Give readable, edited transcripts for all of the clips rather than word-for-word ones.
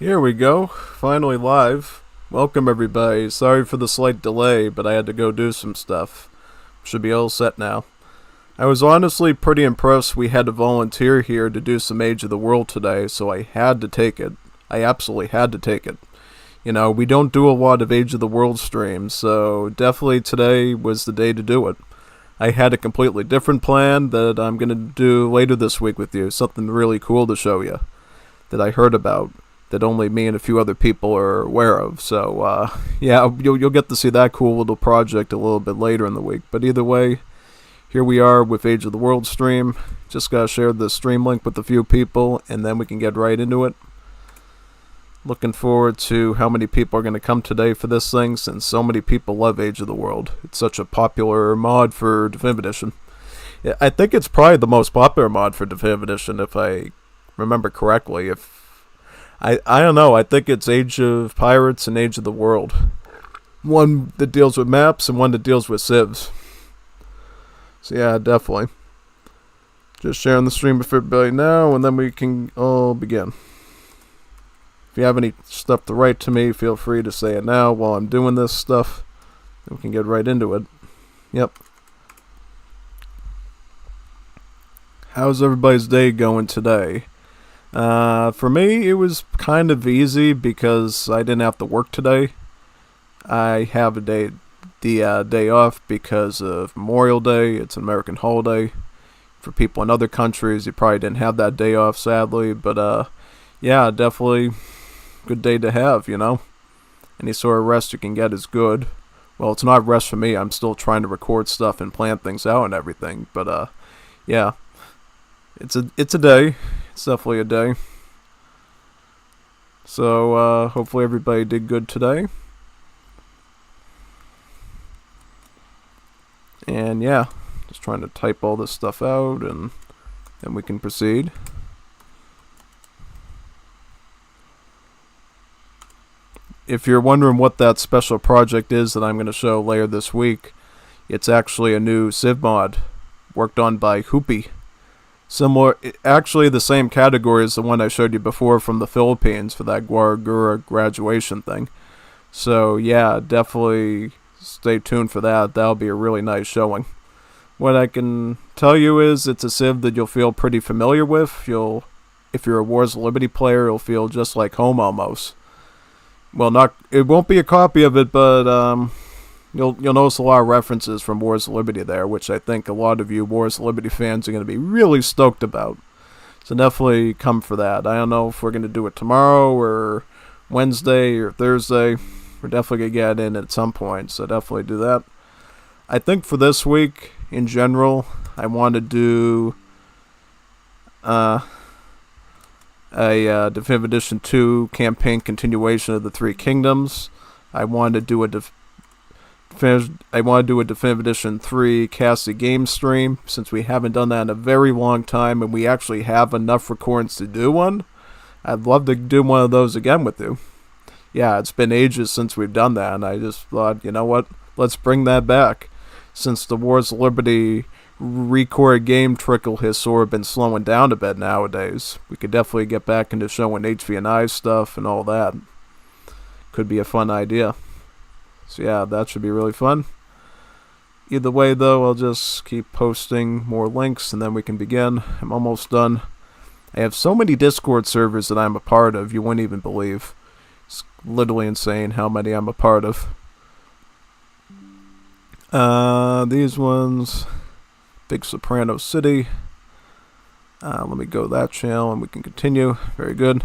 Here we go, finally live. Welcome everybody. Sorry for the slight delay, but I had to go do some stuff. Should be all set now. I was honestly pretty impressed we had to volunteer here to do some Age of the World today, so I had to take it. I absolutely had to take it. You know, we don't do a lot of Age of the World streams, so definitely today was the day to do it. I had a completely different plan that I'm going to do later this week with you, something really cool to show you that I heard about, that only me and a few other people are aware of. So, yeah, you'll get to see that cool little project a little bit later in the week. But either way, here we are with Age of the World stream. Just gotta share the stream link with a few people, and then we can get right into it. Looking forward to how many people are going to come today for this thing, since so many people love Age of the World. It's such a popular mod for Definitive Edition. Yeah, I think it's probably the most popular mod for Definitive Edition, if I remember correctly. I don't know, I think it's Age of Pirates and Age of the World. One that deals with maps and one that deals with civs. So yeah, definitely. Just sharing the stream with everybody now, and then we can all begin. If you have any stuff to write to me, feel free to say it now while I'm doing this stuff. And we can get right into it. Yep. How's everybody's day going today? For me, it was kind of easy because I didn't have to work today. I have the day off because of Memorial Day. It's an American holiday. For people in other countries, you probably didn't have that day off, sadly. But, yeah, definitely good day to have, you know. Any sort of rest you can get is good. Well, it's not rest for me. I'm still trying to record stuff and plan things out and everything. But, yeah. It's a day. It's definitely a day. So, hopefully everybody did good today. And yeah, just trying to type all this stuff out and then we can proceed. If you're wondering what that special project is that I'm going to show later this week, it's actually a new civ mod worked on by Hoopy. Similar, actually the same category as the one I showed you before from the Philippines for that Guaragura graduation thing. So yeah, definitely stay tuned for that. That'll be a really nice showing. What I can tell you is it's a civ that you'll feel pretty familiar with. If you're a Wars of Liberty player, you'll feel just like home almost. Well, it won't be a copy of it, but You'll notice a lot of references from Wars of Liberty there, which I think a lot of you Wars of Liberty fans are going to be really stoked about. So definitely come for that. I don't know if we're going to do it tomorrow or Wednesday or Thursday. We're definitely going to get in at some point, so definitely do that. I think for this week, in general, I want to do a Definitive Edition 2 campaign continuation of the Three Kingdoms. I want to do a Definitive Edition 3 Cassie game stream, since we haven't done that in a very long time and we actually have enough recordings to do one. I'd love to do one of those again with you. Yeah, it's been ages since we've done that, and I just thought, you know what, let's bring that back. Since the Wars of Liberty record game trickle has sort of been slowing down a bit nowadays, we could definitely get back into showing HV&I stuff and all that. Could be a fun idea. So yeah, that should be really fun. Either way though, I'll just keep posting more links and then we can begin. I'm almost done. I have so many Discord servers that I'm a part of, you wouldn't even believe. It's literally insane how many I'm a part of. These ones, Big Soprano City. Let me go that channel and we can continue. Very good.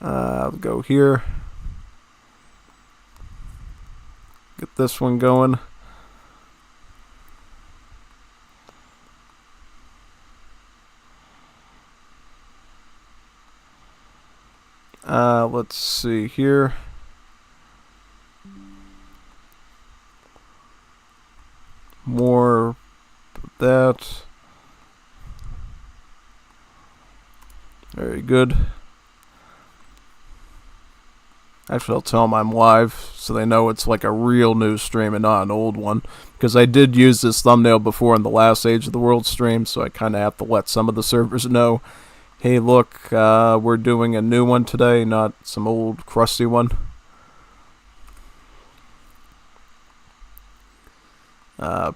I'll go here. Get this one going. Let's see here. More of that. Very good. Actually, I'll tell them I'm live so they know it's like a real new stream and not an old one. Because I did use this thumbnail before in the last Age of the World stream, so I kind of have to let some of the servers know Hey, look, we're doing a new one today, not some old crusty one.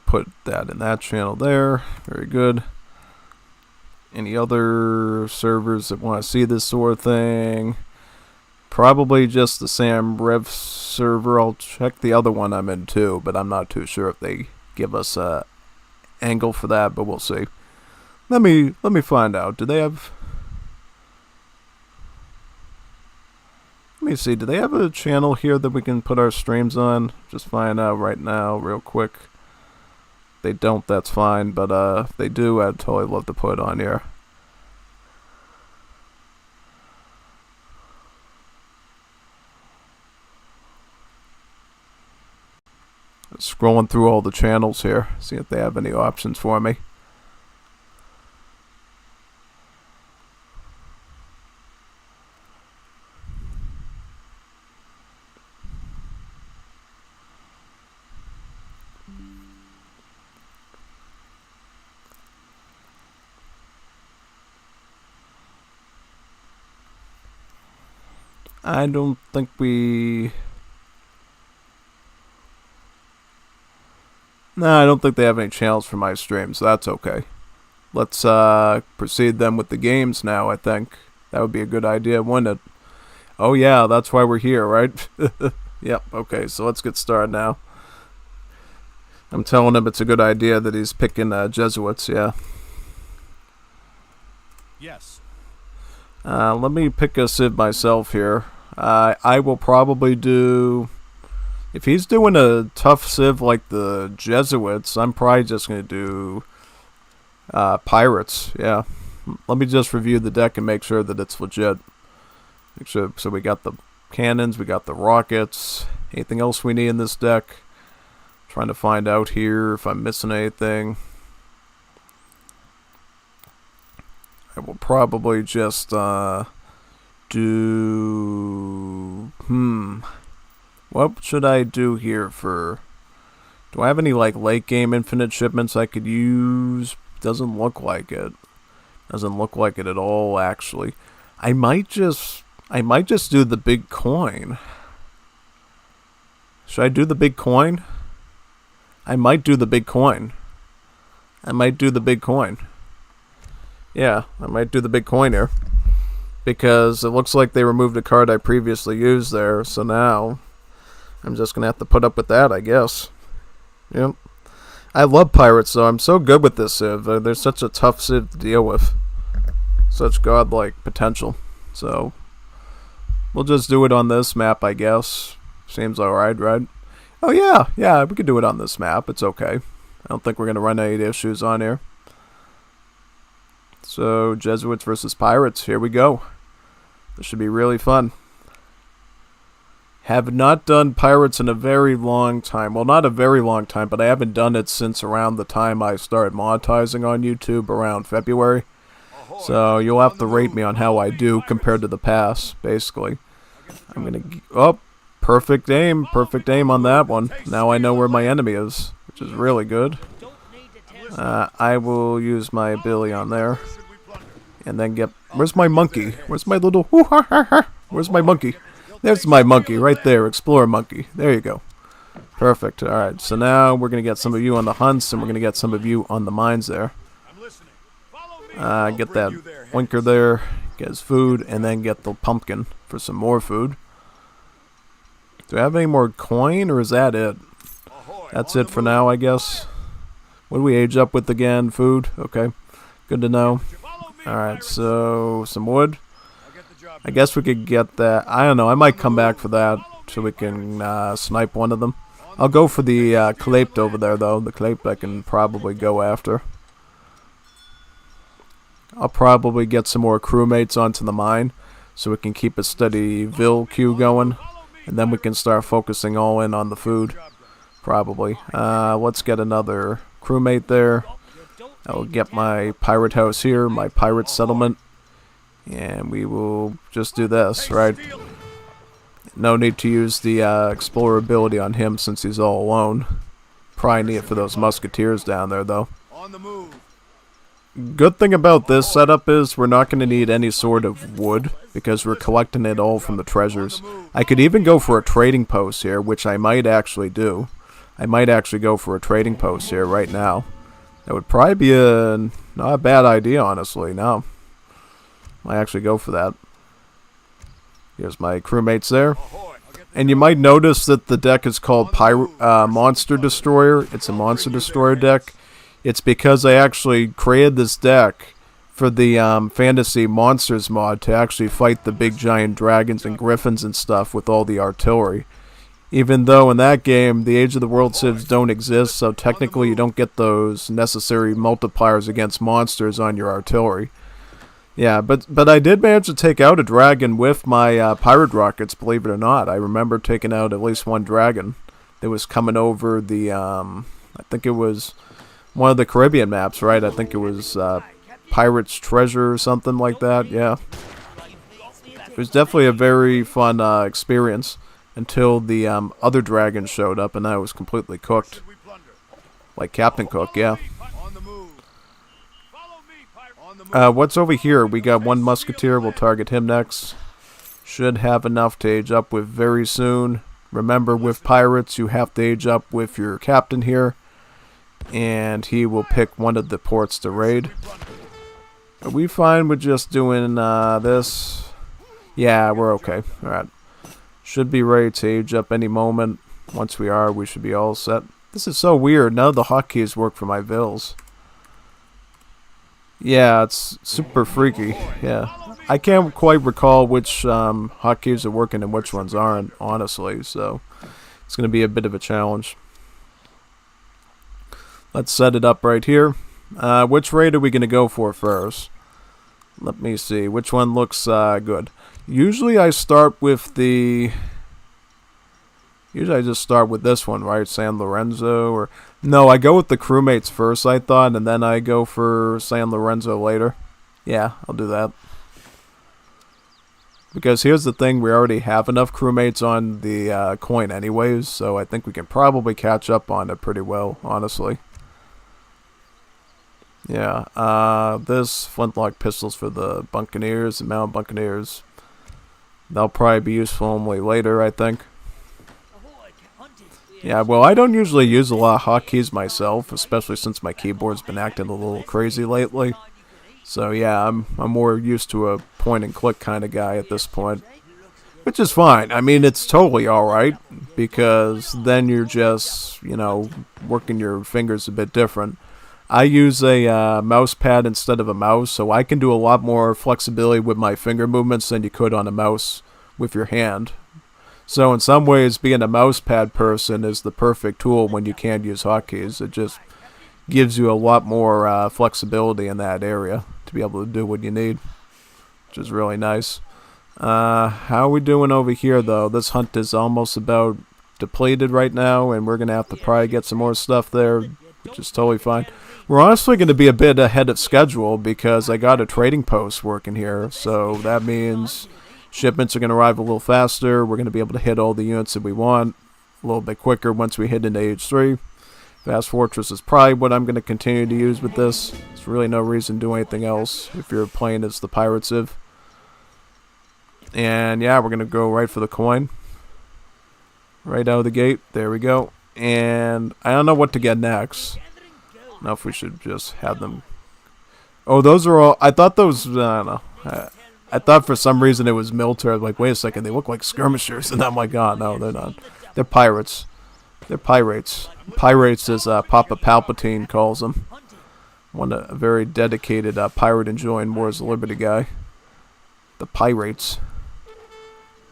Put that in that channel there. Very good. Any other servers that want to see this sort of thing? Probably just the Sam Rev server. I'll check the other one I'm in too, but I'm not too sure if they give us a angle for that, but we'll see. Let me find out. Do they have... Let me see. Do they have a channel here that we can put our streams on? Just find out right now, real quick. If they don't, that's fine, but if they do, I'd totally love to put it on here. Scrolling through all the channels here, see if they have any options for me. I don't think we... No, I don't think they have any channels for my stream, so that's okay. Let's proceed then with the games now, I think. That would be a good idea, wouldn't it? Oh yeah, that's why we're here, right? Yep, okay, so let's get started now. I'm telling him it's a good idea that he's picking Jesuits, yeah. Yes. Let me pick a civ myself here. I will probably do... If he's doing a tough civ like the Jesuits, I'm probably just going to do pirates, yeah. Let me just review the deck and make sure that it's legit. Make sure, so we got the cannons, we got the rockets. Anything else we need in this deck? Trying to find out here if I'm missing anything. I will probably just do... What should I do here for... Do I have any like late game infinite shipments I could use? Doesn't look like it. Doesn't look like it at all, actually. I might just do the big coin. Should I do the big coin? I might do the big coin. I might do the big coin. Yeah, I might do the big coin here. Because it looks like they removed a card I previously used there, so now I'm just going to have to put up with that, I guess. Yep. I love pirates, though. I'm so good with this civ. They're such a tough civ to deal with. Such godlike potential. So, we'll just do it on this map, I guess. Seems alright, right? Oh, yeah. Yeah, we could do it on this map. It's okay. I don't think we're going to run any issues on here. So, Jesuits versus pirates. Here we go. This should be really fun. Have not done pirates in a very long time. Well, not a very long time, but I haven't done it since around the time I started monetizing on YouTube, around February. So you'll have to rate me on how I do compared to the past, basically. I'm gonna... Oh, perfect aim on that one. Now I know where my enemy is, which is really good. I will use my ability on there. And then get... Where's my monkey? Where's my little... Where's my monkey? There's my monkey right there, Explorer Monkey. There you go. Perfect. Alright, so now we're going to get some of you on the hunts, and we're going to get some of you on the mines there. Get that winker there, get his food, and then get the pumpkin for some more food. Do I have any more coin, or is that it? That's it for now, I guess. What do we age up with again? Food? Okay. Good to know. Alright, so some wood. I guess we could get that. I don't know. I might come back for that so we can snipe one of them. I'll go for the Clape over there, though. The Clape I can probably go after. I'll probably get some more crewmates onto the mine so we can keep a steady Vil queue going. And then we can start focusing all in on the food. Probably. Let's get another crewmate there. I'll get my pirate house here, my pirate settlement. And we will just do this, right? No need to use the Explorer ability on him since he's all alone. Probably need it for those musketeers down there, though. On the move. good thing about this setup is we're not going to need any sort of wood because we're collecting it all from the treasures. I could even go for a trading post here, which I might actually do. I might actually go for a trading post here right now. That would probably be not a bad idea, honestly. No. I actually go for that. Here's my crewmates there. And you might notice that the deck is called Monster Destroyer. It's a Monster Destroyer deck. It's because I actually created this deck for the Fantasy Monsters mod to actually fight the big giant dragons and griffins and stuff with all the artillery. Even though in that game, the Age of the World civs don't exist, so technically you don't get those necessary multipliers against monsters on your artillery. Yeah, but I did manage to take out a dragon with my pirate rockets, believe it or not. I remember taking out at least one dragon that was coming over the, I think it was one of the Caribbean maps, right? I think it was Pirate's Treasure or something like that, yeah. It was definitely a very fun experience until the other dragon showed up and I was completely cooked. Like Captain Cook, yeah. What's over here? We got one musketeer. We'll target him next. Should have enough to age up with very soon. Remember, with pirates, you have to age up with your captain here. And he will pick one of the ports to raid. Are we fine with just doing this? Yeah, we're okay. Alright. Should be ready to age up any moment. Once we are, we should be all set. This is so weird. None of the hotkeys work for my vills. Yeah, it's super freaky. Yeah, I can't quite recall which hotkeys are working and which ones aren't, honestly. So it's going to be a bit of a challenge. Let's set it up right here. Which raid are we going to go for first? Let me see. Which one looks good? Usually I start with the... Usually I just start with this one, right? San Lorenzo or... No, I go with the crewmates first, I thought, and then I go for San Lorenzo later. Yeah, I'll do that. Because here's the thing, we already have enough crewmates on the coin anyways, so I think we can probably catch up on it pretty well, honestly. Yeah, this flintlock pistols for the Buccaneers, the Mountain Buccaneers. They'll probably be useful only later, I think. Yeah, well, I don't usually use a lot of hotkeys myself, especially since my keyboard's been acting a little crazy lately. So yeah, I'm more used to a point-and-click kind of guy at this point. Which is fine. I mean, it's totally alright, because then you're just, you know, working your fingers a bit different. I use a mouse pad instead of a mouse, so I can do a lot more flexibility with my finger movements than you could on a mouse with your hand. So in some ways, being a mouse pad person is the perfect tool when you can't use hotkeys. It just gives you a lot more flexibility in that area to be able to do what you need, which is really nice. How are we doing over here, though? This hunt is almost about depleted right now, and we're going to have to probably get some more stuff there, which is totally fine. We're honestly going to be a bit ahead of schedule because I got a trading post working here, so that means shipments are going to arrive a little faster. We're going to be able to hit all the units that we want a little bit quicker once we hit into Age 3. Fast Fortress is probably what I'm going to continue to use with this. There's really no reason to do anything else if you're playing as the Pirate Civ. And yeah, we're going to go right for the coin. Right out of the gate. There we go. And I don't know what to get next. I don't know if we should just have them. Oh, those are all... I thought those... I don't know. I thought for some reason it was military. I was like, wait a second, they look like skirmishers. And I'm like, oh, no, they're not. They're pirates. They're pirates. Pirates, as Papa Palpatine calls them. A very dedicated pirate enjoying Wars of Liberty guy. The pirates.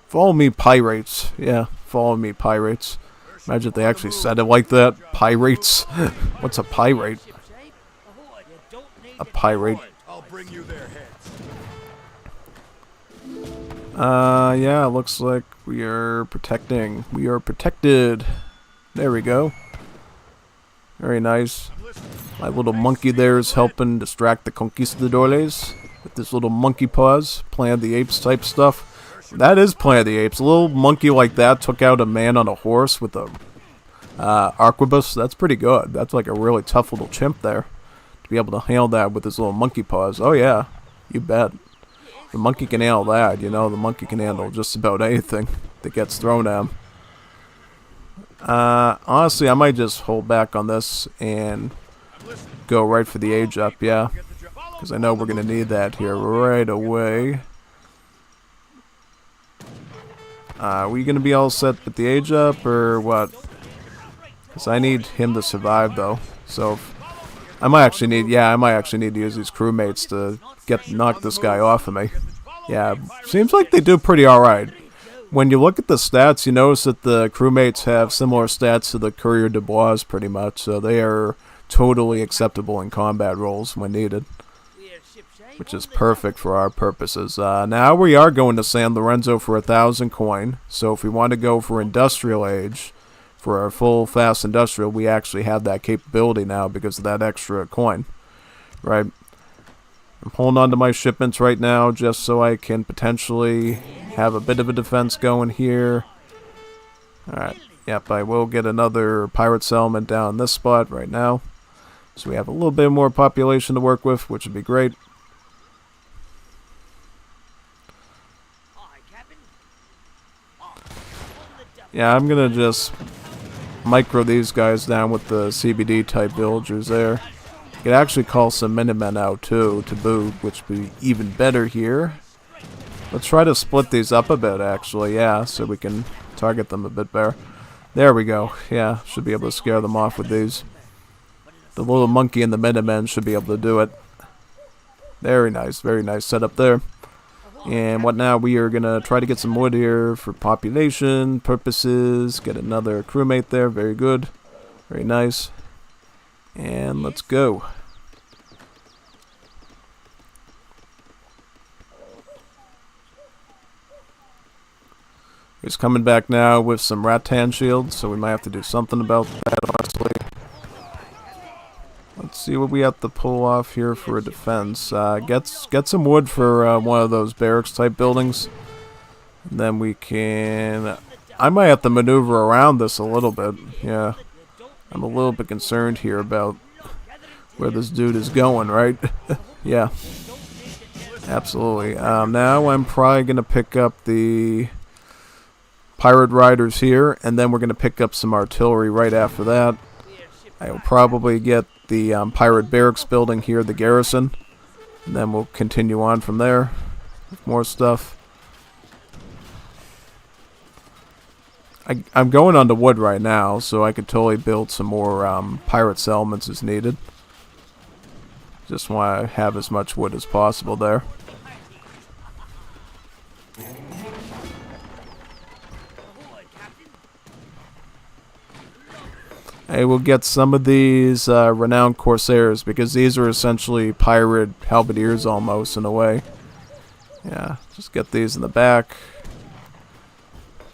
Follow me, pirates. Yeah, follow me, pirates. Imagine if they actually said it like that. Pirates. What's a pirate? A pirate. I'll bring you their heads. Yeah, looks like we are protecting. We are protected. There we go. Very nice. My little monkey there is helping distract the conquistadores with this little monkey paws. Planet of the Apes type stuff. That is Planet of the Apes. A little monkey like that took out a man on a horse with a arquebus. That's pretty good. That's like a really tough little chimp there, to be able to handle that with his little monkey paws. Oh yeah, you bet. The monkey can handle that, you know. The monkey can handle just about anything that gets thrown at him. Honestly, I might just hold back on this and go right for the age up, yeah. Because I know we're going to need that here right away. Are we going to be all set with the age up or what? Because I need him to survive though. So I might actually need to use these crewmates to knock this guy off of me. Yeah, seems like they do pretty alright. When you look at the stats, you notice that the crewmates have similar stats to the Courier de Bois pretty much, so they are totally acceptable in combat roles when needed. Which is perfect for our purposes. Now we are going to San Lorenzo for 1,000 coin, so if we want to go for industrial age, for our full fast industrial, we actually have that capability now because of that extra coin. Right? I'm holding on to my shipments right now just so I can potentially have a bit of a defense going here. Alright, yep, I will get another pirate settlement down in this spot right now. So we have a little bit more population to work with, which would be great. Yeah, I'm gonna just micro these guys down with the CBD type villagers there. You could actually call some Minutemen out too to boot, which would be even better here. Let's try to split these up a bit actually, yeah, so we can target them a bit better. There we go, yeah, should be able to scare them off with these. The little monkey and the Minutemen should be able to do it. Very nice setup there. And what now? We are going to try to get some wood here for population purposes. Get another crewmate there. Very good. Very nice. And let's go. He's coming back now with some rattan shields, so we might have to do something about that, honestly. Let's see what we have to pull off here for a defense. Get some wood for one of those barracks type buildings. And then we can... I might have to maneuver around this a little bit. Yeah. I'm a little bit concerned here about where this dude is going, right? Yeah. Absolutely. Now I'm probably going to pick up the pirate riders here. And then we're going to pick up some artillery right after that. I will probably get the pirate barracks building here, the garrison, and then we'll continue on from there with more stuff. I'm going on to wood right now, so I could totally build some more pirate settlements as needed. Just want to have as much wood as possible there. I will get some of these renowned corsairs, because these are essentially pirate halberdiers almost, in a way. Yeah, just get these in the back.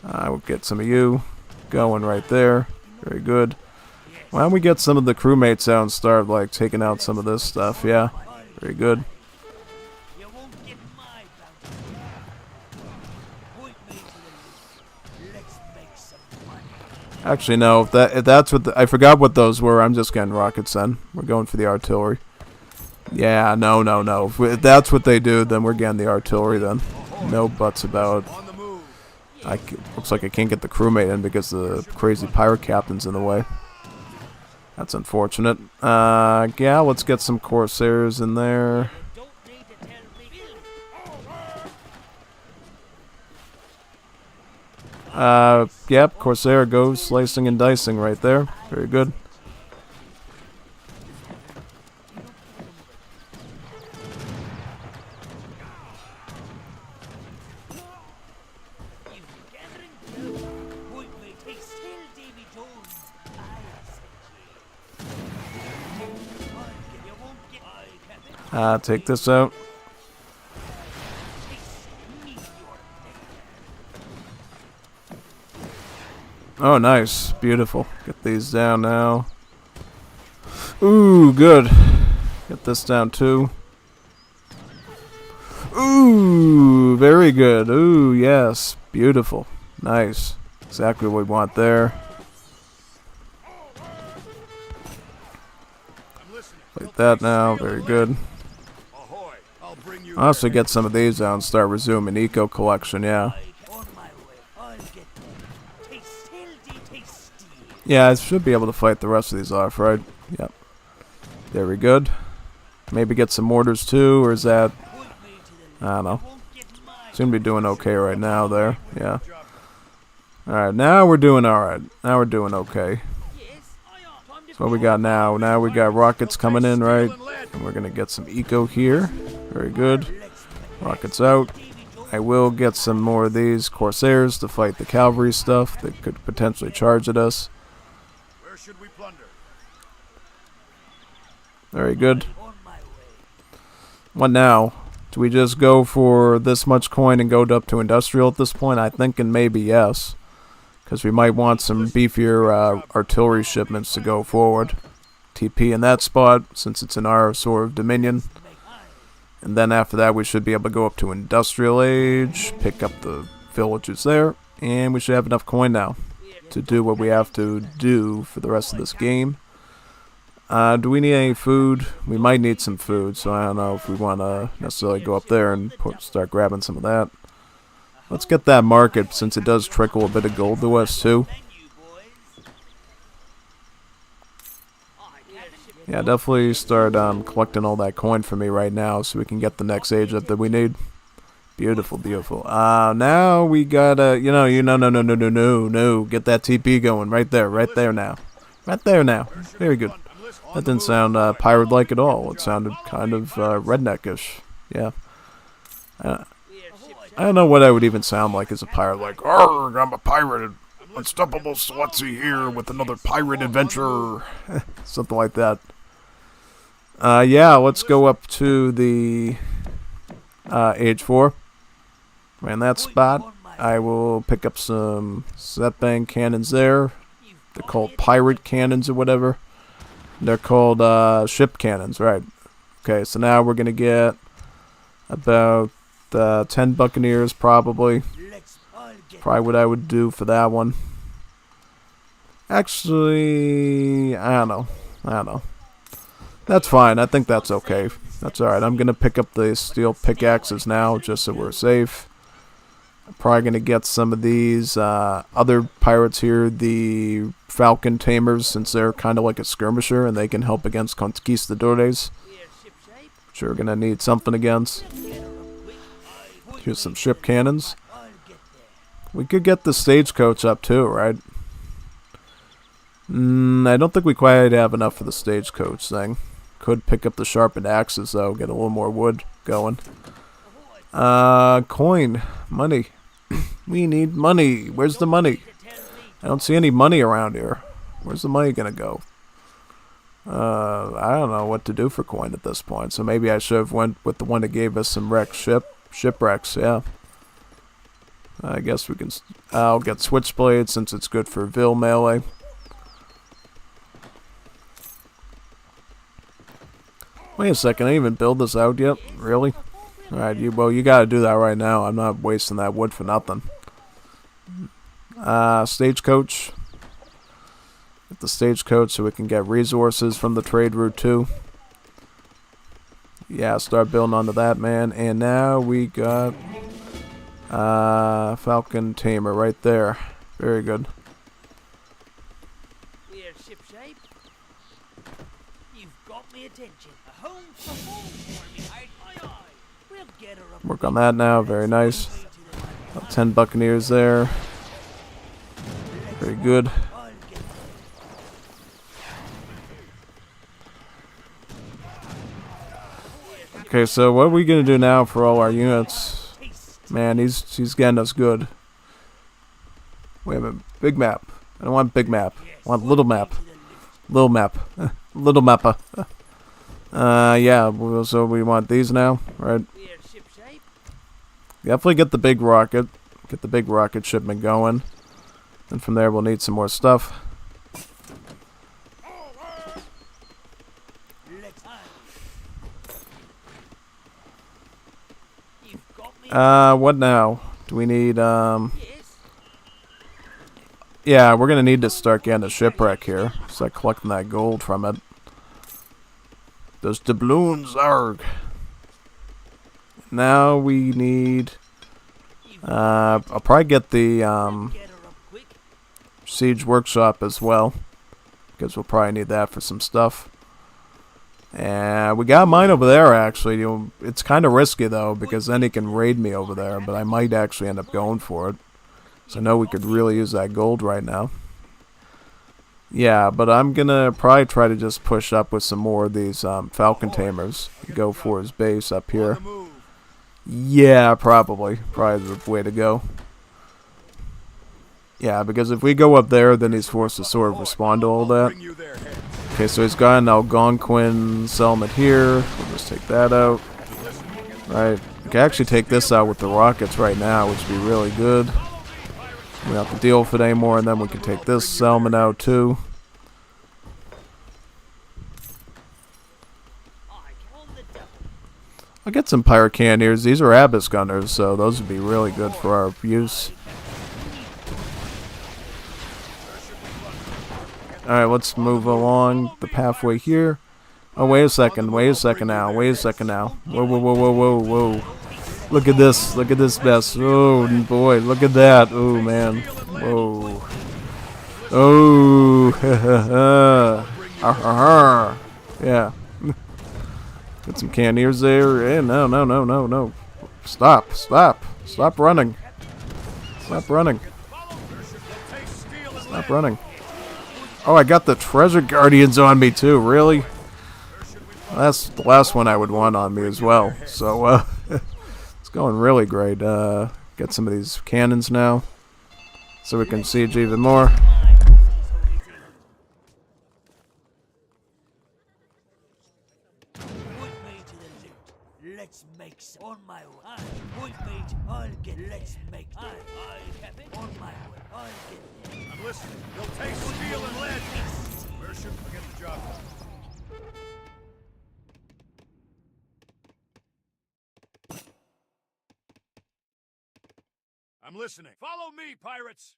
I will get some of you going right there. Very good. Why don't we get some of the crewmates out and start, like, taking out some of this stuff? Yeah, very good. Actually, no. If that's what I forgot what those were. I'm just getting rockets. Then we're going for the artillery. Yeah, no. If that's what they do, then we're getting the artillery. Then no buts about it. Looks like I can't get the crewmate in because the crazy pirate captain's in the way. That's unfortunate. Yeah, let's get some corsairs in there. Yep, Corsair goes slicing and dicing right there. Very good. Take this out. Oh, nice. Beautiful. Get these down now. Ooh, good. Get this down too. Ooh, very good. Ooh, yes. Beautiful. Nice. Exactly what we want there. Like that now, very good. I'll also get some of these out and start resuming eco collection, yeah. Yeah, I should be able to fight the rest of these off, right? Yep. Very good. Maybe get some mortars too, or is that... I don't know. Seem to be doing okay right now there, yeah. Alright, now we're doing alright. Now we're doing okay. So what we got now? Now we got rockets coming in, right? And we're gonna get some eco here. Very good. Rockets out. I will get some more of these Corsairs to fight the cavalry stuff that could potentially charge at us. Very good. What now? Do we just go for this much coin and go up to industrial at this point? I'm thinking maybe yes. Because we might want some beefier artillery shipments to go forward. TP in that spot, since it's in our sort of dominion. And then after that we should be able to go up to industrial age, pick up the villages there, and we should have enough coin now to do what we have to do for the rest of this game. Do we need any food? We might need some food, so I don't know if we want to necessarily go up there and start grabbing some of that. Let's get that market, since it does trickle a bit of gold to us too. Yeah, definitely start collecting all that coin for me right now so we can get the next age up that we need. Beautiful, beautiful. Now we gotta, no, get that TP going right there now. Right there now. Very good. That didn't sound pirate-like at all. It sounded kind of redneckish. Yeah. I don't know what I would even sound like as a pirate. Like, arrgh, I'm a pirate. Unstoppable Swatsy here with another pirate adventure. Something like that. Yeah, let's go up to the age 4. And that spot, I will pick up some Zetbang cannons there. They're called pirate cannons or whatever. They're called ship cannons, right. Okay, so now we're going to get about 10 Buccaneers probably. Probably what I would do for that one. Actually, I don't know. That's fine. I think that's okay. That's alright. I'm going to pick up the steel pickaxes now just so we're safe. I'm probably going to get some of these other pirates here, the Falcon Tamers, since they're kind of like a skirmisher and they can help against conquistadores. Which we're going to need something against. Here's some ship cannons. We could get the stagecoach up too, right? I don't think we quite have enough for the stagecoach thing. Could pick up the sharpened axes though, get a little more wood going. Coin. Money. We need money. Where's the money? I don't see any money around here. Where's the money gonna go? I don't know what to do for coin at this point, so maybe I should have went with the one that gave us some shipwrecks, yeah. I guess we can... I'll get switchblade since it's good for Vil melee. Wait a second, I didn't even build this out yet? Really? Alright, you gotta do that right now. I'm not wasting that wood for nothing. Stagecoach. Get the stagecoach so we can get resources from the trade route too. Yeah, start building onto that, man. And now we got Falcon Tamer right there. Very good. We're shipshape. You've got me attention. A home for home for me. Aye. We'll get her up. Work on that now. Very nice. About 10 Buccaneers there. Very good. Okay, so what are we gonna do now for all our units? Man, he's getting us good. Wait a minute, big map. I don't want big map. I want little map. Little map. Little mappa. Yeah, so we want these now, right? Definitely get the big rocket. Get the big rocket shipment going. And from there we'll need some more stuff. What now? Do we need, yeah, we're gonna need to start getting a shipwreck here. Start collecting that gold from it. Those doubloons, arg. Now we need... I'll probably get the siege workshop as well, because we'll probably need that for some stuff. And we got mine over there, actually. It's kind of risky, though, because then he can raid me over there, but I might actually end up going for it. So I know we could really use that gold right now. Yeah, but I'm gonna probably try to just push up with some more of these falcon tamers. Go for his base up here. Yeah, probably. Probably the way to go. Yeah, because if we go up there, then he's forced to sort of respond to all that. Okay, so he's got an Algonquin settlement here. We'll just take that out. Right. We can actually take this out with the rockets right now, which would be really good. We don't have to deal with it anymore, and then we can take this settlement out too. I'll get some pirate cannoneers. These are abyss gunners, so those would be really good for our use. Alright, let's move along the pathway here. Oh, wait a second now. Whoa, whoa, whoa, whoa, whoa, whoa. Look at this mess. Oh, boy, look at that. Oh, man. Whoa. Oh, yeah. Get some cannoneers there. Eh, no. Stop running. Stop running. Oh, I got the treasure guardians on me too, really? That's the last one I would want on me as well. So, it's going really great. Get some of these cannons now, so we can siege even more. Let's make some on my way. Point mate, I'll get. Let's make. I have it on my way. I'll get. I'm listening. They'll taste steel and lead. Where should we get the job done? I'm listening. Follow me, pirates.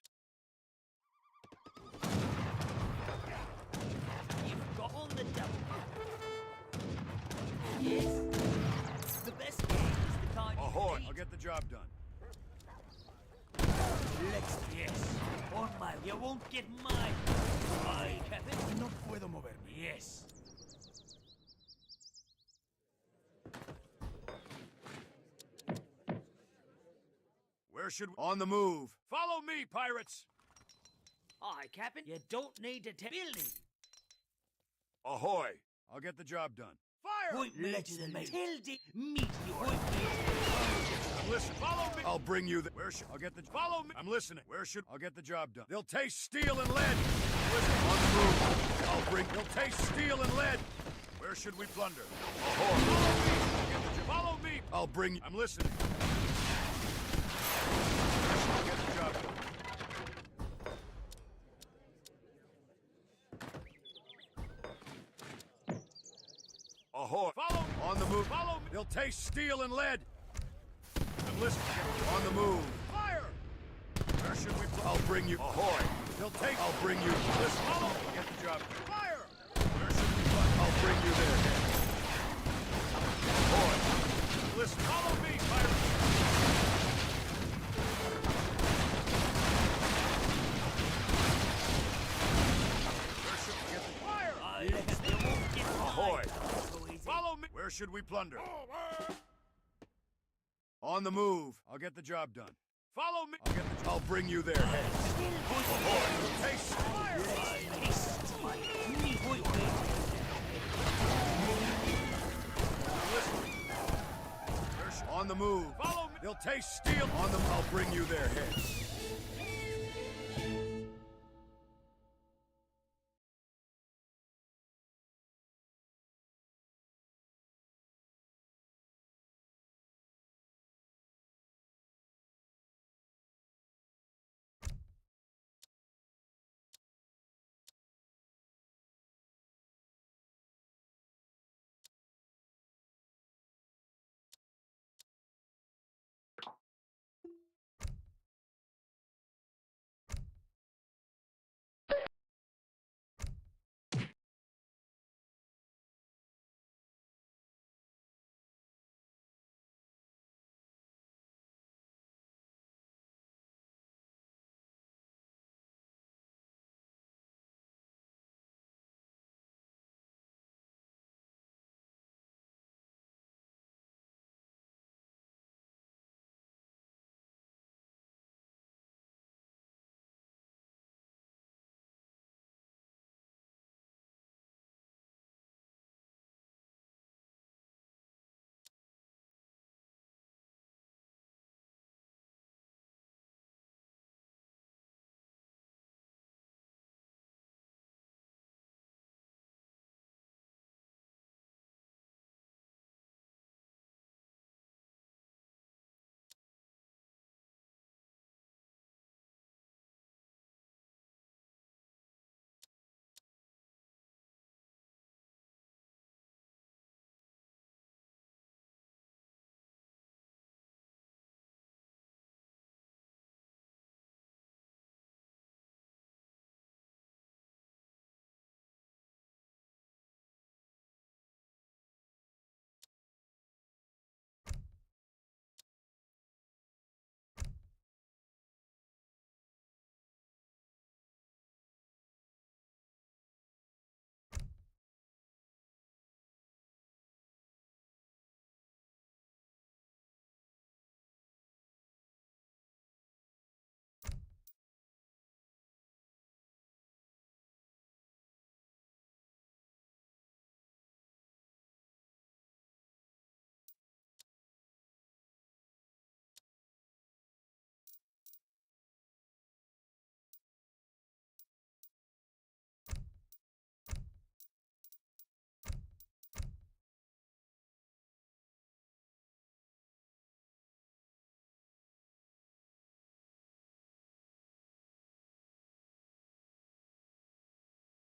You've got on the double. Yes. The best game is the kind. Ahoy! I'll get the job done. Let's yes. On my. You won't get mine. I have it. No puedo moverme. Yes. Where should we... On the move. Follow me, pirates. Aye, Captain. You don't need to building. Ahoy! I'll get the job done. Fire! Point me to the Matilda meteor. Listen, follow me. I'll bring you the... Where should... I'll get the... Follow me. I'm listening. Where should... I'll get the job done. They'll taste steel and lead. Listen, on the move. I'll bring... They'll taste steel and lead. Where should we plunder? Ahoy! Follow me. I'll bring... I'm listening. I'll get the job done. Ahoy! Follow me. On the move. Follow me. They'll taste steel and lead. I'm listening. On the move. Fire! Where should we... I'll bring you... Ahoy! They'll take... I'll bring you... Listen, follow me. Get the job. Fire! Where should we... I'll bring you there. Ahoy! Listen, follow me, pirates. Where should we get the... Fire! Ahoy! Follow me. Where should we plunder? On the move. I'll get the job done. Follow me. I'll bring you there. Ahoy! Taste fire! On the move. Follow me. They'll taste steel. On them. I'll bring you their heads.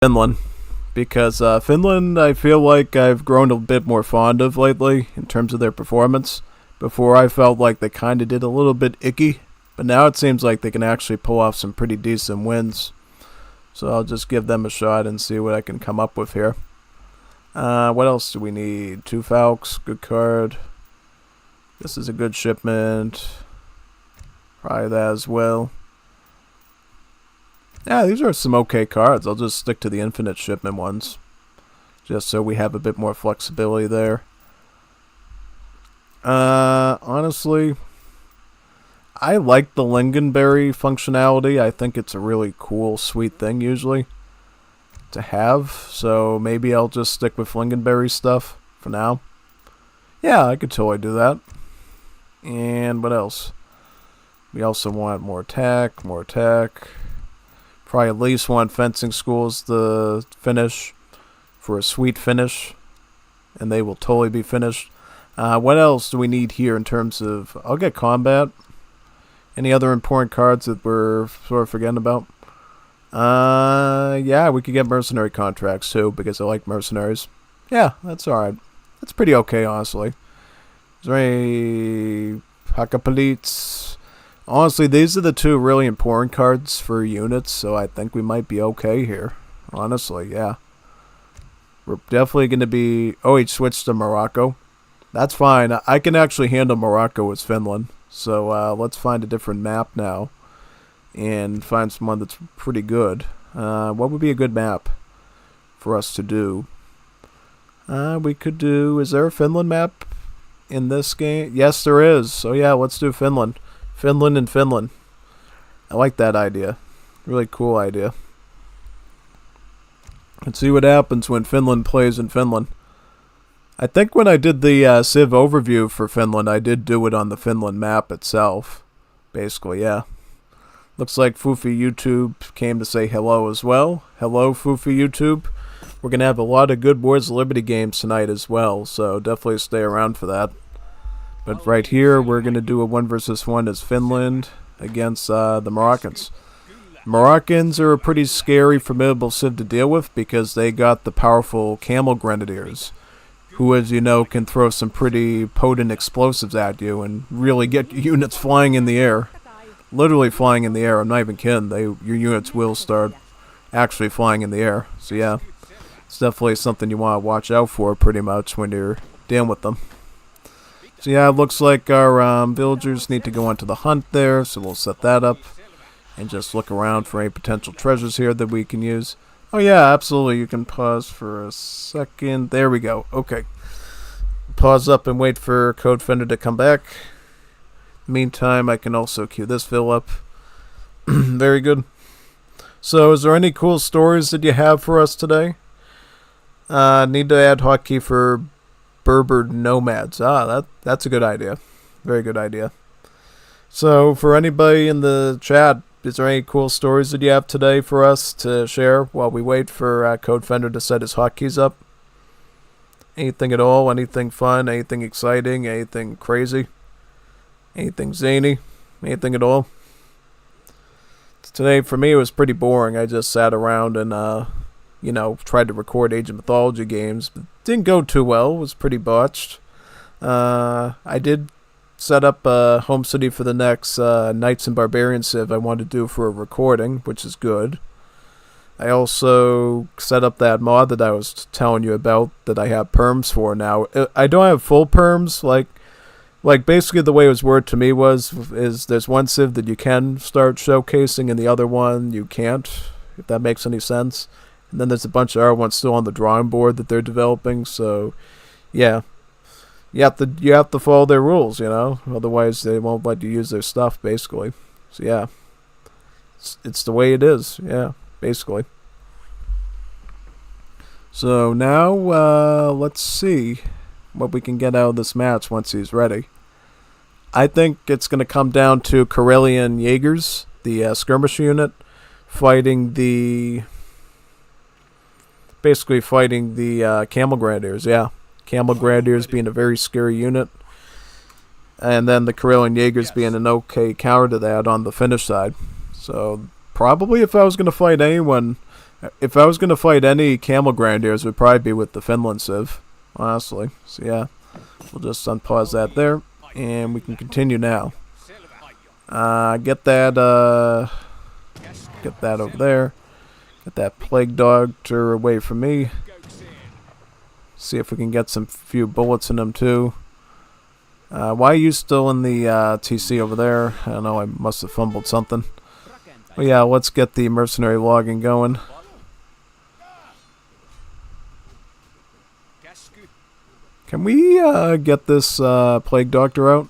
Finland. Because Finland, I feel like I've grown a bit more fond of lately in terms of their performance. Before, I felt like they kind of did a little bit icky, but now it seems like they can actually pull off some pretty decent wins. So I'll just give them a shot and see what I can come up with here. What else do we need? 2 Falcons, good card. This is a good shipment. Probably that as well. Yeah, these are some okay cards. I'll just stick to the infinite shipment ones. Just so we have a bit more flexibility there. Honestly, I like the lingonberry functionality. I think it's a really cool, sweet thing usually to have. So maybe I'll just stick with lingonberry stuff for now. Yeah, I could totally do that. And what else? We also want more attack, more attack. Probably at least one fencing schools to finish for a sweet finish. And they will totally be finished. What else do we need here in terms of... I'll get combat. Any other important cards that we're sort of forgetting about? Yeah, we could get mercenary contracts too, because I like mercenaries. Yeah, that's alright. That's pretty okay, honestly. Is there any Hakapolits? Honestly, these are the 2 really important cards for units, so I think we might be okay here. Honestly, yeah. We're definitely going to be... Oh, he switched to Morocco. That's fine. I can actually handle Morocco as Finland. So let's find a different map now. And find someone that's pretty good. What would be a good map for us to do? We could do... Is there a Finland map in this game? Yes, there is. So yeah, let's do Finland. Finland and Finland. I like that idea. Really cool idea. Let's see what happens when Finland plays in Finland. I think when I did the civ overview for Finland, I did do it on the Finland map itself. Basically, yeah. Looks like Fufi YouTube came to say hello as well. Hello, Fufi YouTube. We're going to have a lot of good Boards of Liberty games tonight as well, so definitely stay around for that. But right here, we're going to do a 1 versus 1 as Finland against the Moroccans. Moroccans are a pretty scary, formidable civ to deal with because they got the powerful camel grenadiers, who, as you know, can throw some pretty potent explosives at you and really get units flying in the air. Literally flying in the air. I'm not even kidding. Your units will start actually flying in the air. So yeah, it's definitely something you want to watch out for pretty much when you're dealing with them. So yeah, it looks like our villagers need to go onto the hunt there, so we'll set that up and just look around for any potential treasures here that we can use. Oh yeah, absolutely. You can pause for a second. There we go. Okay. Pause up and wait for CodeFender to come back. Meantime, I can also queue this fill up. Very good. So, is there any cool stories that you have for us today? Need to add hotkey for Berber nomads. That's a good idea. Very good idea. So, for anybody in the chat, is there any cool stories that you have today for us to share while we wait for CodeFender to set his hotkeys up? Anything at all? Anything fun? Anything exciting? Anything crazy? Anything zany? Anything at all? Today, for me, it was pretty boring. I just sat around and, tried to record Age of Mythology games. But didn't go too well. It was pretty botched. I did set up a home city for the next Knights and Barbarians civ I wanted to do for a recording, which is good. I also set up that mod that I was telling you about that I have perms for now. I don't have full perms, like basically the way it was worded to me is there's one civ that you can start showcasing and the other one you can't, if that makes any sense. And then there's a bunch of other ones still on the drawing board that they're developing, so yeah. You have to follow their rules, otherwise they won't let you use their stuff, basically. So yeah. It's the way it is, yeah, basically. So now let's see what we can get out of this match once he's ready. I think it's going to come down to Karelian Jaegers, the skirmish unit, fighting the Camel Grenadiers, yeah. Camel Grenadiers being a very scary unit. And then the Karelian Jaegers being an okay counter to that on the Finnish side. So probably if I was going to fight anyone, If I was going to fight any camel grenadiers, it would probably be with the Finland civ, honestly. So yeah, we'll just unpause that there, and we can continue now. Get that over there. Get that plague doctor away from me. See if we can get some few bullets in them too. Why are you still in the TC over there? I don't know, I must have fumbled something. But yeah, let's get the mercenary logging going. Can we get this plague doctor out?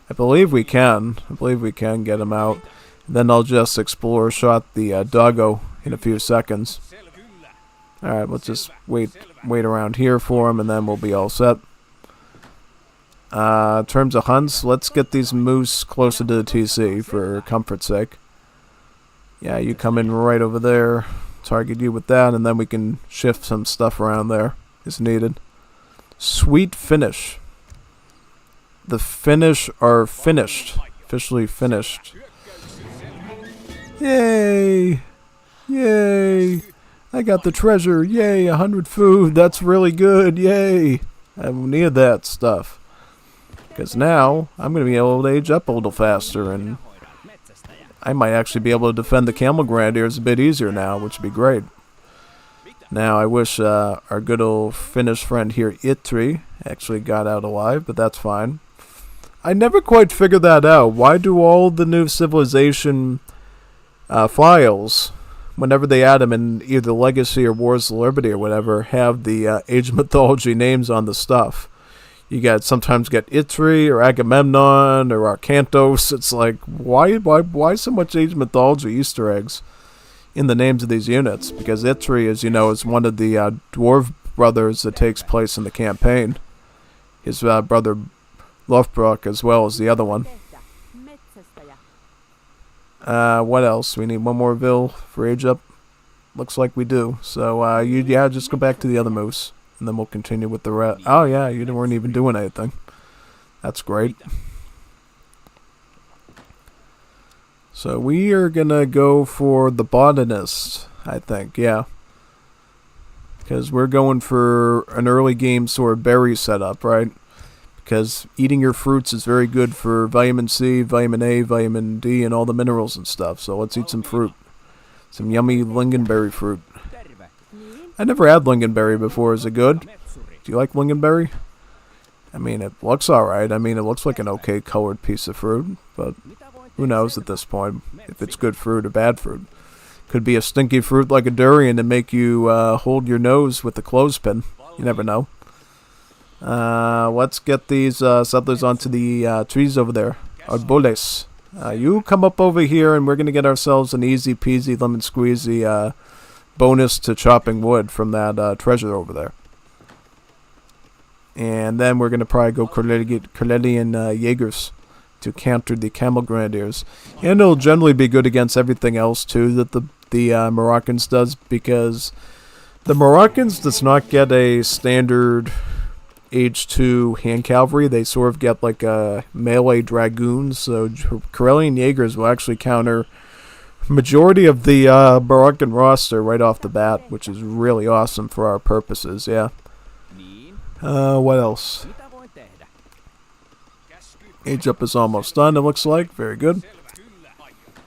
I believe we can. I believe we can get him out. Then I'll just explore shot the doggo in a few seconds. Alright, let's just wait around here for him, and then we'll be all set. In terms of hunts, let's get these moose closer to the TC for comfort's sake. Yeah, you come in right over there. Target you with that, and then we can shift some stuff around there as needed. Sweet finish. The Finnish are finished. Officially finished. Yay! Yay! I got the treasure. Yay! 100 food. That's really good. Yay! I need that stuff. Because now I'm going to be able to age up a little faster, and I might actually be able to defend the camel grenadiers a bit easier now, which would be great. Now, I wish our good old Finnish friend here, Itri, actually got out alive, but that's fine. I never quite figured that out. Why do all the new civilization files, whenever they add them in either Legacy or Wars of Liberty or whatever, have the age mythology names on the stuff? You sometimes get Itri or Agamemnon or Arcantos. It's like, why so much age mythology Easter eggs in the names of these units? Because Itri, as you know, is one of the dwarf brothers that takes place in the campaign. His brother Lofbrock, as well as the other one. What else? We need one more Vil for age up. Looks like we do. So yeah, just go back to the other moose, and then we'll continue with the rest. Oh yeah, you weren't even doing anything. That's great. So we are gonna go for the botanist, I think, yeah. Because we're going for an early game sort of berry setup, right? Because eating your fruits is very good for vitamin C, vitamin A, vitamin D, and all the minerals and stuff. So let's eat some fruit. Some yummy lingonberry fruit. I never had lingonberry before. Is it good? Do you like lingonberry? I mean, it looks alright. I mean, it looks like an okay colored piece of fruit, but who knows at this point if it's good fruit or bad fruit. Could be a stinky fruit like a durian to make you hold your nose with a clothespin. You never know. Let's get these settlers onto the trees over there. Arboles. You come up over here, and we're going to get ourselves an easy peasy lemon squeezy bonus to chopping wood from that treasure over there. And then we're going to probably go Karelian Jaegers to counter the camel grenadiers. And it'll generally be good against everything else too that the Moroccans does, because the Moroccans does not get a standard age 2 hand cavalry. They sort of get like a melee dragoons. So Karelian Jaegers will actually counter majority of the Moroccan roster right off the bat, which is really awesome for our purposes. Yeah. What else? Age up is almost done, it looks like. Very good.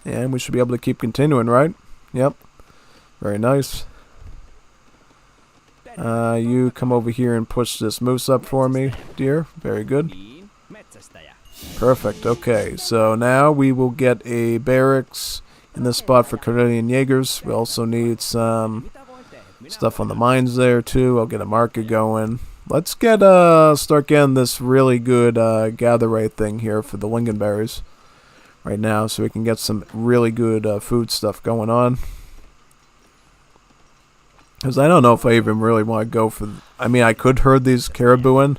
And we should be able to keep continuing, right? Yep. Very nice. You come over here and push this moose up for me, dear. Very good. Perfect. Okay, so now we will get a barracks in this spot for Karelian Jaegers. We also need some stuff on the mines there, too. I'll get a market going. Let's get start getting this really good gather rate thing here for the lingonberries right now, so we can get some really good food stuff going on. Because I don't know if I even really want to go for... I mean, I could herd these caribou in.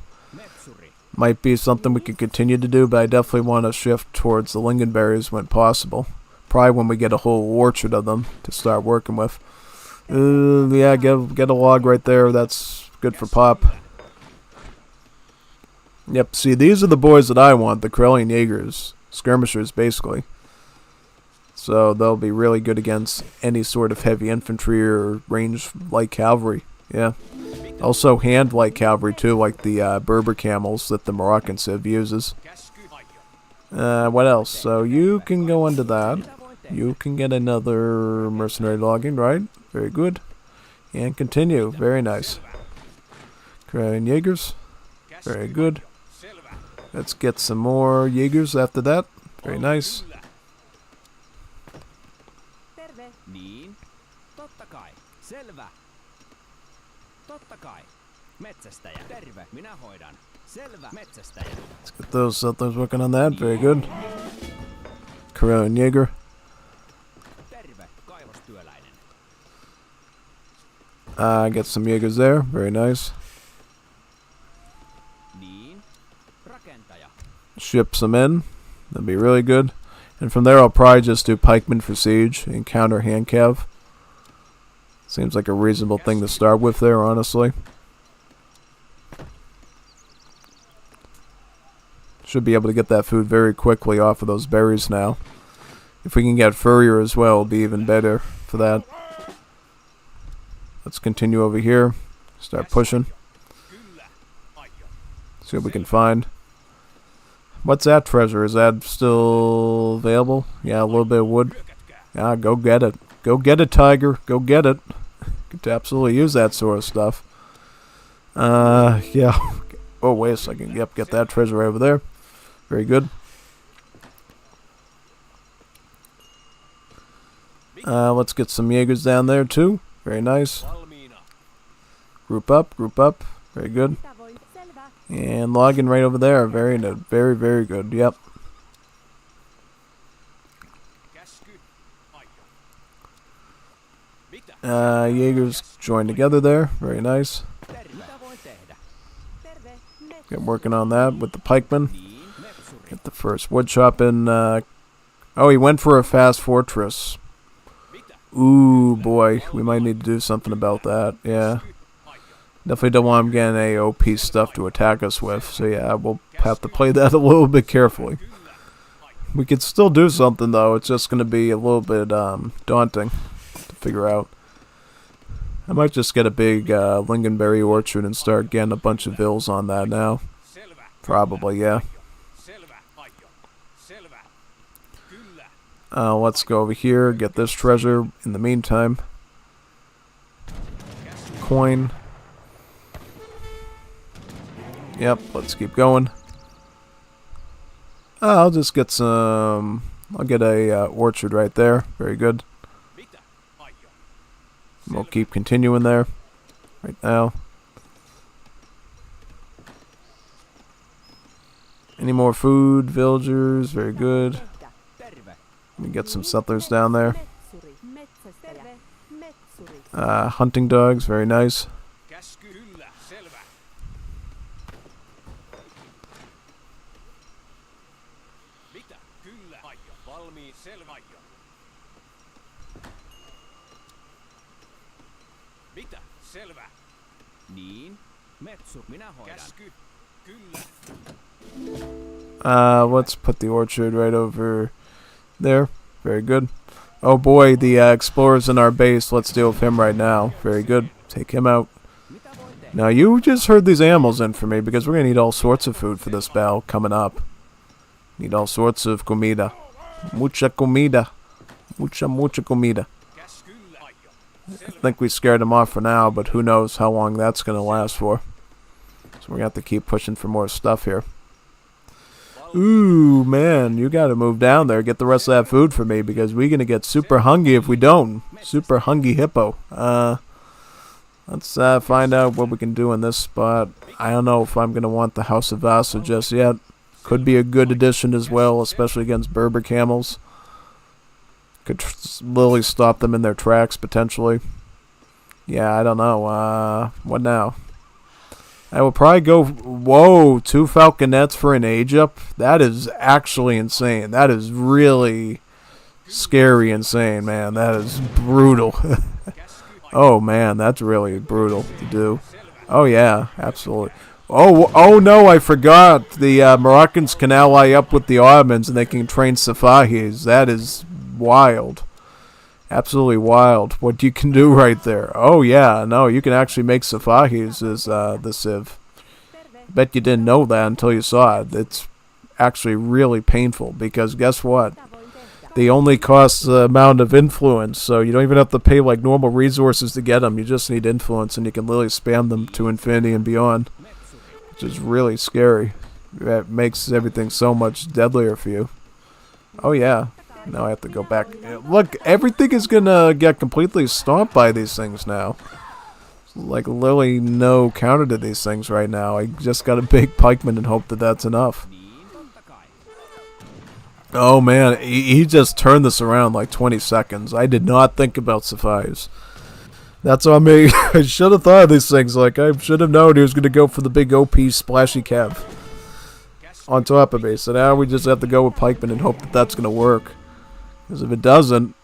Might be something we could continue to do, but I definitely want to shift towards the lingonberries when possible. Probably when we get a whole orchard of them to start working with. Yeah, get a log right there. That's good for Pop. Yep, see, these are the boys that I want, the Karelian Jaegers. Skirmishers, basically. It's So they'll be really good against any sort of heavy infantry or ranged light cavalry. Yeah. Also hand light cavalry too, like the Berber camels that the Moroccan civ uses. What else? So you can go into that. You can get another mercenary logging, right? Very good. And continue. Very nice. Korean Jaegers. Very good. Let's get some more Jaegers after that. Very nice. Niin, totta kai, selvä. Totta kai, metsästäjä. Terve, minä hoidan. Selvä, metsästäjä. Let's get those settlers working on that. Very good. Korean Jaeger. Terve, kaivostyöläinen. Get some Jaegers there. Very nice. Niin, rakentaja. Ship some in. That'd be really good. And from there, I'll probably just do pikemen for siege and counter hand cav. Seems like a reasonable thing to start with there, honestly. Should be able to get that food very quickly off of those berries now. If we can get furrier as well, it'll be even better for that. Let's continue over here. Start pushing. See what we can find. What's that treasure? Is that still available? Yeah, a little bit of wood. Yeah, go get it. Go get it, tiger. Go get it. Could absolutely use that sort of stuff. Yeah. Oh, wait a second. Yep, get that treasure right over there. Very good. Let's get some Jaegers down there, too. Very nice. Group up, group up. Very good. And logging right over there. Very good. Very, very good. Yep. Jaegers join together there. Very nice. Get working on that with the pikemen. Get the first wood chop in. Oh, he went for a fast fortress. Ooh, boy. We might need to do something about that. Yeah. Definitely don't want him getting AOP stuff to attack us with. So yeah, we'll have to play that a little bit carefully. We could still do something though. It's just going to be a little bit daunting to figure out. I might just get a big lingonberry orchard and start getting a bunch of vills on that now. Probably, yeah. Let's go over here, get this treasure in the meantime. Coin. Yep, let's keep going. I'll just get some... I'll get a orchard right there. Very good. We'll keep continuing there. Right now. Any more food? Villagers? Very good. Let me get some settlers down there. Hunting dogs. Very nice. Let's put the orchard right over there. Very good. Oh boy, the explorer's in our base. Let's deal with him right now. Very good. Take him out. Now you just heard these animals in for me because we're going to need all sorts of food for this battle coming up. Need all sorts of comida. Mucha comida. Mucha comida. I think we scared him off for now, but who knows how long that's going to last for. So we're going to have to keep pushing for more stuff here. Ooh, man, you got to move down there. Get the rest of that food for me because we're going to get super hungry if we don't. Super hungry hippo. Let's find out what we can do in this spot. I don't know if I'm going to want the House of Vasa just yet. Could be a good addition as well, especially against Berber camels. Could literally stop them in their tracks, potentially. Yeah, I don't know. What now? I will probably go... Whoa, 2 falconets for an age up? That is actually insane. That is really scary insane, man. That is brutal. Oh, man, that's really brutal to do. Oh, yeah, absolutely. Oh no, I forgot. The Moroccans can ally up with the Ottomans and they can train Safahis. That is wild. Absolutely wild. What you can do right there. Oh yeah, no, you can actually make Safahis as the civ. Bet you didn't know that until you saw it. It's actually really painful because guess what? They only cost the amount of influence, so you don't even have to pay like normal resources to get them. You just need influence, and you can literally spam them to infinity and beyond, which is really scary. That makes everything so much deadlier for you. Oh yeah. Now I have to go back. Look, everything is gonna get completely stomped by these things now. Like literally no counter to these things right now. I just got a big pikeman and hope that that's enough. Oh man, he just turned this around like 20 seconds. I did not think about Safais. That's on me. I should have thought of these things. Like I should have known he was gonna go for the big OP splashy cav on top of me. So now we just have to go with pikeman and hope that that's gonna work. Because if it doesn't,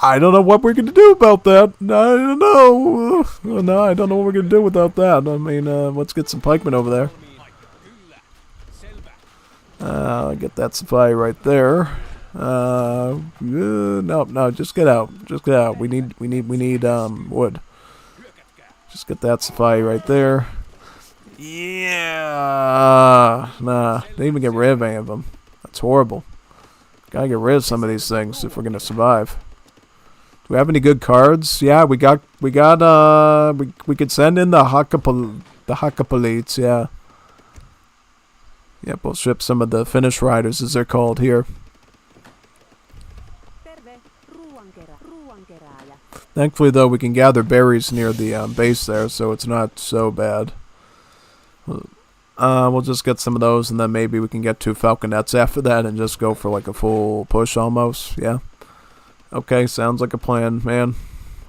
I don't know what we're going to do about that. I don't know. No, I don't know what we're going to do without that. I mean, let's get some pikemen over there. Get that supply right there. No, just get out. Just get out. We need wood. Just get that supply right there. Yeah. Nah, didn't even get rid of any of them. That's horrible. Gotta get rid of some of these things if we're gonna survive. Do we have any good cards? Yeah, we could send in the Hakapolites, yeah. Yep, we'll ship some of the Finnish riders as they're called here. Thankfully though we can gather berries near the base there, so it's not so bad. We'll just get some of those, and then maybe we can get 2 falconets after that and just go for like a full push almost, yeah. Okay, sounds like a plan, man.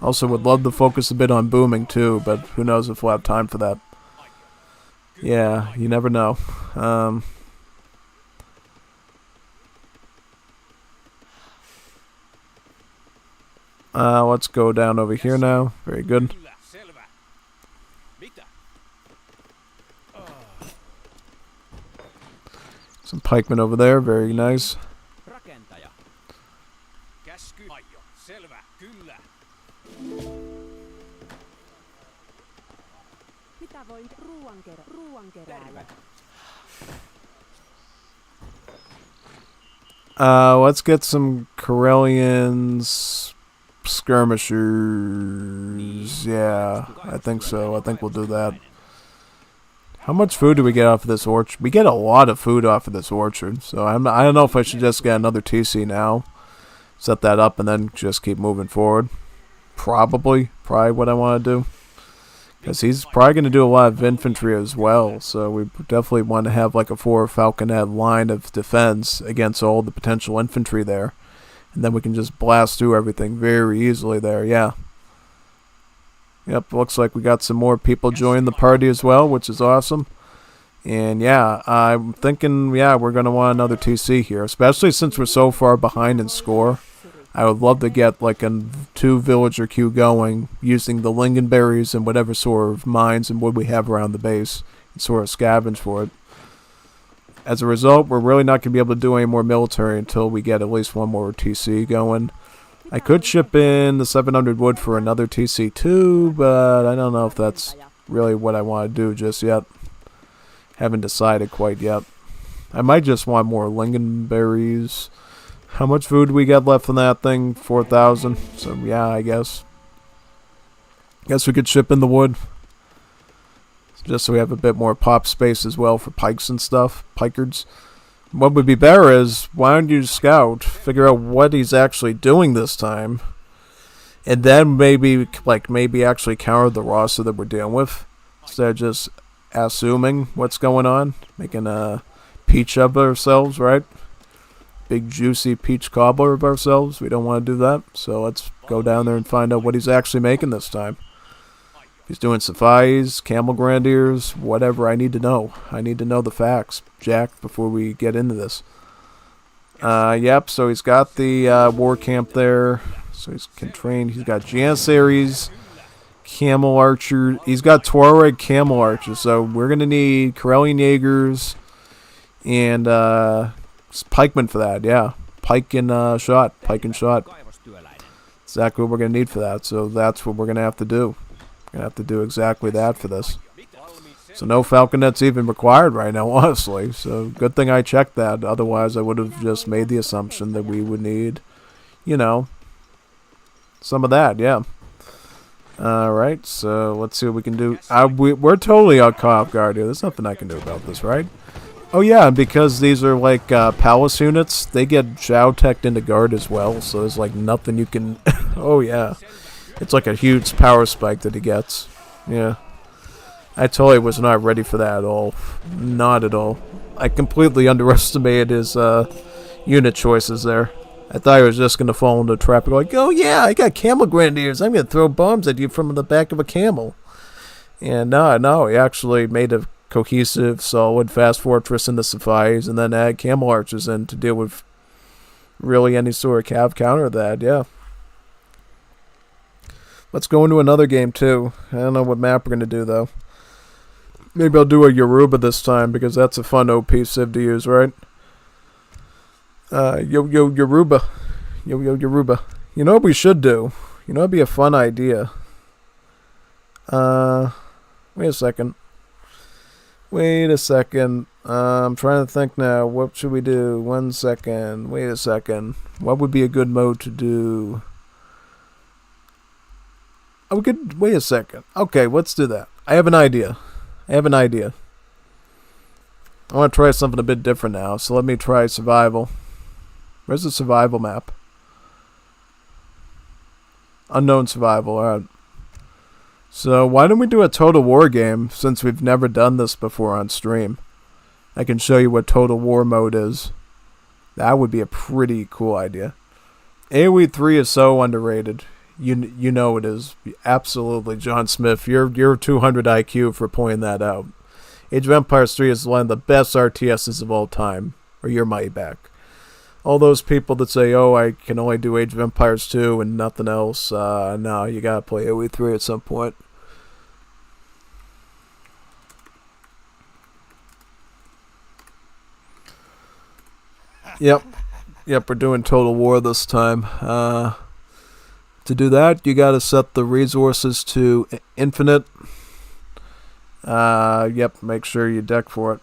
Also would love to focus a bit on booming too, but who knows if we'll have time for that. Yeah, you never know. Let's go down over here now. Very good. Some pikemen over there, very nice. Let's get some Karelians, skirmishers. Yeah, I think so. I think we'll do that. How much food do we get off of this orchard? We get a lot of food off of this orchard, so I don't know if I should just get another TC now, set that up, and then just keep moving forward. Probably what I want to do, because he's probably going to do a lot of infantry as well, so we definitely want to have like a 4 falconet line of defense against all the potential infantry there, and then we can just blast through everything very easily there, yeah. Yep, looks like we got some more people joining the party as well, which is awesome. And yeah, I'm thinking, yeah, we're going to want another TC here, especially since we're so far behind in score. I would love to get like a 2 villager queue going using the lingonberries and whatever sort of mines and wood we have around the base and sort of scavenge for it. As a result, we're really not going to be able to do any more military until we get at least 1 more TC going. I could ship in the 700 wood for another TC2, but I don't know if that's really what I want to do just yet. Haven't decided quite yet. I might just want more lingonberries. How much food do we got left on that thing? 4,000. So yeah, I guess. Guess we could ship in the wood. Just so we have a bit more pop space as well for pikes and stuff. Pikards. What would be better is, why don't you scout, figure out what he's actually doing this time, and then maybe actually counter the roster that we're dealing with, instead of just assuming what's going on, making a peach of ourselves, right? Big juicy peach cobbler of ourselves. We don't want to do that, so let's go down there and find out what he's actually making this time. He's doing Safais, camel grenadiers, whatever. I need to know. I need to know the facts, Jack, before we get into this. Yep, so he's got the war camp there. So he's can train. He's got Janissaries, camel archer. He's got Tuareg camel archers. So we're going to need Karelian Jaegers and pikemen for that, yeah. pike and shot. Pike and shot. Exactly what we're going to need for that. So that's what we're going to have to do. We're going to have to do exactly that for this. So no falconets even required right now, honestly. So good thing I checked that. Otherwise, I would have just made the assumption that we would need, you know, some of that, yeah. Alright, so let's see what we can do. We're totally caught off guard here. There's nothing I can do about this, right? Oh yeah, and because these are like palace units, they get Zhao-teched into guard as well, so there's like nothing you can... Oh yeah. It's like a huge power spike that he gets. Yeah. I totally was not ready for that at all. Not at all. I completely underestimated his unit choices there. I thought he was just going to fall into a trap and go like, oh yeah, I got camel grenadiers. I'm going to throw bombs at you from the back of a camel. And no, he actually made a cohesive, solid, fast fortress into Safais and then add camel archers in to deal with really any sort of cav counter that, yeah. Let's go into another game too. I don't know what map we're going to do though. Maybe I'll do a Yoruba this time because that's a fun OP civ to use, right? Yoruba. Yoruba. You know what we should do? You know it'd be a fun idea. Wait a second. I'm trying to think now. What should we do? 1 second. Wait a second. What would be a good mode to do? Oh, we could... Wait a second. Okay, let's do that. I have an idea. I want to try something a bit different now, so let me try survival. Where's the survival map? Unknown survival, alright. So why don't we do a Total War game, since we've never done this before on stream. I can show you what Total War mode is. That would be a pretty cool idea. AoE 3 is so underrated. You know it is. Absolutely, John Smith. You're 200 IQ for pointing that out. Age of Empires 3 is one of the best RTSs of all time. Or your money back. All those people that say, oh, I can only do Age of Empires 2 and nothing else. No, you gotta play AoE 3 at some point. Yep, we're doing Total War this time. To do that, you gotta set the resources to infinite. Yep, make sure you deck for it.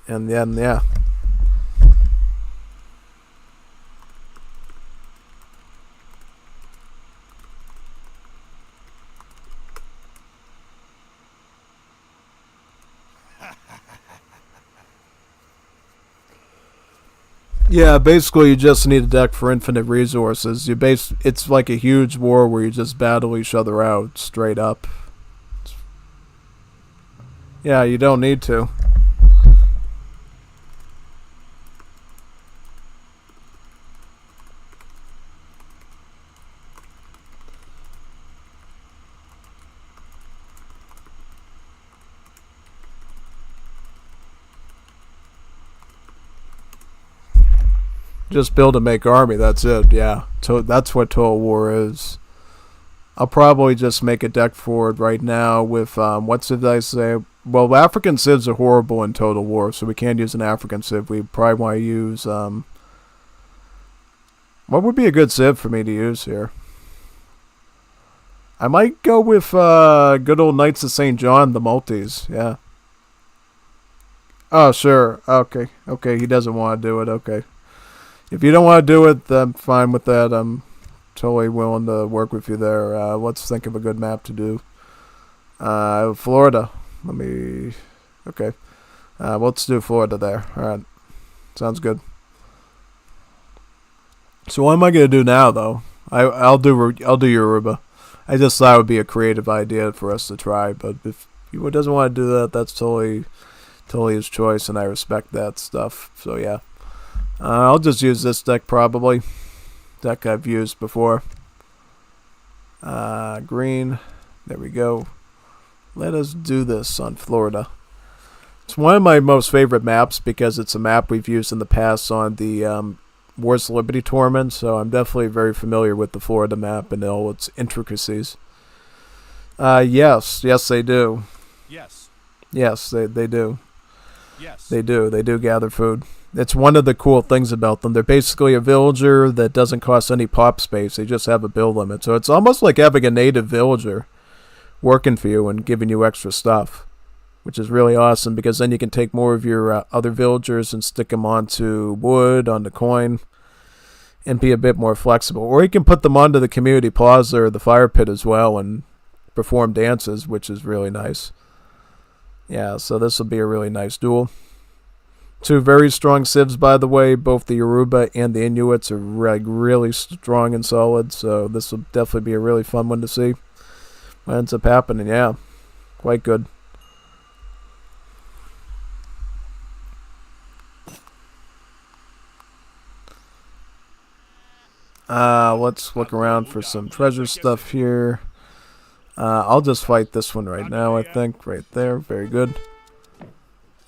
And then, yeah. Yeah, basically you just need a deck for infinite resources. It's like a huge war where you just battle each other out straight up. Yeah, you don't need to. Just build and make army, that's it, yeah. So that's what Total War is. I'll probably just make a deck for it right now with, what civ did I say? Well, African civs are horrible in Total War, so we can't use an African civ. We probably want to use, what would be a good civ for me to use here? I might go with, good old Knights of St. John, the multis, yeah. Oh, sure, okay, he doesn't want to do it, okay. If you don't want to do it, I'm fine with that. I'm totally willing to work with you there. Let's think of a good map to do. Florida. Okay. Let's do Florida there. Alright. Sounds good. So what am I going to do now, though? I'll do Yoruba. I just thought it would be a creative idea for us to try, but if he doesn't want to do that, that's totally his choice, and I respect that stuff. So yeah. I'll just use this deck probably. Deck I've used before. Green. There we go. Let us do this on Florida. It's one of my most favorite maps because it's a map we've used in the past on the Wars of Liberty tournament, so I'm definitely very familiar with the Florida map and all its intricacies. Yes, they do. Yes, they do. Yes. They do gather food. It's one of the cool things about them. They're basically a villager that doesn't cost any pop space. They just have a build limit. So it's almost like having a native villager working for you and giving you extra stuff, which is really awesome because then you can take more of your other villagers and stick them onto wood, onto coin, and be a bit more flexible. Or you can put them onto the community plaza or the fire pit as well and perform dances, which is really nice. Yeah, so this will be a really nice duel. Two very strong civs, by the way. Both the Yoruba and the Inuits are really strong and solid, so this will definitely be a really fun one to see. What ends up happening, yeah. Quite good. Let's look around for some treasure stuff here. I'll just fight this one right now, I think. Right there. Very good.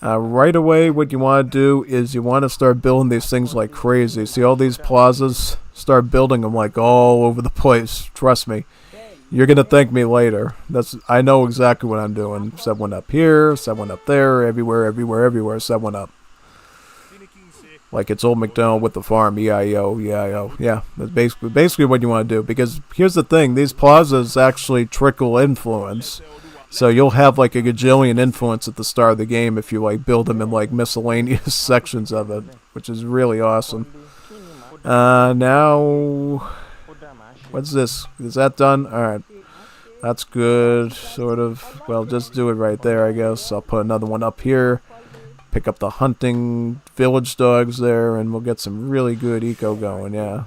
Right away, what you want to do is you want to start building these things like crazy. See all these plazas? Start building them like all over the place. Trust me. You're going to thank me later. I know exactly what I'm doing. Set one up here, set one up there, everywhere, set one up. Like it's Old MacDonald with the farm, E-I-O, E-I-O. Yeah, that's basically what you want to do. Because here's the thing, these plazas actually trickle influence. So you'll have like a gajillion influence at the start of the game if you like build them in like miscellaneous sections of it, which is really awesome. Now, what's this? Is that done? Alright. That's good, sort of. Well, just do it right there, I guess. I'll put another one up here. Pick up the hunting village dogs there, and we'll get some really good eco going, yeah.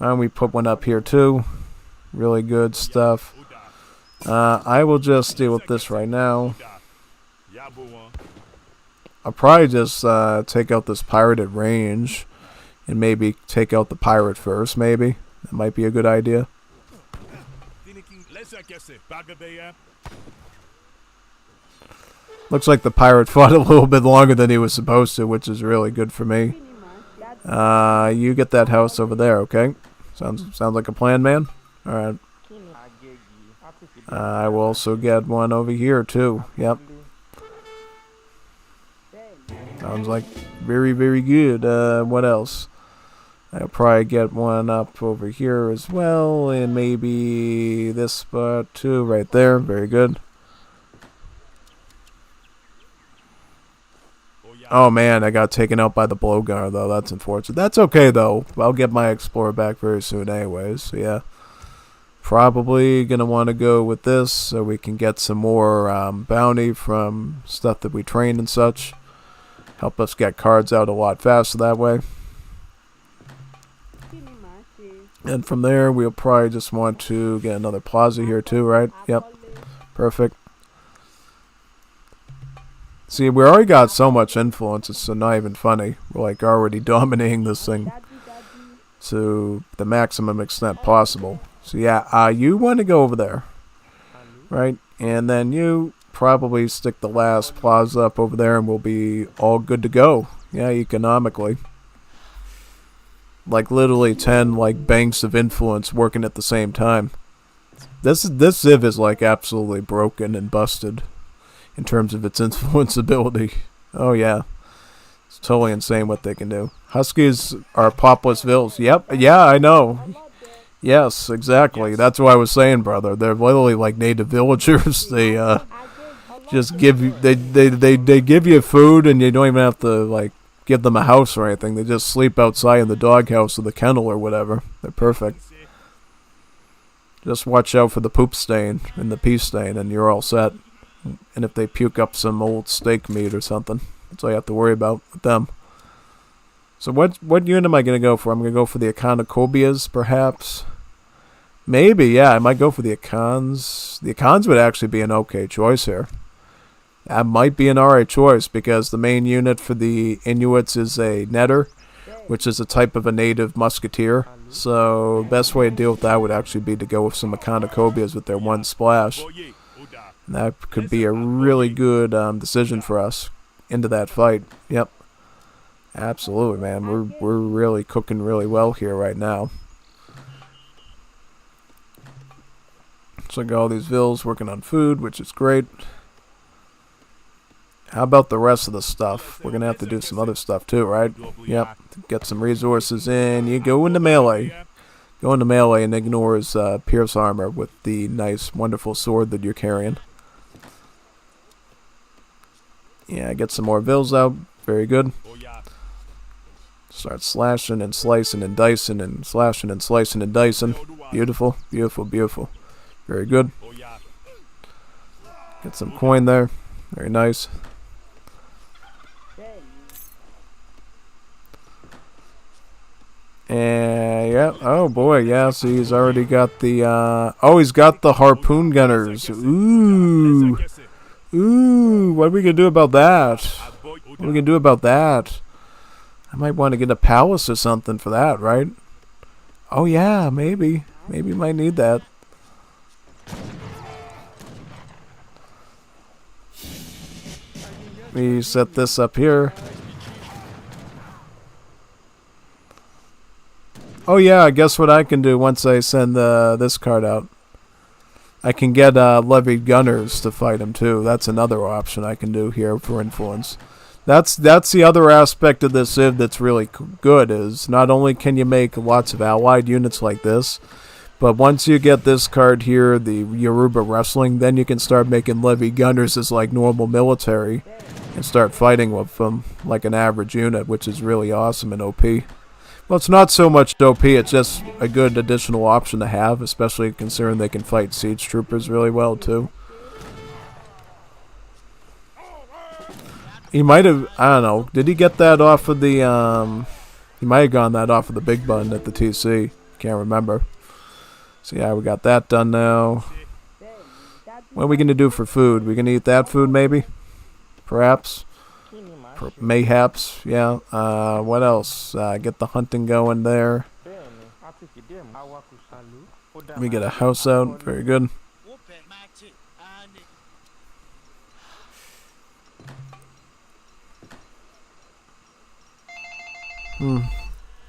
And we put one up here too. Really good stuff. I will just deal with this right now. I'll probably just take out this pirated range and maybe take out the pirate first, maybe. That might be a good idea. Looks like the pirate fought a little bit longer than he was supposed to, which is really good for me. You get that house over there, okay? Sounds like a plan, man. Alright. I will also get one over here, too. Yep. Sounds like very, very good. What else? I'll probably get one up over here as well, and maybe this spot, too, right there. Very good. Oh man, I got taken out by the blowgunner though. That's unfortunate. That's okay though. I'll get my explorer back very soon anyways. So yeah. Probably gonna want to go with this so we can get some more bounty from stuff that we train and such. Help us get cards out a lot faster that way. And from there we'll probably just want to get another plaza here too, right? Yep. Perfect. See, we already got so much influence, it's not even funny. We're like already dominating this thing to the maximum extent possible. So yeah, you want to go over there, right? And then you probably stick the last plaza up over there and we'll be all good to go. Yeah, economically. Like literally 10 like banks of influence working at the same time. This civ is like absolutely broken and busted in terms of its influence ability. Oh yeah. It's totally insane what they can do. Huskies are populous vills. Yep. Yeah, I know. Yes, exactly. That's what I was saying, brother. They're literally like native villagers. They just give you they give you food and you don't even have to like give them a house or anything. They just sleep outside in the doghouse or the kennel or whatever. They're perfect. Just watch out for the poop stain and the pee stain and you're all set. And if they puke up some old steak meat or something, that's all you have to worry about with them. So what unit am I going to go for? I'm going to go for the Echinocobias, perhaps. Maybe, yeah, I might go for the Echons. The Echons would actually be an okay choice here. That might be an alright choice because the main unit for the Inuits is a netter, which is a type of a native musketeer. So the best way to deal with that would actually be to go with some Echinocobias with their one splash. And that could be a really good decision for us into that fight. Yep. Absolutely, man. We're really cooking really well here right now. So I got all these vills working on food, which is great. How about the rest of the stuff? We're gonna have to do some other stuff too, right? Yep. Get some resources in. You go into melee. Go into melee and ignore his pierce armor with the nice, wonderful sword that you're carrying. Yeah, get some more vills out. Very good. Start slashing and slicing and dicing and slashing and slicing and dicing. Beautiful, beautiful, beautiful. Very good. Get some coin there. Very nice. And yeah, oh boy, yeah, see, he's already got the, oh, he's got the harpoon gunners. Ooh. Ooh, what are we gonna do about that? What are we gonna do about that? I might want to get a palace or something for that, right? Oh yeah, maybe. Maybe might need that. We set this up here. Oh yeah, guess what I can do once I send this card out? I can get levied gunners to fight him too. That's another option I can do here for influence. That's the other aspect of this civ that's really good, is not only can you make lots of allied units like this, but once you get this card here, the Yoruba wrestling, then you can start making levied gunners as like normal military and start fighting with them like an average unit, which is really awesome and OP. Well, it's not so much OP, it's just a good additional option to have, especially considering they can fight siege troopers really well, too. He might have, I don't know, did he get that off of the, he might have gotten that off of the big button at the TC. Can't remember. So yeah, we got that done now. What are we going to do for food? We going to eat that food, maybe? Perhaps? Mayhaps, yeah. What else? Get the hunting going there. Let me get a house out. Very good.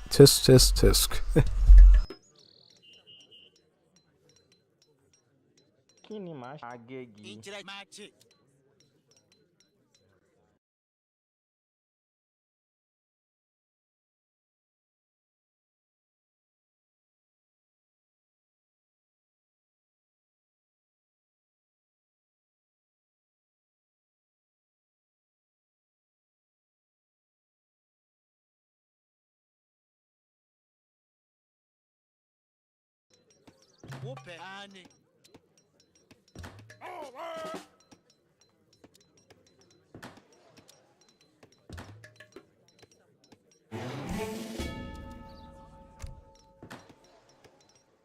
Tisk, tisk, tisk.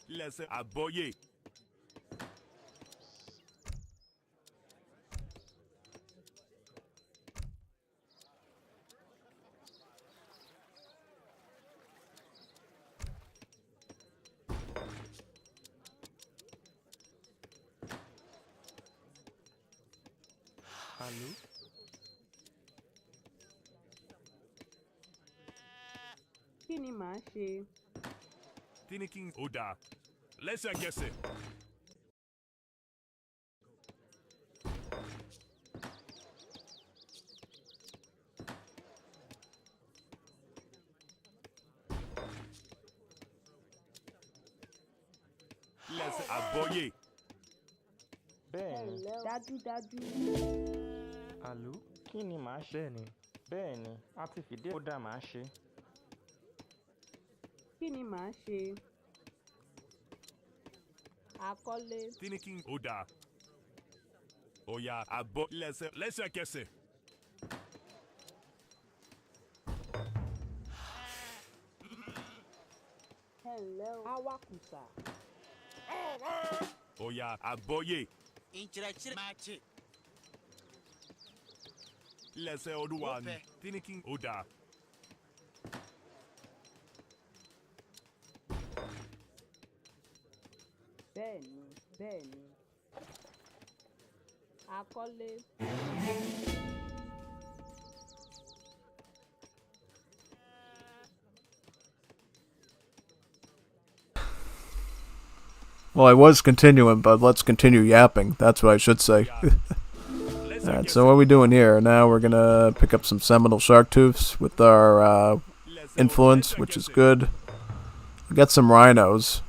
Laissez aboyer. Allô? Kí ni màá ṣe? Tinikin Oda. Laissez guesser. Laissez aboyer. Bẹ́ẹ̀ni. Dájúdájú. Àló, kí ni màá ṣe? Bẹ́ẹ̀ni, a ti fìdí ó dá màá ṣe. Kí ni màá ṣe? Àkọlé. Tinikin Oda. Oya abo. Laissez guesser. Hello. Awakusa. Oya aboyer. Laissez Oduan. Tinikin Oda. Bẹ́ẹ̀ni, bẹ́ẹ̀ni. Àkọlé. Well, I was continuing, but let's continue yapping. That's what I should say. Alright, so what are we doing here? Now we're gonna pick up some Seminole Shark Tooths with our influence, which is good. We got some rhinos.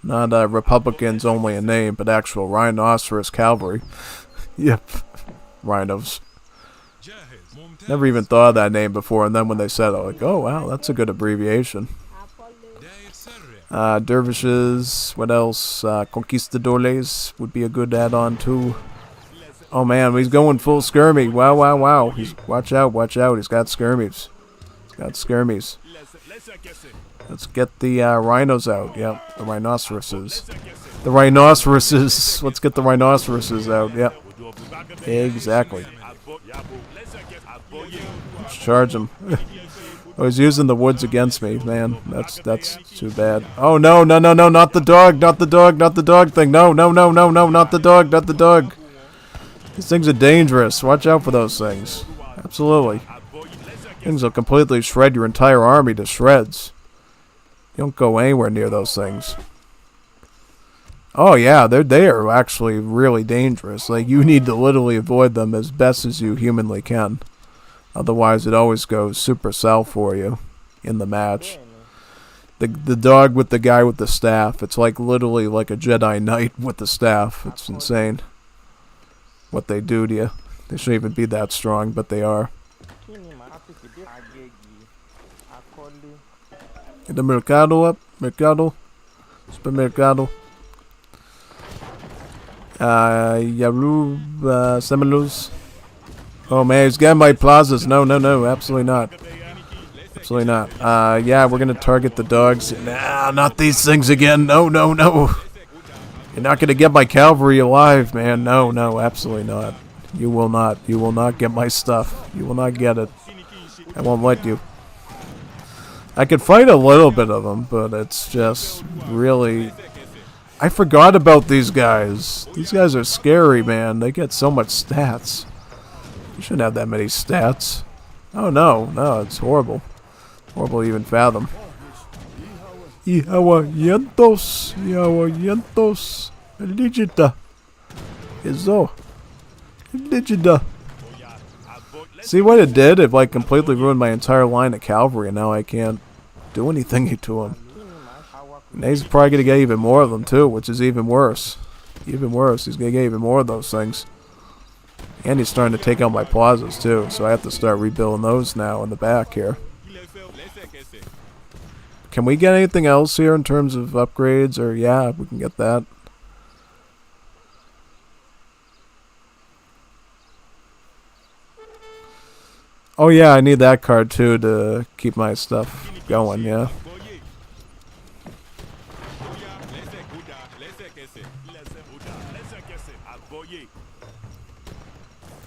Not Republicans only in name, but actual rhinoceros cavalry. Yep, rhinos. Never even thought of that name before, and then when they said it, I'm like, oh wow, that's a good abbreviation. Dervishes, what else? Conquistadores would be a good add-on too. Oh man, he's going full skirmy. Wow, wow, wow. Watch out, watch out. He's got skirmies. He's got skirmies. Let's get the rhinos out. Yep, the rhinoceroses. The rhinoceroses. Let's get the rhinoceroses out. Yep. Exactly. Let's charge him. Oh, he's using the woods against me, man. That's too bad. Oh no, no, no, no, not the dog, not the dog, not the dog thing. No, no, no, no, no, not the dog, not the dog. These things are dangerous. Watch out for those things. Absolutely. Things will completely shred your entire army to shreds. You don't go anywhere near those things. Oh yeah, they are actually really dangerous. Like, you need to literally avoid them as best as you humanly can. Otherwise, it always goes super south for you in the match. The dog with the guy with the staff. It's like literally like a Jedi Knight with the staff. It's insane what they do to you. They shouldn't even be that strong, but they are. Get the mercado up. Mercado. Supermercado. Yoruba Seminoles. Oh man, he's getting my plazas. No, no, no, absolutely not. Absolutely not. Yeah, we're gonna target the dogs. Nah, not these things again. No, no, no. You're not gonna get my cavalry alive, man. No, no, absolutely not. You will not. You will not get my stuff. You will not get it. I won't let you. I could fight a little bit of them, but it's just really... I forgot about these guys. These guys are scary, man. They get so much stats. You shouldn't have that many stats. Oh no, no, it's horrible. Horrible to even fathom. Ihawayentos, Ihawayentos, Eligita. Izo. Eligita. See what it did? It like completely ruined my entire line of cavalry, and now I can't do anything to him. And he's probably gonna get even more of them too, which is even worse. Even worse, he's gonna get even more of those things. And he's starting to take out my plazas too, so I have to start rebuilding those now in the back here. Can we get anything else here in terms of upgrades? Or yeah, we can get that. Oh yeah, I need that card too to keep my stuff going, yeah.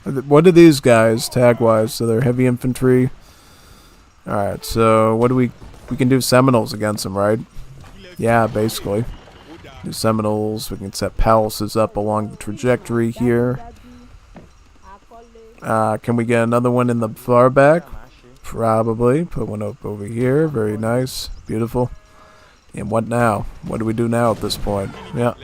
What are these guys tag-wise? So they're heavy infantry. Alright, so what do we can do Seminoles against them, right? Yeah, basically. Do Seminoles, we can set palaces up along the trajectory here. Can we get another one in the far back? Probably. Put one up over here. Very nice. Beautiful. And what now? What do we do now at this point? Yeah.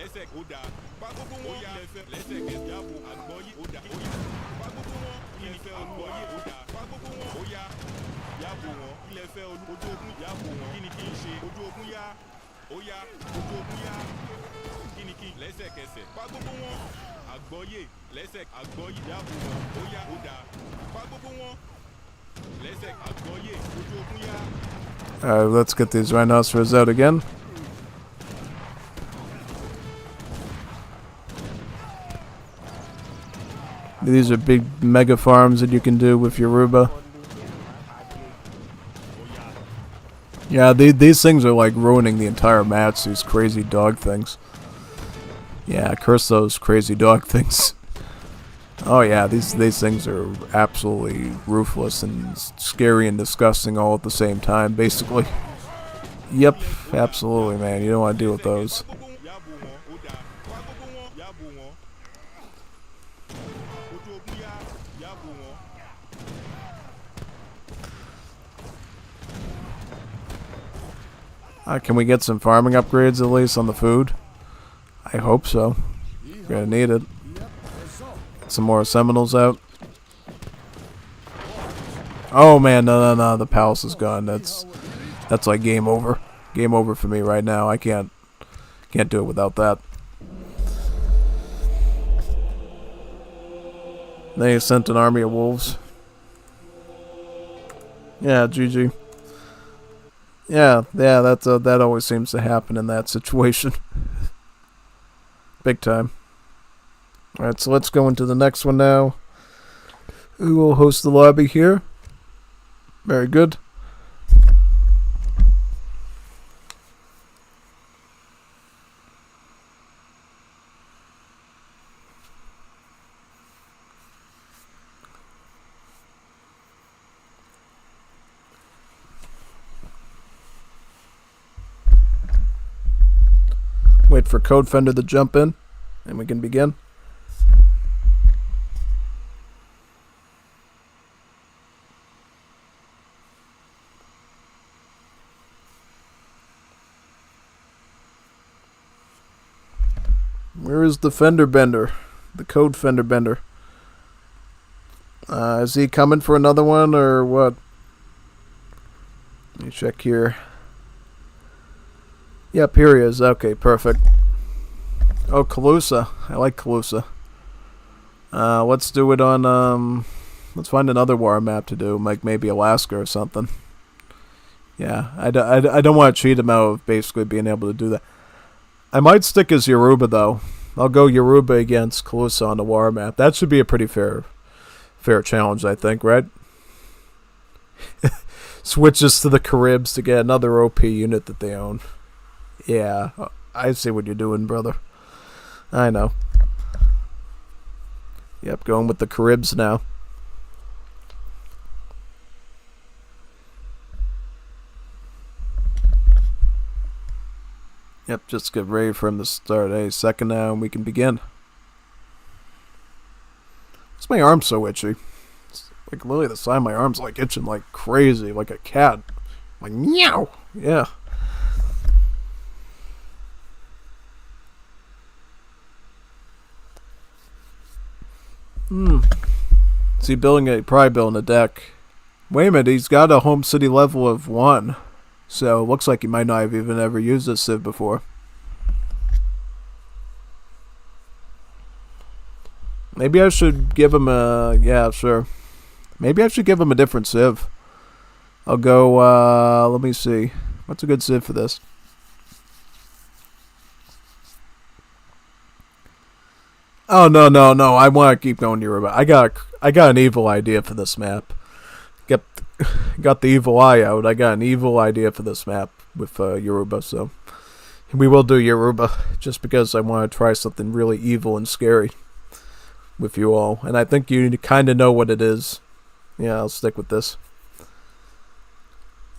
Alright, let's get these rhinoceros out again. These are big mega farms that you can do with Yoruba. Yeah, these things are like ruining the entire match, these crazy dog things. Yeah, curse those crazy dog things. Oh yeah, these things are absolutely ruthless and scary and disgusting all at the same time, basically. Yep, absolutely, man. You don't want to deal with those. Can we get some farming upgrades at least on the food? I hope so. We're gonna need it. Get some more Seminoles out. Oh man, no, the palace is gone. That's like game over. Game over for me right now. I can't do it without that. They sent an army of wolves. Yeah, GG. Yeah, that always seems to happen in that situation. Big time. Alright, so let's go into the next one now. Who will host the lobby here? Very good. Wait for CodeFender to jump in, and we can begin. Where is the fender bender? The CodeFender bender. Is he coming for another one, or what? Let me check here. Yep, here he is. Okay, perfect. Oh, Calusa. I like Calusa. Let's do it on, let's find another war map to do, like maybe Alaska or something. Yeah, I don't want to cheat him out of basically being able to do that. I might stick as Yoruba, though. I'll go Yoruba against Calusa on the war map. That should be a pretty fair challenge, I think, right? Switches to the Caribs to get another OP unit that they own. Yeah, I see what you're doing, brother. I know. Yep, going with the Caribs now. Yep, just get ready for him to start a second now and we can begin. Why's my arm so itchy? It's like literally the side of my arm's like itching like crazy, like a cat. Like meow! Yeah. Is he probably building a deck? Wait a minute, he's got a home city level of 1. So, it looks like he might not have even ever used this civ before. Maybe I should give him a... Yeah, sure. Maybe I should give him a different civ. I'll go, let me see. What's a good civ for this? Oh, no. I want to keep going Yoruba. I got an evil idea for this map. Got the evil eye out. I got an evil idea for this map with Yoruba, so we will do Yoruba just because I want to try something really evil and scary with you all. And I think you kind of know what it is. Yeah, I'll stick with this.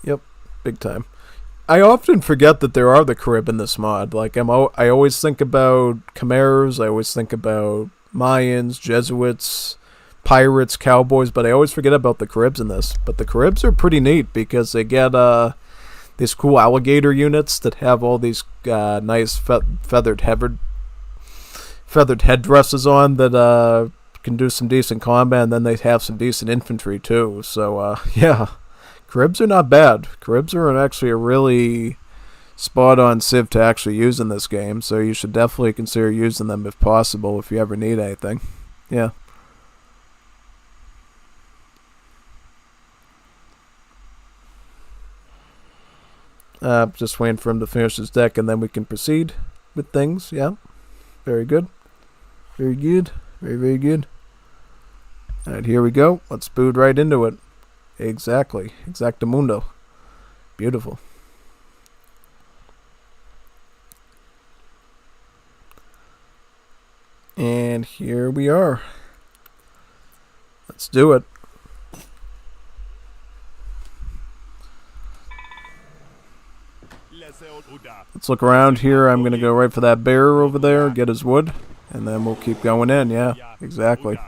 Yep, big time. I often forget that there are the Carib in this mod. Like I always think about Khmers, I always think about Mayans, Jesuits, pirates, cowboys, but I always forget about the Caribs in this. But the Caribs are pretty neat because they get these cool alligator units that have all these nice feathered headdresses on that can do some decent combat, and then they have some decent infantry too. So yeah, Caribs are not bad. Caribs are actually a really spot-on civ to actually use in this game, so you should definitely consider using them if possible if you ever need anything. Yeah. Just waiting for him to finish his deck and then we can proceed with things. Yeah. Very good. Very good. Very good. Alright, here we go. Let's boot right into it. Exactly. Exactamundo. Beautiful. And here we are. Let's do it. Let's look around here. I'm going to go right for that bear over there, get his wood, and then we'll keep going in. Yeah, exactly.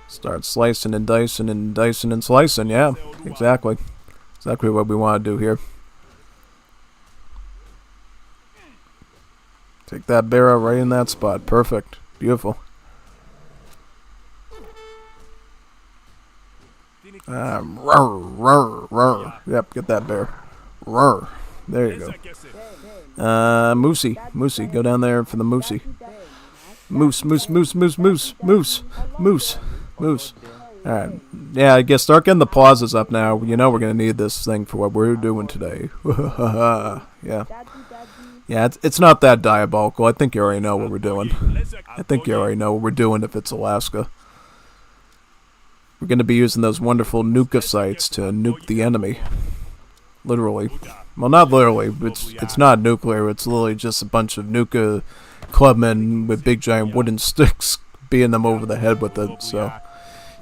Start slicing and dicing and dicing and slicing. Yeah, exactly. Exactly what we want to do here. Take that bear out right in that spot. Perfect. Beautiful. Roar. Yep, get that bear. Roar. There you go. Moosey, go down there for the Moosey. Moose. Alright. Yeah, I guess start getting the pauses up now. You know we're gonna need this thing for what we're doing today. Yeah. Yeah, it's not that diabolical. I think you already know what we're doing. I think you already know what we're doing if it's Alaska. We're gonna be using those wonderful nuka sites to nuke the enemy. Literally. Well, not literally. It's not nuclear. It's literally just a bunch of nuka clubmen with big giant wooden sticks beating them over the head with it. So,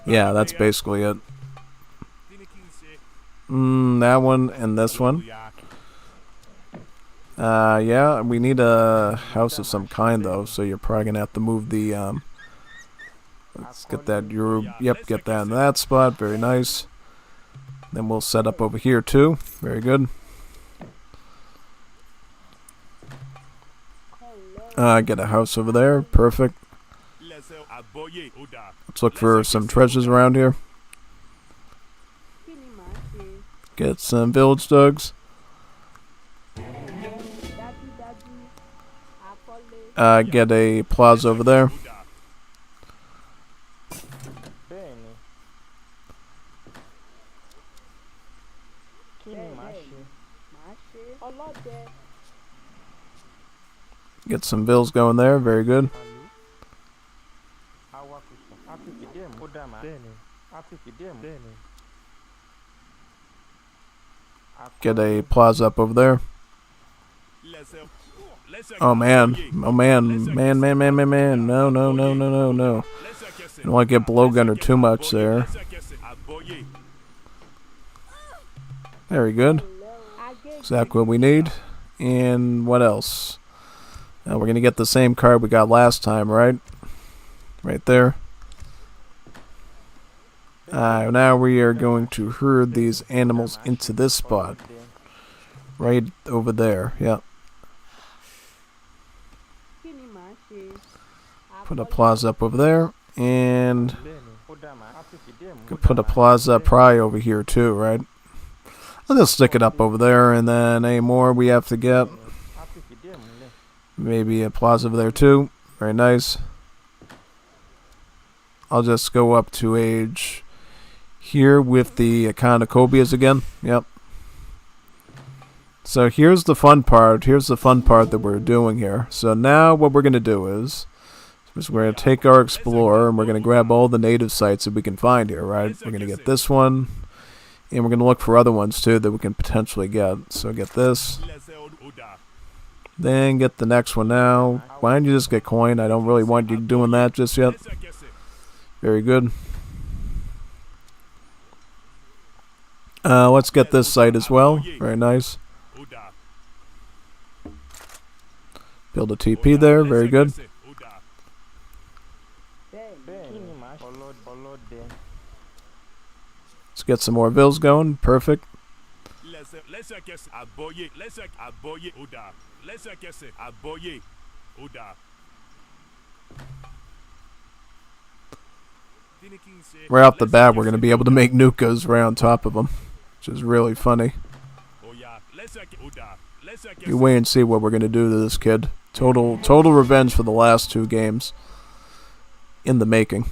yeah, that's basically it. That one and this one. Yeah, we need a house of some kind though. So you're probably gonna have to move the let's get that Yoruba. Yep, get that in that spot. Very nice. Then we'll set up over here too. Very good. Get a house over there. Perfect. Let's look for some treasures around here. Get some village dogs. Get a plaza over there. Get some bills going there. Very good. Get a plaza up over there. Oh man. Oh man. Man. No. You don't want to get blowgunner too much there. Very good. Exactly what we need. And what else? Now we're going to get the same card we got last time, right? Right there. Now we are going to herd these animals into this spot. Right over there, yeah. Put a plaza up over there. And could put a plaza probably over here too, right? I'll just stick it up over there, and then any more we have to get. Maybe a plaza over there too. Very nice. I'll just go up to age here with the Econocobias again. Yep. So here's the fun part. Here's the fun part that we're doing here. So now what we're going to do is we're going to take our explorer and we're going to grab all the native sites that we can find here, right? We're going to get this one. And we're going to look for other ones too that we can potentially get. So get this. Then get the next one now. Why don't you just get coin? I don't really want you doing that just yet. Very good. Let's get this site as well. Very nice. Build a TP there. Very good. Let's get some more bills going. Perfect. Right off the bat, we're going to be able to make nukas right on top of them, which is really funny. You wait and see what we're going to do to this kid. Total revenge for the last two games in the making.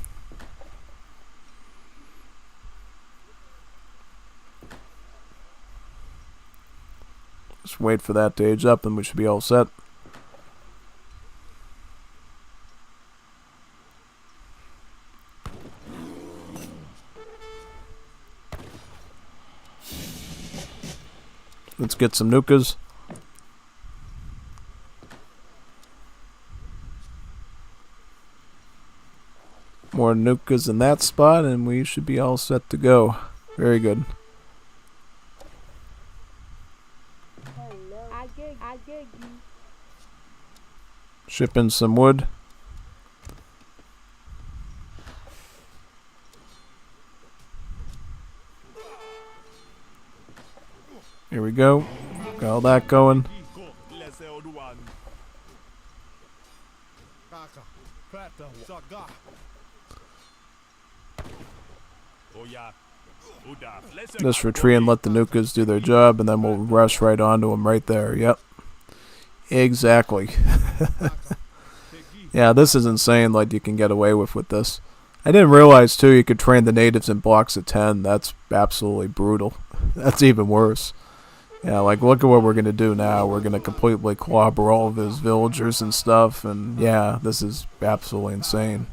Just wait for that to age up and we should be all set. Let's get some nukas. More nukas in that spot and we should be all set to go. Very good. Ship in some wood. Here we go. Got all that going. Just retreat and let the nukas do their job, and then we'll rush right onto them right there. Yep. Exactly. Yeah, this is insane, like, you can get away with this. I didn't realize, too, you could train the natives in blocks of 10. That's absolutely brutal. That's even worse. Yeah, like, look at what we're going to do now. We're going to completely clobber all of his villagers and stuff, and yeah, this is absolutely insane.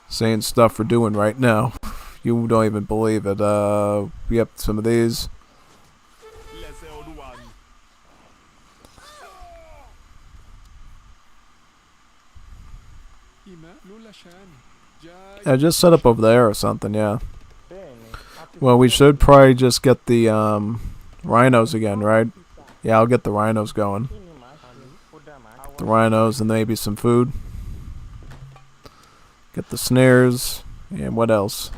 Insane stuff we're doing right now. You don't even believe it. Yep, some of these. Yeah, just set up over there or something, yeah. Well, we should probably just get the rhinos again, right? Yeah, I'll get the rhinos going. The rhinos and maybe some food. Get the snares. And what else?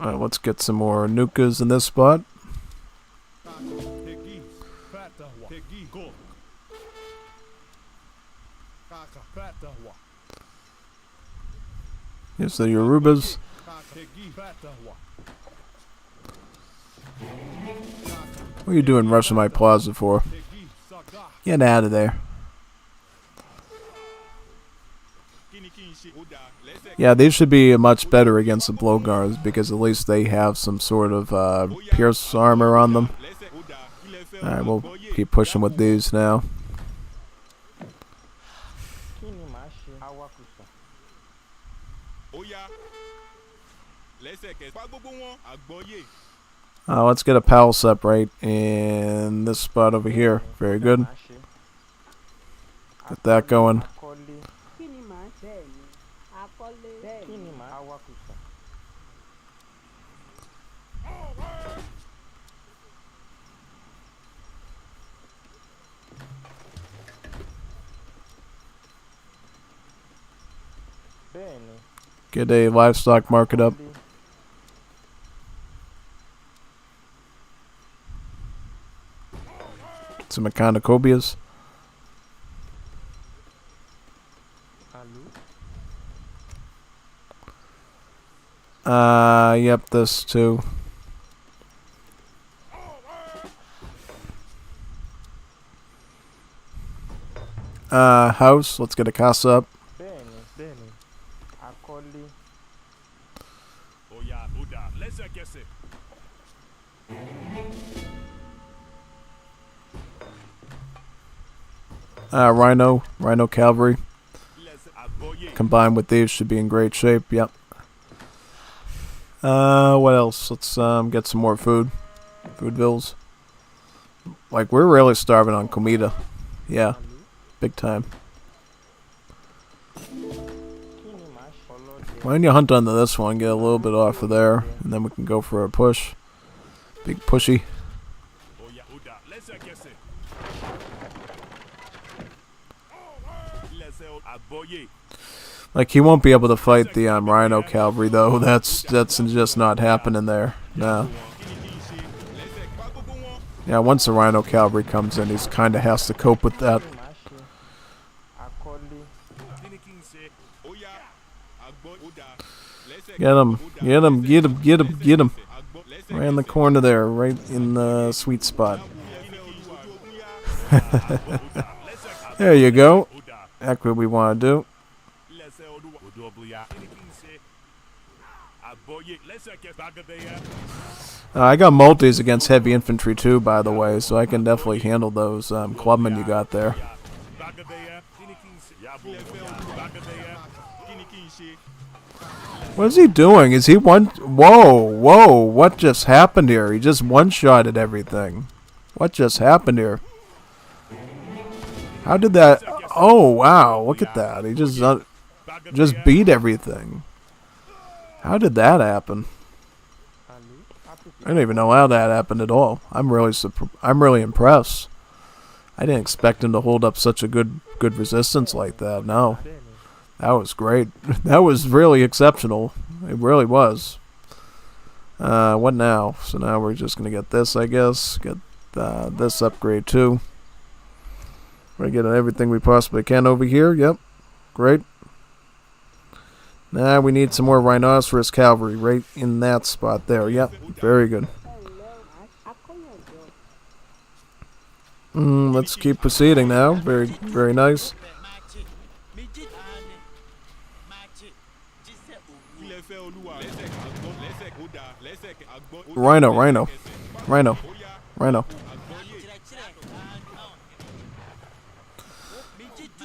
Alright, let's get some more nukas in this spot. Here's the Yorubas. What are you doing rushing my plaza for? Get out of there. Yeah, these should be much better against the blowguards because at least they have some sort of pierce armor on them. Alright, we'll keep pushing with these now. Let's get a palace up right in this spot over here. Very good. Get that going. Get a livestock market up. Some echinocobias. Yep, this too. House, let's get a casa up. Rhino cavalry. Combined with these should be in great shape, yep. What else? Let's get some more food. Foodvilles. Like, we're really starving on comida. Yeah. Big time. Why don't you hunt onto this one, get a little bit off of there, and then we can go for a push. Big pushy. Like, he won't be able to fight the Rhino cavalry though. That's just not happening there. No. Yeah, once the Rhino cavalry comes in, he's kind of has to cope with that. Get him! Get him! Get him! Get him! Get him! Right in the corner there, right in the sweet spot. There you go. That's what we want to do. I got multis against heavy infantry too, by the way, so I can definitely handle those clubmen you got there. What is he doing? Is he one? Whoa, whoa, what just happened here? He just one-shotted everything. What just happened here? How did that? Oh, wow, look at that. He just beat everything. How did that happen? I don't even know how that happened at all. I'm really impressed. I didn't expect him to hold up such a good resistance like that. No. That was great. That was really exceptional. It really was. What now? So now we're just going to get this, I guess. Get this upgrade too. We're getting everything we possibly can over here. Yep. Great. Now we need some more rhinoceros cavalry right in that spot there. Yep. Very good. Let's keep proceeding now. Very, very nice. Rhino.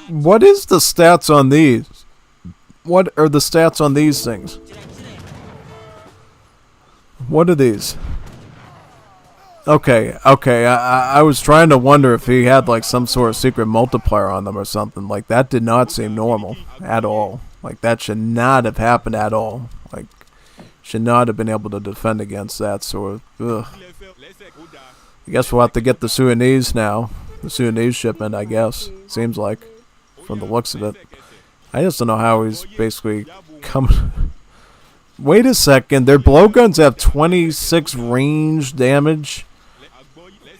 What is the stats on these? What are the stats on these things? What are these? Okay. I was trying to wonder if he had like some sort of secret multiplier on them or something. Like that did not seem normal at all. Like that should not have happened at all. Like should not have been able to defend against that sort of. I guess we'll have to get the Sudanese now. The Sudanese shipment, I guess. Seems like, from the looks of it. I just don't know how he's basically come. Wait a second. Their blowguns have 26 range damage.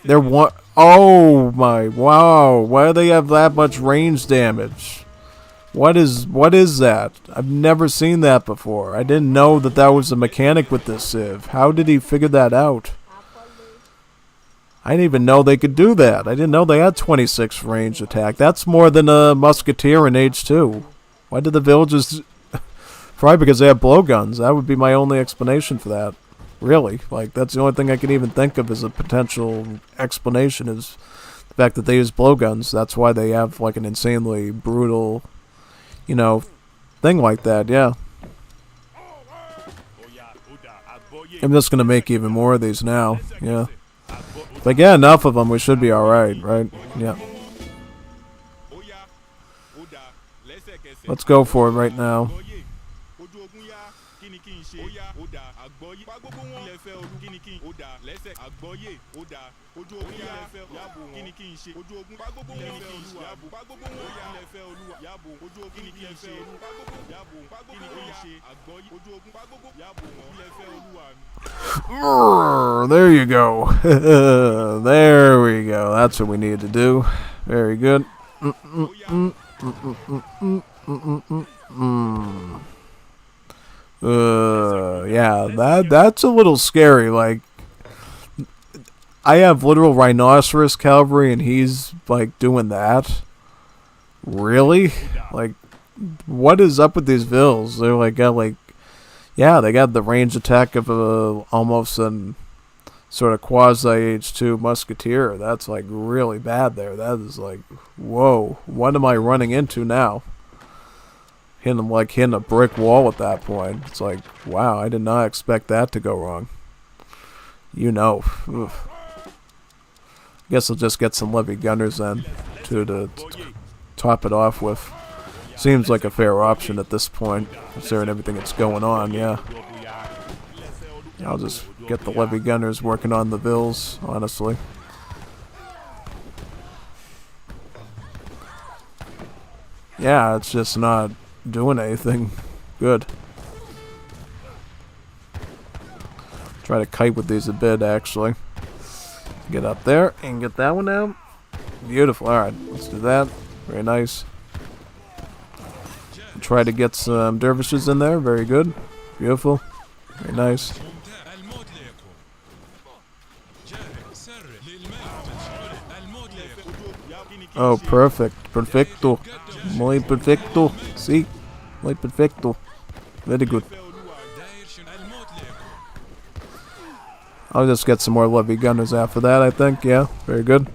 They're one. Oh my! Wow! Why do they have that much range damage? What is that? I've never seen that before. I didn't know that that was a mechanic with this civ. How did he figure that out? I didn't even know they could do that. I didn't know they had 26 range attack. That's more than a musketeer in Age 2. Why did the villagers... Probably because they have blowguns. That would be my only explanation for that. Really. Like, that's the only thing I can even think of as a potential explanation is the fact that they use blowguns. That's why they have, like, an insanely brutal, you know, thing like that, yeah. I'm just going to make even more of these now, yeah. If I get enough of them, we should be alright, right? Yeah. Let's go for it right now. There you go. There we go. That's what we need to do. Very good. Yeah, that's a little scary. Like, I have literal rhinoceros cavalry, and he's like doing that. Really? Like, what is up with these vills? They're like got like, yeah, they got the range attack of a almost an sort of quasi H2 musketeer. That's like really bad there. That is like, whoa, what am I running into now? Hitting a brick wall at that point. It's like, wow, I did not expect that to go wrong. You know. Oof. Guess I'll just get some levy gunners then to top it off with. Seems like a fair option at this point, considering everything that's going on, yeah. I'll just get the levy gunners working on the vills, honestly. Yeah, it's just not doing anything good. Try to kite with these a bit, actually. Get up there and get that one out. Beautiful. Alright, let's do that. Very nice. Try to get some dervishes in there. Very good. Beautiful. Very nice. Oh, perfect. Perfecto. Muy perfecto. Sí. Muy perfecto. Very good. I'll just get some more levy gunners after that, I think. Yeah, very good.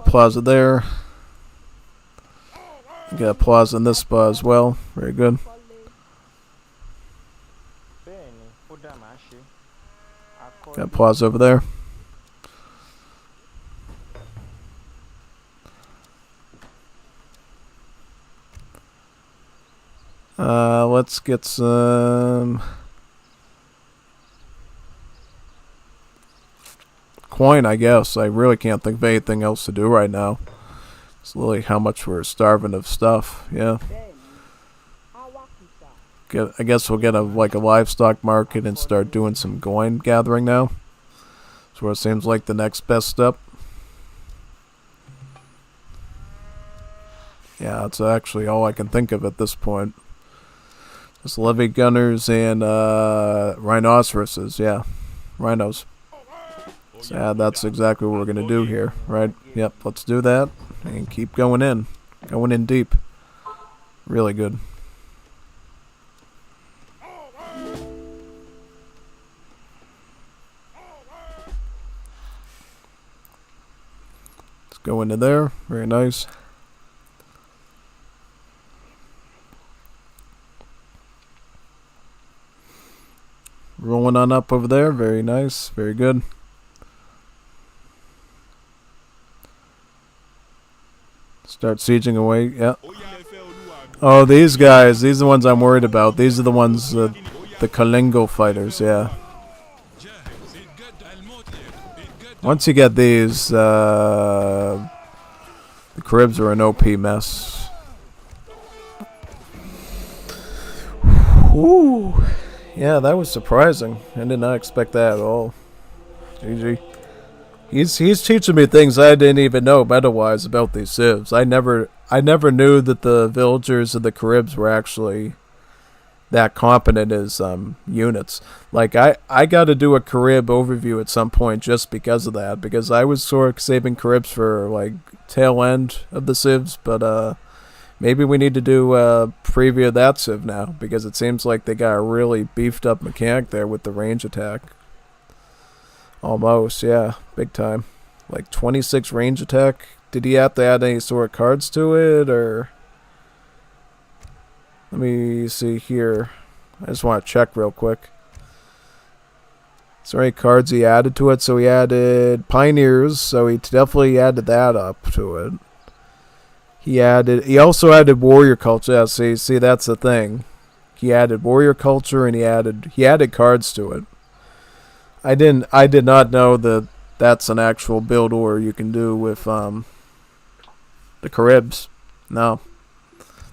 Plaza there. Got a plaza in this spot as well. Very good. Got a plaza over there. Let's get some point, I guess. I really can't think of anything else to do right now. It's literally how much we're starving of stuff. Yeah. I guess we'll get a livestock market and start doing some coin gathering now. That's what it seems like the next best step. Yeah, that's actually all I can think of at this point. Just levy gunners and rhinoceroses. Yeah, rhinos. So, yeah, that's exactly what we're gonna do here, right? Yep, let's do that and keep going in deep. Really good. Let's go into there. Very nice. Rolling on up over there. Very nice. Very good. Start sieging away. Yeah. Oh, these guys. These are the ones I'm worried about. These are the ones, the Kalingo fighters. Yeah. Once you get these, the Caribs are an OP mess. Ooh. Yeah, that was surprising. I did not expect that at all. GG. He's teaching me things I didn't even know meta-wise about these civs. I never knew that the villagers of the Caribs were actually that competent as units. Like I got to do a Carib overview at some point just because of that. Because I was sort of saving Caribs for like tail end of the civs, but maybe we need to do a preview of that civ now, because it seems like they got a really beefed up mechanic there with the range attack. Almost, yeah, big time. Like 26 range attack. Did he have to add any sort of cards to it, or? Let me see here. I just want to check real quick. Is there any cards he added to it? So he added Pioneers, so he definitely added that up to it. He also added Warrior Culture. Yeah, see that's the thing. He added Warrior Culture and he added cards to it. I did not know that that's an actual build order you can do with the Caribs. No.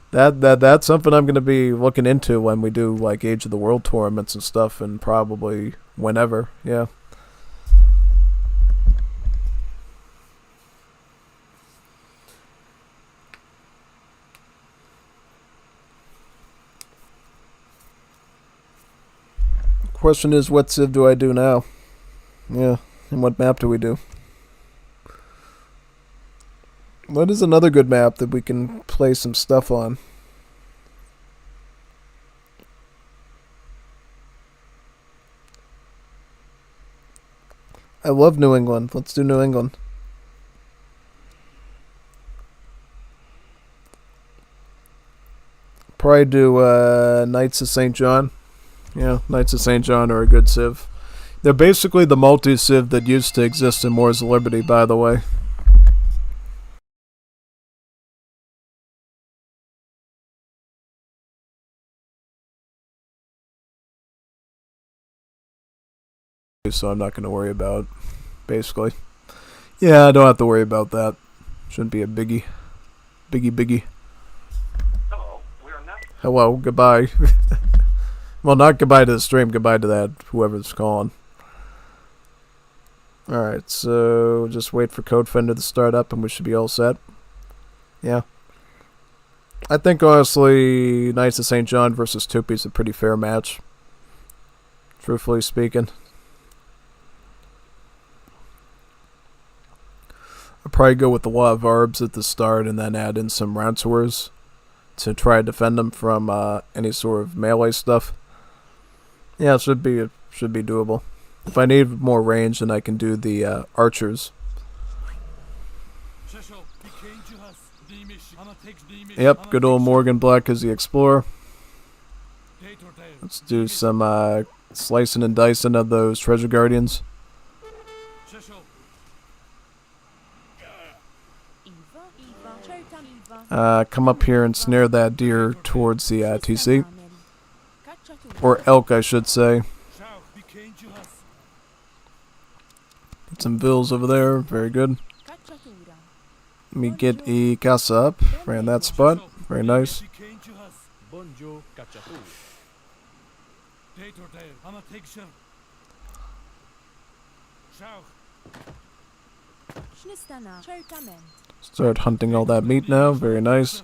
That's something I'm going to be looking into when we do like Age of the World tournaments and stuff, and probably whenever. Yeah. Question is, what civ do I do now? Yeah, and what map do we do? What is another good map that we can play some stuff on? I love New England. Let's do New England. Probably do Knights of St. John. Yeah, Knights of St. John are a good civ. They're basically the multi-civ that used to exist in Wars of Liberty, by the way. So I'm not going to worry about, basically. Yeah, I don't have to worry about that. Shouldn't be a biggie. Biggie. Hello, we are not. Hello, goodbye. Well, not goodbye to the stream, goodbye to that, whoever's calling. Alright, so just wait for CodeFender to start up and we should be all set. Yeah. I think, honestly, Knights of St. John versus Tupi is a pretty fair match. Truthfully speaking. I'll probably go with a lot of arbs at the start and then add in some ransomers to try to defend them from any sort of melee stuff. Yeah, it should be doable. If I need more range, then I can do the archers. Yep, good old Morgan Black as the explorer. Let's do some slicing and dicing of those treasure guardians. Come up here and snare that deer towards the TC. Or elk, I should say. Get some vills over there. Very good. Let me get a casa up. Right in that spot. Very nice. Start hunting all that meat now. Very nice.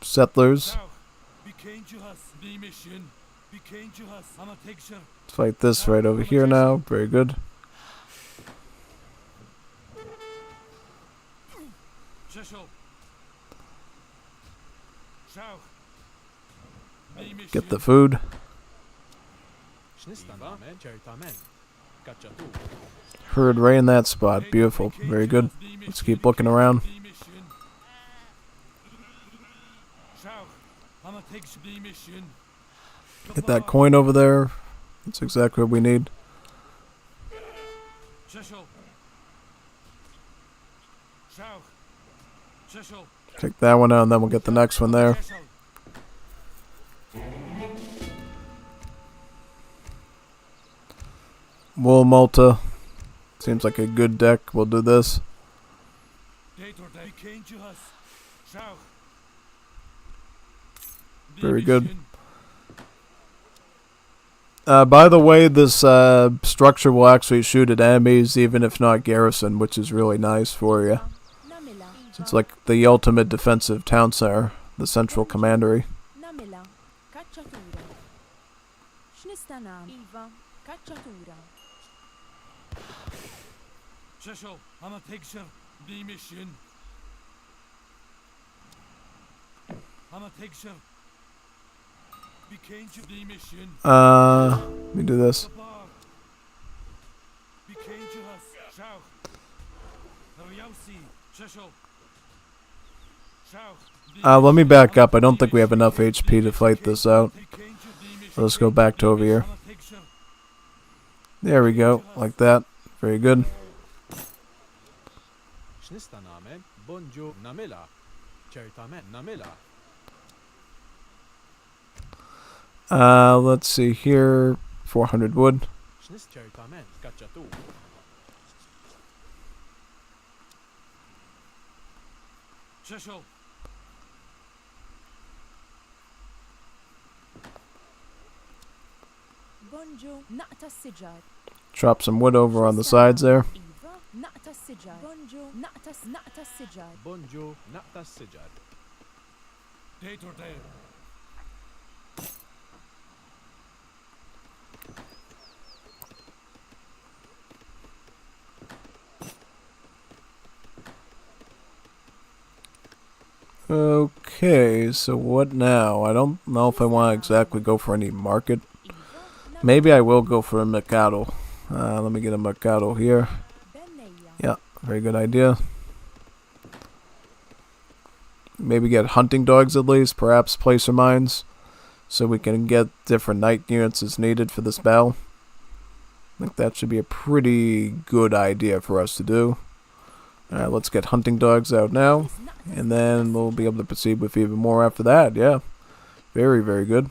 Settlers. Let's fight this right over here now. Very good. Get the food. Herd right in that spot. Beautiful. Very good. Let's keep looking around. Get that coin over there. That's exactly what we need. Take that one out and then we'll get the next one there. Wool Malta. Seems like a good deck. We'll do this. Very good. By the way, this structure will actually shoot at enemies even if not garrison, which is really nice for you. So it's like the ultimate defensive town center, the central commandery. Let me do this. Let me back up. I don't think we have enough HP to fight this out. So let's go back to over here. There we go. Like that. Very good. Let's see here. 400 wood. Chop some wood over on the sides there. Okay, so what now? I don't know if I want to exactly go for any market. Maybe I will go for a mercado. Let me get a mercado here. Yeah, very good idea. Maybe get hunting dogs at least, perhaps placer mines, so we can get different night units as needed for this battle. I think that should be a pretty good idea for us to do. Alright, let's get hunting dogs out now, and then we'll be able to proceed with even more after that. Yeah, very, very good.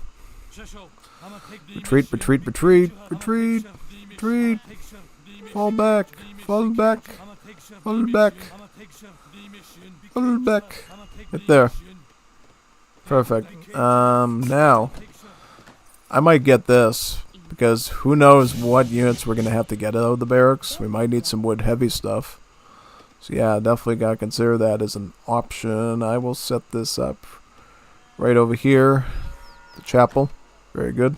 Retreat, retreat, retreat, retreat, retreat. Fall back, fall back, fall back, fall back. Right there. Perfect. Now, I might get this, because who knows what units we're going to have to get out of the barracks. We might need some wood heavy stuff. So yeah, definitely got to consider that as an option. I will set this up right over here. The chapel. Very good.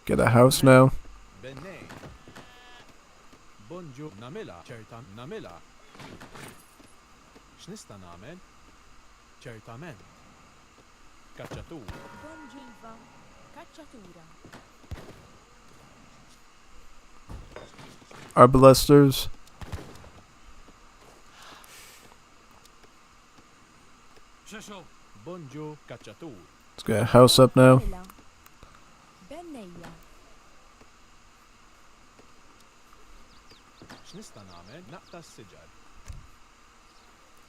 Get a house now. Arbalesters. Let's get a house up now.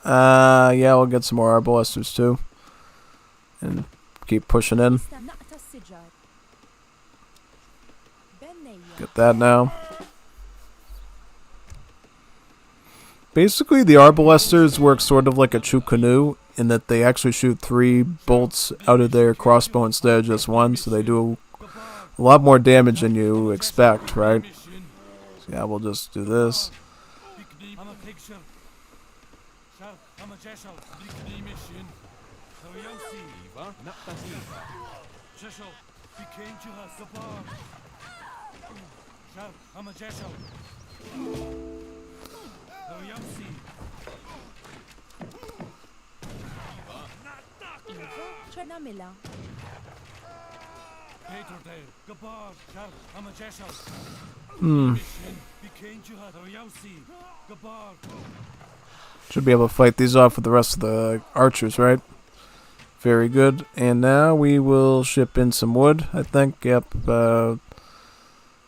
Yeah, we'll get some more arbalesters too. And keep pushing in. Get that now. Basically, the arbalesters work sort of like a true canoe in that they actually shoot 3 bolts out of their crossbow instead of just 1, so they do a lot more damage than you expect, right? So yeah, we'll just do this. Should be able to fight these off with the rest of the archers, right? Very good. And now we will ship in some wood, I think. Yep,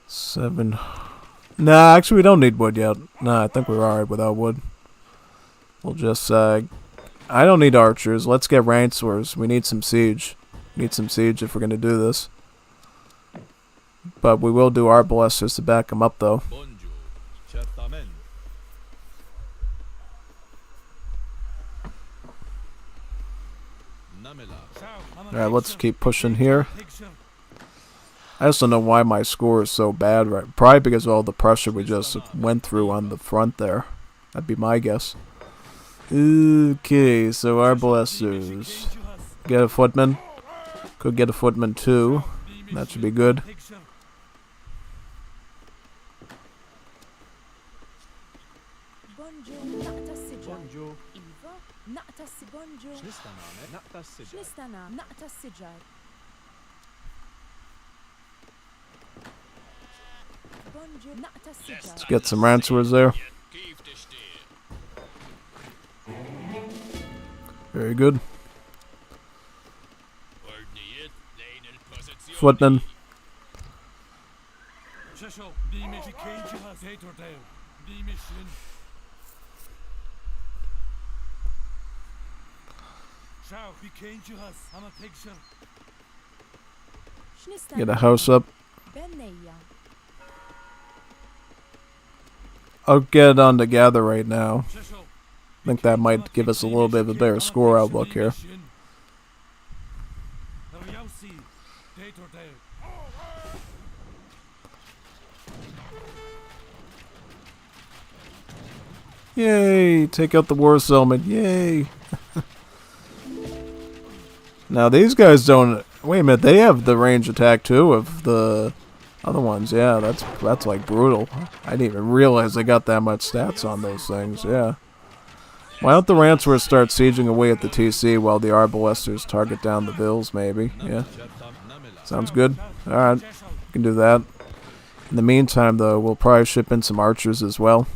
7. Nah, actually we don't need wood yet. Nah, I think we're alright without wood. We'll just, I don't need archers. Let's get ranswers. We need some siege. We need some siege if we're gonna do this. But we will do arbalesters to back them up, though. Alright, let's keep pushing here. I just don't know why my score is so bad, right? Probably because of all the pressure we just went through on the front there. That'd be my guess. Okay, so arbalesters. Get a footman. Could get a footman too. That should be good. Let's get some ransomers there. Very good. Footman. Get a house up. I'll get on to gather right now. I think that might give us a little bit of a better score outlook here. Yay! Take out the war settlement. Yay! Now these guys don't... Wait a minute, they have the range attack too of the other ones. Yeah, that's like brutal. I didn't even realize they got that much stats on those things. Yeah. Why don't the ransomers start sieging away at the TC while the arbalesters target down the vills, maybe? Yeah. Sounds good. Alright, we can do that. In the meantime, though, we'll probably ship in some archers as well.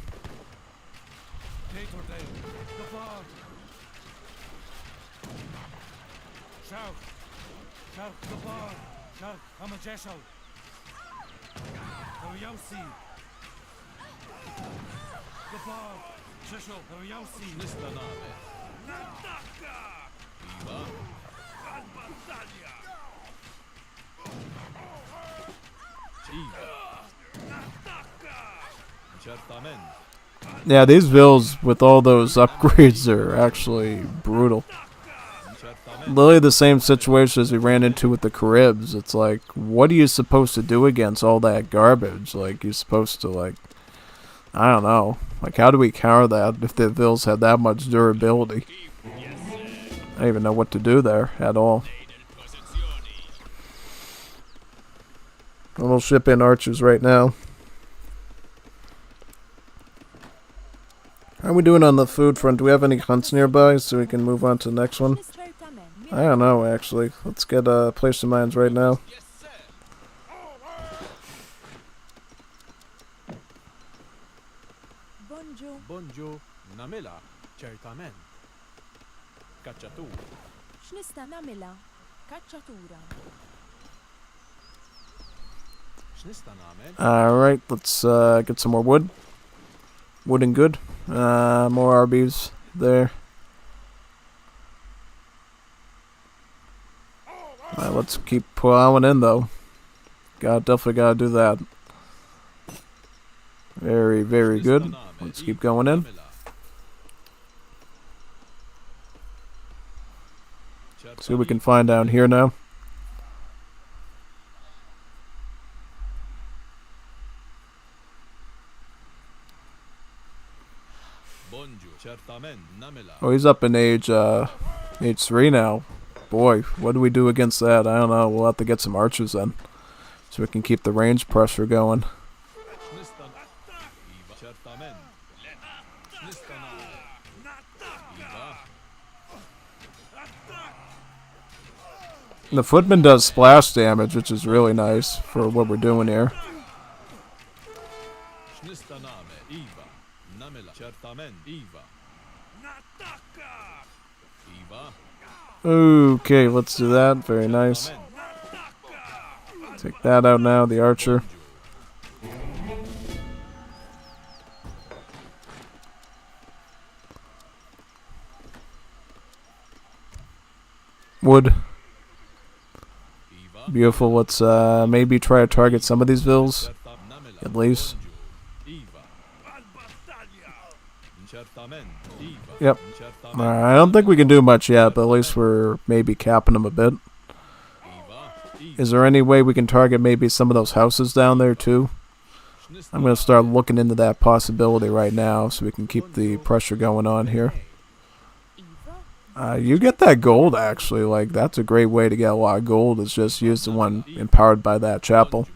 Yeah, these vills with all those upgrades are actually brutal. Literally the same situation as we ran into with the Caribs. It's like, what are you supposed to do against all that garbage? Like, you're supposed to, like, I don't know. Like, how do we counter that if the vills had that much durability? I don't even know what to do there at all. We'll ship in archers right now. How are we doing on the food front? Do we have any hunts nearby so we can move on to the next one? I don't know, actually. Let's get a place of mines right now. Bonjo, namela, certamen. Cacciatu. X'nista' nagħmilha? Kaċċatura. Alright, let's get some more wood. Wooden good. More RBs there. Let's keep plowing in though. Definitely gotta do that. Very, very good. Let's keep going in. See what we can find down here now. Oh, he's up in age 3 now. Boy, what do we do against that? I don't know. We'll have to get some archers then, so we can keep the range pressure going. The footman does splash damage, which is really nice for what we're doing here. Okay, let's do that. Very nice. Take that out now, the archer. Wood. Beautiful. Let's maybe try to target some of these vills, at least. Yep. I don't think we can do much yet, but at least we're maybe capping them a bit. Is there any way we can target maybe some of those houses down there too? I'm going to start looking into that possibility right now so we can keep the pressure going on here. You get that gold actually, like that's a great way to get a lot of gold, is just use the one empowered by that chapel.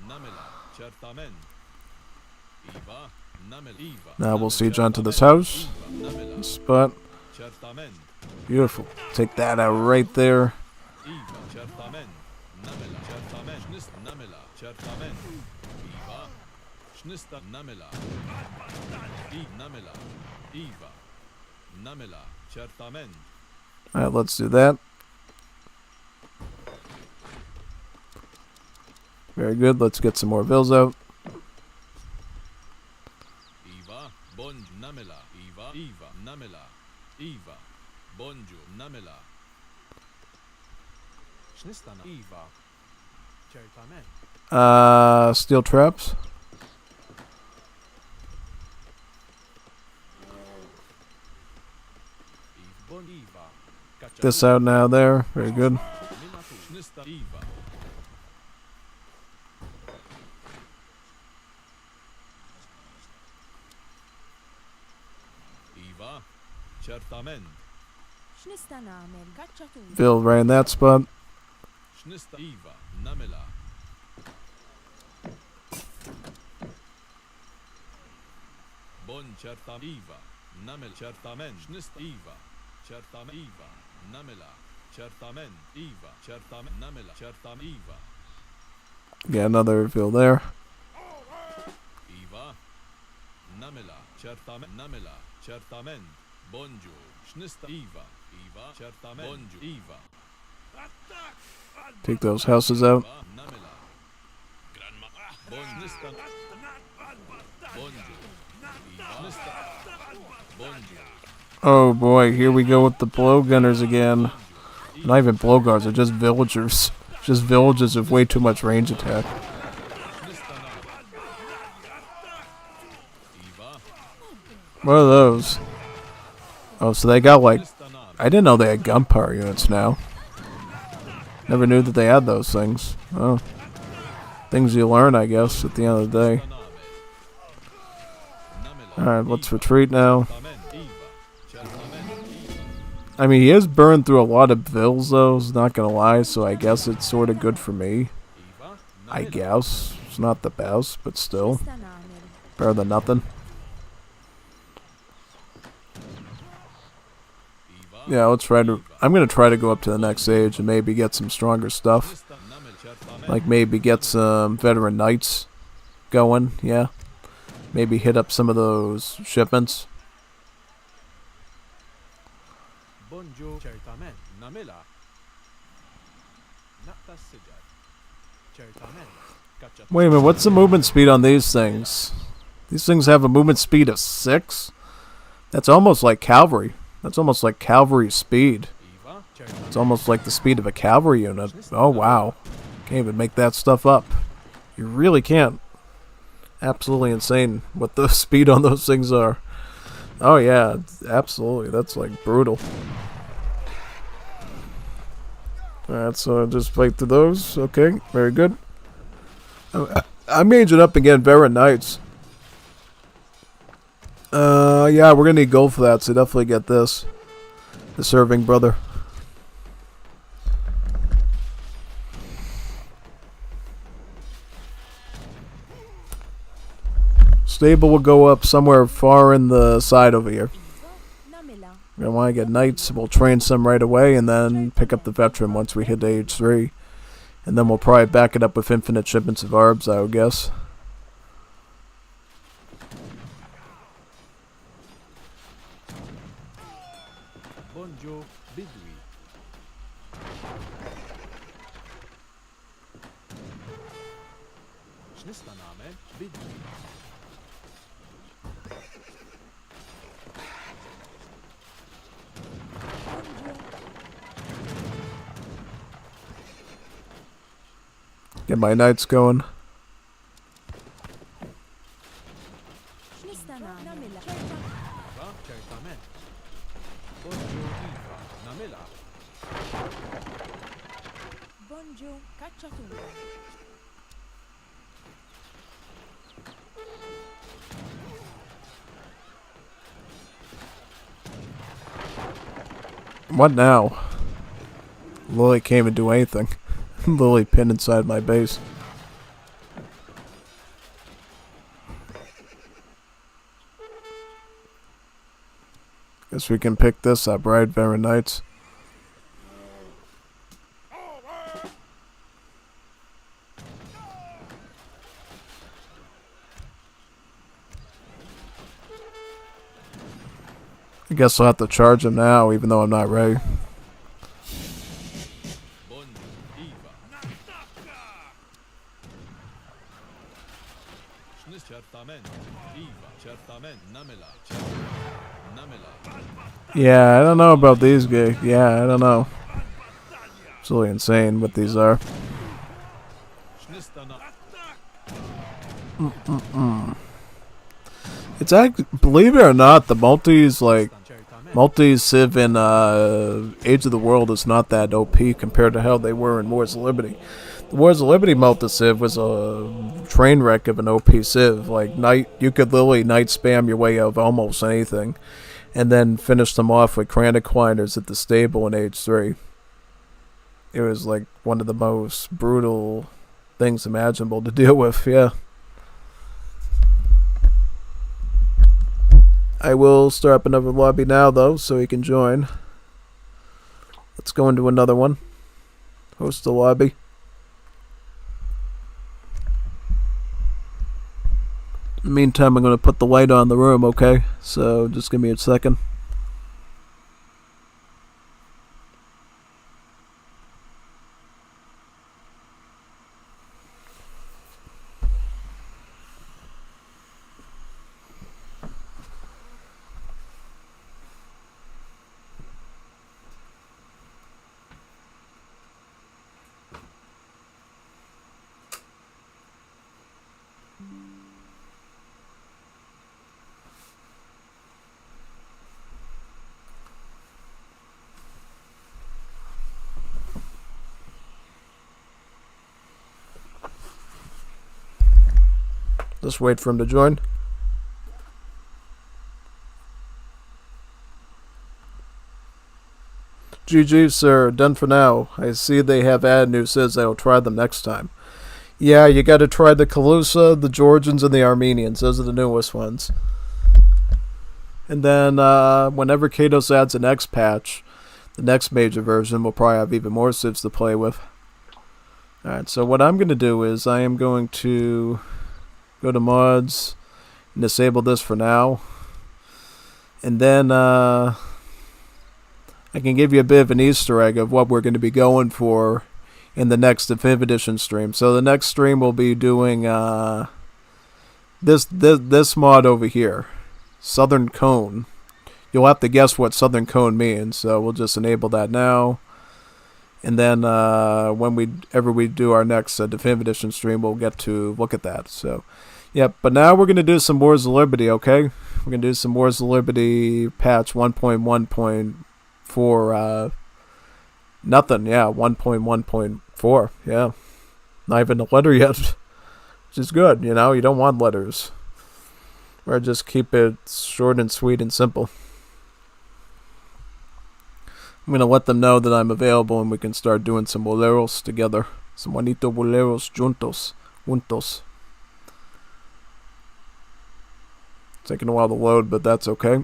Now we'll siege onto this house. Spot. Beautiful. Take that out right there. Alright, let's do that. Very good. Let's get some more vills out. Steel traps. This out now there. Very good. Bill right in that spot. Yeah, another reveal there. Take those houses out. Oh boy, here we go with the blowgunners again. Not even blowgunners, they're just villagers. Just villages with way too much range attack. What are those? Oh, so they got like... I didn't know they had gunpowder units now. Never knew that they had those things. Oh. Things you learn, I guess, at the end of the day. Alright, let's retreat now. I mean, he has burned through a lot of vills, though, not gonna lie, so I guess it's sort of good for me. I guess. It's not the best, but still. Better than nothing. Yeah, let's try to... I'm gonna try to go up to the next stage and maybe get some stronger stuff. Like maybe get some veteran knights going, yeah. Maybe hit up some of those shipments. Wait a minute, what's the movement speed on these things? These things have a movement speed of 6? That's almost like cavalry. That's almost like cavalry speed. It's almost like the speed of a cavalry unit. Oh, wow. Can't even make that stuff up. You really can't. Absolutely insane what the speed on those things are. Oh, yeah. Absolutely. That's, like, brutal. Alright, so I'll just fight through those. Okay, very good. I'm aging up again, Vera Knights. Yeah, we're gonna need gold for that, so definitely get this. The serving brother. Stable will go up somewhere far in the side over here. We're gonna want to get knights, we'll train some right away, and then pick up the veteran once we hit age 3. And then we'll probably back it up with infinite shipments of arbs, I would guess. Bonjo Bidwi. Schnistaname Bidwi. Get my knights going. What now? Lily can't even do anything. Lily pinned inside my base. Guess we can pick this up, right, Vera Knights? I guess I'll have to charge him now, even though I'm not ready. Yeah, I don't know about these guys. Yeah, I don't know. Absolutely insane what these are. It's actually, believe it or not, the multis civ in Age of the World is not that OP compared to how they were in Wars of Liberty. The Wars of Liberty multi-civ was a train wreck of an OP civ. Like, you could literally night spam your way out of almost anything, and then finish them off with Cranacquiners at the stable in Age 3. It was like one of the most brutal things imaginable to deal with, yeah. I will start up another lobby now, though, so he can join. Let's go into another one. Host the lobby. In the meantime, I'm going to put the light on the room, okay? So, just give me a second. Just wait for him to join. GG, sir. Done for now. I see they have added new civs. I will try them next time. Yeah, you gotta try the Kalusa, the Georgians, and the Armenians. Those are the newest ones. And then, whenever Kados adds a next patch, the next major version will probably have even more civs to play with. Alright, so what I'm going to do is I am going to go to mods and disable this for now. And then, I can give you a bit of an Easter egg of what we're going to be going for in the next Definitive Edition stream. So the next stream will be doing This mod over here, Southern Cone. You'll have to guess what Southern Cone means, so we'll just enable that now. And then whenever we do our next Definitive Edition stream, we'll get to look at that. So, yep. But now we're gonna do some Wars of Liberty. Okay, we're gonna do some Wars of Liberty patch 1.1.4. Nothing. Yeah, 1.1.4. Yeah, not even a letter yet, which is good. You know, you don't want letters. Or just keep it short and sweet and simple. I'm going to let them know that I'm available and we can start doing some boleros together. Some bonito boleros juntos. Taking a while to load, but that's okay.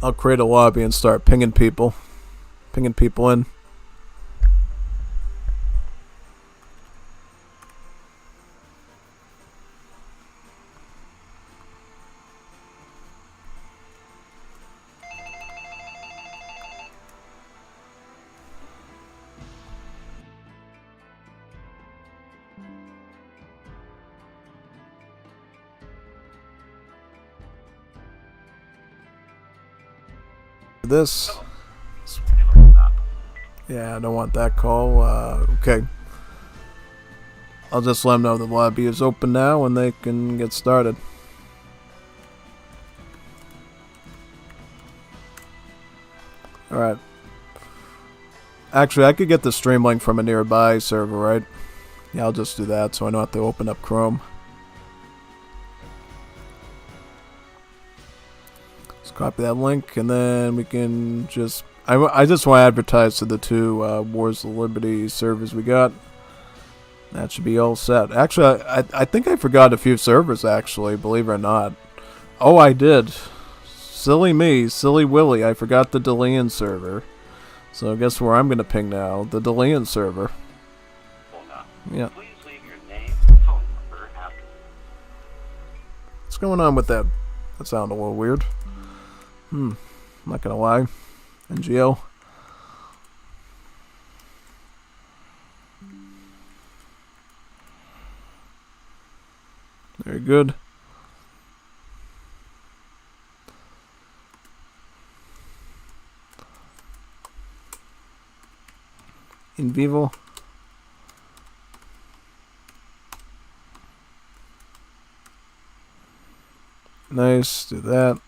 I'll create a lobby and start pinging people in. This. Yeah, I don't want that call. Okay. I'll just let them know the lobby is open now and they can get started. Alright. Actually, I could get the stream link from a nearby server, right? Yeah, I'll just do that so I don't have to open up Chrome. Copy that link, and then we can just... I just want to advertise to the two Wars of Liberty servers we got. That should be all set. Actually, I think I forgot a few servers, actually, believe it or not. Oh, I did. Silly me, silly Willy. I forgot the Delian server. So guess where I'm going to ping now? The Delian server. Yeah. Please leave your name and phone number after. What's going on with that? That sounded a little weird. I'm not gonna lie. NGO. Very good. In vivo. Nice, do that.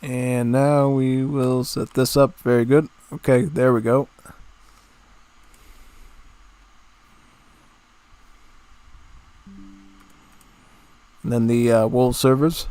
And now we will set this up. Very good. Okay, there we go. And then the Wolf servers.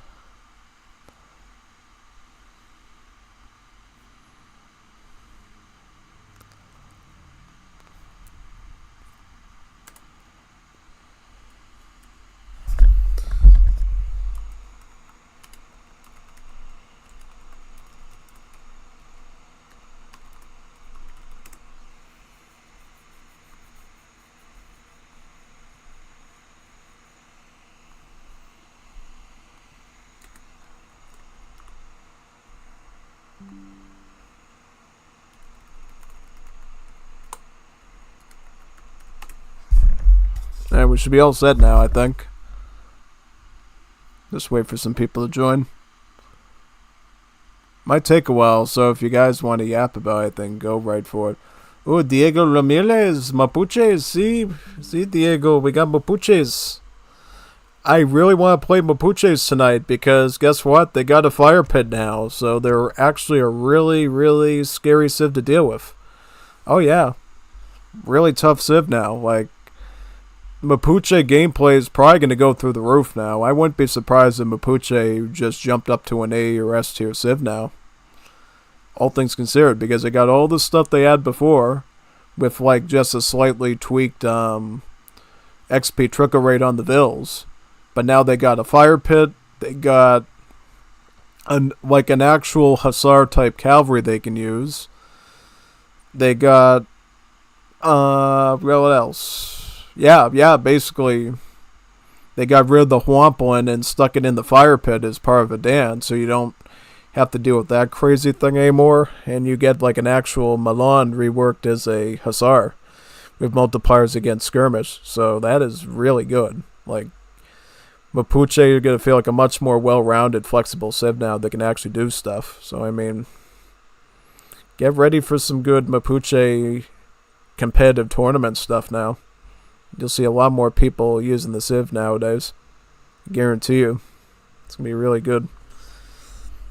Alright, we should be all set now, I think. Just wait for some people to join. Might take a while, so if you guys want to yap about it, then go right for it. Oh, Diego Ramirez, Mapuches, see, Diego, we got Mapuches. I really want to play Mapuches tonight because guess what? They got a fire pit now, so they're actually a really, really scary civ to deal with. Oh yeah, really tough civ now. Like, Mapuche gameplay is probably going to go through the roof now. I wouldn't be surprised if Mapuche just jumped up to an A or S tier civ now. All things considered, because they got all the stuff they had before, with like just a slightly tweaked XP trickle rate on the vills. But now they got a fire pit, they got an actual Hussar type cavalry they can use. They got what else? Yeah, basically they got rid of the Huampling and stuck it in the fire pit as part of a dance, so you don't have to deal with that crazy thing anymore, and you get like an actual Milan reworked as a Hussar with multipliers against skirmish, so that is really good. Like, Mapuche, you're going to feel like a much more well-rounded, flexible civ now that can actually do stuff. So, I mean, get ready for some good Mapuche competitive tournament stuff now. You'll see a lot more people using the civ nowadays. I guarantee you. It's going to be really good.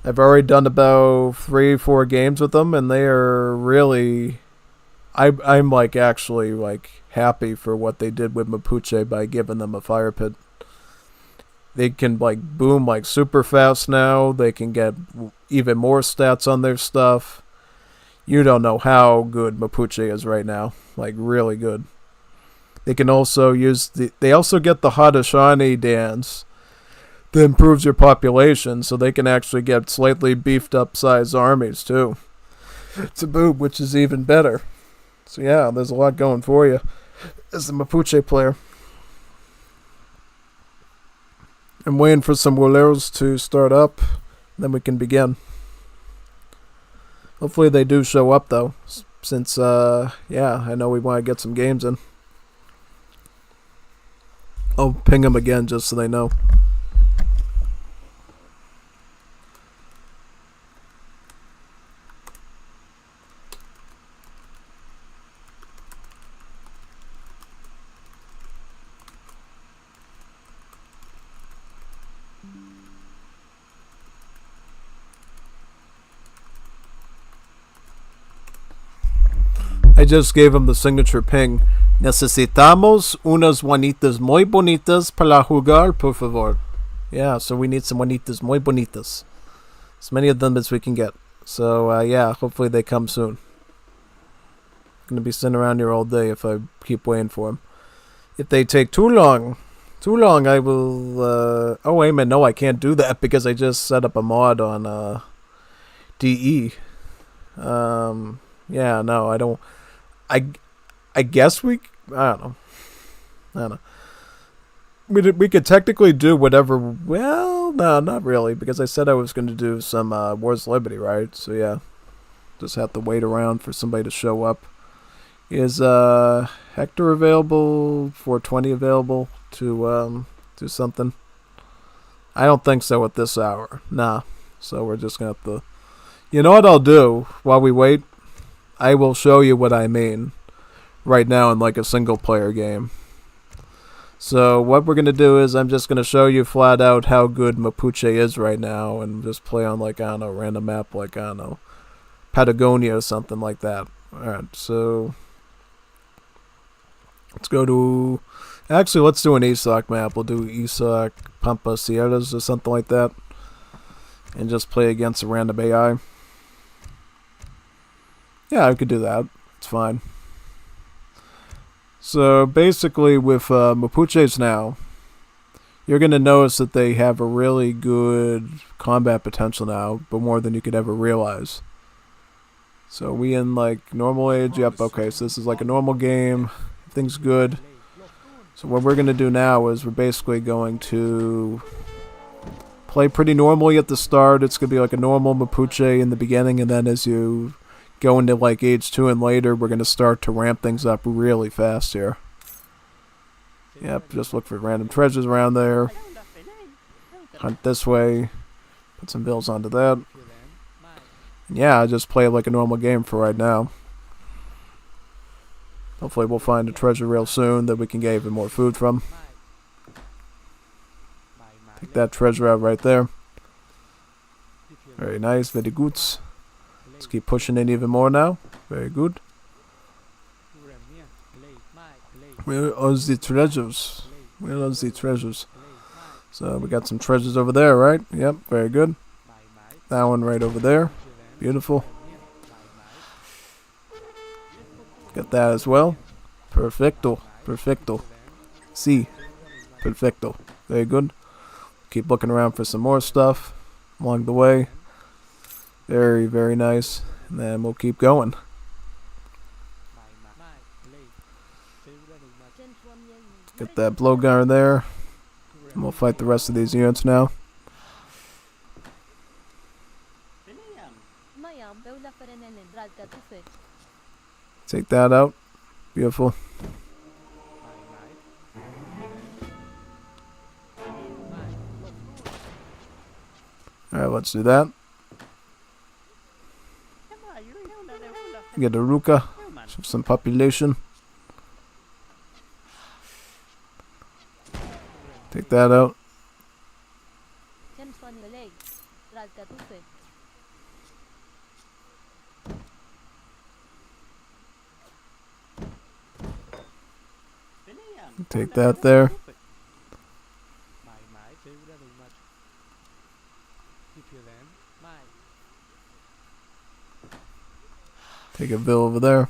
I've already done about 3-4 games with them, and they are really... I'm like actually like happy for what they did with Mapuche by giving them a fire pit. They can like boom like super fast now. They can get even more stats on their stuff. You don't know how good Mapuche is right now. Like really good. They can also use they also get the Haudenosaunee dance that improves your population, so they can actually get slightly beefed up size armies too. To boot, which is even better. So yeah, there's a lot going for you as a Mapuche player. I'm waiting for some Woleros to start up, then we can begin. Hopefully they do show up though, since yeah, I know we want to get some games in. I'll ping them again just so they know. I just gave him the signature ping. Necesitamos unas Juanitas muy bonitas para jugar, por favor. Yeah, so we need some Juanitas muy bonitas. As many of them as we can get. So, yeah, hopefully they come soon. I'm going to be sitting around here all day if I keep waiting for them. If they take too long, I will... oh, wait a minute. No, I can't do that because I just set up a mod on DE. Yeah, no, I don't... I guess we... I don't know. We could technically do whatever... Well, no, not really. Because I said I was going to do some Wars of Liberty, right? So, yeah. Just have to wait around for somebody to show up. Is Hector available? 420 available to do something? I don't think so at this hour. Nah. So we're just going to have to... You know what I'll do while we wait? I will show you what I mean right now in like a single player game. So what we're going to do is I'm just going to show you flat out how good Mapuche is right now and just play on like, I don't know, random map like, I don't know, Patagonia or something like that. Alright, so let's go to, actually let's do an ESOC map. We'll do ESOC Pampa Sierras or something like that and just play against a random AI. Yeah, I could do that. It's fine. So basically with Mapuches now, you're going to notice that they have a really good combat potential now, but more than you could ever realize. So we in like normal age? Yep, okay, so this is like a normal game. Everything's good. So what we're going to do now is we're basically going to play pretty normally at the start. It's going to be like a normal Mapuche in the beginning, and then as you go into like age 2 and later, we're going to start to ramp things up really fast here. Yep, just look for random treasures around there. Hunt this way. Put some bills onto that. And yeah, I just play like a normal game for right now. Hopefully we'll find a treasure real soon that we can get even more food from. Take that treasure out right there. Very nice, very good. Let's keep pushing in even more now. Very good. Where are the treasures? Where are the treasures? So we got some treasures over there, right? Yep, very good. That one right over there. Beautiful. Got that as well. Perfecto. Perfecto. Si. Perfecto. Very good. Keep looking around for some more stuff along the way. Very, very nice. And then we'll keep going. Get that blowgun there. And we'll fight the rest of these units now. Take that out. Beautiful. Alright, let's do that. Get a Ruka. Some population. Take that out. Take that there. Take a bill over there.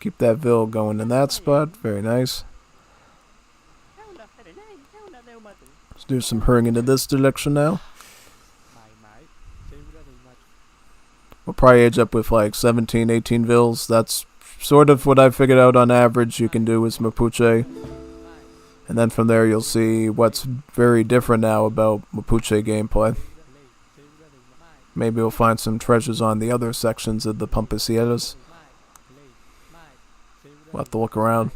Keep that Ville going in that spot. Very nice. Let's do some hurrying into this direction now. We'll probably age up with like 17, 18 Villes. That's sort of what I figured out on average you can do with Mapuche. And then from there you'll see what's very different now about Mapuche gameplay. Maybe we'll find some treasures on the other sections of the Pampasieras. We'll have to look around.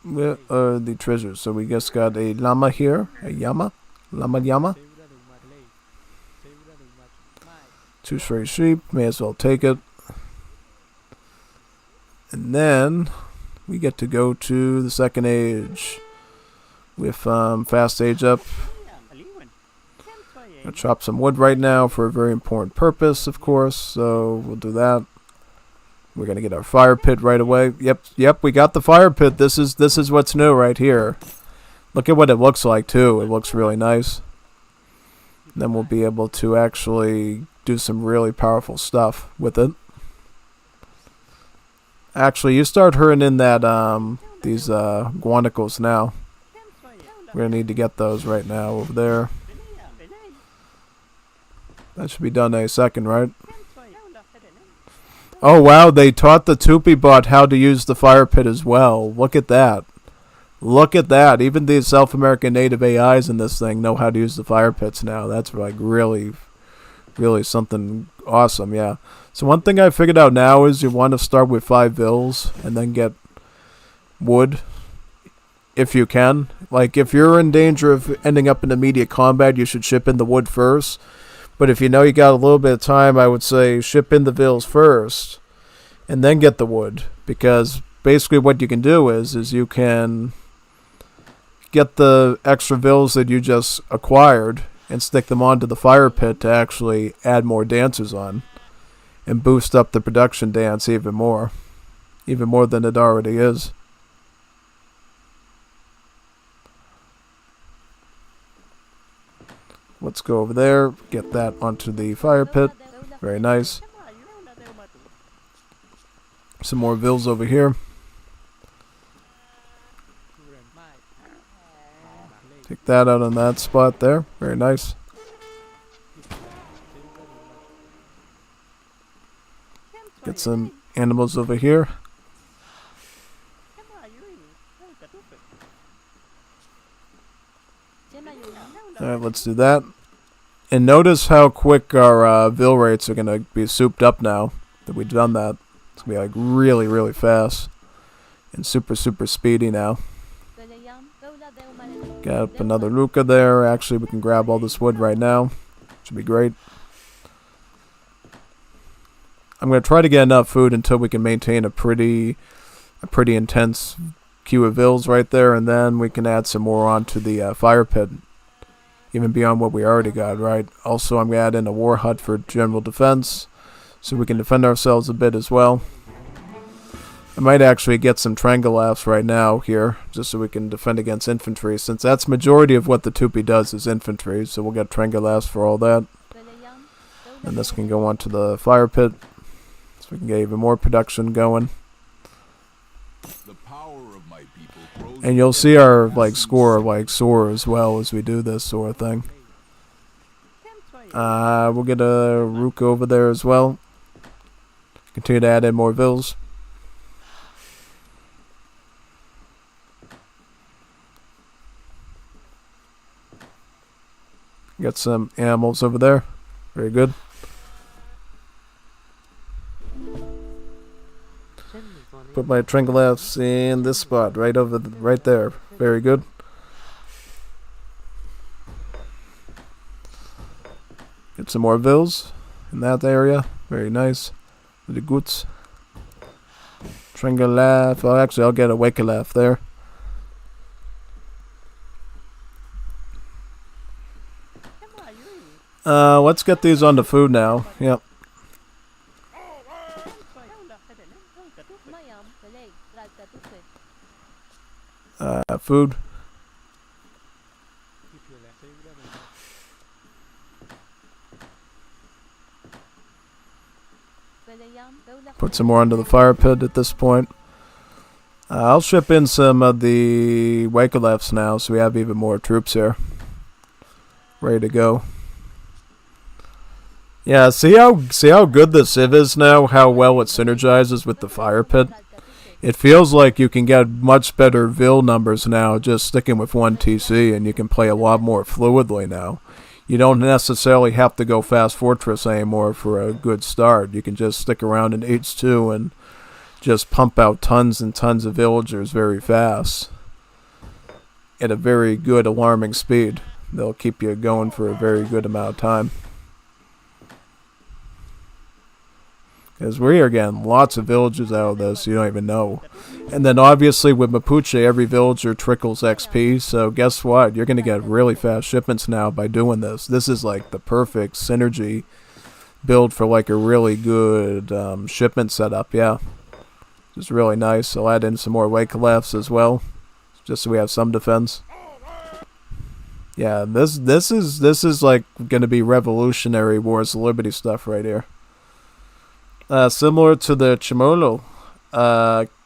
Where are the treasures? So we just got a llama here. A llama? Llama. 2 stray sheep. May as well take it. And then we get to go to the second age. With fast age up. I'll chop some wood right now for a very important purpose, of course. So we'll do that. We're gonna get our fire pit right away. Yep, we got the fire pit. This is what's new right here. Look at what it looks like too. It looks really nice. And then we'll be able to actually do some really powerful stuff with it. Actually, you start hurrying in that these guanicles now. We're gonna need to get those right now over there. That should be done in a second, right? Oh wow, they taught the Tupi bot how to use the fire pit as well. Look at that. Look at that. Even the South American native AIs in this thing know how to use the fire pits now. That's like really something awesome, yeah. So one thing I figured out now is you want to start with 5 Villes and then get wood if you can. Like if you're in danger of ending up in immediate combat, you should ship in the wood first. But if you know you got a little bit of time, I would say ship in the Villes first and then get the wood. Because basically what you can do is you can get the extra Villes that you just acquired and stick them onto the fire pit to actually add more dancers on and boost up the production dance even more than it already is. Let's go over there, get that onto the fire pit. Very nice. Some more Villes over here. Take that out on that spot there. Very nice. Get some animals over here. Alright, let's do that. And notice how quick our Ville rates are going to be souped up now that we've done that. It's going to be like really fast. And super speedy now. Got up another Ruka there. Actually, we can grab all this wood right now. Should be great. I'm going to try to get enough food until we can maintain a pretty intense queue of Villes right there. And then we can add some more onto the fire pit. Even beyond what we already got, right? Also, I'm going to add in a war hut for general defense. So we can defend ourselves a bit as well. I might actually get some Trangolafs right now here. Just so we can defend against infantry. Since that's majority of what the Tupi does is infantry. So we'll get Trangolafs for all that. And this can go onto the fire pit. So we can get even more production going. The power of my people grows. And you'll see our like score like soar as well as we do this sort of thing. We'll get a Rook over there as well. Continue to add in more vills. Got some animals over there. Very good. Put my Tringolafs in this spot, right over, right there. Very good. Get some more vills in that area. Very nice. Really good. Tringolaf. Oh, actually, I'll get a Wakelaf there. Let's get these onto food now. Yep. Food. Put some more onto the fire pit at this point. I'll ship in some of the Wakelefs now, so we have even more troops here. Ready to go. Yeah, see how good the civ is now, how well it synergizes with the fire pit. It feels like you can get much better vill numbers now just sticking with one TC, and you can play a lot more fluidly now. You don't necessarily have to go fast fortress anymore for a good start. You can just stick around in H2 and just pump out tons and tons of villagers very fast at a very good alarming speed. They'll keep you going for a very good amount of time. Because we are getting lots of villagers out of this, you don't even know. And then obviously with Mapuche, every villager trickles XP, so guess what? You're going to get really fast shipments now by doing this. This is like the perfect synergy build for like a really good shipment setup, yeah. It's really nice. I'll add in some more Wakelefs as well, just so we have some defense. Yeah, this is like going to be revolutionary Wars of Liberty stuff right here. Similar to the Chimolo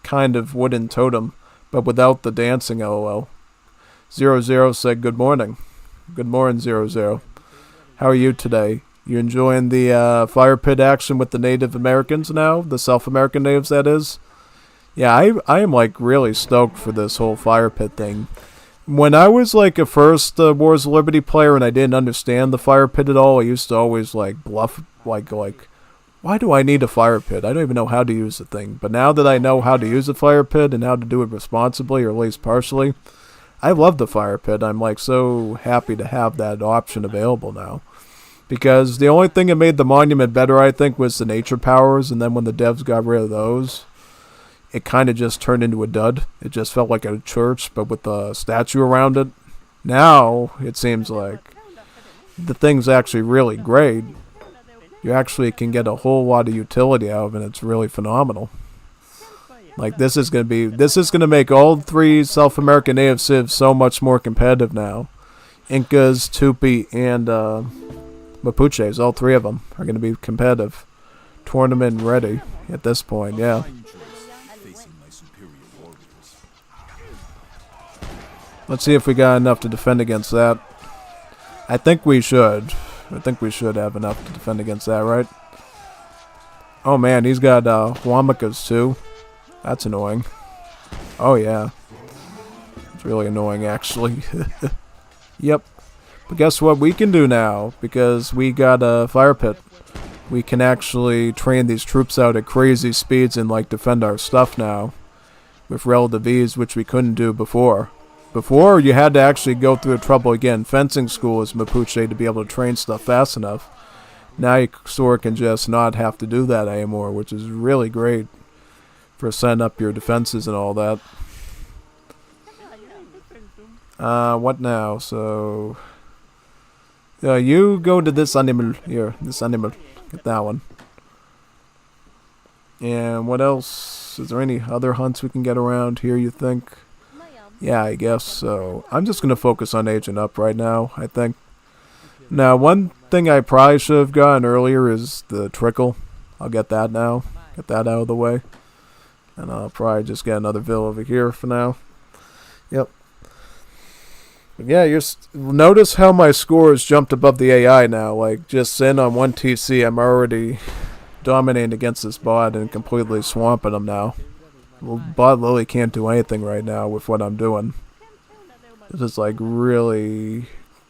kind of wooden totem, but without the dancing LOL. 00 said good morning. Good morning, 00. How are you today? You enjoying the fire pit action with the Native Americans now? The South American natives, that is? Yeah, I am like really stoked for this whole fire pit thing. When I was like a first Wars of Liberty player and I didn't understand the fire pit at all, I used to always like bluff, like why do I need a fire pit? I don't even know how to use the thing. But now that I know how to use a fire pit and how to do it responsibly, or at least partially, I love the fire pit. I'm like so happy to have that option available now. Because the only thing that made the monument better, I think, was the nature powers. And then when the devs got rid of those, it kind of just turned into a dud. It just felt like a church, but with a statue around it. Now, it seems like the thing's actually really great. You actually can get a whole lot of utility out of it, and it's really phenomenal. Like, this is going to make all three South American native civs so much more competitive now. Incas, Tupi, and Mapuches, all three of them are going to be competitive. Tournament ready at this point, yeah. Let's see if we got enough to defend against that. I think we should. I think we should have enough to defend against that, right? Oh man, he's got Huamakas too. That's annoying. Oh yeah. It's really annoying actually. Yep. But guess what we can do now? Because we got a fire pit. We can actually train these troops out at crazy speeds and like defend our stuff now. With relative ease, which we couldn't do before. Before, you had to actually go through the trouble again. Fencing school is Mapuche to be able to train stuff fast enough. Now you sort of can just not have to do that anymore, which is really great for setting up your defenses and all that. What now? So, you go to this animal here. This animal. Get that one. And what else? Is there any other hunts we can get around here, you think? Yeah, I guess so. I'm just going to focus on aging up right now, I think. Now, one thing I probably should have gotten earlier is the trickle. I'll get that now. Get that out of the way. And I'll probably just get another vill over here for now. Yep. But yeah, notice how my scores jumped above the AI now. Like, just in on 1 TC, I'm already dominating against this bot and completely swamping him now. Well, bot literally can't do anything right now with what I'm doing. This is like really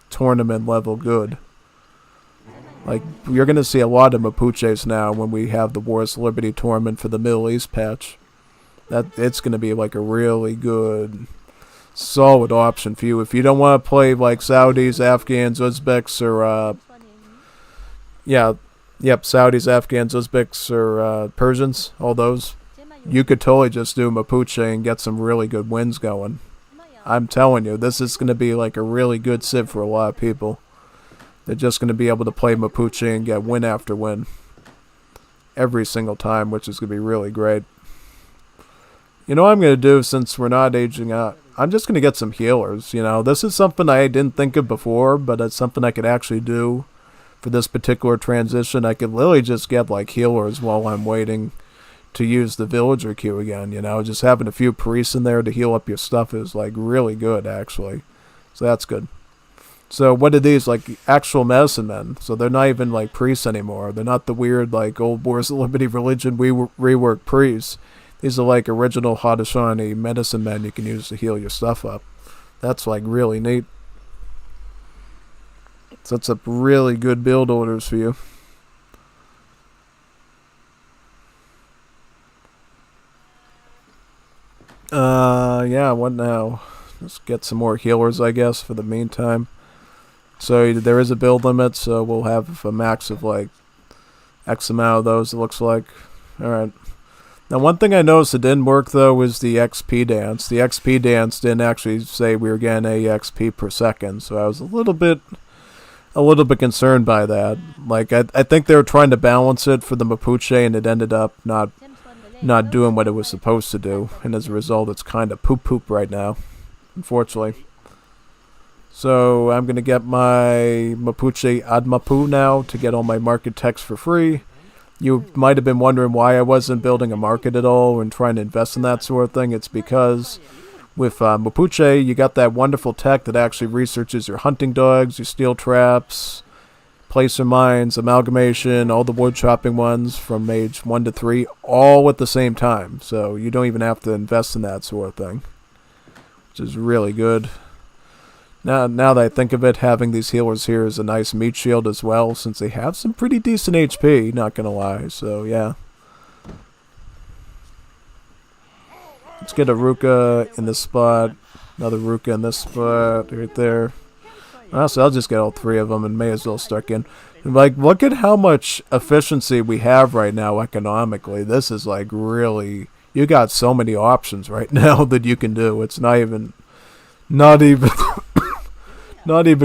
tournament level good. Like, you're going to see a lot of Mapuches now when we have the Wars of Liberty tournament for the Middle East patch. It's going to be like a really good, solid option for you. If you don't want to play like Saudis, Afghans, Uzbeks, or, Saudis, Afghans, Uzbeks, or Persians, all those, you could totally just do Mapuche and get some really good wins going. I'm telling you, this is going to be like a really good civ for a lot of people. They're just going to be able to play Mapuche and get win after win every single time, which is going to be really great. You know what I'm going to do since we're not aging out? I'm just going to get some healers. You know, this is something I didn't think of before, but it's something I could actually do for this particular transition. I could literally just get like healers while I'm waiting to use the villager queue again. You know, just having a few priests in there to heal up your stuff is like really good, actually. So that's good. So what are these, like actual medicine men? So they're not even like priests anymore. They're not the weird like old Wars of Liberty religion rework priests. These are like original Haudenosaunee medicine men you can use to heal your stuff up. That's like really neat. Sets up really good build orders for you. Yeah, what now? Let's get some more healers, I guess, for the meantime. So there is a build limit, so we'll have a max of like X amount of those, it looks like. Alright. Now one thing I noticed that didn't work though was the XP dance. The XP dance didn't actually say we were getting a XP per second, so I was a little bit concerned by that. Like I think they were trying to balance it for the Mapuche and it ended up not doing what it was supposed to do, and as a result it's kind of poop right now, unfortunately. So I'm going to get my Mapuche Admapu now to get all my market text for free. You might have been wondering why I wasn't building a market at all and trying to invest in that sort of thing. It's because with Mapuche, you got that wonderful tech that actually researches your hunting dogs, your steel traps, placer mines, amalgamation, all the wood chopping ones from age 1 to 3, all at the same time. So you don't even have to invest in that sort of thing, which is really good. Now that I think of it, having these healers here is a nice meat shield as well, since they have some pretty decent HP, not gonna lie, so yeah. Let's get a Ruka in this spot, another Ruka in this spot, right there. Honestly, I'll just get all 3 of them and may as well start getting... Like, look at how much efficiency we have right now economically. This is like really... You got so many options right now that you can do. It's not even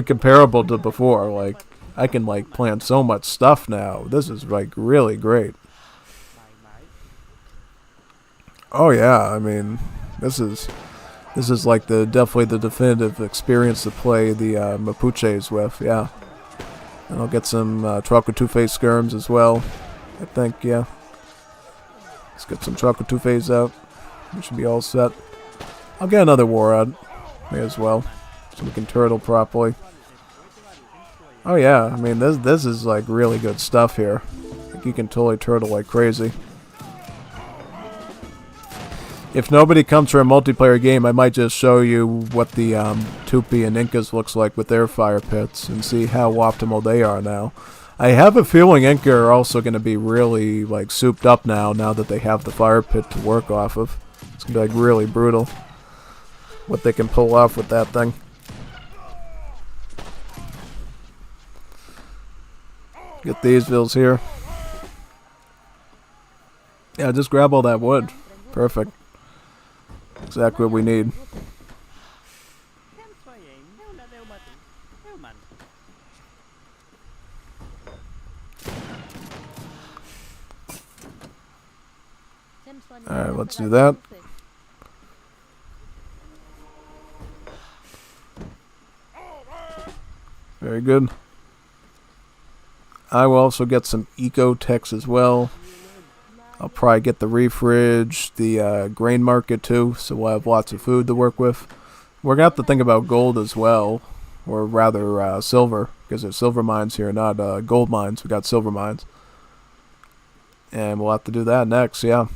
comparable to before. Like, I can like plan so much stuff now. This is like really great. Oh yeah, I mean, this is like definitely the definitive experience to play the Mapuches with. Yeah, and I'll get some Two-Face skirms as well. I think, yeah. Let's get some Two-Face out. We should be all set. I'll get another war out. May as well. So we can turtle properly. Oh yeah, I mean this is like really good stuff here. Like, you can totally turtle like crazy. If nobody comes for a multiplayer game, I might just show you what the Tupi and Incas looks like with their fire pits and see how optimal they are now. I have a feeling Inca are also going to be really like souped up now that they have the fire pit to work off of. It's going to be like really brutal what they can pull off with that thing. Get these vills here. Yeah, just grab all that wood. Perfect. Exactly what we need. Alright, let's do that. Very good. I will also get some eco techs as well. I'll probably get the refridge, the grain market too, so we'll have lots of food to work with. We're going to have to think about gold as well, or rather silver, because there's silver mines here, not gold mines. We got silver mines. And we'll have to do that next, yeah.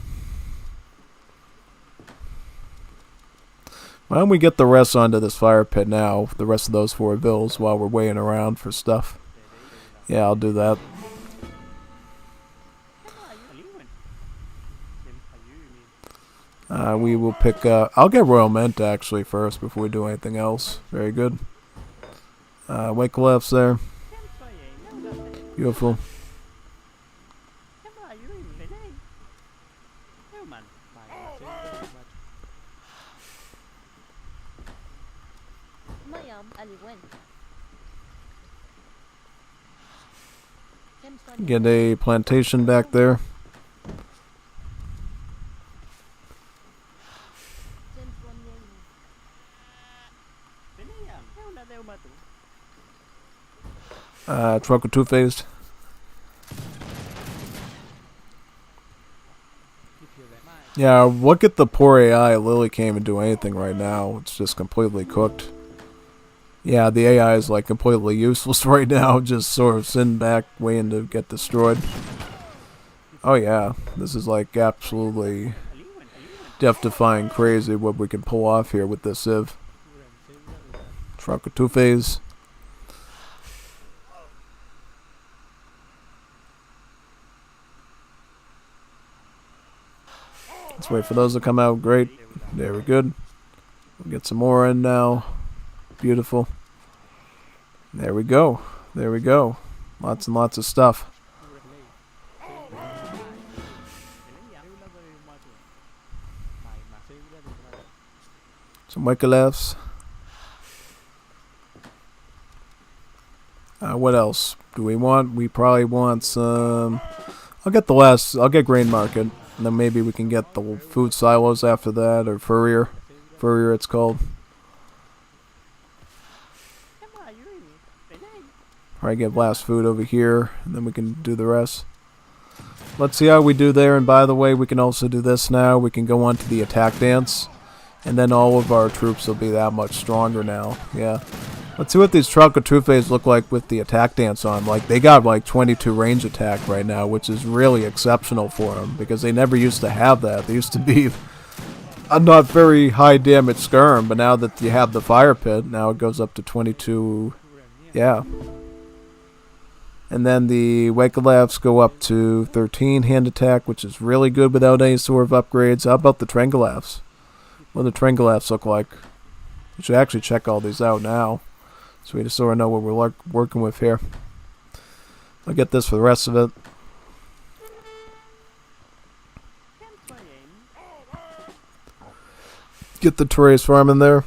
Why don't we get the rest onto this fire pit now, the rest of those 4 villas, while we're waiting around for stuff. Yeah, I'll do that. We will pick I'll get Royal Mint actually first before we do anything else. Very good. Wake lefts there. Beautiful. Get a plantation back there. Truck with 2-phased. Yeah, look at the poor AI. Lily can't even do anything right now. It's just completely cooked. Yeah, the AI is like completely useless right now. Just sort of sitting back, waiting to get destroyed. Oh yeah, this is like absolutely death-defying crazy what we can pull off here with this civ. Truck with 2-phase. Let's wait for those to come out. Great. There we good. We'll get some more in now. Beautiful. There we go. There we go. Lots and lots of stuff. Some Wikelefs. What else do we want? We probably want some... I'll get grain market. And then maybe we can get the food silos after that, or furrier. Furrier it's called. Probably get blast food over here, and then we can do the rest. Let's see how we do there, and by the way, we can also do this now. We can go on to the attack dance, and then all of our troops will be that much stronger now. Yeah. Let's see what these Trauco Trufes look like with the attack dance on. Like, they got like 22 range attack right now, which is really exceptional for them, because they never used to have that. They used to be a not very high damage skirm, but now that you have the fire pit, now it goes up to 22. Yeah. And then the Wakelafs go up to 13 hand attack, which is really good without any sort of upgrades. How about the Trengolafs? What do the Trengolafs look like? We should actually check all these out now, so we just sort of know what we're working with here. I'll get this for the rest of it. Get the Therese farm in there.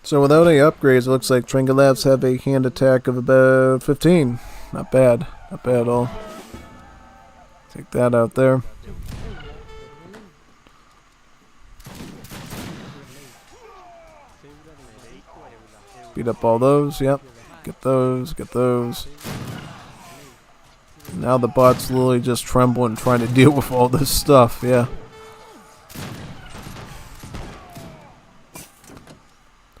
So without any upgrades, it looks like Trengolafs have a hand attack of about 15. Not bad. Not bad at all. Take that out there. Beat up all those, yep. Get those, get those. Now the bot's literally just trembling trying to deal with all this stuff, yeah.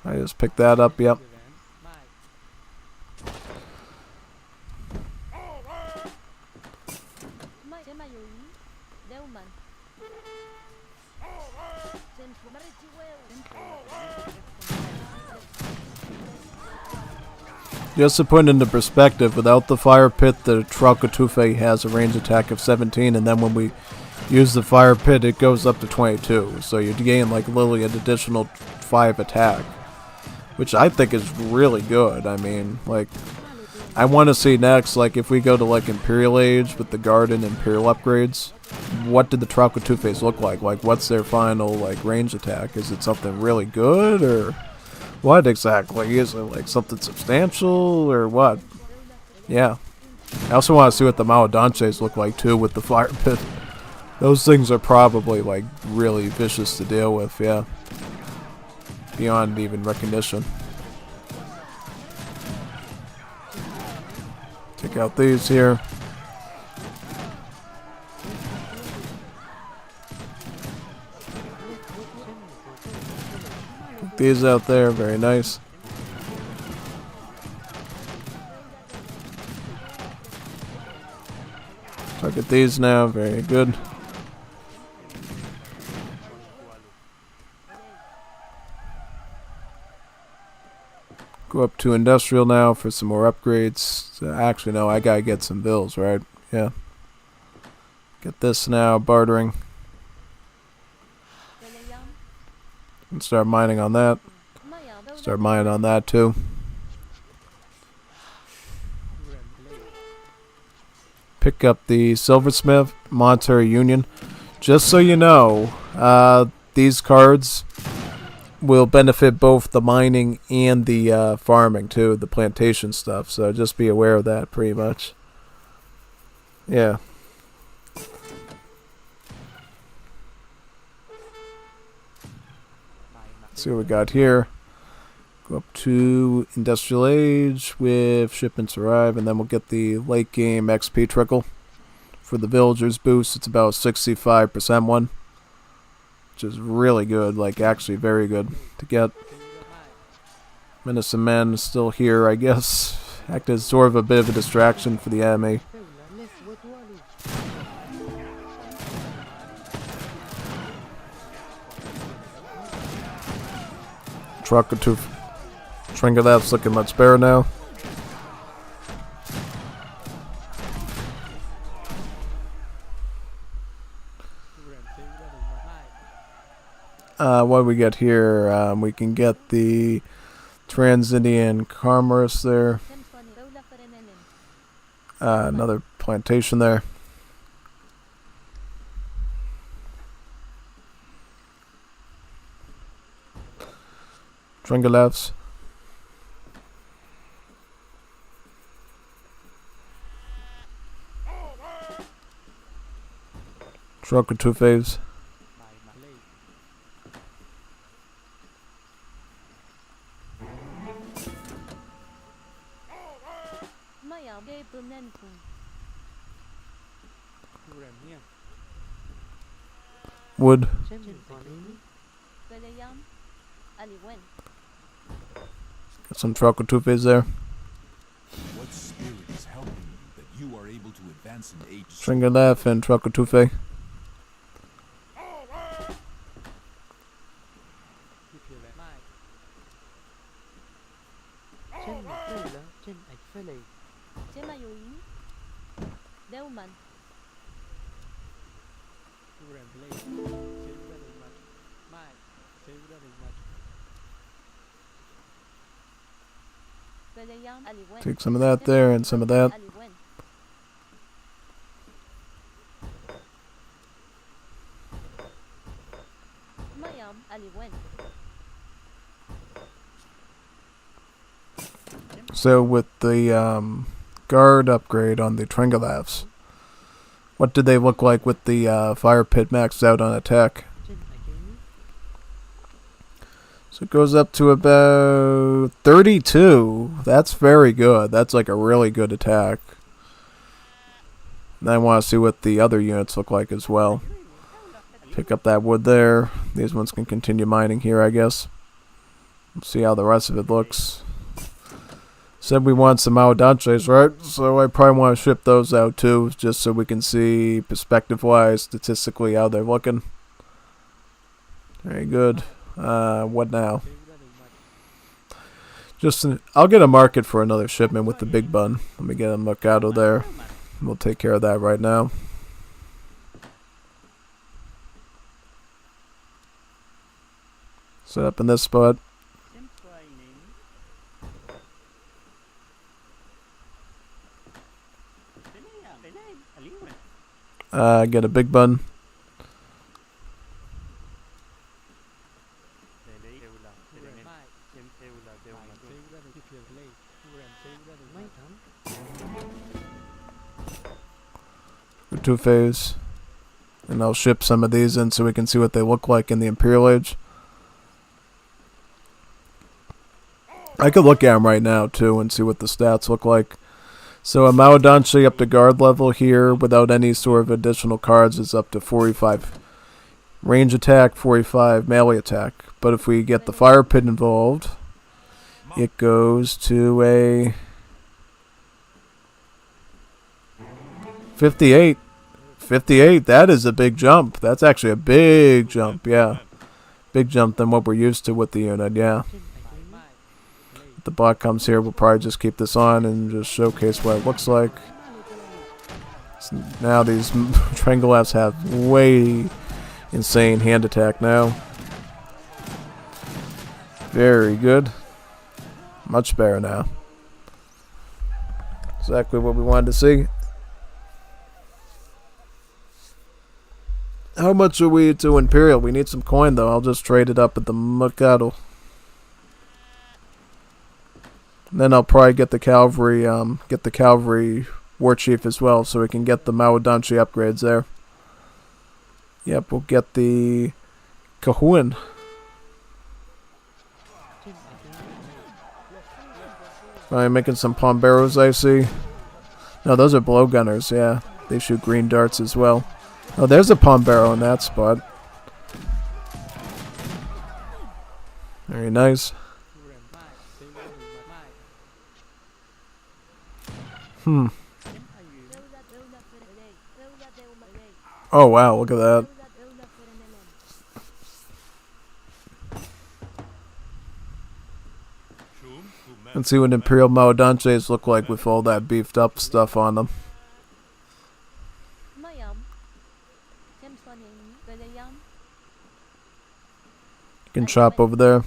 I just picked that up, yep. Just to put into perspective, without the fire pit, the Trauco Tufe has a range attack of 17, and then when we use the fire pit, it goes up to 22. So you gain like literally an additional 5 attack, which I think is really good. I mean, like, I want to see next, like, if we go to like Imperial Age with the Garden Imperial upgrades, what did the Trauco Tufes look like? Like, what's their final like range attack? Is it something really good, or what exactly? Is it like something substantial or what? Yeah. I also want to see what the Maodanches look like too with the fire pit. Those things are probably like really vicious to deal with, yeah. Beyond even recognition. Check out these here. Check these out there, very nice. Target these now, very good. Go up to industrial now for some more upgrades. Actually, no, I gotta get some bills, right? Yeah. Get this now, bartering. And start mining on that. Start mining on that too. Pick up the silversmith monetary union. Just so you know, these cards will benefit both the mining and the farming too, the plantation stuff. So just be aware of that, pretty much. Yeah. See what we got here. Go up to industrial age with shipments arrive, and then we'll get the late game XP trickle for the villagers boost. It's about 65% one, which is really good, like actually very good to get. Menacing Men is still here, I guess. Act as sort of a bit of a distraction for the enemy. Truck or two. Tringalav's looking much better now. What do we get here? We can get the Trans-Indian Commerce there. Another plantation there. Tringalavs. Truck or two faves. Wood. Got some truck or two faves there. What spirit is helping you that you are able to advance in age? Tringalav and truck or two fave. Take some of that there and some of that. So with the guard upgrade on the Tringalavs, what did they look like with the fire pit maxed out on attack? So it goes up to about 32. That's very good. That's like a really good attack. And I want to see what the other units look like as well. Pick up that wood there. These ones can continue mining here, I guess. Let's see how the rest of it looks. Said we want some Audanches, right? So I probably want to ship those out too, just so we can see perspective-wise, statistically, how they're looking. Very good. What now? I'll get a market for another shipment with the big bun. Let me get a Mercado there. We'll take care of that right now. Set up in this spot. Get a big bun. Two phase, and I'll ship some of these in so we can see what they look like in the Imperial Age. I could look at them right now too and see what the stats look like. So a Maodanshi up to guard level here without any sort of additional cards is up to 45 range attack, 45 melee attack. But if we get the fire pit involved, it goes to a 58. 58, that is a big jump. That's actually a big jump, yeah. Big jump than what we're used to with the unit, yeah. If the bot comes here, we'll probably just keep this on and just showcase what it looks like. So now these Trangolafs have way insane hand attack now. Very good. Much better now. Exactly what we wanted to see. How much are we to Imperial? We need some coin though. I'll just trade it up at the Mercado. Then I'll probably get the cavalry war chief as well, so we can get the Maodanshi upgrades there. Yep, we'll get the Cahuan. I'm making some Pomberos, I see. No, those are blowgunners, yeah. They shoot green darts as well. Oh, there's a Pombero in that spot. Very nice. Oh, wow, look at that. Let's see what Imperial Maodanches look like with all that beefed up stuff on them. You can chop over there.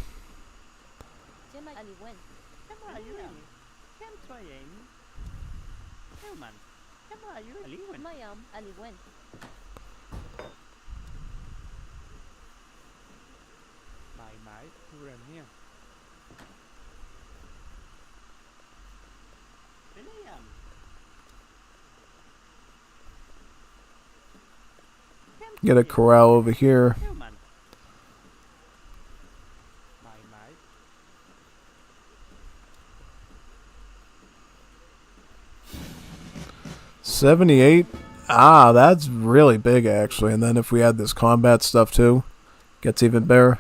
Get a corral over here. $78. Ah, that's really big actually. And then if we add this combat stuff too, gets even better.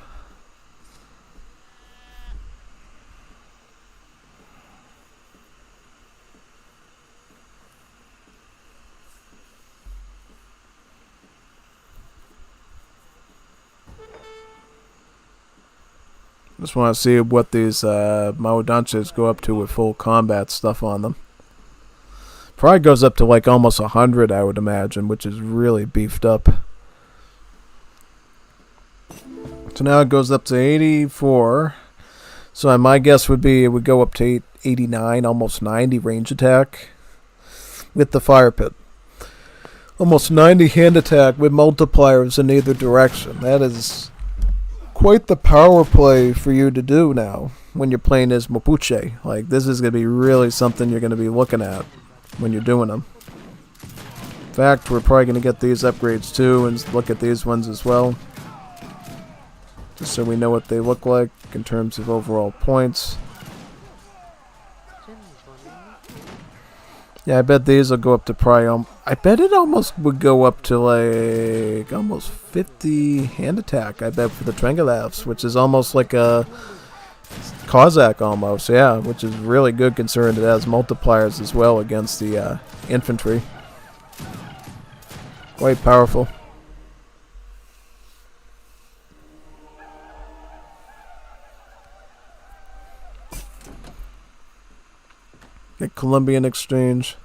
Just want to see what these Maodanches go up to with full combat stuff on them. Probably goes up to like almost 100, I would imagine, which is really beefed up. So now it goes up to 84. So my guess would be it would go up to 89, almost 90 range attack with the fire pit. Almost 90 hand attack with multipliers in either direction. That is quite the power play for you to do now when you're playing as Mapuche. Like, this is going to be really something you're going to be looking at when you're doing them. In fact, we're probably going to get these upgrades too and look at these ones as well, just so we know what they look like in terms of overall points. Yeah, I bet these will go up to probably, I bet it almost would go up to like almost 50 hand attack, I bet, for the Trangolafs, which is almost like a Cossack almost, yeah, which is really good considering it has multipliers as well against the infantry. Quite powerful. The Colombian exchange.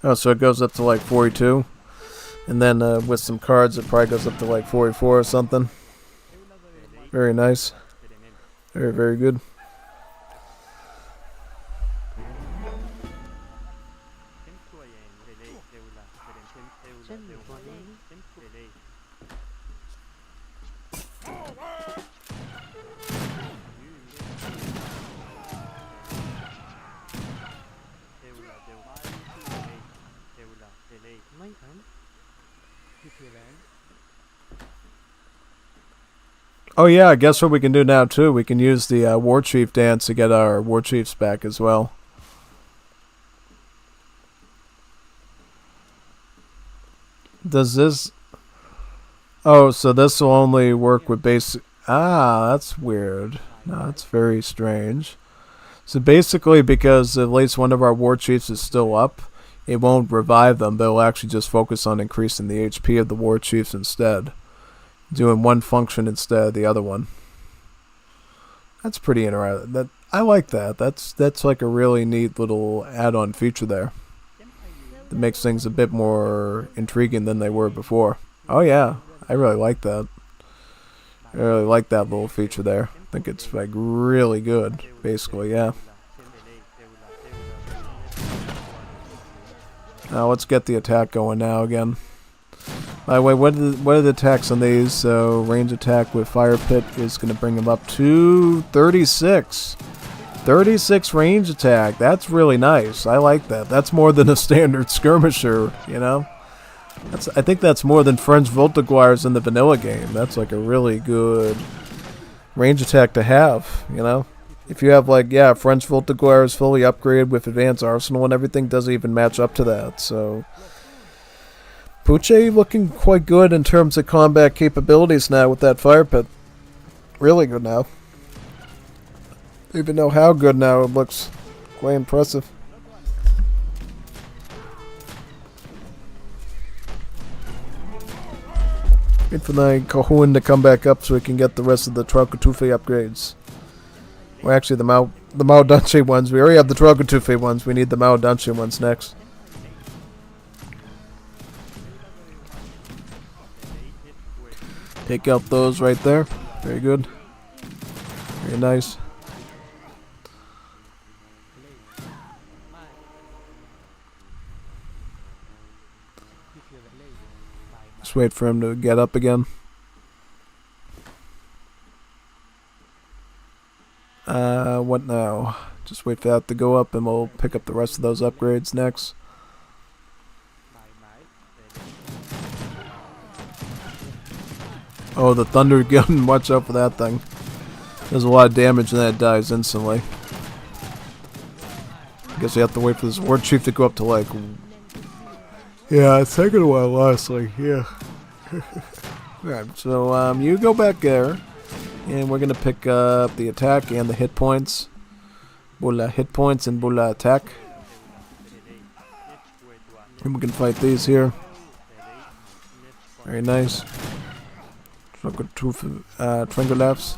Oh, so it goes up to like 42. And then with some cards, it probably goes up to like 44 or something. Very nice. Very, very good. Oh yeah, I guess what we can do now too, we can use the War Chief dance to get our War Chiefs back as well. Does this... Oh, so this will only work with basic... Ah, that's weird. No, that's very strange. So basically, because at least one of our War Chiefs is still up, it won't revive them, but it'll actually just focus on increasing the HP of the War Chiefs instead. Doing one function instead of the other one. That's pretty interesting. I like that. That's like a really neat little add-on feature there. That makes things a bit more intriguing than they were before. Oh yeah, I really like that. I really like that little feature there. I think it's like really good, basically, yeah. Now let's get the attack going now again. By the way, what are the attacks on these? So range attack with Fire Pit is going to bring him up to 36. 36 range attack. That's really nice. I like that. That's more than a standard skirmisher, you know? I think that's more than French Voltaguires in the vanilla game. That's like a really good range attack to have, you know? If you have like, yeah, French Voltaguires fully upgraded with advanced arsenal and everything, doesn't even match up to that, so... Puche looking quite good in terms of combat capabilities now with that Fire Pit. Really good now. Don't even know how good now, it looks quite impressive. Wait for the Cahoon to come back up so we can get the rest of the Traukutufe upgrades. Well, actually, the Maodanche ones. We already have the Traukutufe ones. We need the Maodanche ones next. Take out those right there. Very good. Very nice. Just wait for him to get up again. What now? Just wait for that to go up and we'll pick up the rest of those upgrades next. Oh, the thunder gun, watch out for that thing. There's a lot of damage and then it dies instantly. I guess you have to wait for this War Chief to go up to like... Yeah, it's taking a while, honestly, yeah. Alright, so you go back there. And we're going to pick up the attack and the hit points. Bula hit points and Bula attack. And we can fight these here. Very nice. Tringolafs.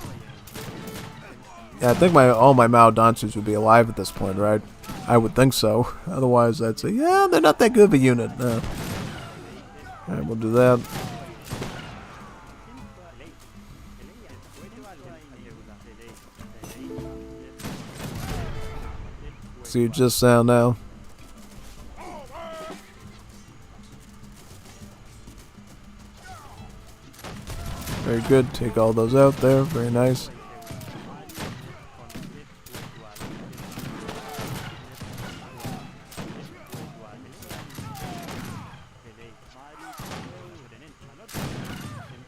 Yeah, I think all my Maodanches would be alive at this point, right? I would think so. Otherwise, I'd say, yeah, they're not that good of a unit. No. Alright, we'll do that. See you just sound now. Very good. Take all those out there. Very nice.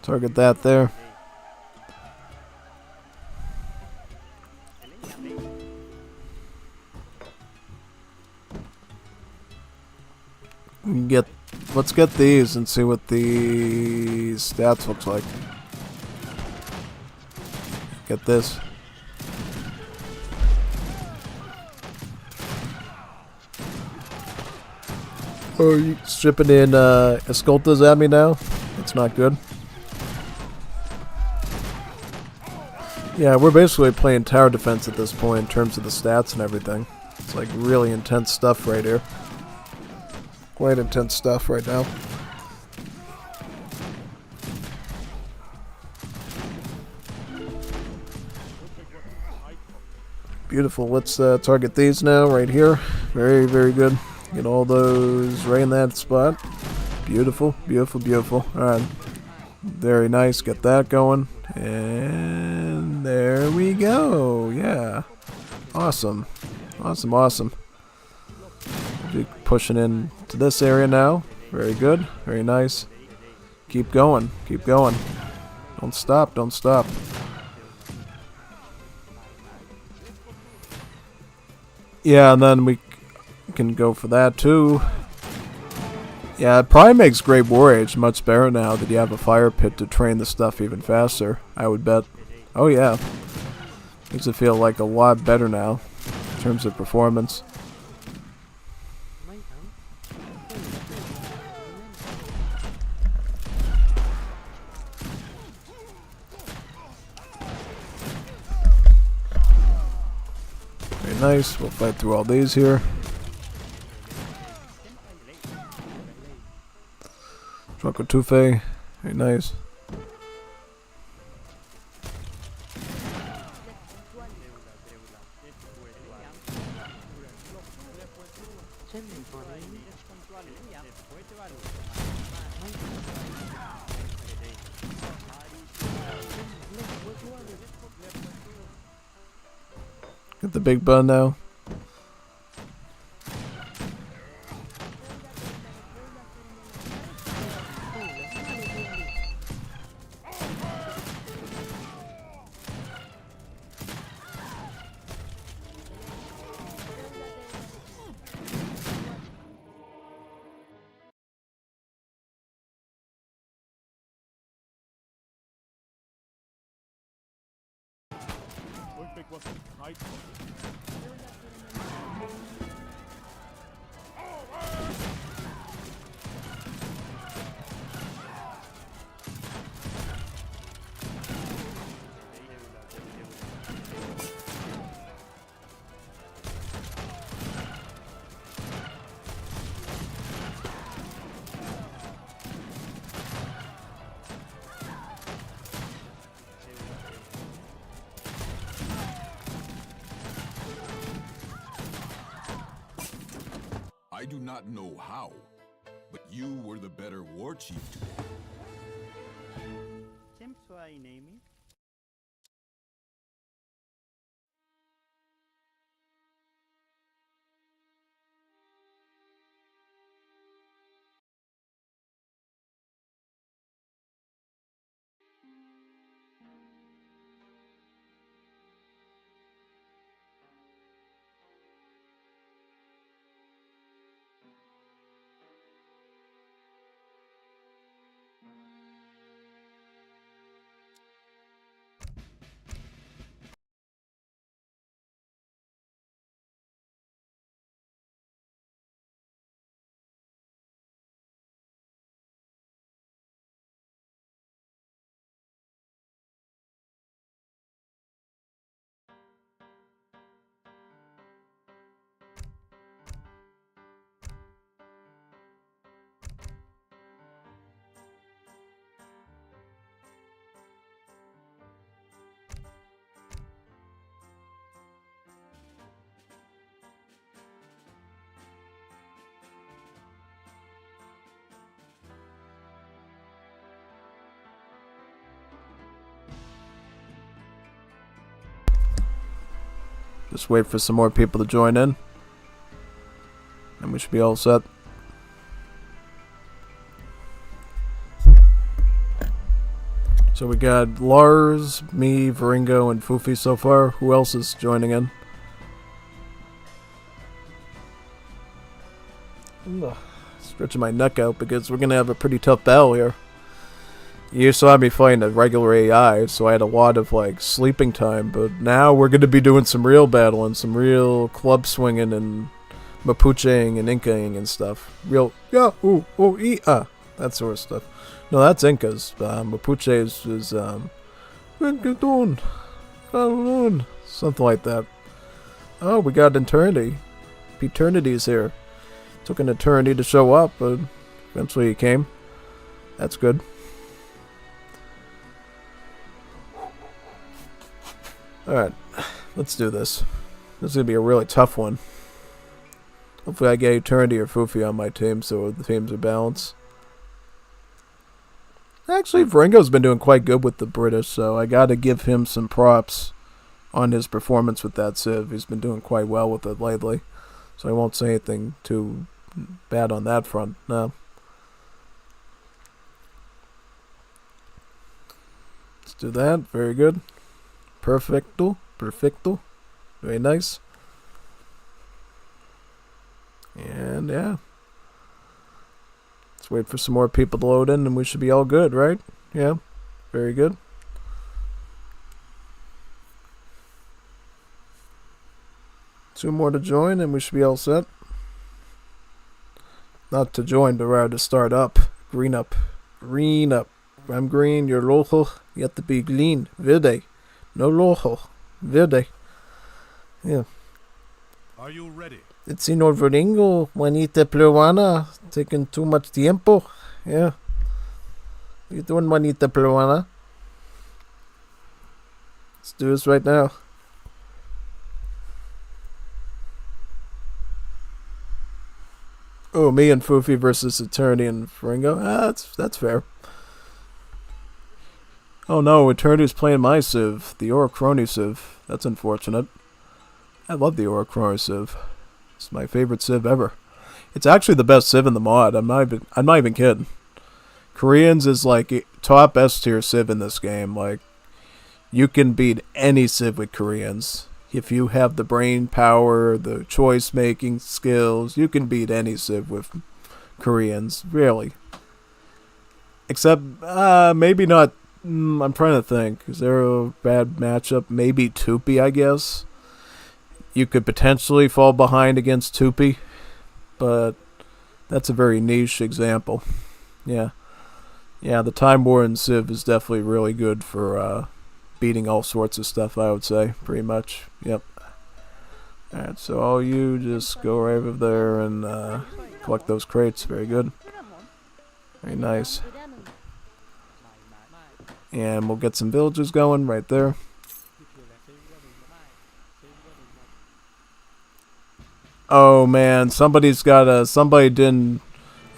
Target that there. Let's get these and see what the stats looks like. Get this. Oh, you stripping in Escoltas at me now? That's not good. Yeah, we're basically playing tower defense at this point in terms of the stats and everything. It's like really intense stuff right here. Quite intense stuff right now. Beautiful. Let's target these now, right here. Very, very good. Get all those right in that spot. Beautiful, beautiful, beautiful. Alright. Very nice. Get that going. And there we go. Yeah. Awesome. Awesome, awesome. Be pushing in to this area now. Very good. Very nice. Keep going. Keep going. Don't stop. Don't stop. Yeah, and then we can go for that too. Yeah, it probably makes Great War Age much better now that you have a fire pit to train the stuff even faster, I would bet. Oh yeah. Makes it feel like a lot better now in terms of performance. Very nice. We'll fight through all these here. Choco Tufe. Very nice. Get the big bun now. I do not know how, but you were the better war chief today. Just wait for some more people to join in. And we should be all set. So we got Lars, me, Veringo, and Fufi so far. Who else is joining in? Stretching my neck out because we're going to have a pretty tough battle here. You saw me fighting a regular AI, so I had a lot of, like, sleeping time, but now we're going to be doing some real battling, some real club swinging and Mapucheing and Incaing and stuff. Real, yeah, ooh, oh, that sort of stuff. No, that's Incas. Mapuche is something like that. Oh, we got Eternity. Eternity's here. Took an eternity to show up, but eventually he came. That's good. Alright, let's do this. This is going to be a really tough one. Hopefully I get Eternity or Fufi on my team so the teams are balanced. Actually, Veringo's been doing quite good with the British, so I gotta give him some props on his performance with that civ. He's been doing quite well with it lately, so I won't say anything too bad on that front, no. Let's do that, very good. Perfecto. Very nice. And yeah. Let's wait for some more people to load in and we should be all good, right? Yeah. Very good. Two more to join and we should be all set. Not to join, but rather to start up. Green up. Green up. I'm green, you're local. You have to be green. Verde. No local. Verde. Yeah. Are you ready? It's in Overingo. Juanita Peruana. Taking too much tiempo. Yeah. What you doing, Juanita Peruana? Let's do this right now. Oh, me and Foofy versus Eternity and Fringo. That's fair. Oh no, Eternity's playing my civ, the Orochrony civ. That's unfortunate. I love the Orochrony civ. It's my favorite civ ever. It's actually the best civ in the mod. I'm not even kidding. Koreans is like top S tier civ in this game. Like, you can beat any civ with Koreans. If you have the brain power, the choice making skills, you can beat any civ with Koreans, really. Except, maybe not. I'm trying to think. Is there a bad matchup? Maybe Tupi, I guess. You could potentially fall behind against Tupi, but that's a very niche example. Yeah. Yeah, the Time War in Civ is definitely really good for beating all sorts of stuff, I would say, pretty much. Yep. Alright, so all you just go right over there and collect those crates. Very good. Very nice. And we'll get some villages going right there. Oh man, somebody didn't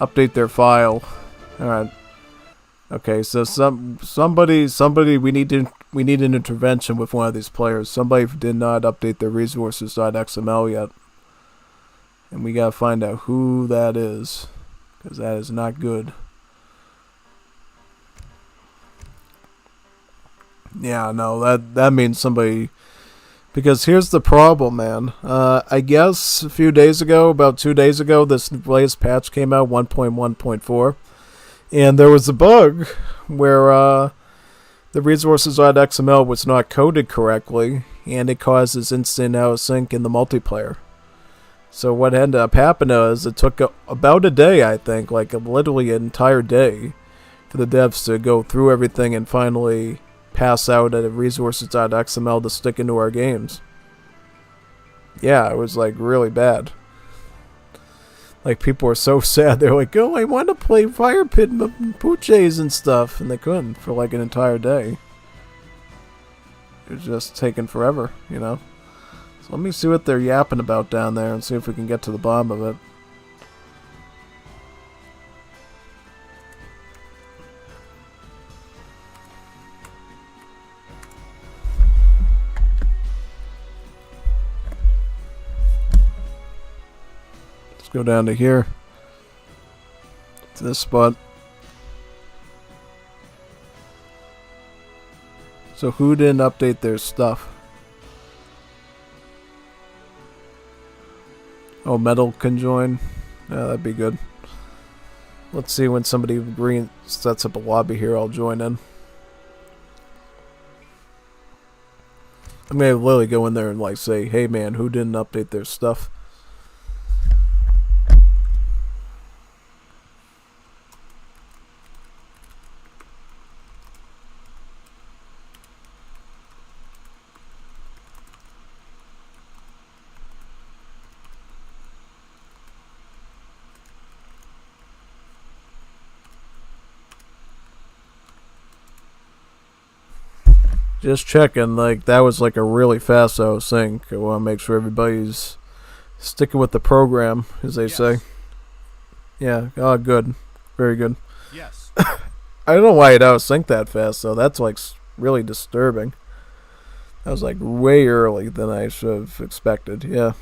update their file. Alright. Okay, so somebody we need an intervention with one of these players. Somebody did not update their resources.xml yet. And we gotta find out who that is, because that is not good. Yeah, no, that means somebody, because here's the problem, man. I guess a few days ago, about 2 days ago, this latest patch came out, 1.1.4. And there was a bug where the resources.xml was not coded correctly, and it causes instant out of sync in the multiplayer. So what ended up happening is it took about a day, I think, like literally an entire day, for the devs to go through everything and finally pass out a resources.xml to stick into our games. Yeah, it was like really bad. Like, people were so sad. They're like, oh, I want to play Firepit and Pooches and stuff. And they couldn't for like an entire day. It was just taking forever, you know. So let me see what they're yapping about down there and see if we can get to the bottom of it. Go down to here, to this spot. So who didn't update their stuff? Oh, Metal can join. Yeah, that'd be good. Let's see, when somebody green sets up a lobby here, I'll join in. I'm gonna literally go in there and like say, hey man, who didn't update their stuff? Just checking, like, that was like a really fast out of sync. I want to make sure everybody's sticking with the program, as they say. Yeah, oh, good. Very good. Yes. I don't know why it out of sync that fast, though. That's, like, really disturbing. That was, like, way early than I should have expected, yeah.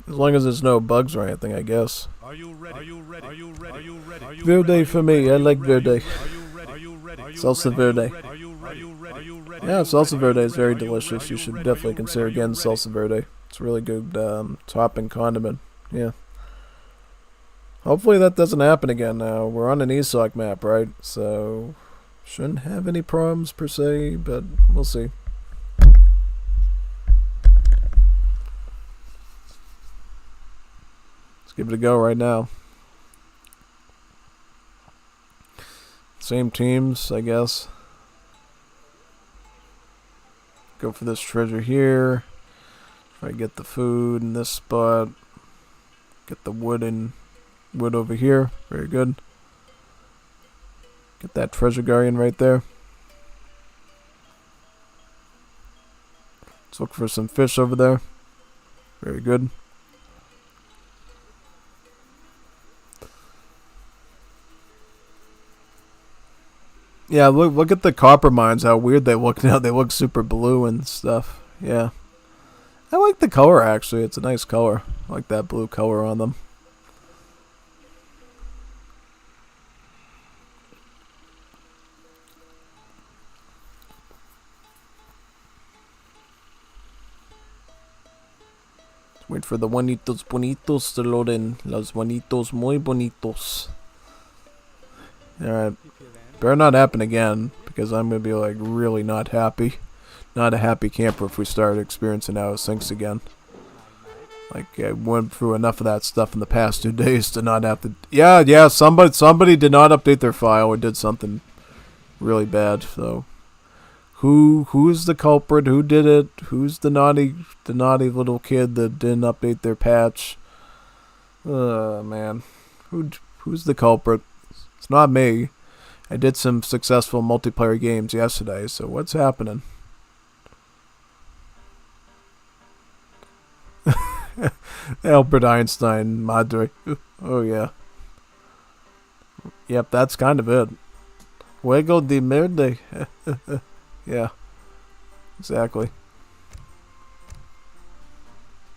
As long as there's no bugs or anything, I guess. Are you ready? Are you ready? Are you ready? Are you ready? Are you Verde for me. I like verde. Are you ready? Are you ready? Salsa verde. Are you ready? Are you ready? Yeah, salsa verde is very delicious. You should definitely consider again salsa verde. It's a really good topping condiment. Yeah. Hopefully that doesn't happen again now. We're on an ESOC map, right? So, shouldn't have any problems per se, but we'll see. Let's give it a go right now. Same teams, I guess. Go for this treasure here. Try to get the food in this spot. Get the wood over here. Very good. Get that treasure guardian right there. Let's look for some fish over there. Very good. Yeah, look at the copper mines, how weird they look now. They look super blue and stuff. Yeah. I like the color, actually. It's a nice color. I like that blue color on them. Let's wait for the bonitos bonitos to load in. Los bonitos muy bonitos. Alright. Better not happen again, because I'm going to be, like, really not happy. Not a happy camper if we start experiencing AO again. Like, I went through enough of that stuff in the past 2 days to not have to... Yeah, somebody did not update their file or did something really bad, so... Who's the culprit? Who did it? Who's the naughty little kid that didn't update their patch? Man. Who's the culprit? It's not me. I did some successful multiplayer games yesterday, so what's happening? Albert Einstein, Madre. Oh, yeah. Yep, that's kind of it. Juego de merde. Yeah. Exactly.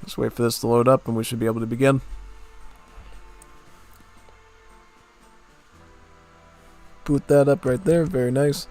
Just wait for this to load up and we should be able to begin. Put that up right there. Very nice.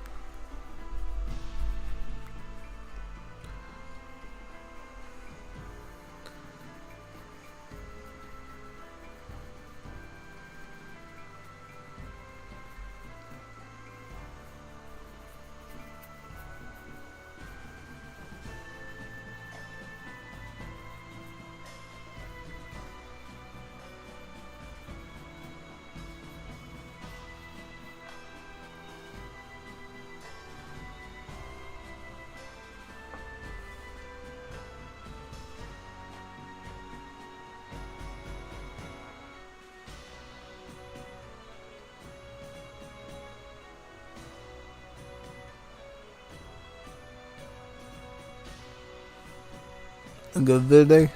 Good video.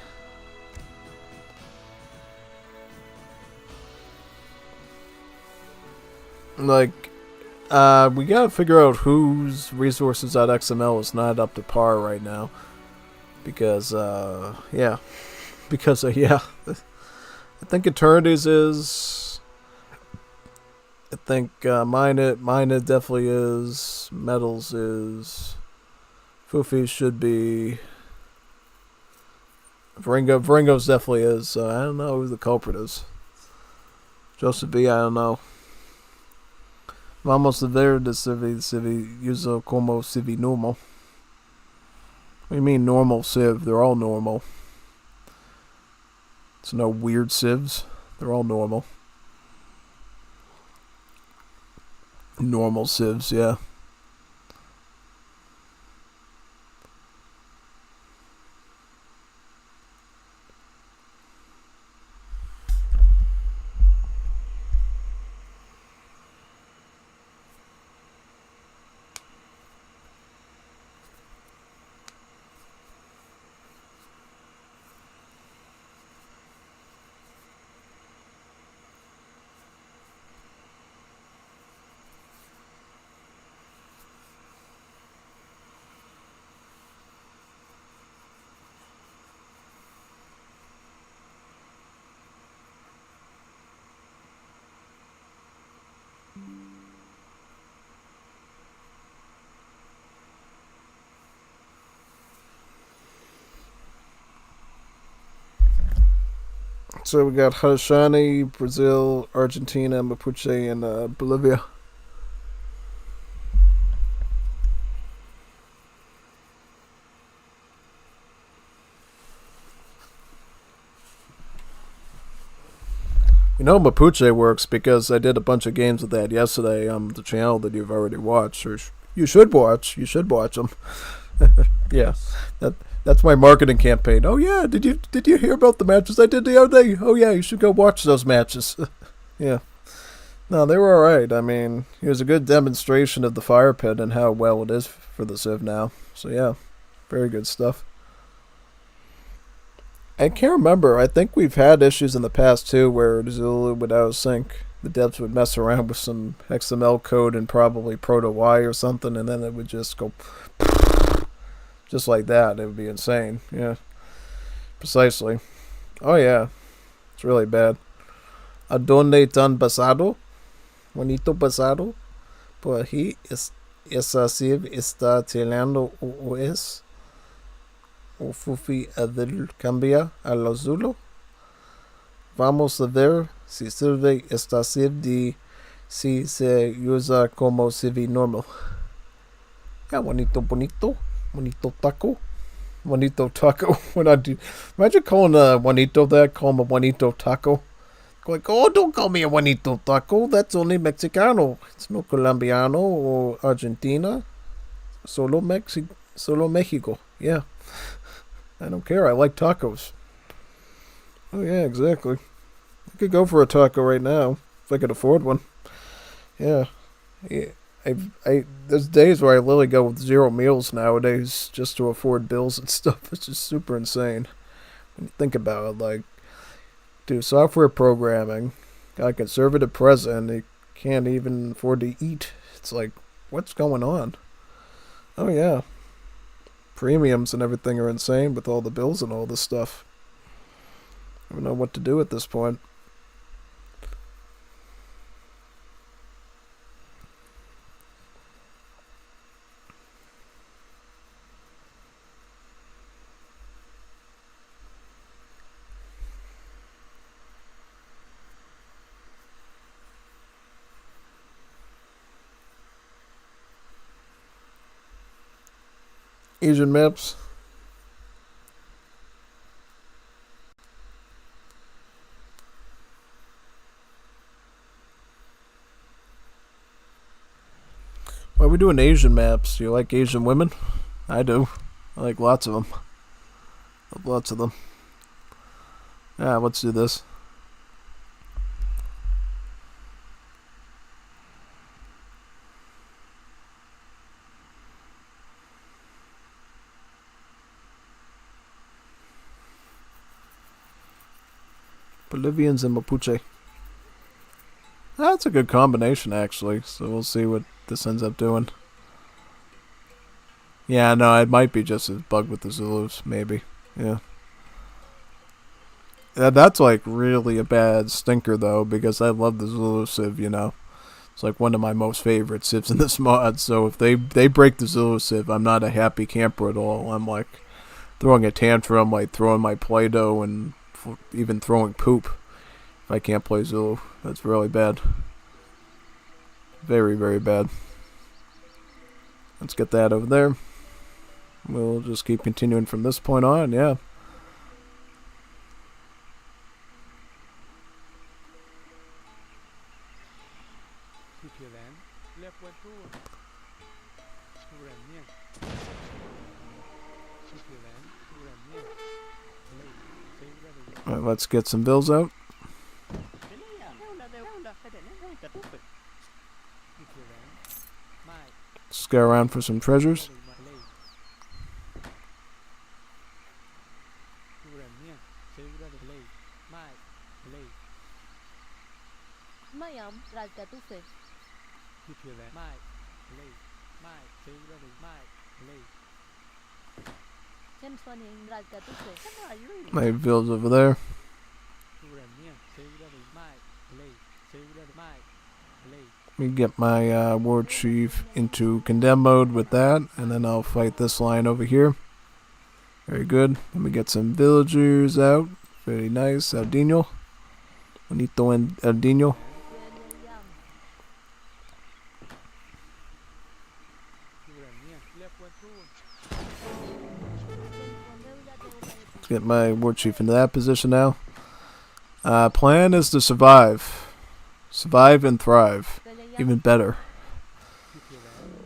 Like, we gotta figure out whose resources.xml is not up to par right now. Because, yeah. Because, yeah. I think Eternities is... I think, mine it definitely is. Metals is... Foofy should be... Vringo's definitely is, so I don't know who the culprit is. Joseph B, I don't know. Vamos a ver de civi uso como civi normal. What do you mean normal civ? They're all normal. It's no weird civs. They're all normal. Normal civs, yeah. So we got Haudenosaunee, Brazil, Argentina, Mapuche, and Bolivia. You know Mapuche works because I did a bunch of games with that yesterday on the channel that you've already watched, or you should watch. You should watch them. Yeah, that's my marketing campaign. Oh yeah, did you hear about the matches I did the other day? Oh yeah, you should go watch those matches. Yeah. No, they were alright. I mean, it was a good demonstration of the fire pit and how well it is for the Civ now. So yeah, very good stuff. I can't remember. I think we've had issues in the past too where Zulu would out of sync. The devs would mess around with some XML code and probably Proto-Y or something, and then it would just go just like that. It would be insane. Yeah. Precisely. Oh yeah. It's really bad. Adonde tan pasado? Bonito pasado? Por aquí esa Civ está tirando o es. O Fufi Adel cambia a lo Zulu. Vamos a ver si sirve esta Civ de si se usa como Civ normal. Yeah, bonito taco. Bonito taco. When I do, imagine calling bonito that, call him a bonito taco. Like, oh, don't call me a bonito taco. That's only Mexicano. It's no Colombiano or Argentina. Solo Mexico. Yeah. I don't care. I like tacos. Oh yeah, exactly. I could go for a taco right now if I could afford one. Yeah. There's days where I literally go with 0 meals nowadays just to afford bills and stuff. It's just super insane when you think about it. Like, do software programming, got a conservative president, he can't even afford to eat. It's like, what's going on? Oh yeah. Premiums and everything are insane with all the bills and all this stuff. I don't know what to do at this point. Asian maps. Why are we doing Asian maps? Do you like Asian women? I do. I like lots of them. Love lots of them. Yeah, let's do this. Bolivians and Mapuche. That's a good combination, actually. So we'll see what this ends up doing. Yeah, no, it might be just a bug with the Zulus, maybe. Yeah. That's like really a bad stinker, though, because I love the Zulu Civ, you know. It's like one of my most favorite Civs in this mod, so if they break the Zulu Civ, I'm not a happy camper at all. I'm like throwing a tantrum, like throwing my Play-Doh and even throwing poop if I can't play Zulu. That's really bad. Very, very bad. Let's get that over there. We'll just keep continuing from this point on, yeah. Alright, let's get some bills out. Let's go around for some treasures. My bills over there. Let me get my war chief into condemn mode with that, and then I'll fight this line over here. Very good. Let me get some villagers out. Very nice. Aldino. Bonito and Aldino. Let's get my war chief into that position now. Plan is to survive. Survive and thrive. Even better.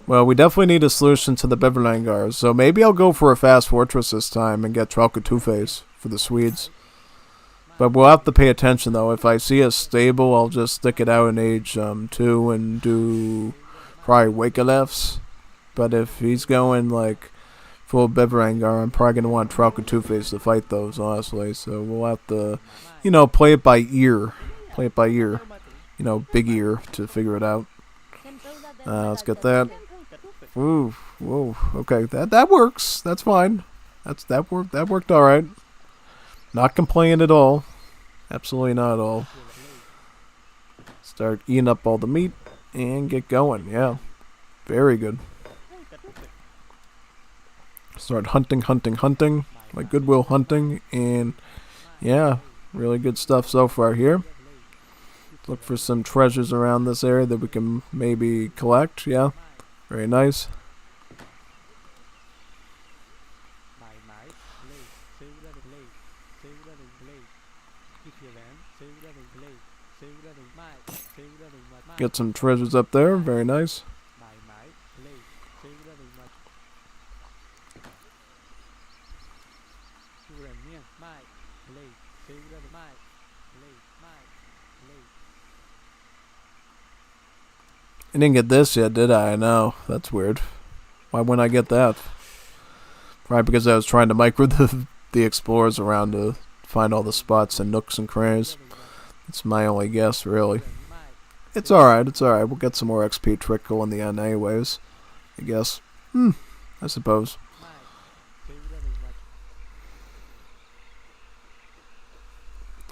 Well, we definitely need a solution to the Beverlangar, so maybe I'll go for a fast fortress this time and get Tralca Two-Face for the Swedes. But we'll have to pay attention, though. If I see a stable, I'll just stick it out in age 2 and do probably Wakelefs. But if he's going, like, full Beverlangar, I'm probably going to want Tralca Two-Face to fight those, honestly. So we'll have to, you know, play it by ear. Play it by ear. You know, big ear to figure it out. Let's get that. Ooh, whoa, okay, that works. That's fine. That worked all right. Not complaining at all. Absolutely not at all. Start eating up all the meat and get going. Yeah, very good. Start hunting, like Goodwill Hunting, and yeah, really good stuff so far here. Look for some treasures around this area that we can maybe collect. Yeah. Very nice. Get some treasures up there. Very nice. I didn't get this yet, did I? No, that's weird. Why wouldn't I get that? Probably because I was trying to micro the explorers around to find all the spots and nooks and crannies. That's my only guess, really. It's alright, it's alright. We'll get some more XP trickle in the end anyways, I guess. I suppose.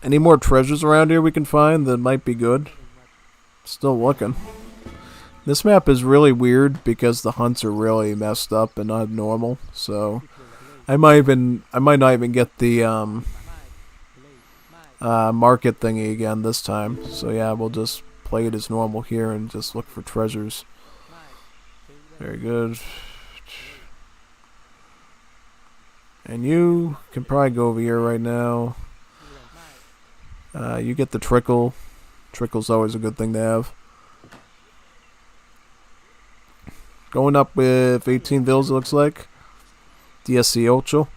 Any more treasures around here we can find that might be good? Still looking. This map is really weird because the hunts are really messed up and not normal, so I might not even get the market thingy again this time. So yeah, we'll just play it as normal here and just look for treasures. Very good. And you can probably go over here right now. You get the trickle. Trickle's always a good thing to have. Going up with 18 vills, it looks like. 18 aldinos.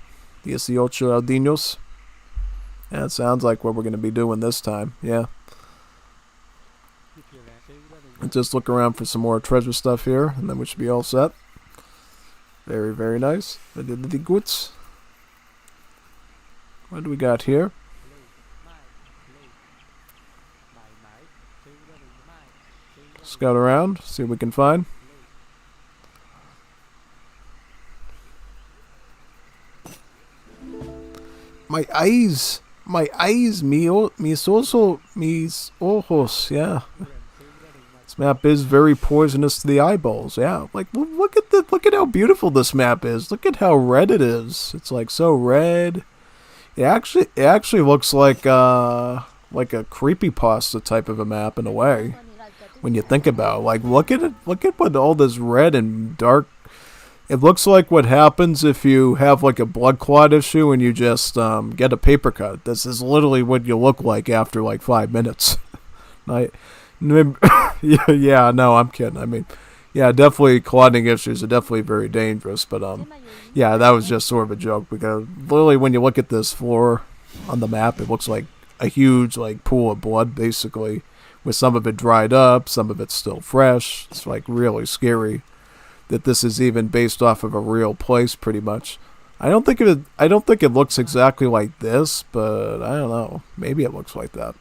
Yeah, it sounds like what we're going to be doing this time. Yeah. And just look around for some more treasure stuff here, and then we should be all set. Very, very nice. The goods. What do we got here? Scout around, see what we can find. My eyes, mis ojos, yeah. This map is very poisonous to the eyeballs, yeah. Like, look at how beautiful this map is. Look at how red it is. It's like so red. It actually looks like a creepypasta type of a map in a way. When you think about it, like, look at it. Look at what all this red and dark. It looks like what happens if you have like a blood clot issue and you just get a paper cut. This is literally what you look like after like 5 minutes. Yeah, no, I'm kidding. I mean, yeah, definitely clotting issues are definitely very dangerous. But yeah, that was just sort of a joke because literally when you look at this floor on the map, it looks like a huge like pool of blood basically, with some of it dried up, some of it's still fresh. It's like really scary that this is even based off of a real place, pretty much. I don't think it looks exactly like this, but I don't know. Maybe it looks like that.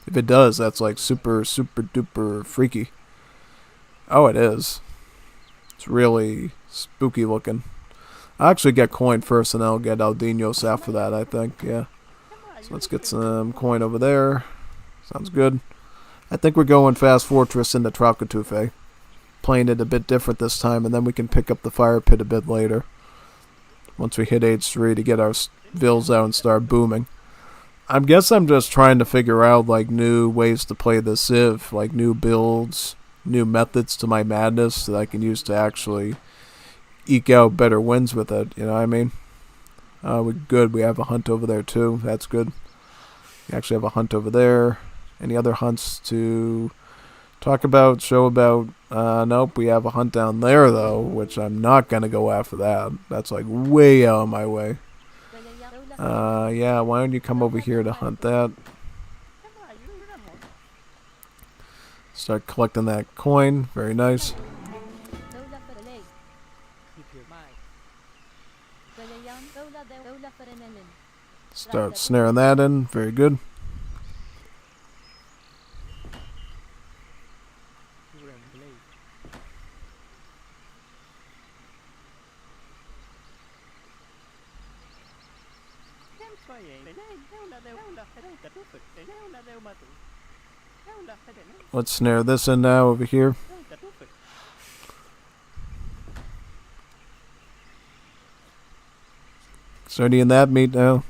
If it does, that's like super duper freaky. Oh, it is. It's really spooky looking. I'll actually get coin first, and I'll get Aldinos after that, I think. Yeah. So let's get some coin over there. Sounds good. I think we're going Fast Fortress into Tralcatufe. Playing it a bit different this time, and then we can pick up the fire pit a bit later. Once we hit age 3 to get our vills out and start booming. I guess I'm just trying to figure out like new ways to play the civ, like new builds, new methods to my madness that I can use to actually eke out better wins with it. You know what I mean? We're good. We have a hunt over there too. That's good. We actually have a hunt over there. Any other hunts to talk about, show about? Nope, we have a hunt down there though, which I'm not gonna go after that. That's like way out of my way. Yeah, why don't you come over here to hunt that? Start collecting that coin. Very nice. Start snaring that in. Very good. Let's snare this in now over here. Starting in that meat now.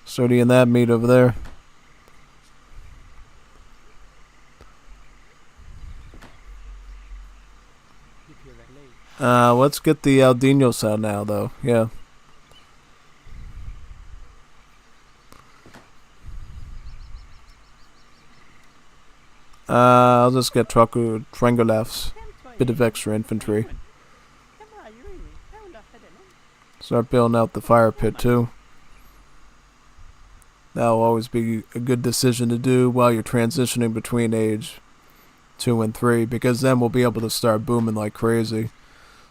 Starting in that meat over there. Let's get the Aldinos out now, though. Yeah. I'll just get Trangolafs. Bit of extra infantry. Start building out the fire pit, too. That'll always be a good decision to do while you're transitioning between age 2 and 3, because then we'll be able to start booming like crazy.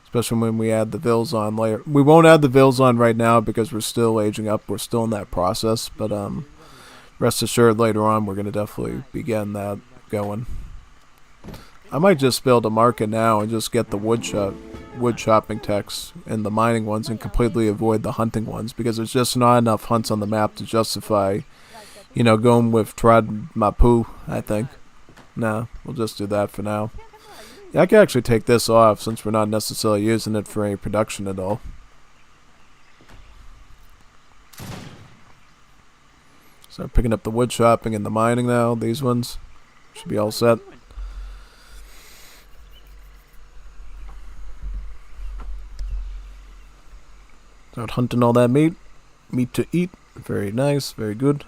Especially when we add the vills on later. We won't add the vills on right now because we're still aging up. We're still in that process. But rest assured later on we're going to definitely begin that going. I might just build a market now and just get the wood chopping techs and the mining ones and completely avoid the hunting ones. Because there's just not enough hunts on the map to justify, you know, going with Trad Mapu, I think. Nah, we'll just do that for now. Yeah, I can actually take this off since we're not necessarily using it for any production at all. Start picking up the wood chopping and the mining now. These ones should be all set. Start hunting all that meat. Meat to eat. Very nice. Very good.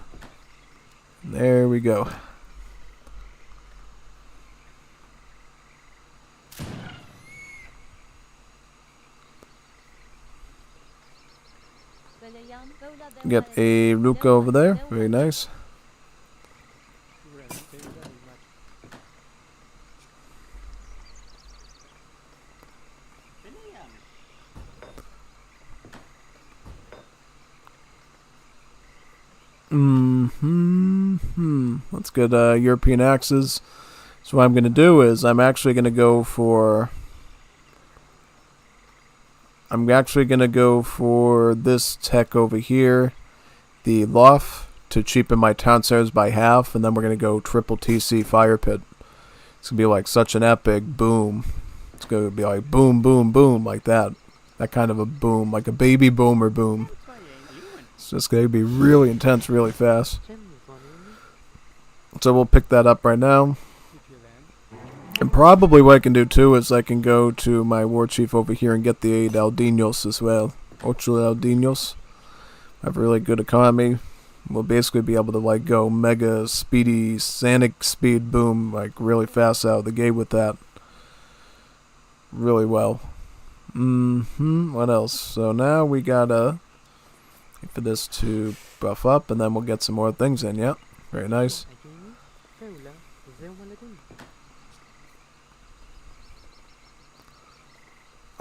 And there we go. Get a Ruka over there. Very nice. Let's get European axes. So what I'm going to do is I'm actually going to go for this tech over here, the loft, to cheapen my town centers by half, and then we're going to go triple TC fire pit. It's going to be like such an epic boom. It's going to be like boom, boom, boom, like that. That kind of a boom, like a baby boomer boom. It's just going to be really intense, really fast. So we'll pick that up right now. And probably what I can do too is I can go to my war chief over here and get the 8 Aldinos as well. 8 Aldinos. I have a really good economy. We'll basically be able to like go mega speedy Sanic speed boom like really fast out of the gate with that. Really well. What else? So now we gotta wait for this to buff up and then we'll get some more things in. Yep. Very nice.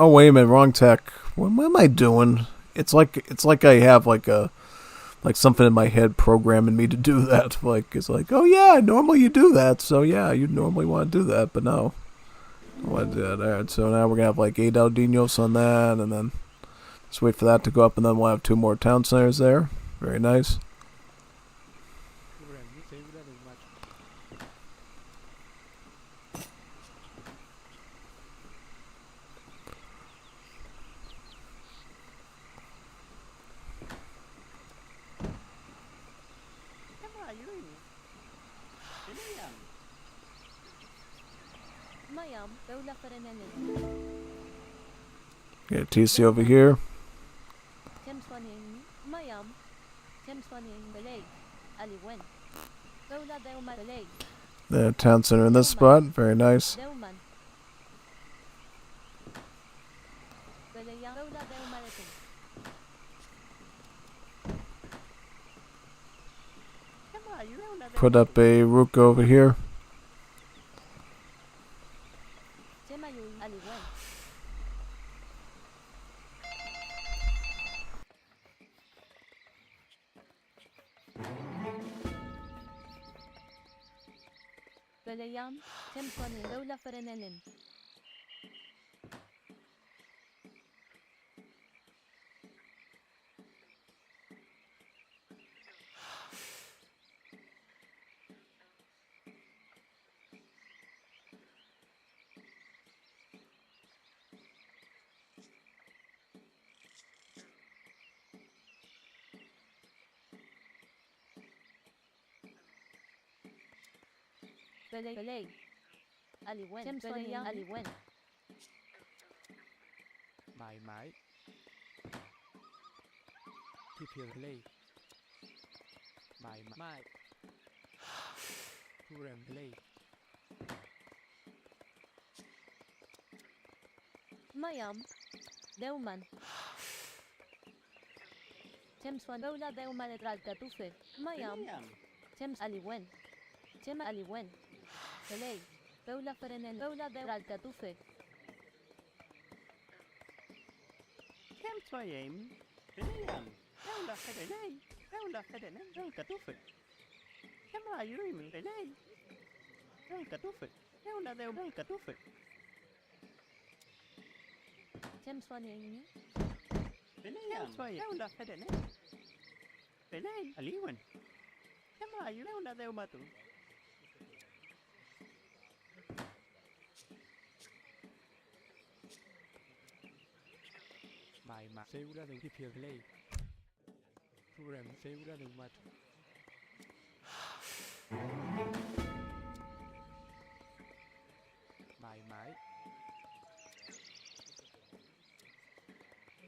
Oh wait a minute, wrong tech. What am I doing? It's like I have like something in my head programming me to do that. Like it's like, oh yeah, normally you do that, so yeah, you normally want to do that, but no. What did? Alright, so now we're gonna have like 8 Aldinos on that, and then just wait for that to go up, and then we'll have 2 more town centers there. Very nice. Get a TC over here. The town center in this spot. Very nice. Put up a rook over here. Mãi mãi. Prepare play. Mãi mãi. Program play. Mayam. Deuman. Temswan Dola Deuman et Ralcatufe. Mayam. Tems Aliwen. Tema Aliwen. Pelei. Dola Ferenen Dola de Ralcatufe. Temswayem. Pelayam. Dola Fedenay. Dola Fedenen. Ralcatufe. Tema Yurimi. Pelay. Ralcatufe. Dola de Ralcatufe. Temswan Yemi. Pelayam. Dola Fedenay. Pelay. Aliwen. Tema Yurona de Umatu. Mãi segura de prepare play. Program segura de Umatu. Mãi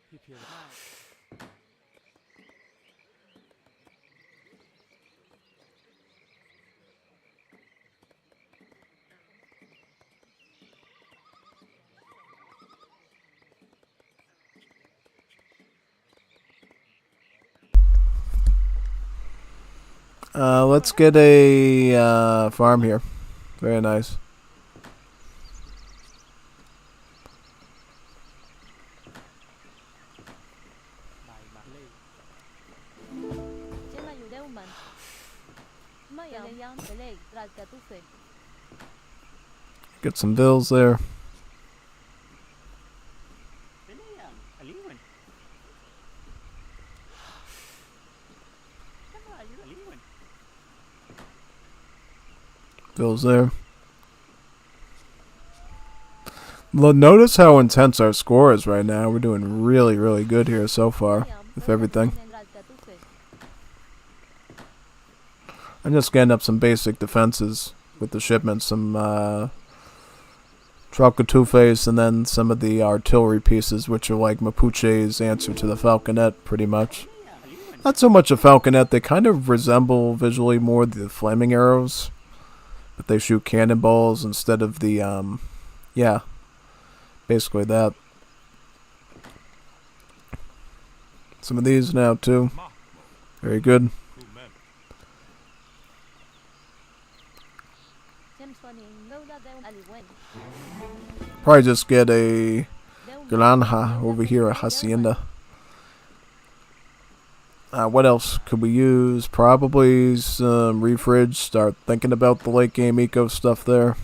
prepare mãi. Let's get a farm here. Very nice. Get some bills there. Bills there. Notice how intense our score is right now. We're doing really, really good here so far with everything. I'm just getting up some basic defenses with the shipments, some Tralcatufes, and then some of the artillery pieces, which are like Mapuche's answer to the falconet, pretty much. Not so much a falconet, they kind of resemble visually more the flaming arrows, but they shoot cannonballs instead of the, yeah, basically that. Some of these now, too. Very good. Probably just get a granja over here, a hacienda. What else could we use? Probably some refridge. Start thinking about the late game eco stuff there.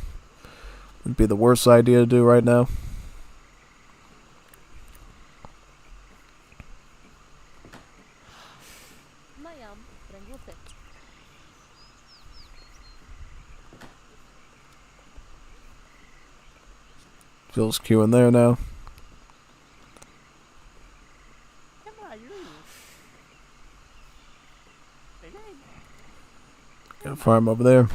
Would be the worst idea to do right now. Phil's queuing there now. Got a farm over there.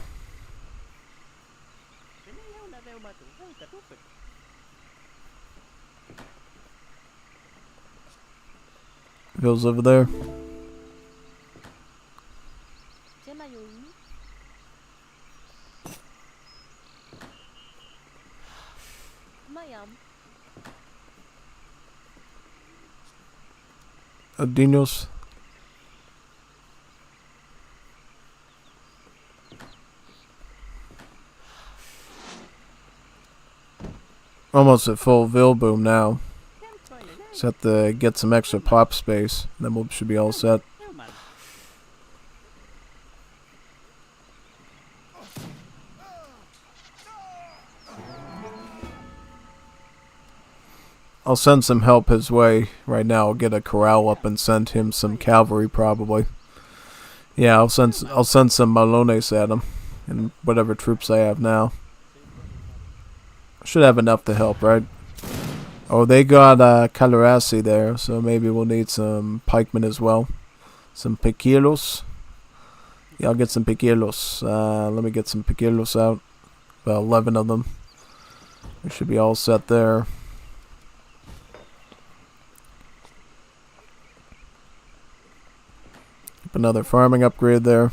Bill's over there. Chema Yoyi. Mayam. Adinos. Almost at full Vil boom now. Just have to get some extra pop space. Then we should be all set. I'll send some help his way right now. I'll get a corral up and send him some cavalry probably. Yeah, I'll send some Malones at him and whatever troops I have now. Should have enough to help, right? Oh, they got Calarasi there, so maybe we'll need some pikemen as well. Some piquillos. Yeah, I'll get some piquillos. Let me get some piquillos out. About 11 of them. We should be all set there. Another farming upgrade there.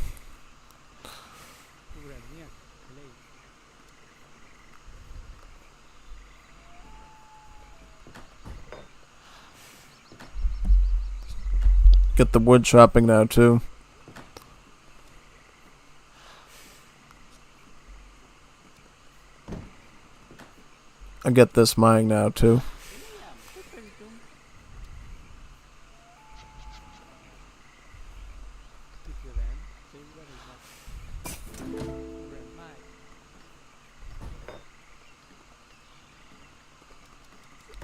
Get the wood chopping now too. I get this mining now too.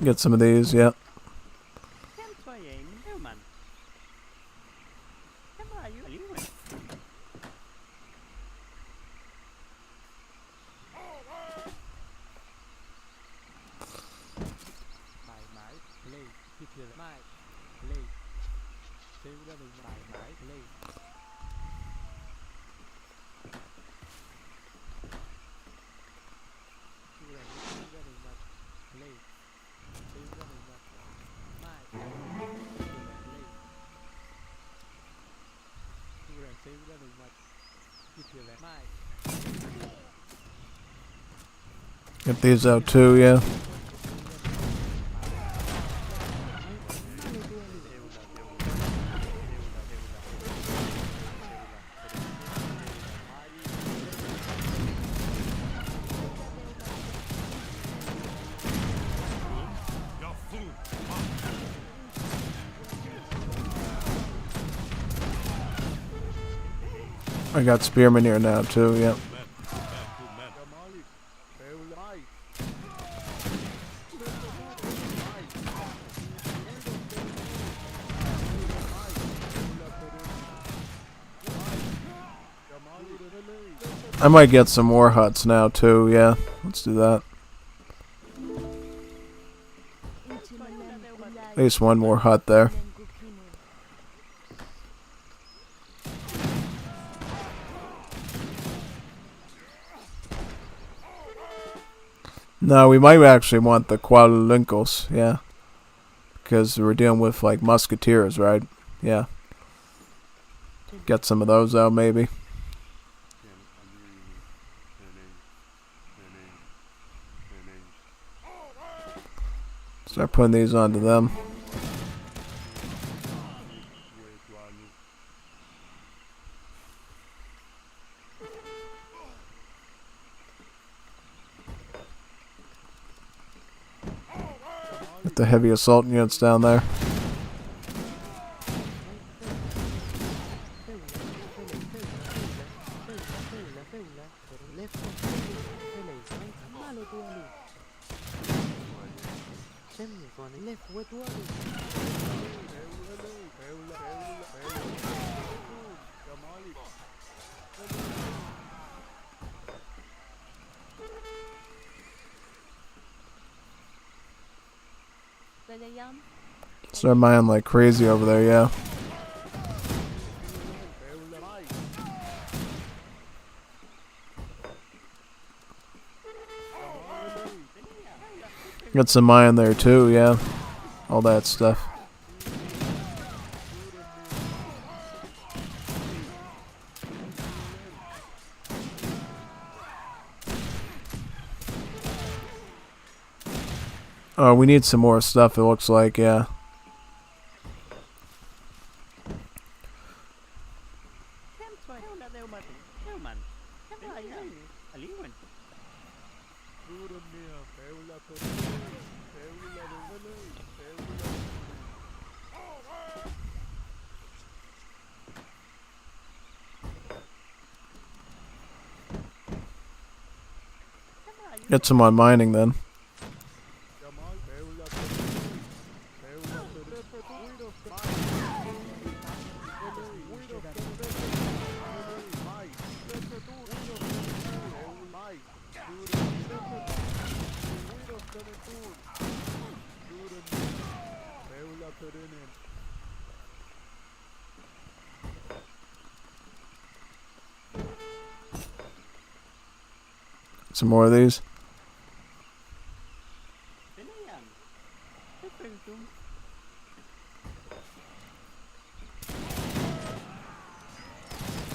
Get some of these, yeah. Get these out too, yeah. I got spearmen here now too, yep. I might get some more huts now too, yeah. Let's do that. At least one more hut there. No, we might actually want the Cuauhtémoc, yeah. Because we're dealing with like musketeers, right? Yeah. Get some of those out maybe. Start putting these onto them. Get the heavy assault units down there. Start mining like crazy over there, yeah. Got some mine there too, yeah. All that stuff. Oh, we need some more stuff, it looks like, yeah. Get some on mining then. Some more of these.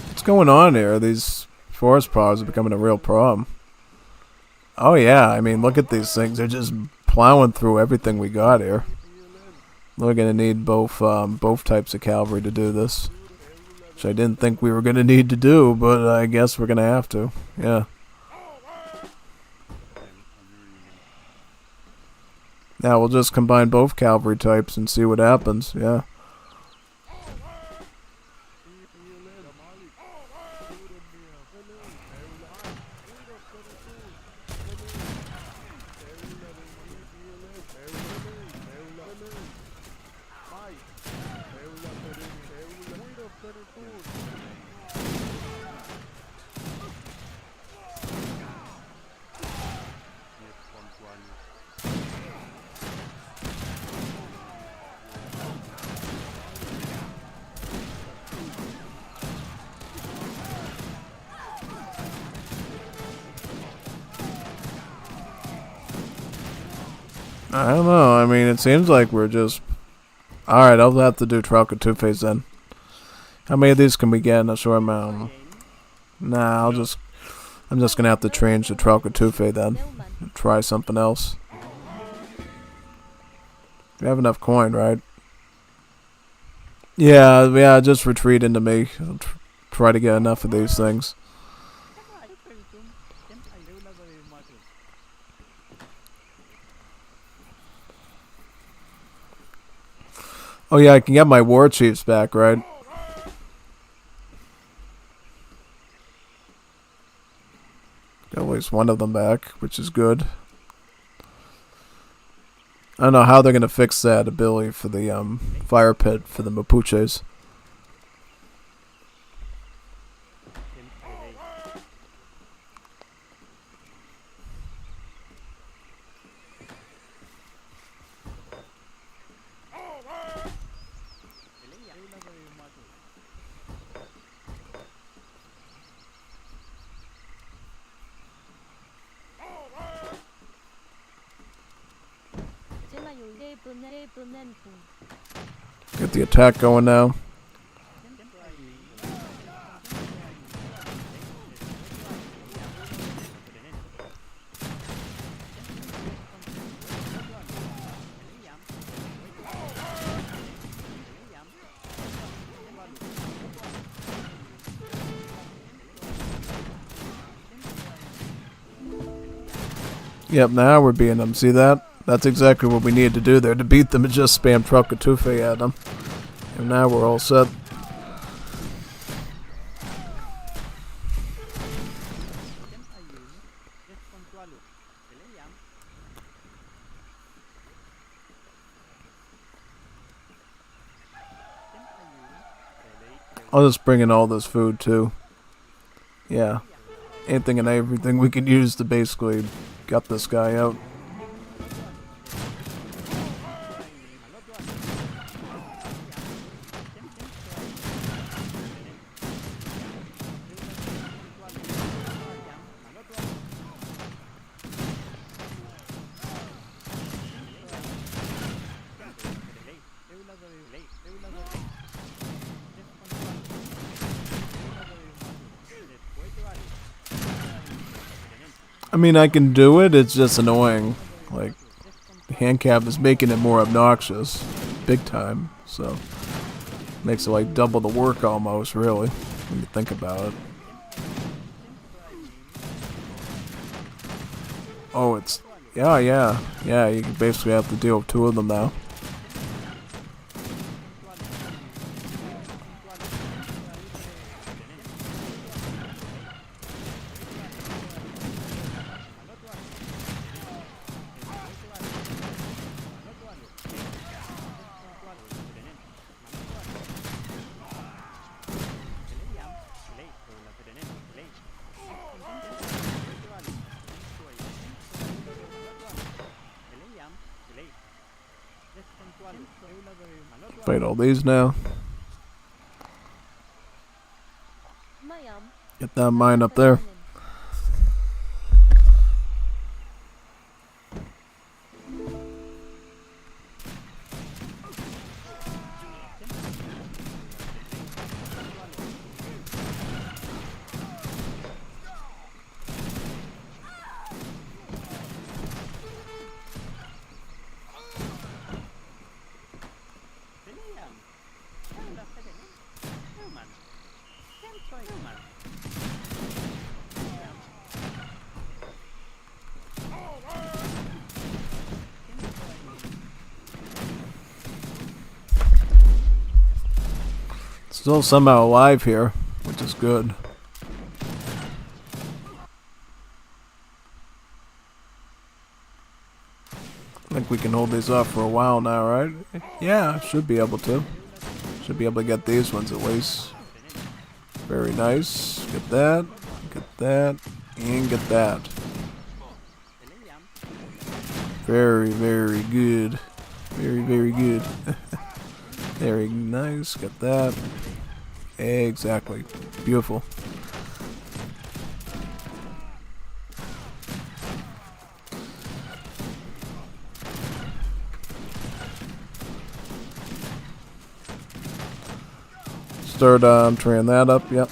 What's going on here? These forest pods are becoming a real problem. Oh yeah, I mean, look at these things. They're just plowing through everything we got here. We're gonna need both types of cavalry to do this, which I didn't think we were gonna need to do, but I guess we're gonna have to. Yeah. Now we'll just combine both cavalry types and see what happens. Yeah. I don't know. I mean, it seems like we're just... Alright, I'll have to do Trauco Two-Face then. How many of these can we get in a short amount? Nah, I'm just gonna have to change the Trauco Two-Face then. Try something else. We have enough coin, right? Yeah, just retreat into me. I'll try to get enough of these things. Oh yeah, I can get my war chiefs back, right? Got at least one of them back, which is good. I don't know how they're gonna fix that ability for the fire pit for the Mapuches. Get the attack going now. Yep, now we're beating them. See that? That's exactly what we needed to do there. To beat them and just spam Trauco Two-Face at them. And now we're all set. I'll just bring in all this food too. Yeah. Anything and everything we can use to basically gut this guy out. I mean, I can do it, it's just annoying. Like, hand cab is making it more obnoxious, big time. So makes it like double the work almost, really, when you think about it. Oh, it's yeah. You basically have to deal with 2 of them now. Fight all these now. Get that mine up there. Still somehow alive here, which is good. I think we can hold these off for a while now, right? Yeah, should be able to. Should be able to get these ones at least. Very nice. Get that, and get that. Very, very good. Very, very good. Very nice. Get that. Exactly. Beautiful. Start tearing that up. Yep.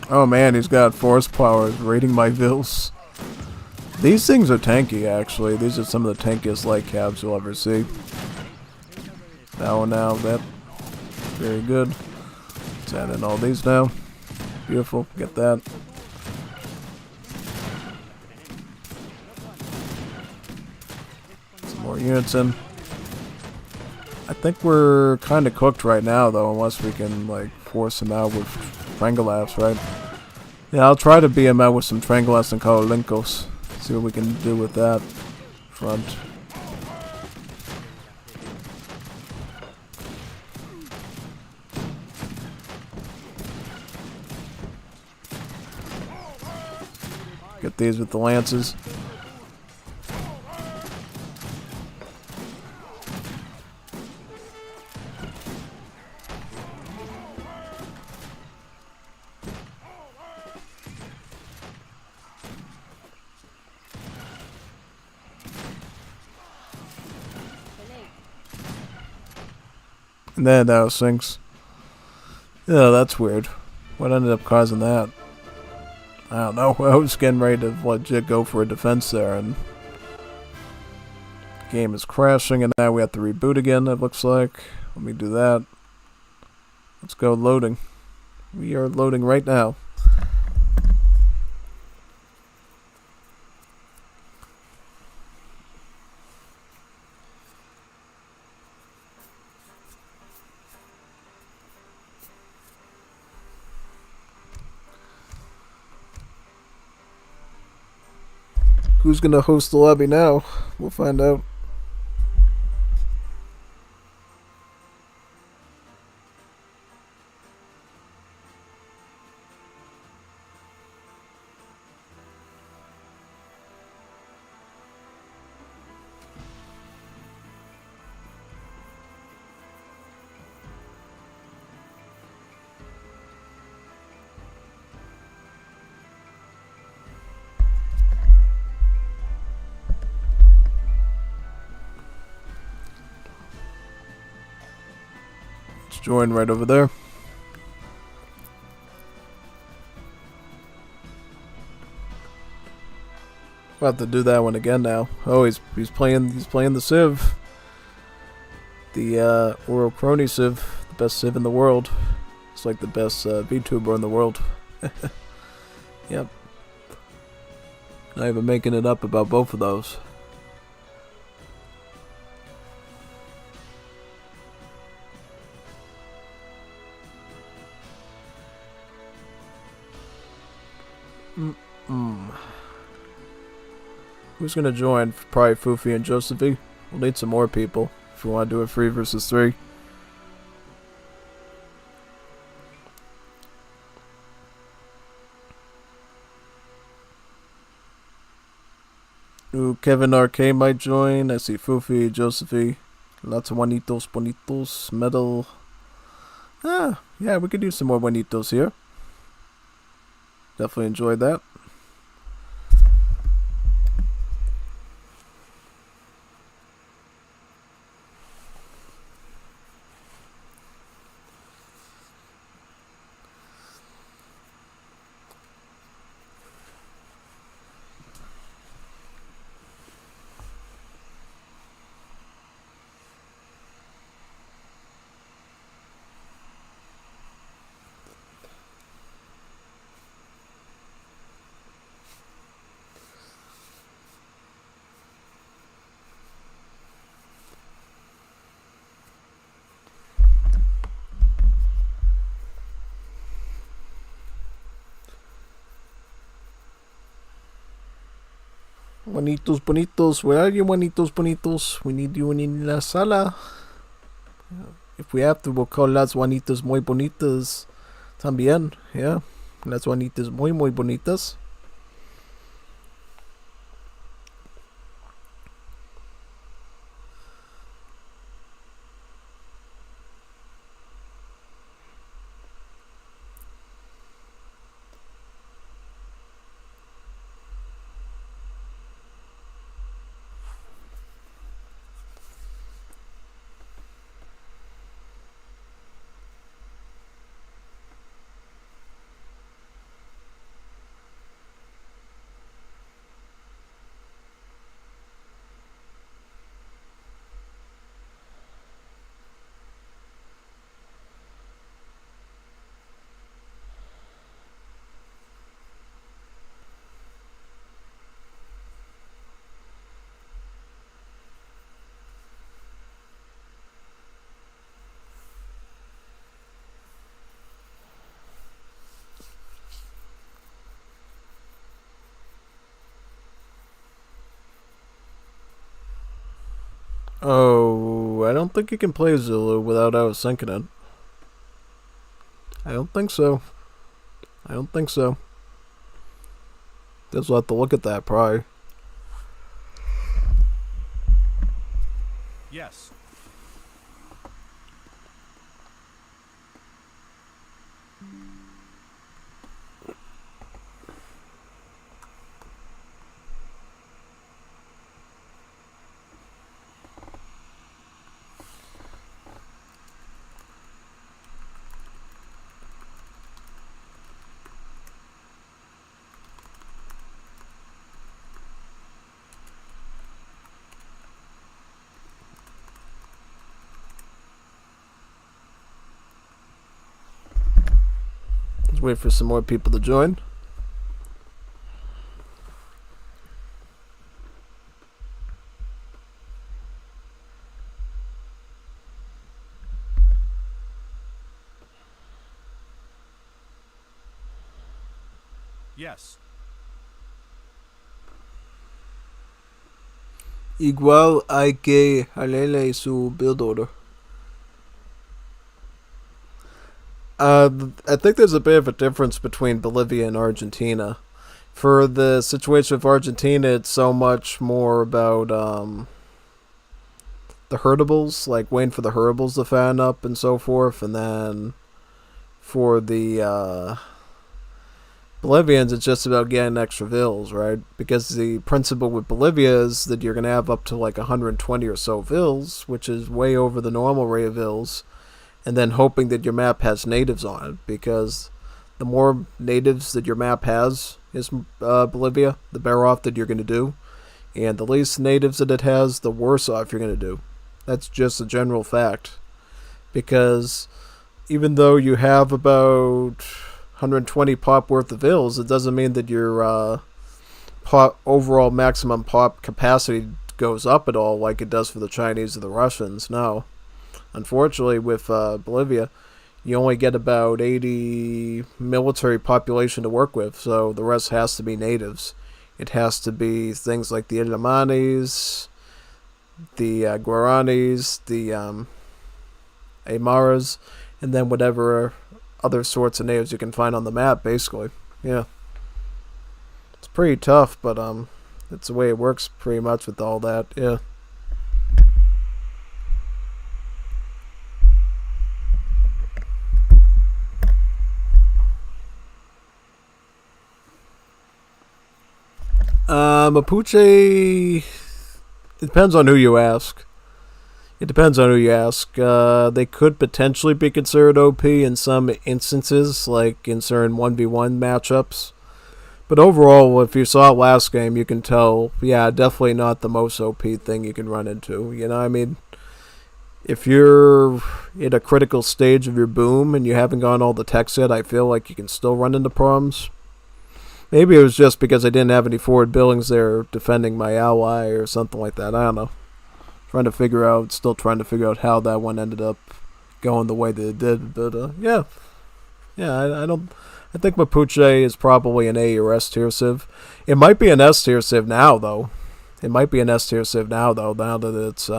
Oh man, he's got force powers raiding my vills. These things are tanky, actually. These are some of the tankiest light cabs you'll ever see. Now, that. Very good. Let's add in all these now. Beautiful. Get that. Some more units in. I think we're kind of cooked right now, though, unless we can, like, force him out with Trangolaps, right? Yeah, I'll try to beat him out with some Trangolaps and Kalalinkos. See what we can do with that front. Get these with the lances. And then that sinks. Yeah, that's weird. What ended up causing that? I don't know. I was getting ready to legit go for a defense there, and the game is crashing, and now we have to reboot again, it looks like. Let me do that. Let's go loading. We are loading right now. Who's gonna host the lobby now? We'll find out. Join right over there. We'll have to do that one again now. Oh, he's playing the civ. The Oral Crony civ, the best civ in the world. It's like the best VTuber in the world. Yep. Not even making it up about both of those. Who's gonna join? Probably Fufi and Josephine. We'll need some more people if we want to do a 3 versus 3. Ooh, Kevin RK might join. I see Fufi, Josephine. Lots of Juanitos, Bonitos, Metal. Ah, yeah, we could do some more Juanitos here. Definitely enjoyed that. Juanitos Bonitos, where are you, Juanitos Bonitos? We need you in la sala. If we have to, we'll call las Juanitas muy bonitas también, yeah. Las Juanitas muy bonitas. Oh, I don't think you can play Zulu without syncing it. I don't think so. Guess we'll have to look at that probably. Yes. Let's wait for some more people to join. Yes. Igual hay que halele su build order. I think there's a bit of a difference between Bolivia and Argentina. For the situation of Argentina, it's so much more about the herdables, like waiting for the herdables to fan up and so forth, and then for the Bolivians, it's just about getting extra vills, right? Because the principle with Bolivia is that you're going to have up to like 120 or so vills, which is way over the normal rate of vills, and then hoping that your map has natives on it, because the more natives that your map has is Bolivia, the better off that you're going to do. And the least natives that it has, the worse off you're going to do. That's just a general fact. Because even though you have about 120 pop worth of vills, it doesn't mean that your overall maximum pop capacity goes up at all like it does for the Chinese or the Russians. No. Unfortunately, with Bolivia, you only get about 80 military population to work with, so the rest has to be natives. It has to be things like the Ilamanis, the Guaranis, the Aymaras, and then whatever other sorts of natives you can find on the map, basically. Yeah. It's pretty tough, but it's the way it works pretty much with all that, yeah. Mapuche, it depends on who you ask. They could potentially be considered OP in some instances, like in certain 1v1 matchups. But overall, if you saw it last game, you can tell, yeah, definitely not the most OP thing you can run into. You know what I mean? If you're in a critical stage of your boom and you haven't gotten all the techs yet, I feel like you can still run into problems. Maybe it was just because I didn't have any forward buildings there defending my ally or something like that. I don't know. Still trying to figure out how that one ended up going the way that it did. But yeah, I think Mapuche is probably an A or S tier civ. It might be an S tier civ now though. Now that it's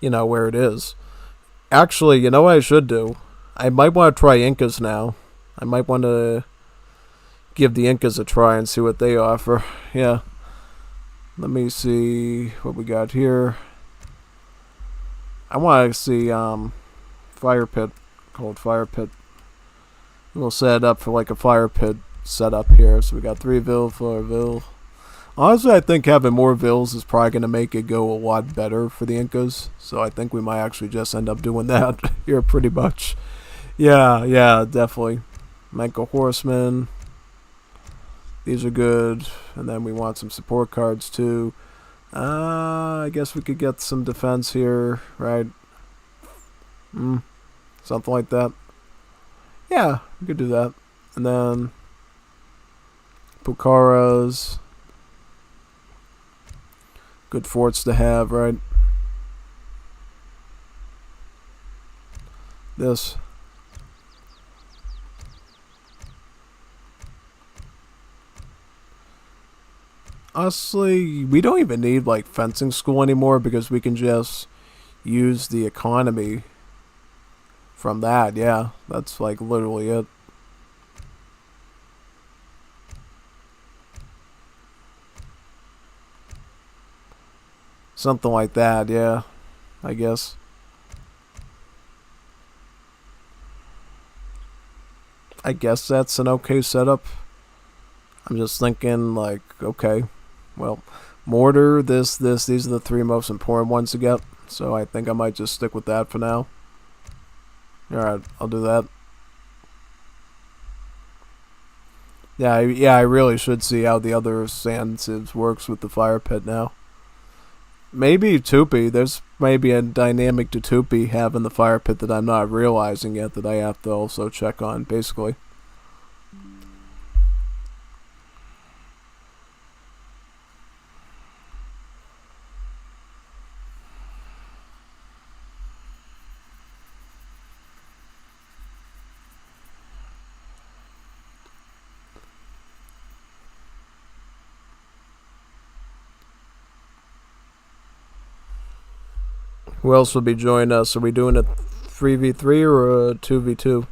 where it is. Actually, you know what I should do? I might want to try Incas now. I might want to give the Incas a try and see what they offer. Yeah. Let me see what we got here. I want to see Firepit, called Firepit. We'll set it up for like a Firepit setup here. So we got 3 Vil, 4 Vil. Honestly, I think having more Vils is probably going to make it go a lot better for the Incas. So I think we might actually just end up doing that here pretty much. Yeah, definitely. Manco Horsemen. These are good. And then we want some support cards too. I guess we could get some defense here, right? Something like that. Yeah, we could do that. And then Pucaras. Good forts to have, right? This. Honestly, we don't even need like fencing school anymore because we can just use the economy from that. Yeah, that's like literally it. Something like that, yeah, I guess. I guess that's an okay setup. I'm just thinking like, okay. Well, mortar, these are the 3 most important ones to get. So I think I might just stick with that for now. Alright, I'll do that. Yeah, I really should see how the other sand civs works with the fire pit now. Maybe Tupi. There's maybe a dynamic to Tupi having the fire pit that I'm not realizing yet that I have to also check on, basically. Who else will be joining us? Are we doing a 3v3 or a 2v2?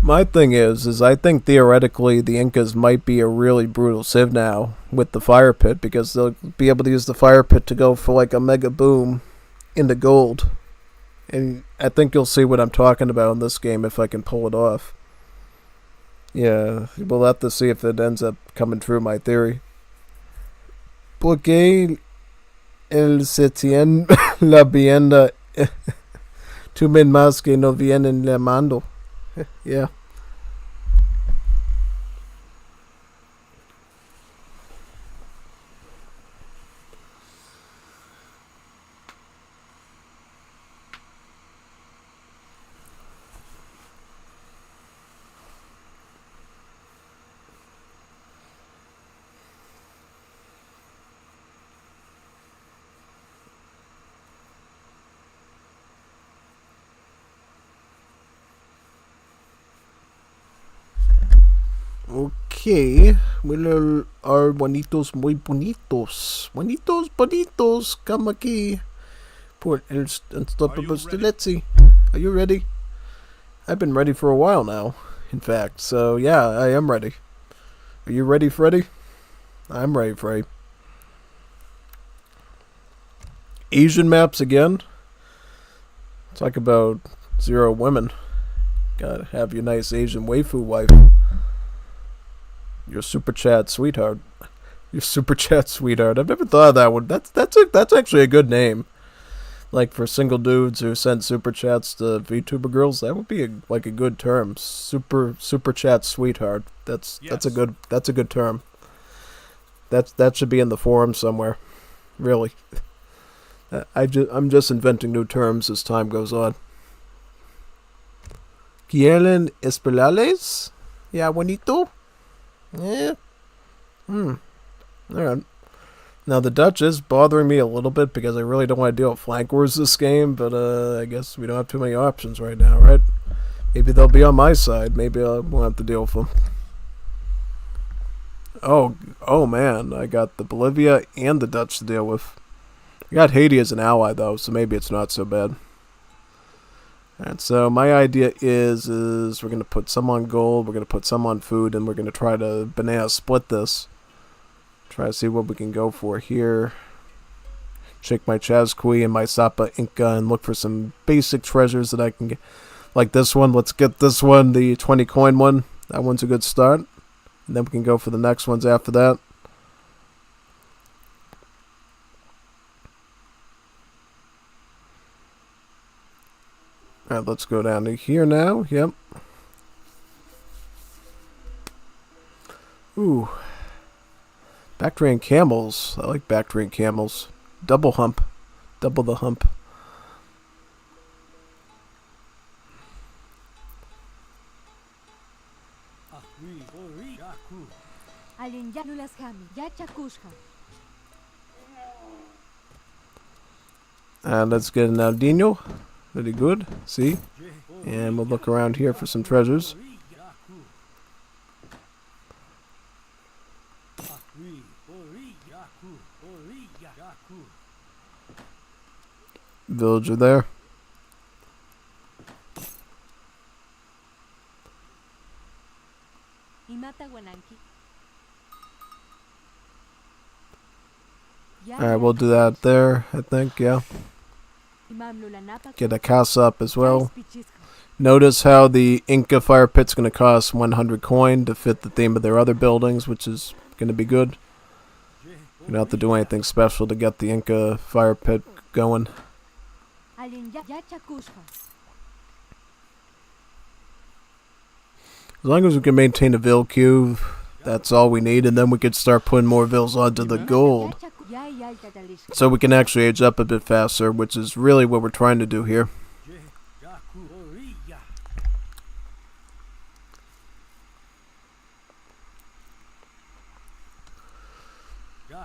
My thing is I think theoretically the Incas might be a really brutal civ now with the fire pit because they'll be able to use the fire pit to go for like a mega boom into gold. And I think you'll see what I'm talking about in this game if I can pull it off. Yeah, we'll have to see if it ends up coming true, my theory. Blockade, él se tiene la vienda. Tú men más que no vienen llamando. Yeah. Okay, well, are bonitos muy bonitos. Bonitos, bonitos, come aquí. Por el unstoppable stiletzi. Are you ready? I've been ready for a while now, in fact, so yeah, I am ready. Are you ready, Freddy? I'm ready, Freddy. Asian maps again? Talk about 0 women. Gotta have your nice Asian waifu wife. Your super chat sweetheart. Your super chat sweetheart. I've never thought of that one. That's actually a good name. Like for single dudes who send super chats to VTuber girls, that would be a good term. Super chat sweetheart. That's a good term. That should be in the forum somewhere. Really. I'm just inventing new terms as time goes on. ¿Quieren esperarles? Yeah, bonito. Yeah. Alright. Now the Dutch is bothering me a little bit because I really don't want to deal with flank wars this game, but I guess we don't have too many options right now, right? Maybe they'll be on my side. Maybe I won't have to deal with them. Oh man, I got the Bolivia and the Dutch to deal with. I got Haiti as an ally though, so maybe it's not so bad. Alright, so my idea is we're going to put some on gold, we're going to put some on food, and we're going to try to banana split this. Try to see what we can go for here. Shake my Chazqui and my Sapa Inca and look for some basic treasures that I can get. Like this one, let's get this one, the 20 coin one. That one's a good start. And then we can go for the next ones after that. Alright, let's go down to here now. Yep. Ooh. Bactrian camels. I like Bactrian camels. Double hump. Double the hump. And let's get an Aldino. Very good. See? And we'll look around here for some treasures. Villager there. Alright, we'll do that there, I think, yeah. Get a casa up as well. Notice how the Inca fire pit's going to cost 100 coin to fit the theme of their other buildings, which is going to be good. You don't have to do anything special to get the Inca fire pit going. As long as we can maintain a vill queue, that's all we need, and then we could start putting more vills onto the gold. So we can actually age up a bit faster, which is really what we're trying to do here.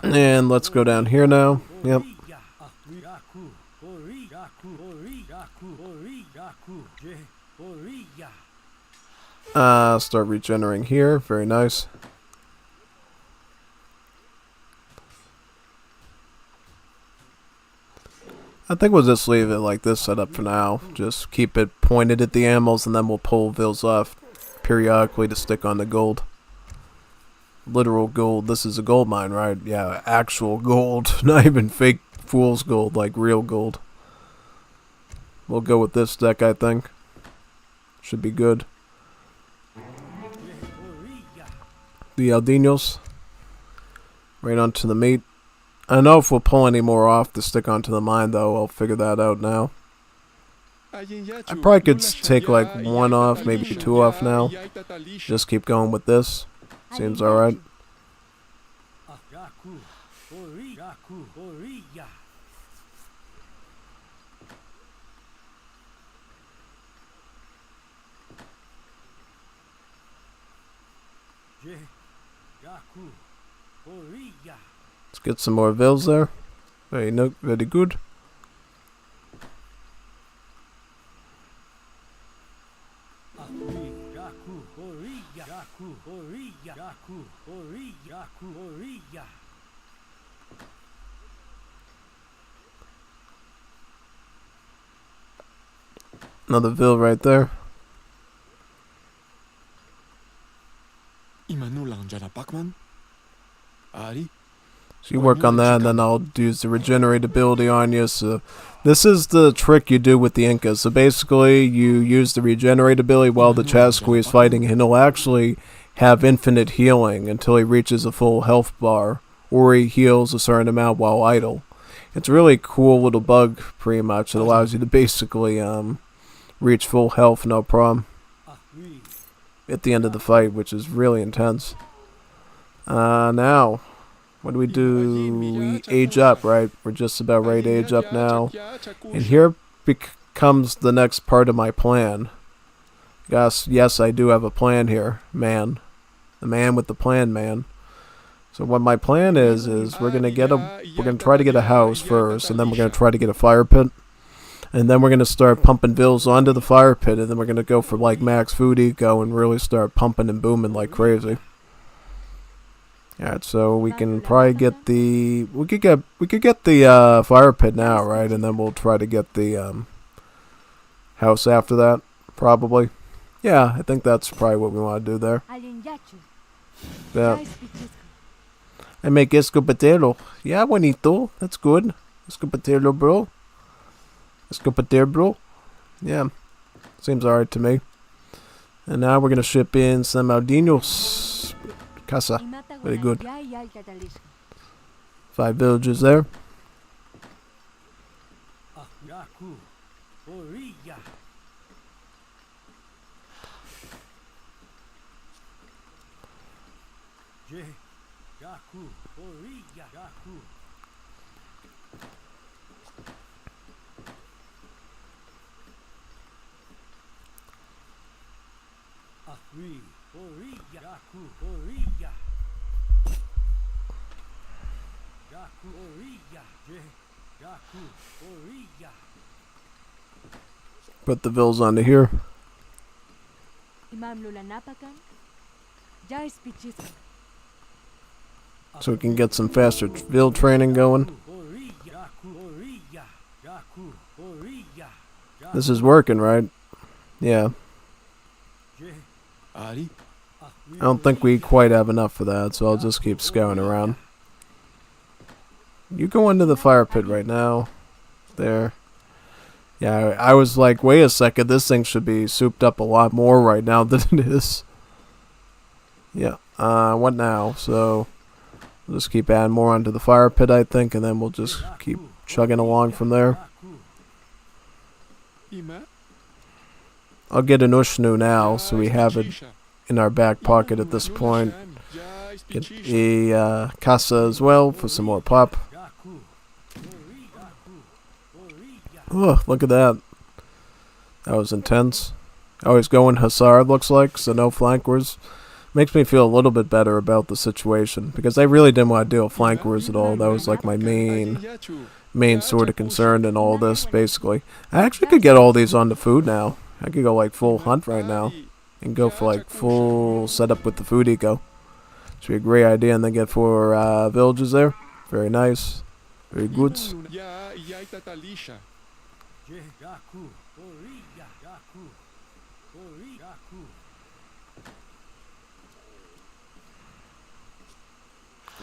And let's go down here now. Yep. Start regenerating here. Very nice. I think we'll just leave it like this setup for now. Just keep it pointed at the animals, and then we'll pull vills off periodically to stick on the gold. Literal gold. This is a gold mine, right? Yeah, actual gold. Not even fake fool's gold, like real gold. We'll go with this deck, I think. Should be good. The Aldinos. Right onto the meat. I don't know if we'll pull any more off to stick onto the mine, though. I'll figure that out now. I probably could take like one off, maybe two off now. Just keep going with this. Seems alright. Let's get some more vills there. Very good. Another vill right there. So you work on that, and then I'll use the regenerate ability on you. So this is the trick you do with the Incas. So basically, you use the regenerate ability while the Chasqui is fighting, and he'll actually have infinite healing until he reaches a full health bar, or he heals a certain amount while idle. It's a really cool little bug, pretty much. It allows you to basically reach full health, no problem, at the end of the fight, which is really intense. Now, what do? We age up, right? We're just about ready to age up now. And here becomes the next part of my plan. Yes, I do have a plan here, man. The man with the plan, man. So what my plan is we're gonna try to get a house first, and then we're gonna try to get a fire pit. And then we're going to start pumping vills onto the fire pit, and then we're going to go for like max food eco and really start pumping and booming like crazy. Alright, so we can probably get the we could get the fire pit now, right? And then we'll try to get the house after that, probably. Yeah, I think that's probably what we want to do there. Yeah. I make escopetero. Yeah, bonito. That's good. Escopetero, bro. Escopetero, bro. Yeah. Seems alright to me. And now we're going to ship in some Aldinos. Casa. Very good. 5 villages there. Put the vills onto here. So we can get some faster vill training going. This is working, right? Yeah. I don't think we quite have enough for that, so I'll just keep scouring around. You go into the fire pit right now. There. Yeah, I was like, wait a second, this thing should be souped up a lot more right now than it is. Yeah, what now? So, we'll just keep adding more onto the fire pit, I think, and then we'll just keep chugging along from there. I'll get an Ushnu now, so we have it in our back pocket at this point. Get a Casa as well for some more pop. Oh, look at that. That was intense. Always going Hussar, looks like, so no flankers. Makes me feel a little bit better about the situation, because I really didn't want to deal with flankers at all. That was like my main sort of concern in all this, basically. I actually could get all these on the food now. I could go like full hunt right now, and go for like full setup with the food eco. Should be a great idea, and then get 4 villages there. Very nice. Very good.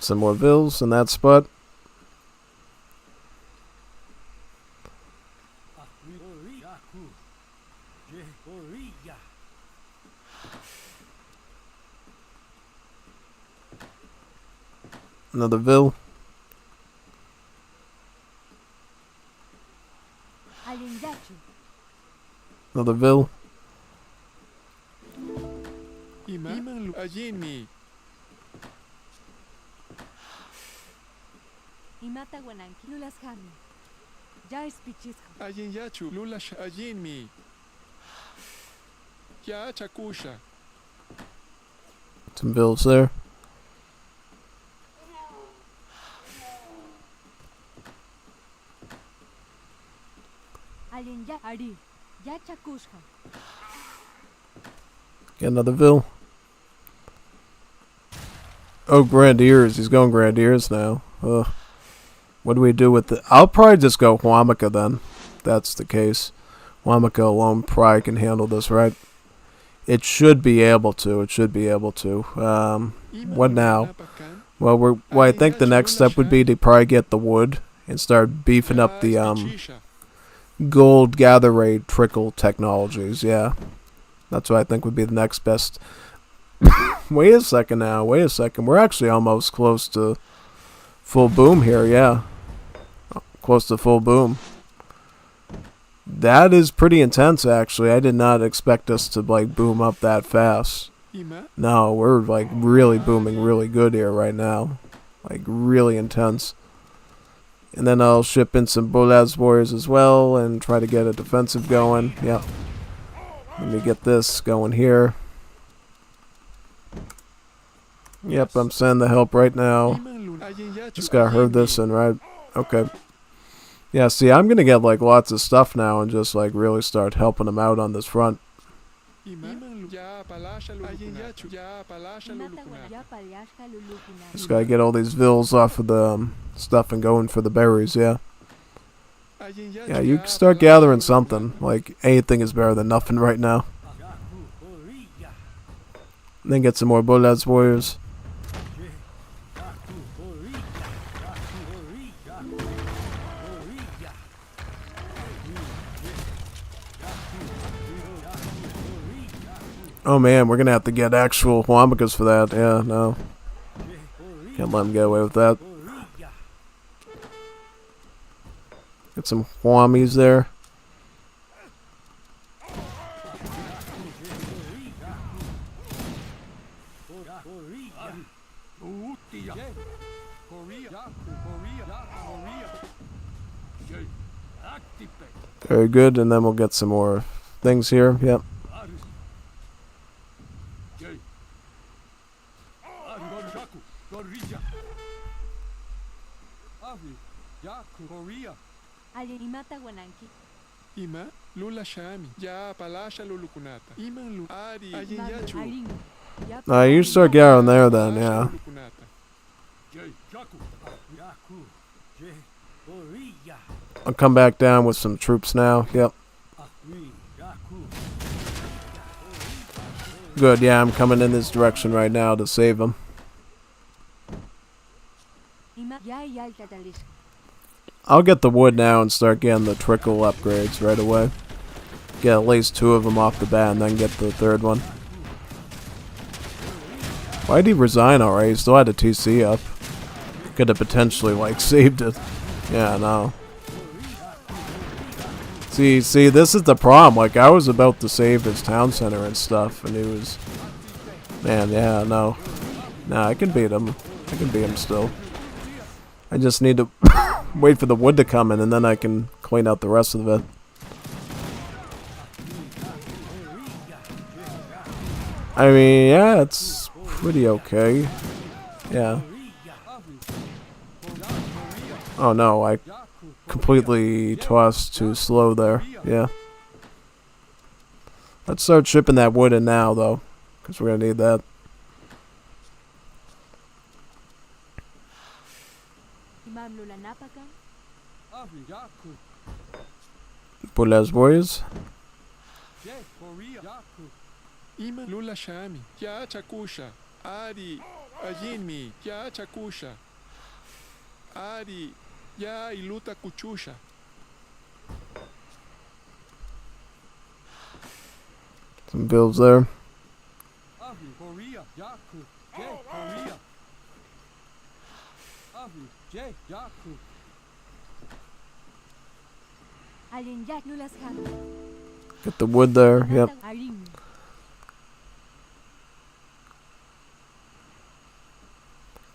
Some more vills in that spot. Another vill. Another Vil. Iman Ajinmi. Imata Wananki. Lulas Kami. Ya Spichisko. Ajin Yachu. Lulash Ajinmi. Ya Chakusha. Some Vils there. Alin Ya Ari. Ya Chakushka. Get another Vil. Oh, Grenadiers. He's going Grenadiers now. Ugh. What do we do with it? I'll probably just go Huamaka then. If that's the case. Huamaka alone probably can handle this, right? It should be able to. It should be able to. What now? Well, I think the next step would be to probably get the wood and start beefing up the gold gather rate trickle technologies. Yeah, that's what I think would be the next best. Wait a second now. Wait a second. We're actually almost close to full boom here. Yeah, close to full boom. That is pretty intense, actually. I did not expect us to like boom up that fast. No, we're like really booming really good here right now. Like really intense. And then I'll ship in some Bolaz warriors as well and try to get a defensive going. Yep. Let me get this going here. Yep, I'm sending the help right now. Just gotta herd this in, right? Okay. Yeah, see, I'm gonna get like lots of stuff now and just like really start helping them out on this front. Just gotta get all these Vils off of the stuff and going for the berries, yeah. Yeah, you can start gathering something. Like, anything is better than nothing right now. And then get some more Bolaz warriors. Oh man, we're gonna have to get actual Huamakas for that. Yeah, no. Can't let them get away with that. Get some Huamis there. Very good, and then we'll get some more things here. Yep. Ima Lula Shami. Ya Palasha Lulukunata. Iman Lu Ari Ajin Yachu. You start gathering there then, yeah. I'll come back down with some troops now. Yep. Good, yeah, I'm coming in this direction right now to save them. I'll get the wood now and start getting the trickle upgrades right away. Get at least 2 of them off the bat and then get the 3rd one. Why'd he resign already? He still had a TC up. Could have potentially, like, saved it. Yeah, no. See, this is the problem. Like, I was about to save his town center and stuff, and he was... Man, yeah, no. Nah, I can beat him. I can beat him still. I just need to wait for the wood to come in, and then I can clean out the rest of it. I mean, yeah, it's pretty okay. Yeah. Oh no, I completely tossed too slow there. Yeah. Let's start shipping that wood in now, though, because we're gonna need that. Bolaz warriors. Ima Lula Shami. Ya Chakusha. Ari Ajinmi. Ya Chakusha. Ari Ya Iluta Kuchusha. Some builds there. Get the wood there. Yep. Aling.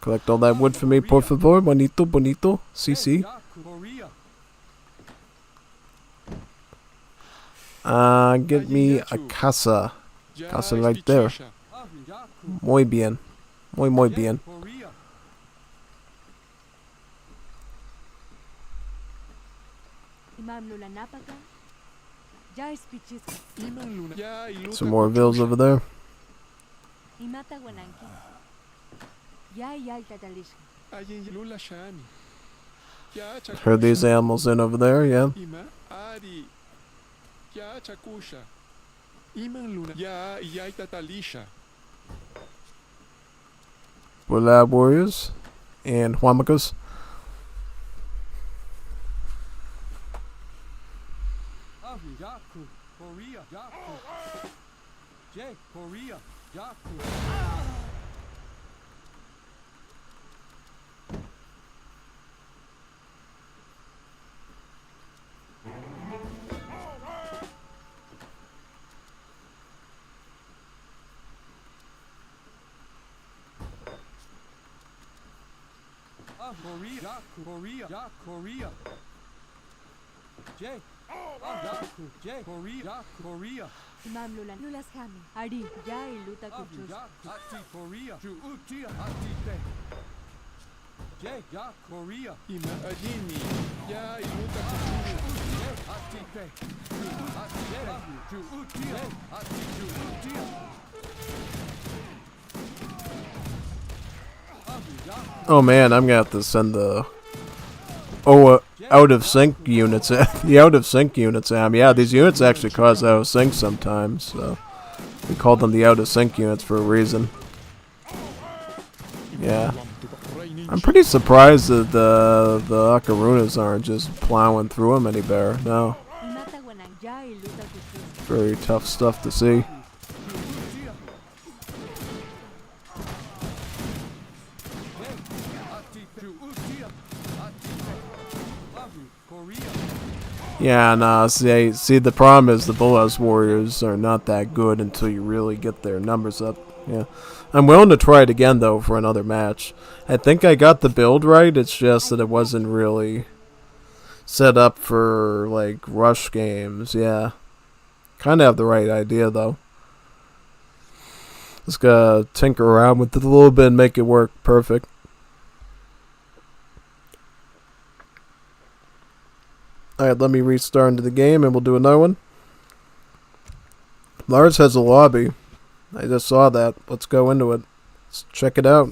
Collect all that wood for me, por favor. Bonito, bonito. CC. Get me a casa. Casa right there. Muy bien. Muy bien. Imam Lula Napaga. Ya speeches. Some more villas over there. Imata Wananki. Ya Yalta Dalish. Herd these animals in over there, yeah. Lab warriors and Huamacas. Imam Lula Lula's Hami. Adi. Ya Luta Kuchus. Oh man, I'm gonna have to send the out of sync units. The out of sync units. Yeah, these units actually cause out of sync sometimes. So we call them the out of sync units for a reason. Yeah, I'm pretty surprised that the Akarunas aren't just plowing through them any better. No, very tough stuff to see. Yeah, nah, see, the problem is the Bullhouse Warriors are not that good until you really get their numbers up. Yeah. I'm willing to try it again, though, for another match. I think I got the build right, it's just that it wasn't really set up for, like, rush games, yeah. Kind of have the right idea, though. Just gotta tinker around with it a little bit and make it work perfect. Alright, let me restart into the game and we'll do another one. Lars has a lobby. I just saw that. Let's go into it. Let's check it out.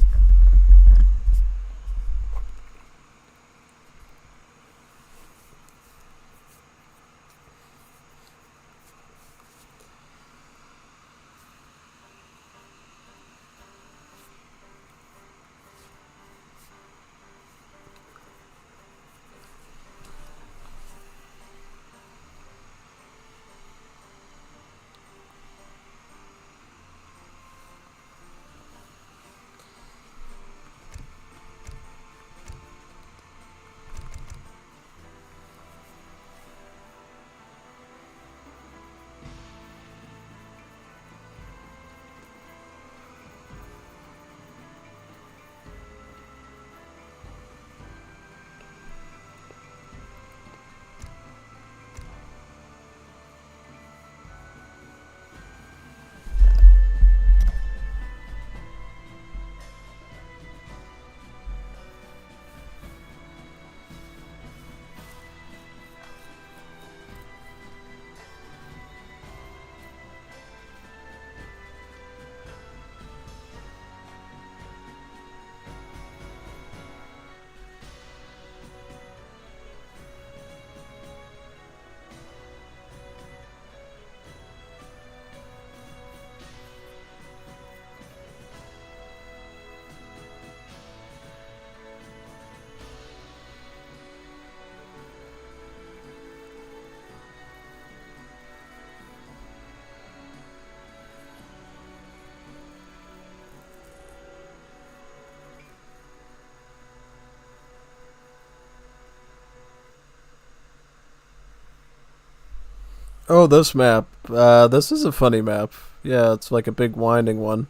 Oh, this map. This is a funny map. Yeah, it's like a big winding one.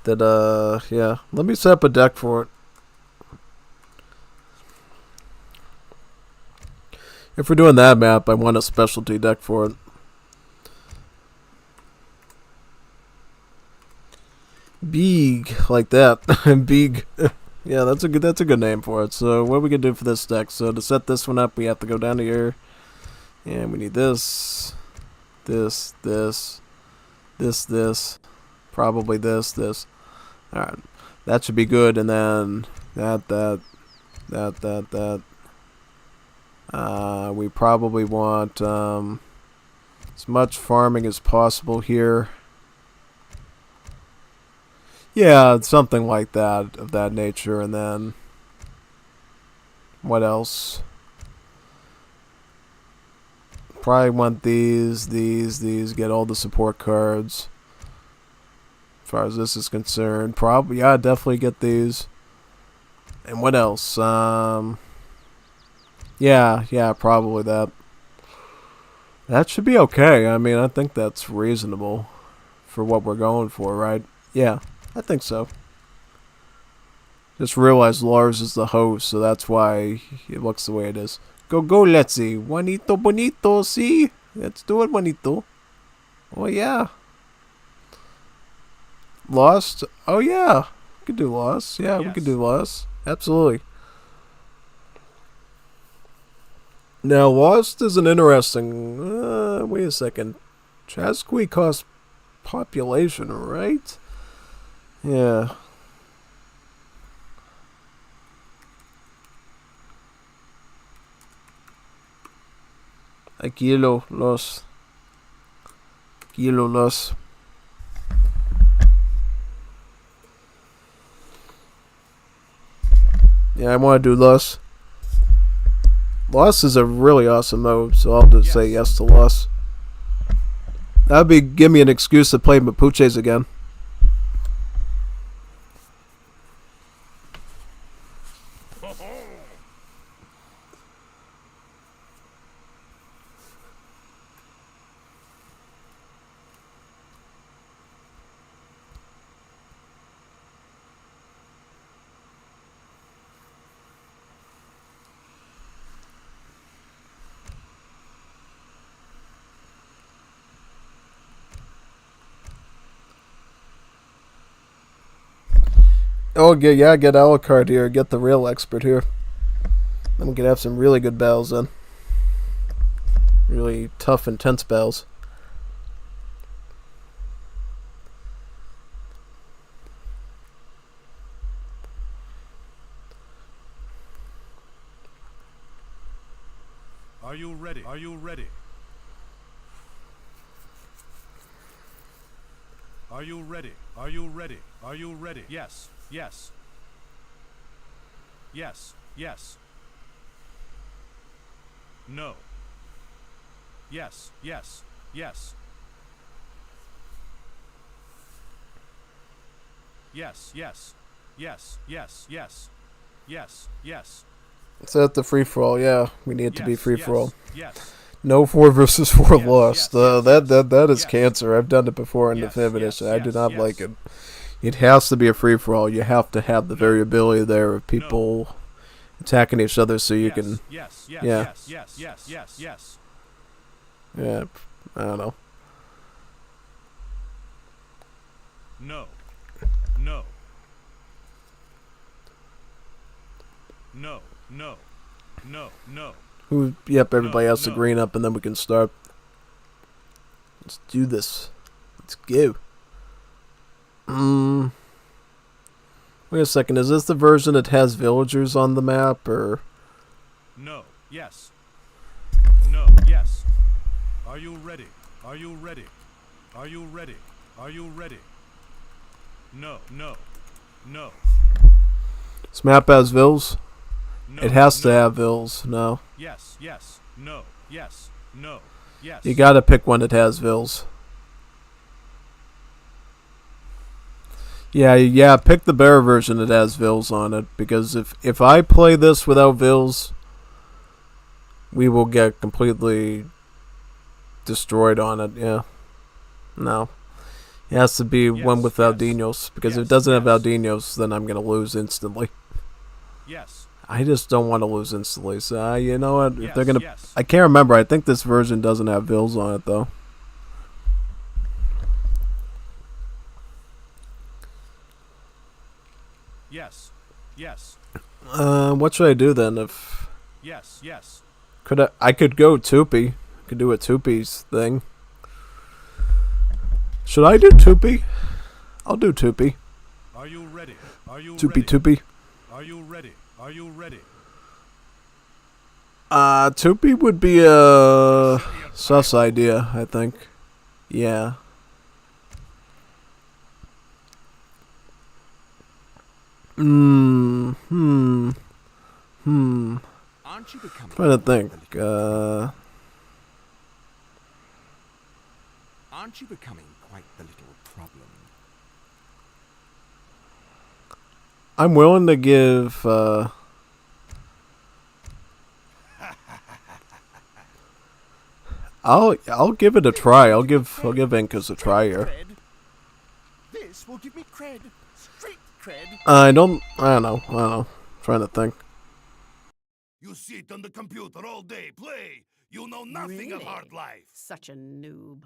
That, yeah. Let me set up a deck for it. If we're doing that map, I want a specialty deck for it. Big, like that. Big. Yeah, that's a good name for it. So what are we gonna do for this deck? So to set this one up, we have to go down to here, and we need this, this, probably this. All right, that should be good. And then that. We probably want as much farming as possible here. Yeah, something like that, of that nature. And then what else? Probably want these, get all the support cards. As far as this is concerned, probably, yeah, definitely get these. And what else? Yeah, probably that. That should be okay. I mean, I think that's reasonable for what we're going for, right? Yeah, I think so. Just realized Lars is the host, so that's why it looks the way it is. Go, let's see. Juanito bonito, see? Let's do it, Juanito. Oh, yeah. Lost? Oh, yeah. We could do Lost. Yeah, yes. We could do Lost. Absolutely. Now, Lost is an interesting... wait a second. Chasqui costs population, right? Yeah. Kilo los. Yeah, I want to do Loss. Loss is a really awesome mode, so I'll just say yes to Loss. That'd be give me an excuse to play Mapuches again. Oh, yeah, get Alucard here. Get the real expert here. Then we can have some really good battles then. Really tough, intense battles. Are you ready? Are you ready? Are you ready? Are you ready? Are you ready? Yes. Yes. Yes. Yes. No. Yes. Yes. Yes. Yes. Yes. Yes. Yes. Yes. Yes. Yes. Set the free for all. Yeah, we need it to be free for all. Yes. No 4 versus 4 lost. That is cancer. I've done it before in the 5th edition. I do not like it. It has to be a free for all. You have to have the variability there of people attacking each other, so you can. Yeah. Yes. Yeah. I don't know. No. No. No. No. No. No. Yep, everybody has to green up, and then we can start. Let's do this. Let's go. Wait a second. Is this the version that has villagers on the map, or? No. Yes. No. Yes. Are you ready? Are you ready? Are you ready? Are you ready? No. No. No. This map has vills? No, it has to have vills. No. Yes. Yes. No. Yes. No. Yes. You gotta pick one that has vills. Yeah, pick the bear version that has vills on it, because if I play this without vills, we will get completely destroyed on it. Yeah. No. It has to be one with Aldinos, because if it doesn't have Aldinos, then I'm gonna lose instantly. Yes. I just don't want to lose instantly. So you know what? If they're gonna, I can't remember. I think this version doesn't have Vils on it though. Yes. Yes. What should I do then? If Yes. Yes. I could go Tupi. Could do a Tupi's thing. Should I do Tupi? I'll do Tupi. Are you ready? Are you Tupi ready? Tupi. Are you ready? Are you ready? Tupi would be a sus idea, I think. Yeah. Trying to think. Aren't you becoming quite the little problem? I'm willing to give, I'll give it a try. I'll give Incas a try here. This will give me cred. Street cred. I don't know. Trying to think. You sit on the computer all day, play. You know nothing of hard life. Such a noob.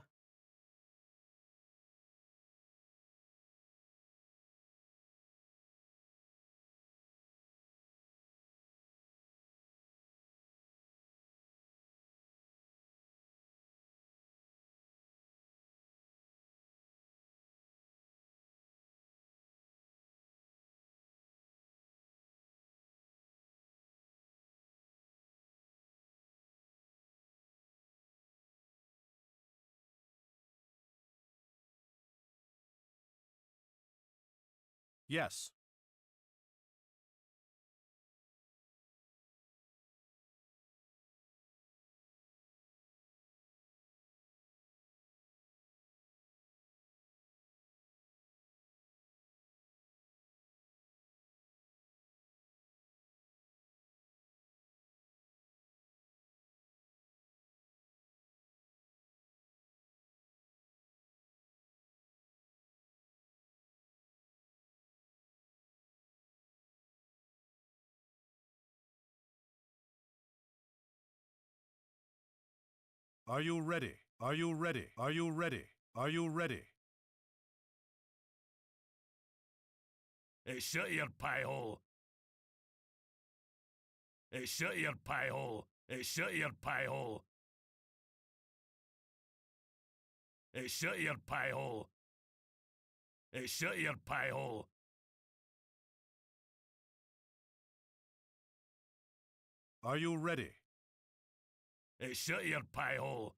Yes. Are you ready? Are you ready? Are you ready? Are you ready? Hey, shut your pie hole. Hey, shut your pie hole. Hey, shut your pie hole. Hey, shut your pie hole. Hey, shut your pie hole. Are you ready? Hey, shut your pie hole.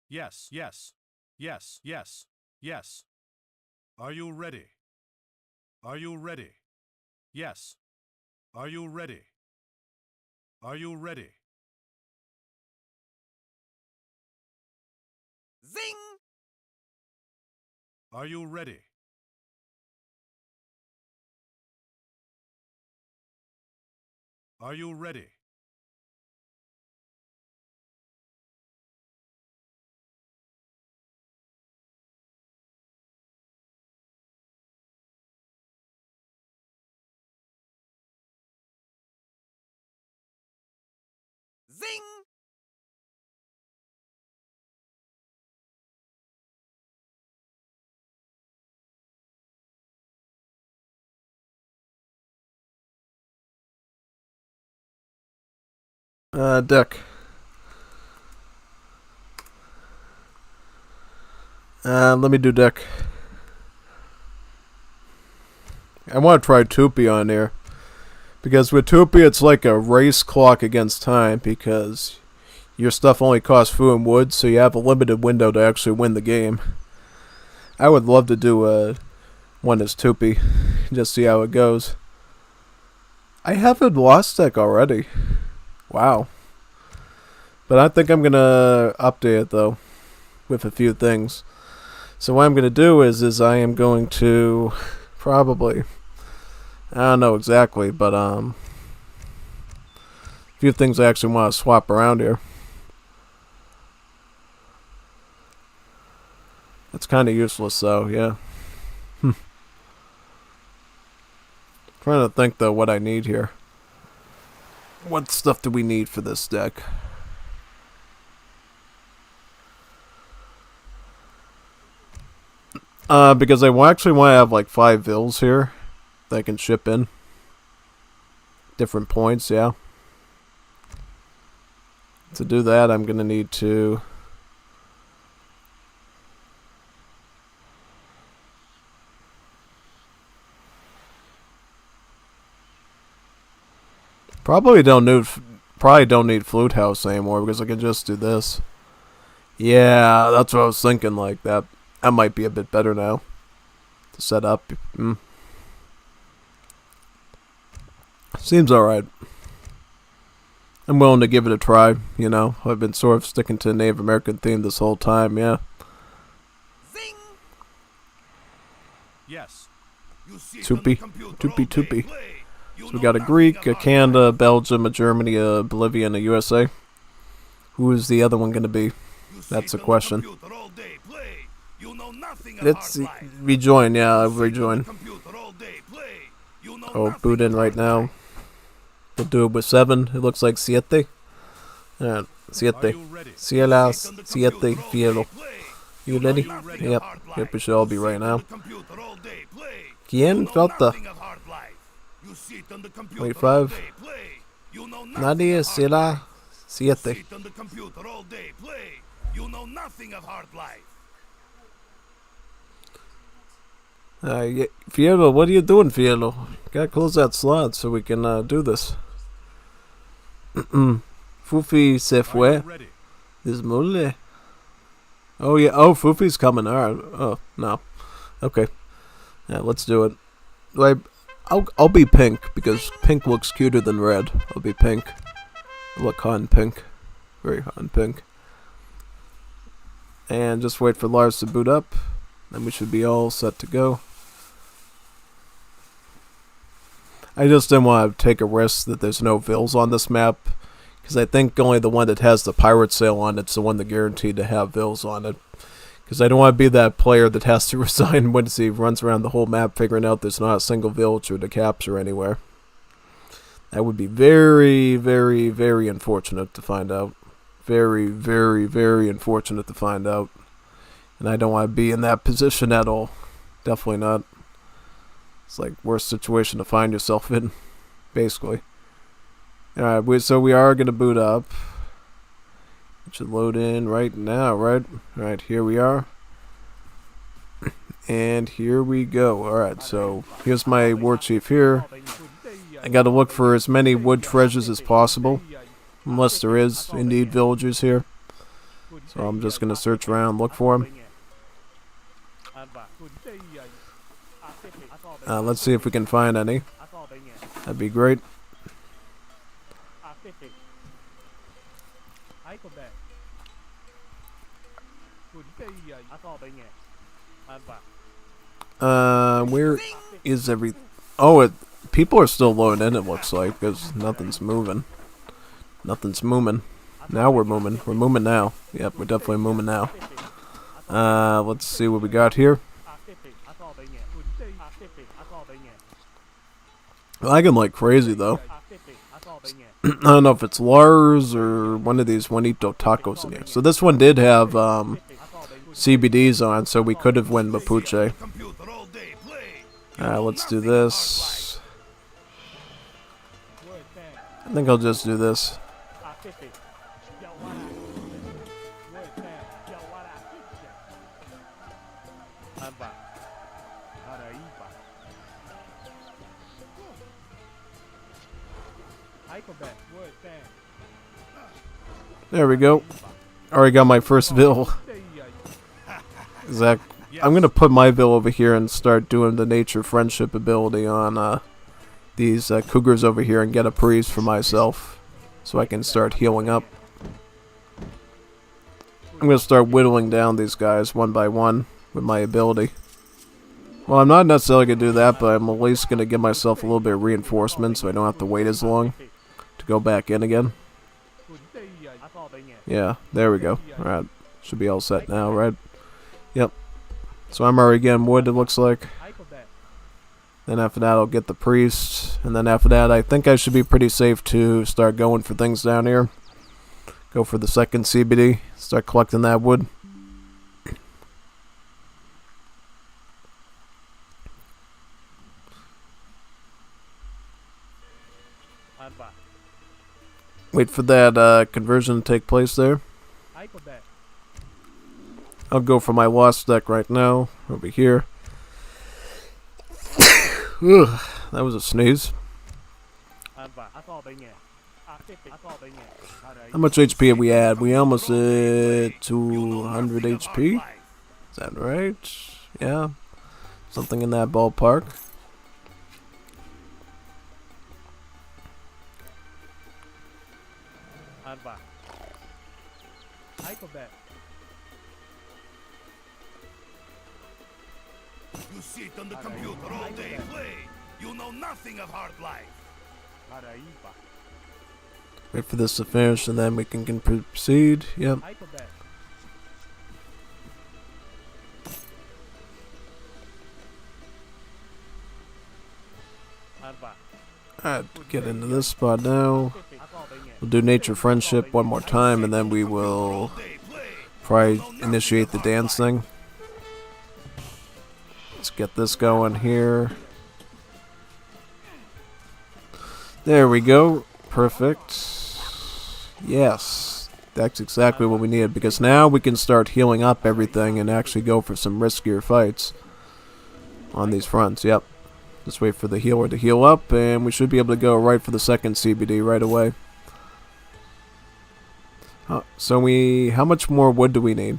Yes, yes, yes, yes, yes. Are you ready? Are you ready? Yes. Are you ready? Are you ready? Zing! Are you ready? Are you ready? Zing! Deck. Let me do deck. I want to try Tupi on here. Because with Tupi, it's like a race clock against time, because your stuff only costs food and wood, so you have a limited window to actually win the game. I would love to do one as Tupi, just see how it goes. I have a lost deck already. Wow. But I think I'm going to update it, though, with a few things. So what I'm going to do is I am going to probably... I don't know exactly, but a few things I actually want to swap around here. It's kind of useless though, yeah. Trying to think though what I need here. What stuff do we need for this deck? Because I actually want to have like 5 vills here that I can ship in. Different points, yeah. To do that, I'm going to need to... Probably don't need Flute House anymore because I can just do this. Yeah, that's what I was thinking, like that. That might be a bit better now to set up. Seems alright. I'm willing to give it a try, you know. I've been sort of sticking to the Native American theme this whole time, yeah. Zing! Yes. Toopy. Toopy. So we got a Greek, a Canada, a Belgium, a Germany, a Bolivia, and a USA. Who is the other one going to be? That's the question. Let's rejoin, yeah, I'll rejoin. Oh, boot in right now. We'll do it with 7. It looks like 7. Alright, 7. Cielas, 7, fielo. You ready? Yep. Yep, we should all be right now. ¿Quién falta? 25. Nadie será 7. You know nothing of hard life. Fiero, what are you doing, Fiero? Gotta close that slot so we can do this. Fufi se fue. This mole. Oh yeah, oh Fufi's coming. Alright. Oh no. Okay. Yeah, let's do it. I'll be pink because pink looks cuter than red. I'll be pink. I look hot in pink. Very hot in pink. And just wait for Lars to boot up. Then we should be all set to go. I just didn't want to take a risk that there's no vills on this map. Because I think only the one that has the pirate sail on it's the one that guaranteed to have vills on it. Because I don't want to be that player that has to resign once he runs around the whole map figuring out there's not a single villager to capture anywhere. That would be very, very, very unfortunate to find out. Very, very, very unfortunate to find out. And I don't want to be in that position at all. Definitely not. It's like worst situation to find yourself in, basically. Alright, so we are going to boot up. It should load in right now, right? Alright, here we are. And here we go. Alright, so here's my war chief here. I gotta look for as many wood treasures as possible. Unless there is indeed villagers here. So I'm just gonna search around, look for them. Let's see if we can find any. That'd be great. Where is every... Oh, people are still loading in, it looks like, because nothing's moving. Nothing's moving. Now we're moving. We're moving now. Yep, we're definitely moving now. Let's see what we got here. Lagging like crazy, though. I don't know if it's Lars or one of these Juanito tacos in here. So this one did have CBDs on, so we could have won Mapuche. Let's do this. I think I'll just do this. There we go. Already got my first vill. Zach, I'm gonna put my vill over here and start doing the nature friendship ability on these cougars over here and get a priest for myself, so I can start healing up. I'm gonna start whittling down these guys one by one with my ability. Well, I'm not necessarily going to do that, but I'm at least going to give myself a little bit of reinforcement so I don't have to wait as long to go back in again. Yeah, there we go. Alright, should be all set now, right? Yep. So I'm already getting wood, it looks like. Then after that I'll get the priest, and then after that I think I should be pretty safe to start going for things down here. Go for the second CBD, start collecting that wood. Wait for that conversion to take place there. I'll go for my lost deck right now, over here. Ugh, that was a sneeze. How much HP have we had? We almost hit 200 HP. Is that right? Yeah. Something in that ballpark. You sit on the computer all day, play. You know nothing of hard life. Wait for this to finish and then we can proceed. Yep. Alright, get into this spot now. We'll do nature friendship one more time and then we will probably initiate the dance thing. Let's get this going here. There we go. Perfect. Yes. That's exactly what we needed, because now we can start healing up everything and actually go for some riskier fights on these fronts. Yep. Just wait for the healer to heal up and we should be able to go right for the second CBD right away. So how much more wood do we need?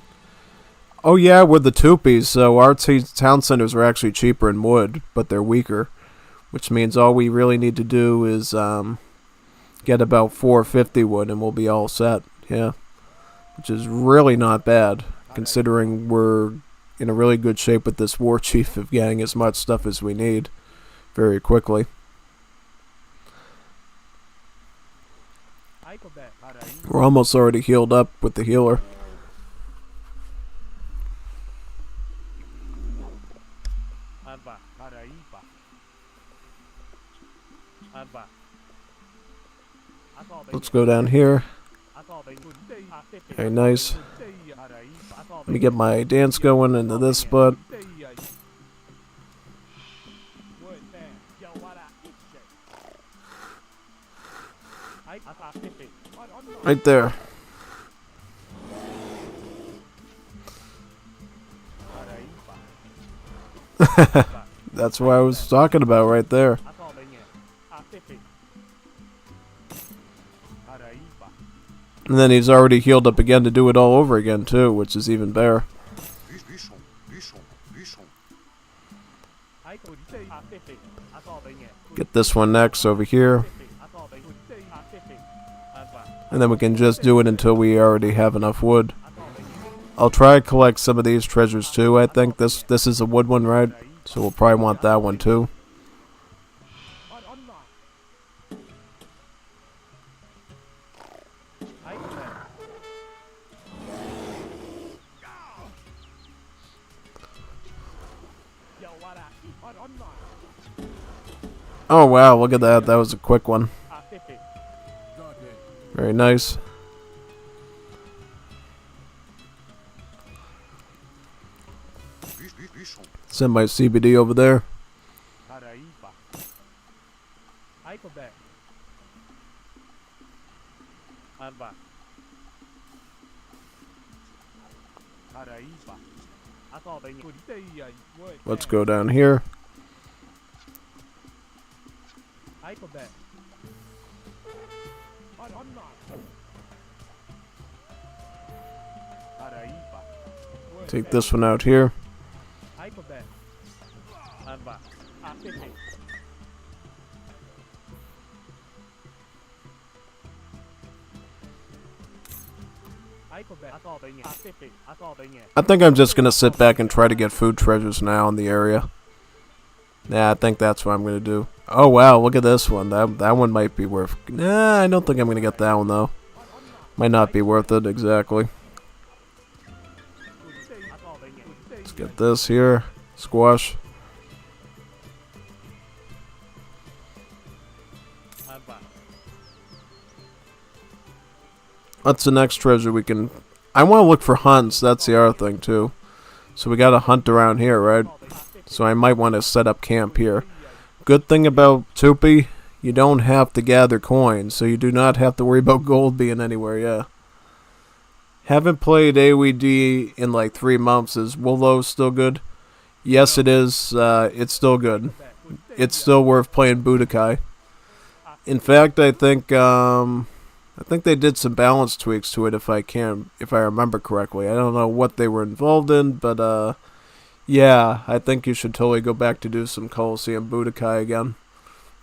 Oh yeah, we're the Tupies, so our town centers are actually cheaper in wood, but they're weaker. Which means all we really need to do is get about 450 wood and we'll be all set. Yeah. Which is really not bad, considering we're in a really good shape with this war chief of getting as much stuff as we need very quickly. We're almost already healed up with the healer. Let's go down here. Very nice. Let me get my dance going into this spot. Right there. That's what I was talking about right there. And then he's already healed up again to do it all over again too, which is even better. Get this one next over here. And then we can just do it until we already have enough wood. I'll try to collect some of these treasures too. I think this is a wood one, right? So we'll probably want that one too. Oh wow, look at that. That was a quick one. Very nice. Send my CBD over there. Let's go down here. Take this one out here. I think I'm just gonna sit back and try to get food treasures now in the area. Yeah, I think that's what I'm gonna do. Oh wow, look at this one. That one might be worth. Nah, I don't think I'm gonna get that one though. Might not be worth it exactly. Let's get this here. Squash. What's the next treasure we can... I want to look for hunts. That's the other thing too. So we gotta hunt around here, right? So I might want to set up camp here. Good thing about Tupi, you don't have to gather coins, so you do not have to worry about gold being anywhere, yeah. Haven't played AOTW in like 3 months. Is Willow still good? Yes, it is. It's still good. It's still worth playing Budokai. In fact, I think they did some balance tweaks to it if I remember correctly. I don't know what they were involved in, but yeah, I think you should totally go back to do some Coliseum Budokai again.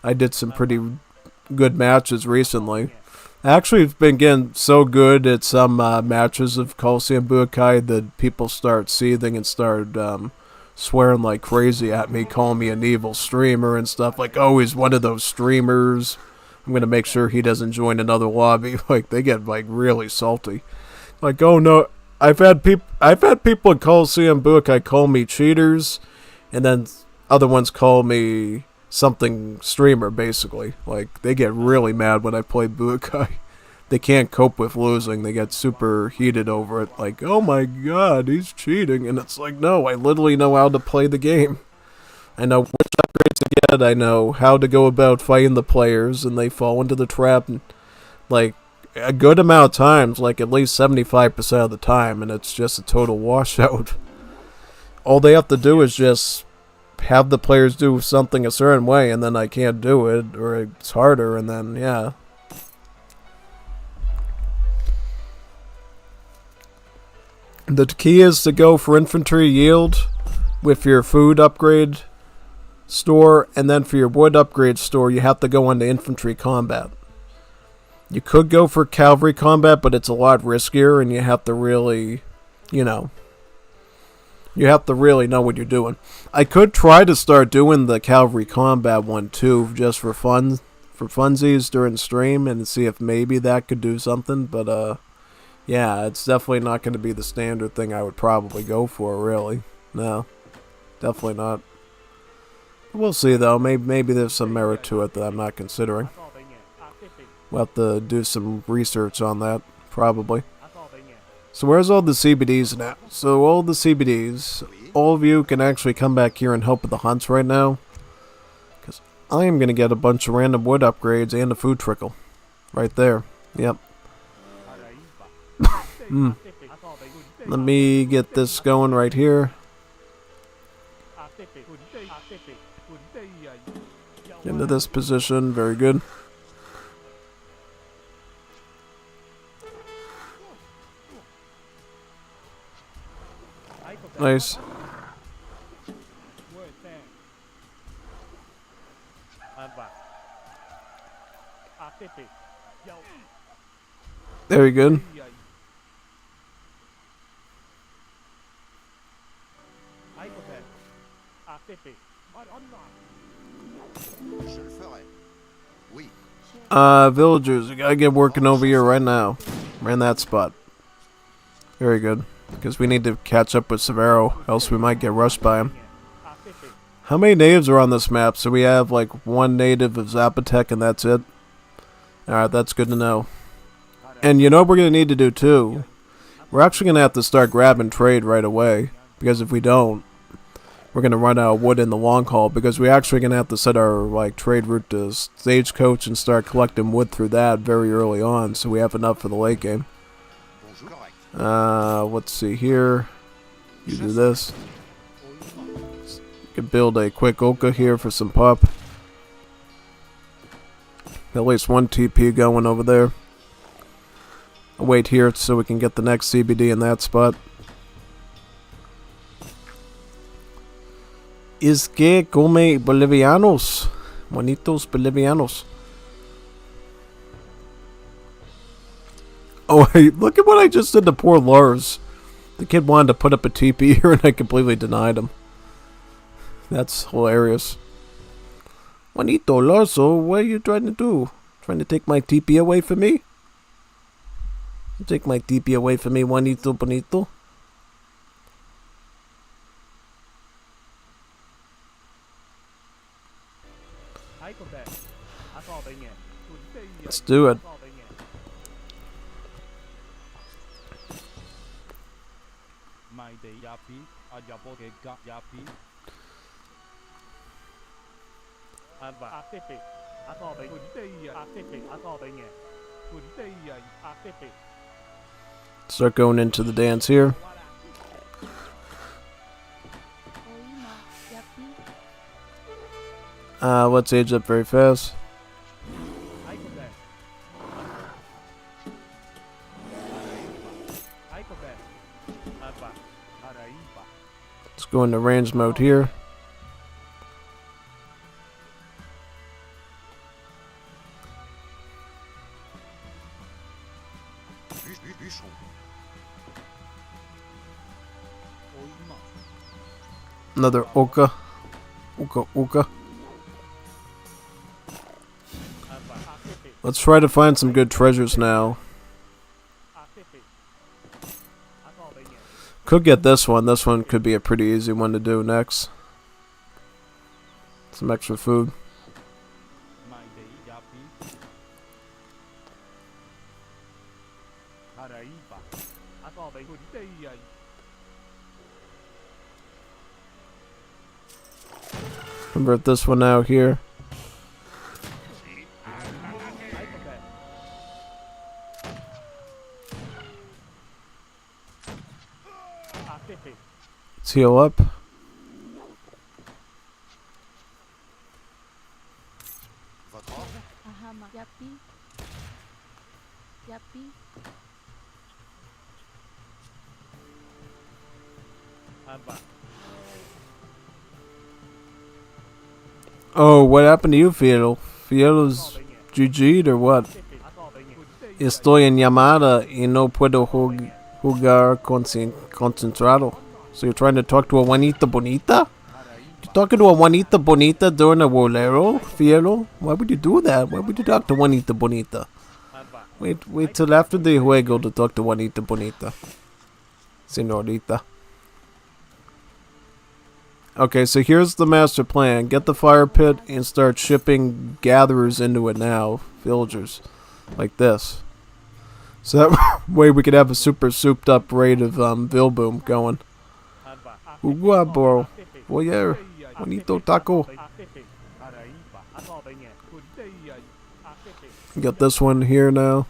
I did some pretty good matches recently. Actually, it's been getting so good at some matches of Coliseum Budokai that people start seething and start swearing like crazy at me, calling me an evil streamer and stuff. Like, oh, he's one of those streamers. I'm gonna make sure he doesn't join another lobby. Like, they get like really salty. Like, oh no, I've had people in Coliseum Budokai call me cheaters, and then other ones call me something streamer, basically. Like, they get really mad when I play Budokai. They can't cope with losing. They get super heated over it. Like, oh my god, he's cheating. And it's like, no, I literally know how to play the game. I know which upgrades to get. I know how to go about fighting the players, and they fall into the trap, like, a good amount of times, like at least 75% of the time, and it's just a total washout. All they have to do is just have the players do something a certain way, and then I can't do it, or it's harder, and then, yeah. The key is to go for infantry yield with your food upgrade store, and then for your wood upgrade store, you have to go into infantry combat. You could go for cavalry combat, but it's a lot riskier, and you have to really, you have to really know what you're doing. I could try to start doing the cavalry combat one too, just for fun, for funsies during stream, and see if maybe that could do something. But yeah, it's definitely not going to be the standard thing I would probably go for. Really, no, definitely not. We'll see though. Maybe there's some merit to it that I'm not considering. We'll have to do some research on that, probably. So where's all the CBDs now? So all the CBDs, all of you can actually come back here and help with the hunts right now. Because I am going to get a bunch of random wood upgrades and a food trickle. Right there. Yep. Let me get this going right here. Into this position. Very good. Nice. Very good. Villagers, we gotta get working over here right now. We're in that spot. Very good. Because we need to catch up with Severo, else we might get rushed by him. How many natives are on this map? So we have like one native of Zapotec and that's it? Alright, that's good to know. And you know what we're going to need to do too? We're actually going to have to start grabbing trade right away. Because if we don't, we're going to run out of wood in the long haul. Because we're actually going to have to set our like trade route to Stagecoach and start collecting wood through that very early on. So we have enough for the late game. Let's see here. You do this. You can build a quick Oka here for some pup. At least one TP going over there. I'll wait here so we can get the next CBD in that spot. Es que come bolivianos. Bonitos bolivianos. Oh, hey, look at what I just did to poor Lars. The kid wanted to put up a TP here and I completely denied him. That's hilarious. Juanito Loso, what are you trying to do? Trying to take my TP away from me? Take my TP away from me, Juanito Bonito. Let's do it. Start going into the dance here. Let's age up very fast. Let's go into range mode here. Another Oka. Oka. Let's try to find some good treasures now. Could get this one. This one could be a pretty easy one to do next. Some extra food. Convert this one out here. Let's heal up. Oh, what happened to you, Fiero? Fiero's GG'd or what? Estoy en llamada y no puedo jugar concentrado. So you're trying to talk to a Juanita Bonita? You're talking to a Juanita Bonita during a bolero, Fiero? Why would you do that? Why would you talk to Juanita Bonita? Wait till after the juego to talk to Juanita Bonita. Senorita. Okay, so here's the master plan. Get the fire pit and start shipping gatherers into it now. Villagers. Like this. So that way we could have a super souped up rate of Vilboom going. Ugua, bro. Oye, bonito taco. Get this one here now.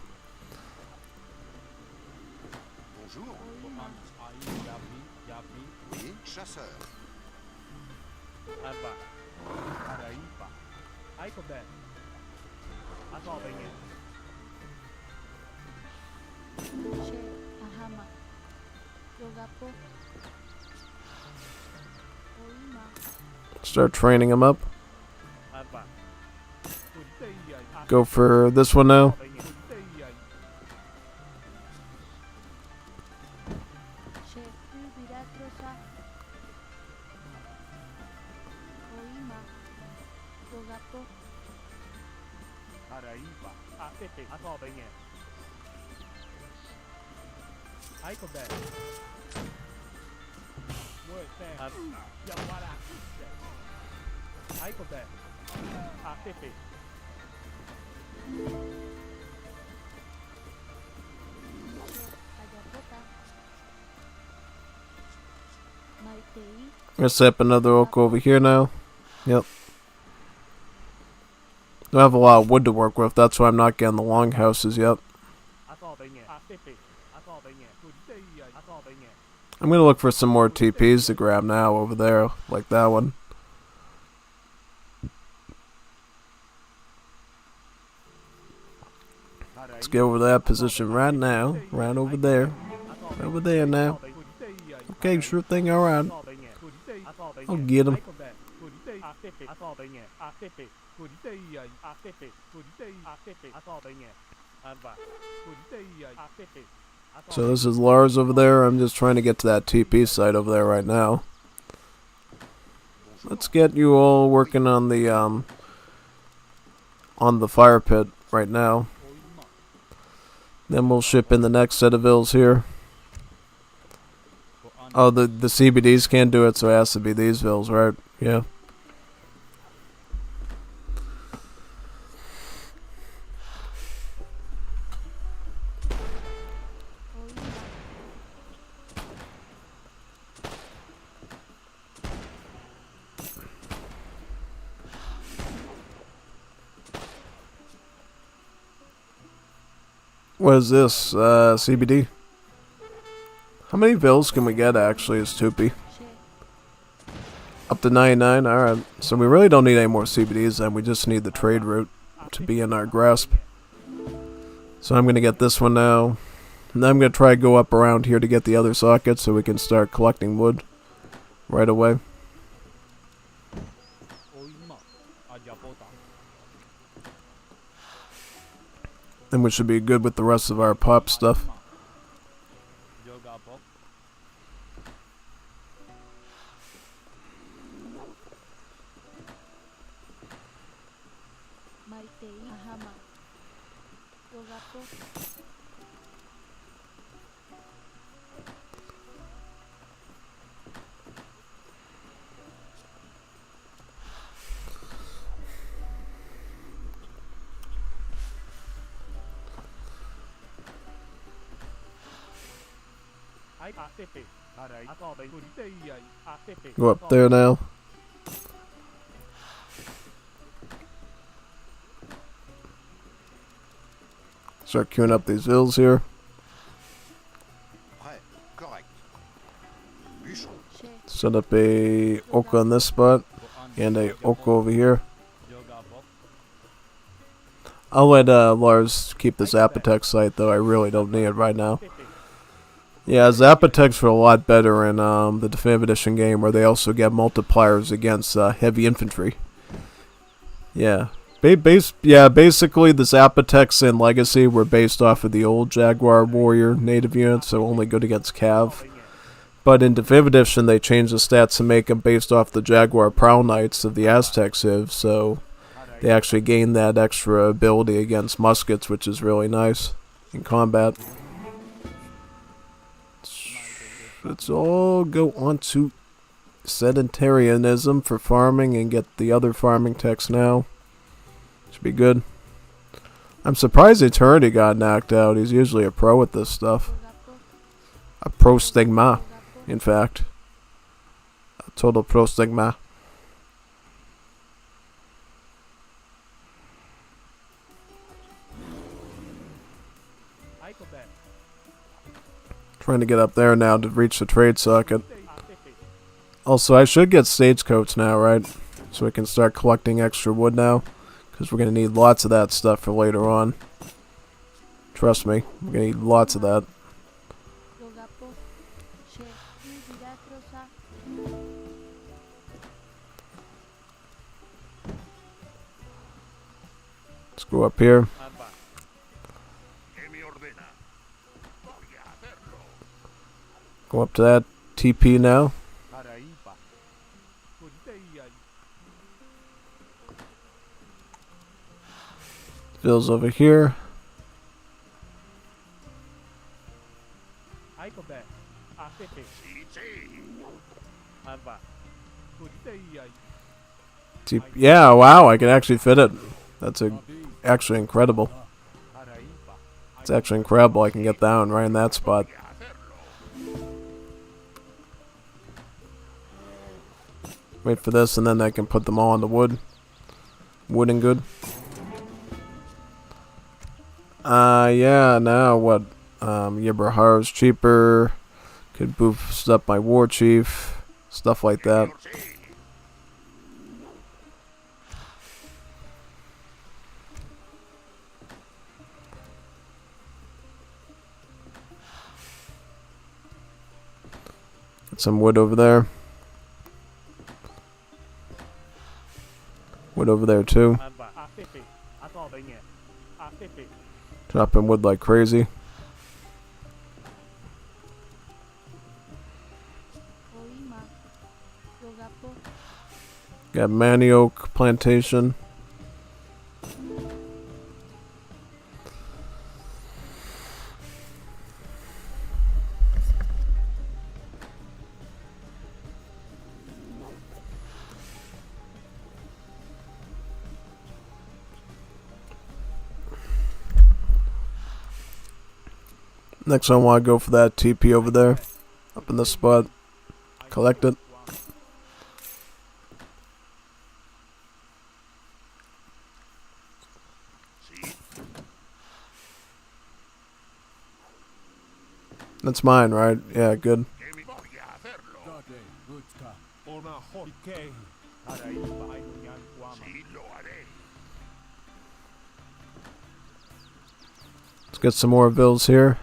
Start training them up. Go for this one now. Let's set up another oak over here now. Yep. Don't have a lot of wood to work with, that's why I'm not getting the longhouses yet. I'm gonna look for some more TPs to grab now over there, like that one. Let's get over that position right now. Right over there. Over there now. Okay, sure thing, alright. I'll get him. So this is Lars over there. I'm just trying to get to that TP site over there right now. Let's get you all working on the on the fire pit right now. Then we'll ship in the next set of vills here. Oh, the CBDs can't do it, so it has to be these vills, right? Yeah. What is this? CBD? How many vills can we get actually as Tupi? Up to 99? Alright. So we really don't need any more CBDs then. We just need the trade route to be in our grasp. So I'm going to get this one now. And then I'm going to try to go up around here to get the other sockets so we can start collecting wood right away. Then we should be good with the rest of our pop stuff. Go up there now. Start queuing up these vills here. Set up a Oka on this spot and a Oka over here. I'll let Lars keep this Apotex site though. I really don't need it right now. Yeah, Zapotex were a lot better in the Definitive Edition game, where they also get multipliers against heavy infantry. Yeah. Basically the Zapotex in Legacy were based off of the old Jaguar Warrior native units, so only good against Cav. But in Definitive Edition, they changed the stats to make them based off the Jaguar Prowl Knights of the Aztec Civ, so they actually gained that extra ability against muskets, which is really nice in combat. Let's all go on to sedentarianism for farming and get the other farming techs now. Should be good. I'm surprised Eternity got knocked out. He's usually a pro at this stuff. A pro stigma, in fact. A total pro stigma. Trying to get up there now to reach the trade socket. Also, I should get stagecoach now, right? So we can start collecting extra wood now. Because we're going to need lots of that stuff for later on. Trust me, we're going to need lots of that. Let's go up here. Go up to that TP now. Bill's over here. Yeah, wow, I can actually fit it. That's actually incredible. It's actually incredible I can get down right in that spot. Wait for this, and then I can put them all on the wood. Wood and good. Yeah, now what? Yebrahar's cheaper. Could boost up my war chief. Stuff like that. Get some wood over there. Wood over there too. Dropping wood like crazy. Got manioc plantation. Next I want to go for that TP over there. Up in this spot. Collect it. That's mine, right? Yeah, good. Let's get some more bills here.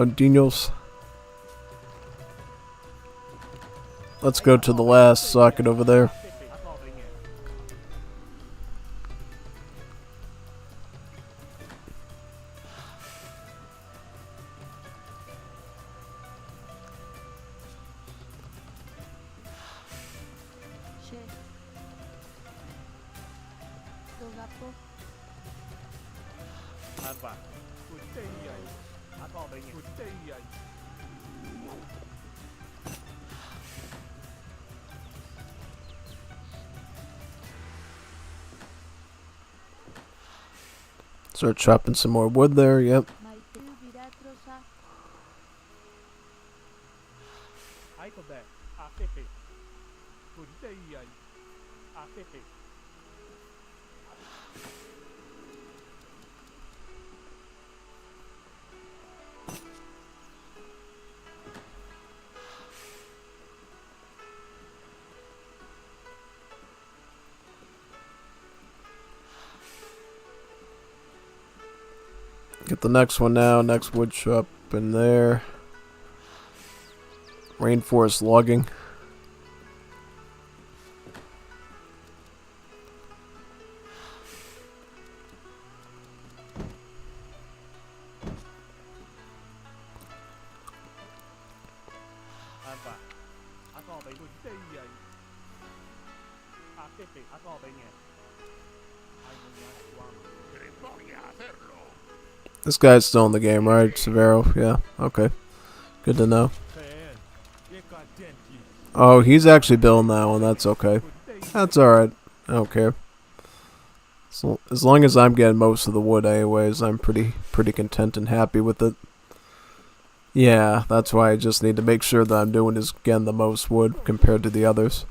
Dinos. Let's go to the last socket over there. Start chopping some more wood there, yep. Get the next one now, next wood shop in there. Rainforest logging. This guy's still in the game, right? Severo, yeah, okay. Good to know. Oh, he's actually building that one, that's okay. That's alright, I don't care. So, as long as I'm getting most of the wood anyways, I'm pretty content and happy with it. Yeah, that's why I just need to make sure that I'm doing is getting the most wood compared to the others.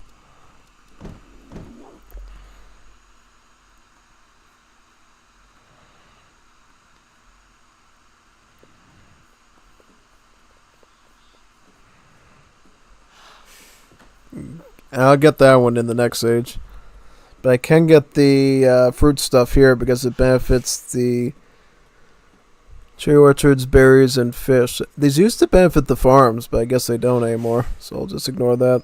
I'll get that one in the next age. But I can get the fruit stuff here because it benefits the tree orchards, berries, and fish. These used to benefit the farms, but I guess they don't anymore. So I'll just ignore that.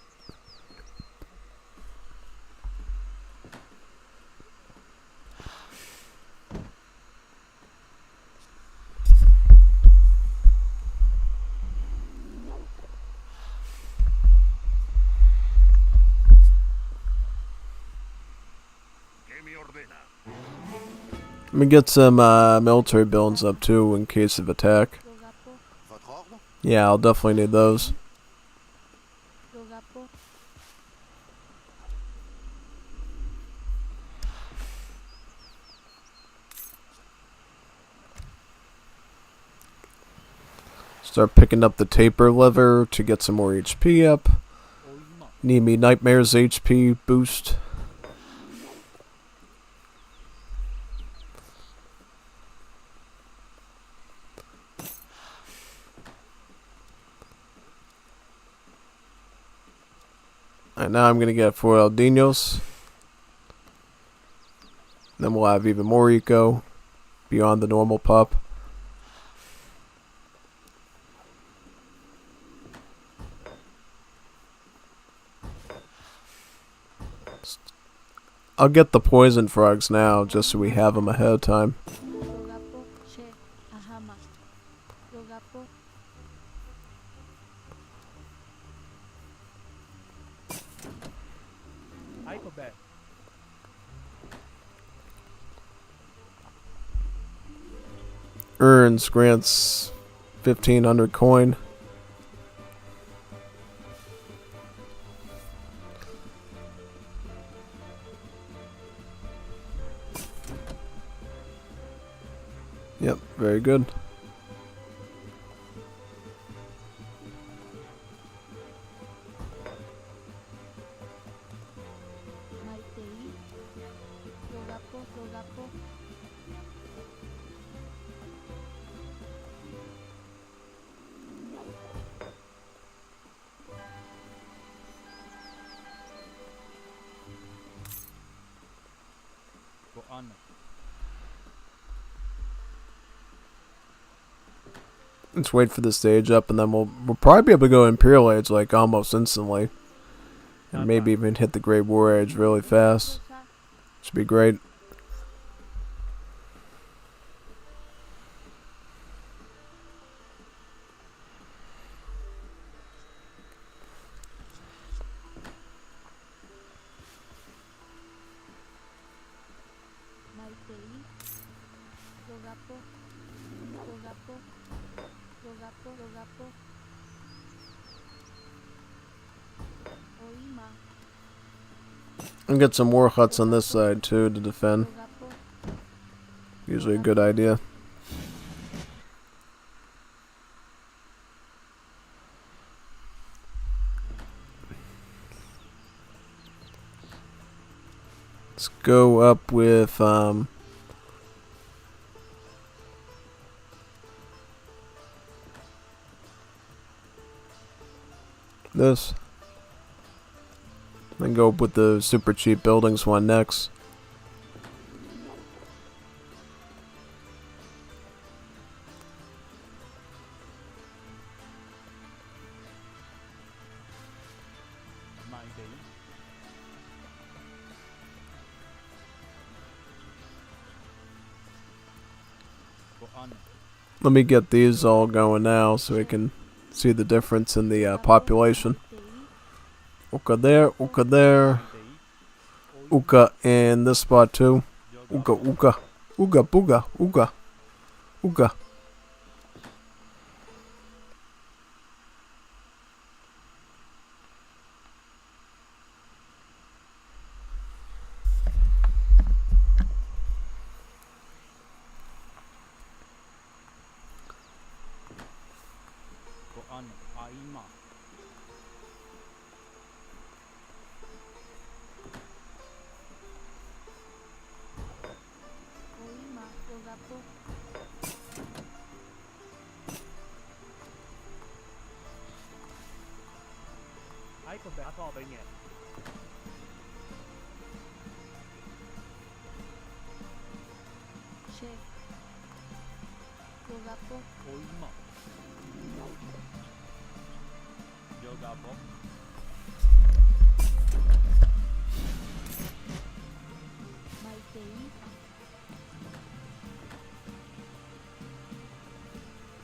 Let me get some military buildings up too in case of attack. Yeah, I'll definitely need those. Start picking up the taper lever to get some more HP up. Need me Nightmare's HP boost. Alright, now I'm going to get 4 Aldinos. Then we'll have even more eco beyond the normal pop. I'll get the poison frogs now just so we have them ahead of time. Earns grants 1,500 coin. Yep, very good. Let's wait for the stage up, and then we'll probably be able to go Imperial Age like almost instantly, and maybe even hit the Great War Age really fast. Should be great. And get some war huts on this side too to defend. Usually a good idea. Let's go up with this. Then go up with the super cheap buildings one next. Let me get these all going now so we can see the difference in the population. Uka there, Uka there. Uka in this spot too. Uka, Uka. Uga, booga, Uga. Uga.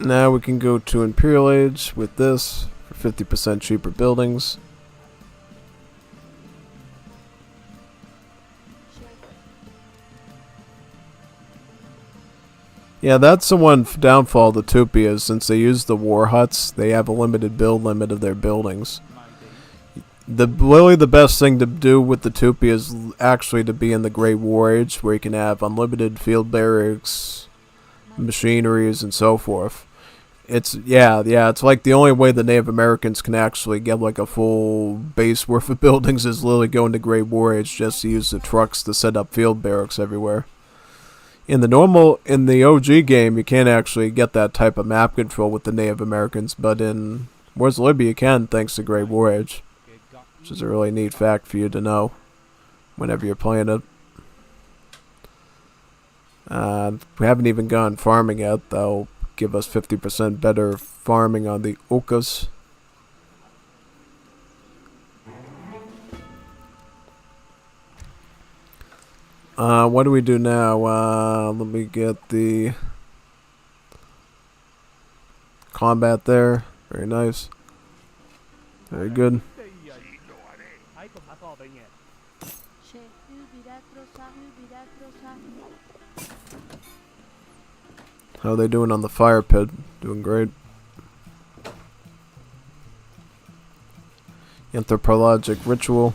Now we can go to Imperial Age with this for 50% cheaper buildings. Yeah, that's the one downfall of the Tupias. Since they use the war huts, they have a limited build limit of their buildings. Really the best thing to do with the Tupi is actually to be in the Great War Age, where you can have unlimited field barracks, machineries, and so forth. It's like the only way the Native Americans can actually get like a full base worth of buildings is literally going to Great War Age just to use the trucks to set up field barracks everywhere. In the OG game, you can't actually get that type of map control with the Native Americans, but in Wars of Libya you can, thanks to Great War Age, which is a really neat fact for you to know whenever you're playing it. We haven't even gone farming yet. That'll give us 50% better farming on the Okas. What do we do now? Let me get the combat there. Very nice. Very good. How are they doing on the fire pit? Doing great. Anthropologic ritual.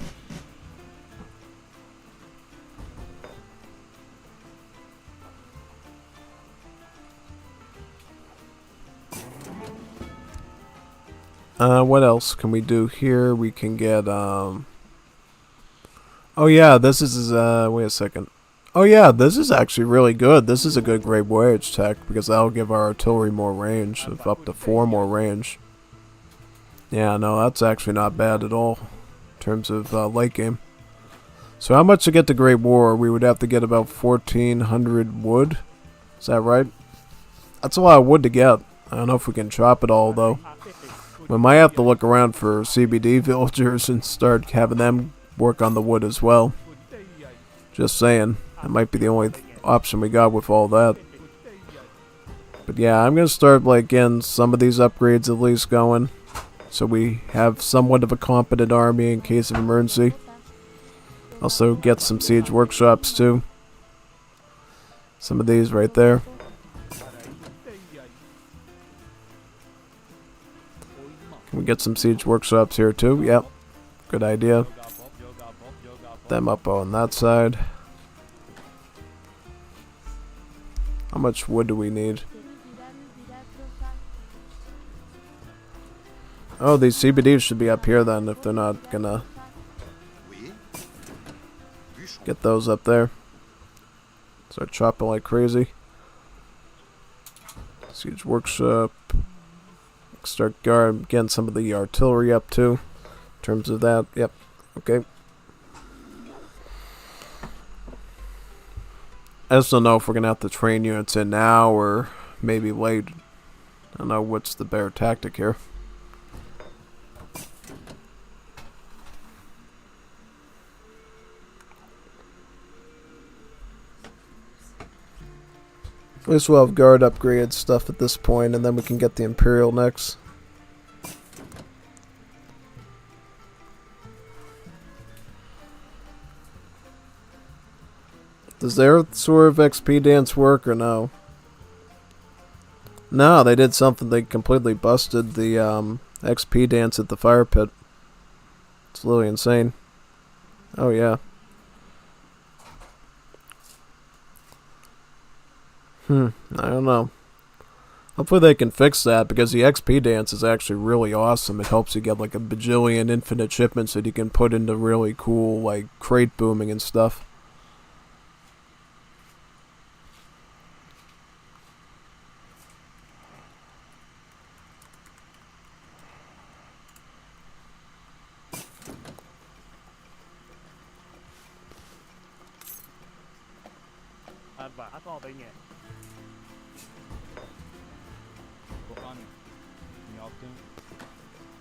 What else can we do here? We can get, oh yeah, this is, wait a second. Oh yeah, this is actually really good. This is a good great voyage tech, because that'll give our artillery more range, of up to 4 more range. Yeah, no, that's actually not bad at all, in terms of, late game. So how much to get the Great War? We would have to get about 1,400 wood. Is that right? That's a lot of wood to get. I don't know if we can chop it all, though. We might have to look around for CBD villagers and start having them work on the wood as well. Just saying. That might be the only option we got with all that. But yeah, I'm going to start like getting some of these upgrades at least going. So we have somewhat of a competent army in case of emergency. Also get some siege workshops too. Some of these right there. Can we get some siege workshops here too? Yep. Good idea. Them up on that side. How much wood do we need? Oh, these CBDs should be up here then if they're not gonna get those up there. Start chopping like crazy. Siege workshop. Start getting some of the artillery up too. In terms of that, yep. Okay. I just don't know if we're gonna have to train units in now or maybe late. I don't know what's the better tactic here. At least we'll have guard upgrade stuff at this point, and then we can get the Imperial next. Does their sort of XP dance work or no? No, they did something. They completely busted the XP dance at the fire pit. It's literally insane. Oh yeah. I don't know. Hopefully they can fix that, because the XP dance is actually really awesome. It helps you get like a bajillion infinite shipments that you can put into really cool like crate booming and stuff.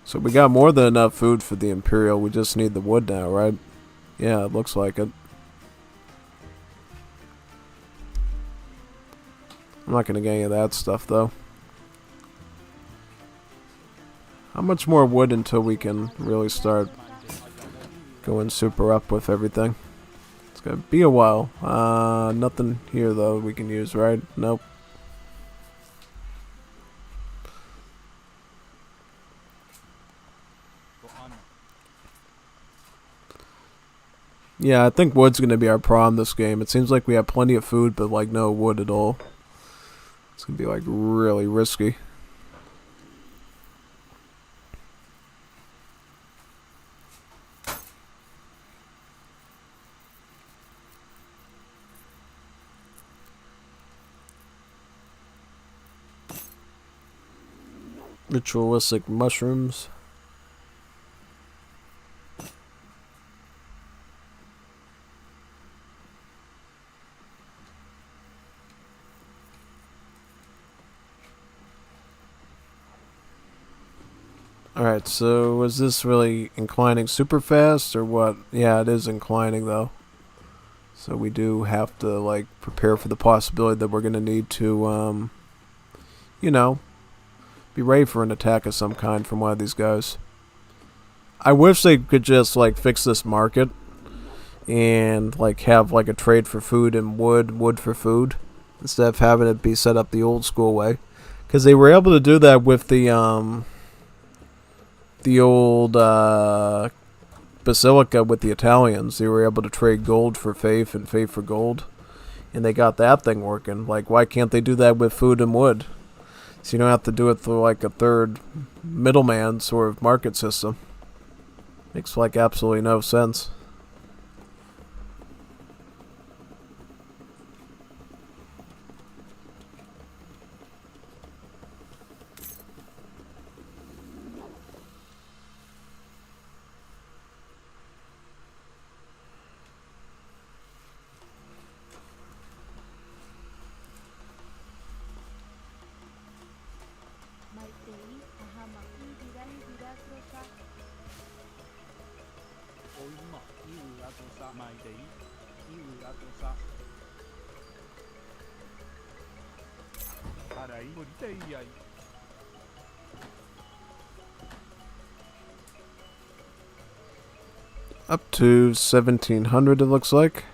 So we got more than enough food for the Imperial. We just need the wood now, right? Yeah, it looks like it. I'm not gonna get any of that stuff though. How much more wood until we can really start going super up with everything? It's gonna be a while. Nothing here though we can use, right? Nope. Yeah, I think wood's gonna be our problem this game. It seems like we have plenty of food, but like no wood at all. It's gonna be like really risky. Ritualistic mushrooms. Alright, so is this really inclining super fast or what? Yeah, it is inclining though. So we do have to like prepare for the possibility that we're going to need to, you know, be ready for an attack of some kind from one of these guys. I wish they could just like fix this market and like have like a trade for food and wood for food. instead of having it be set up the old school way. Because they were able to do that with the old Basilica with the Italians. They were able to trade gold for faith and faith for gold. And they got that thing working. Like, why can't they do that with food and wood? So you don't have to do it through like a third middleman sort of market system. Makes like absolutely no sense. Up to 1700 it looks like.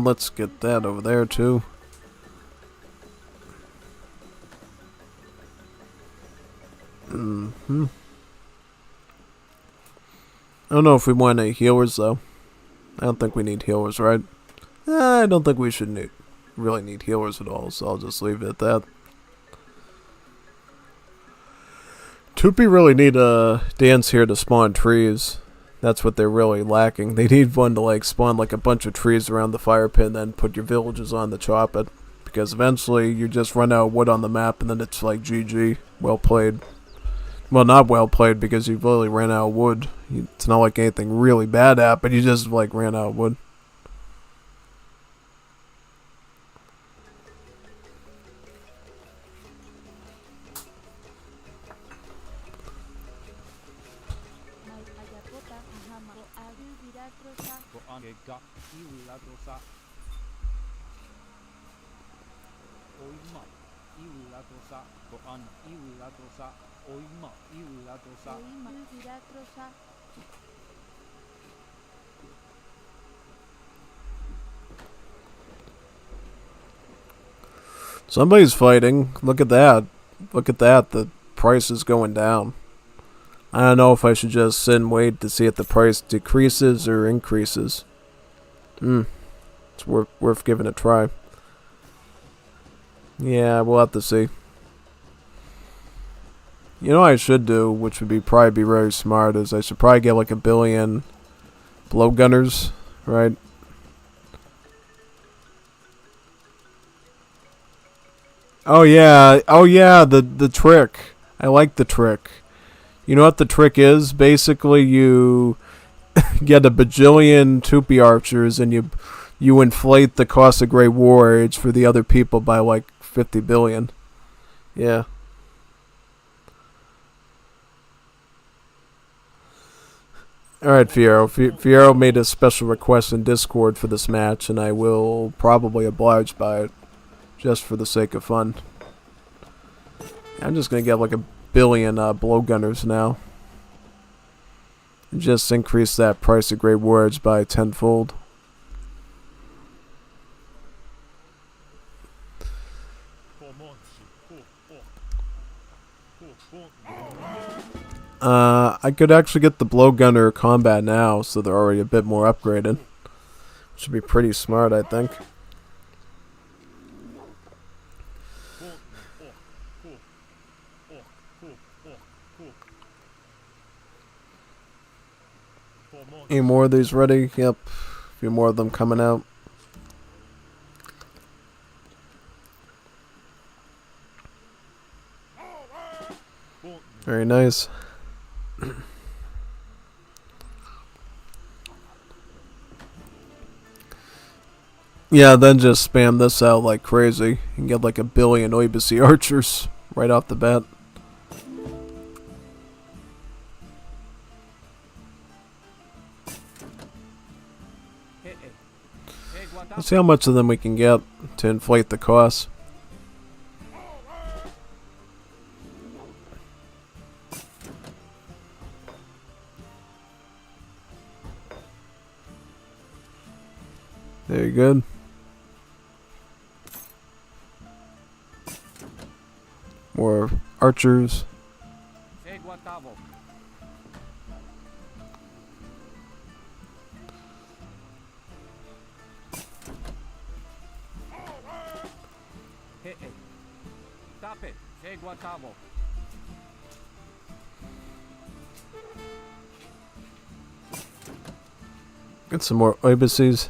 Let's get that over there too. I don't know if we want any healers though. I don't think we need healers, right? I don't think we should really need healers at all, so I'll just leave it at that. Tupi really need a dance here to spawn trees. That's what they're really lacking. They need one to like spawn like a bunch of trees around the fire pit and then put your villages on to chop it. Because eventually you just run out of wood on the map and then it's like GG. Well played. Well, not well played because you really ran out of wood. It's not like anything really bad happened, but you just like ran out of wood. Somebody's fighting. Look at that. Look at that. The price is going down. I don't know if I should just sit and wait to see if the price decreases or increases. It's worth giving a try. Yeah, we'll have to see. You know what I should do, which would probably be very smart, is I should probably get like 1 billion blowgunners, right? Oh yeah, the trick. I like the trick. You know what the trick is? Basically, you get a bajillion Tupi archers and you inflate the cost of Great War Age for the other people by like 50 billion. Yeah. Alright, Fiero. Fiero made a special request in Discord for this match, and I will probably oblige by it. Just for the sake of fun. I'm just gonna get like 1 billion blowgunners now. And just increase that price of Great War Age by tenfold. I could actually get the blowgunner combat now, so they're already a bit more upgraded. Which would be pretty smart, I think. Any more of these ready? Yep. A few more of them coming out. Very nice. Yeah, then just spam this out like crazy and get like 1 billion Oibisi archers right off the bat. Let's see how much of them we can get to inflate the cost. Very good. More archers. Get some more embassies.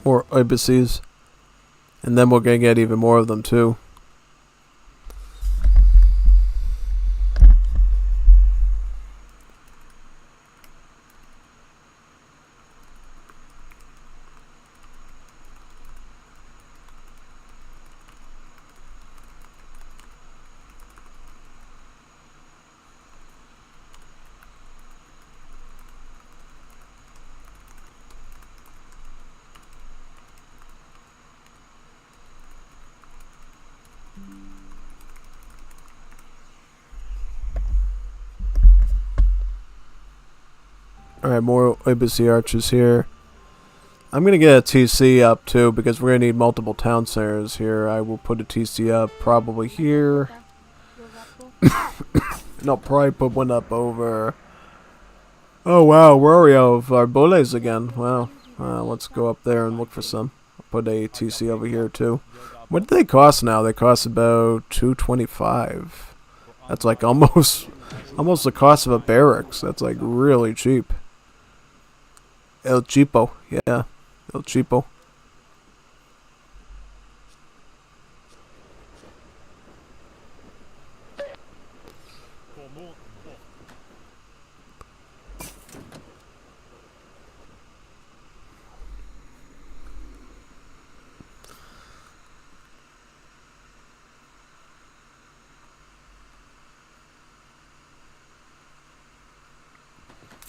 More embassies. And then we're gonna get even more of them too. Alright, more embassy archers here. I'm gonna get a TC up too because we're gonna need multiple town centers here. I will put a TC up probably here. And I'll probably put one up over. Oh wow, where are we of our bullets again? Wow. Let's go up there and look for some. I'll put a TC over here too. What do they cost now? They cost about 225. That's like almost the cost of a barracks. That's like really cheap. El Cheapo, yeah. El Cheapo.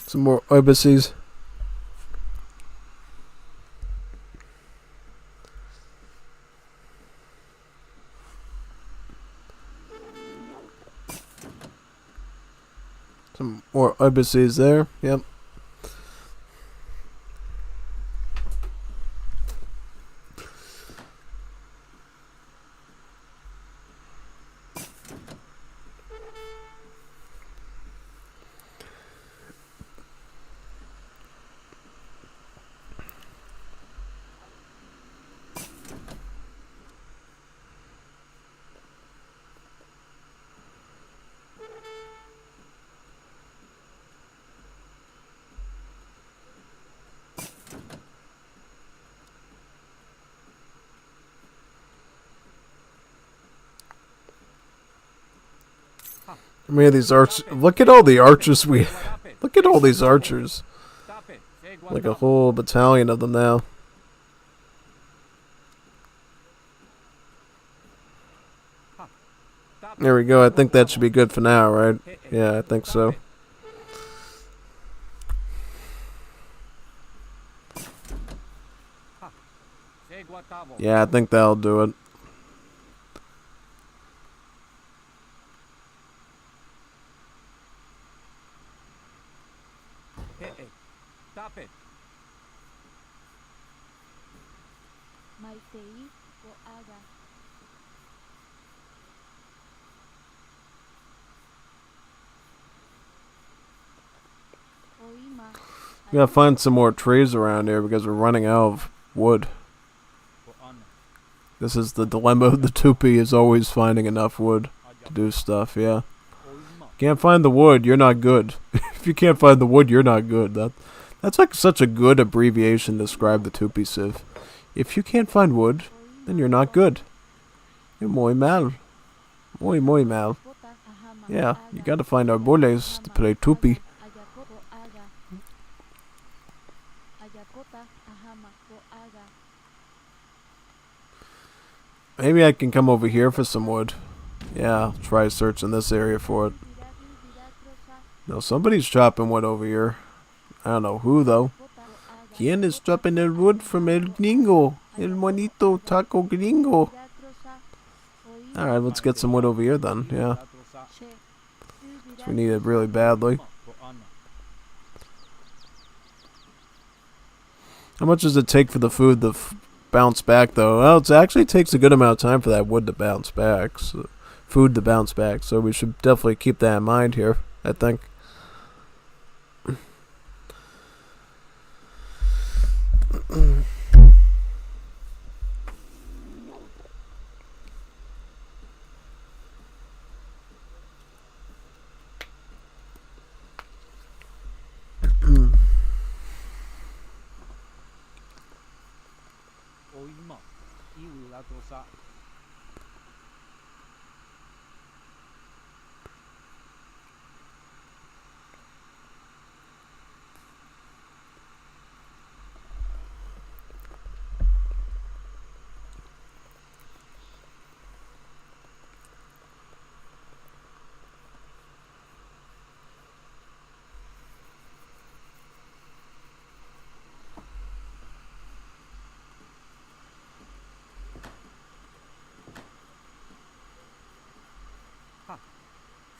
Some more embassies. Some more embassies there. Yep. I mean, these archers. Look at all the archers we. Look at all these archers. Like a whole battalion of them now. There we go. I think that should be good for now, right? Yeah, I think so. Yeah, I think that'll do it. We gotta find some more trees around here because we're running out of wood. This is the dilemma of the Tupi, is always finding enough wood to do stuff, yeah. Can't find the wood, you're not good. If you can't find the wood, you're not good. That's like such a good abbreviation to describe the Tupi civ. If you can't find wood, then you're not good. You're muy mal. Muy mal. Yeah, you gotta find arboles to play Tupi. Maybe I can come over here for some wood. Yeah, I'll try searching this area for it. No, somebody's chopping wood over here. I don't know who though. ¿Quién is chopping el wood from el gringo? El monito taco gringo. Alright, let's get some wood over here then, yeah. We need it really badly. How much does it take for the food to bounce back, though? Well, it actually takes a good amount of time for that wood to bounce back. Food to bounce back. So we should definitely keep that in mind here, I think.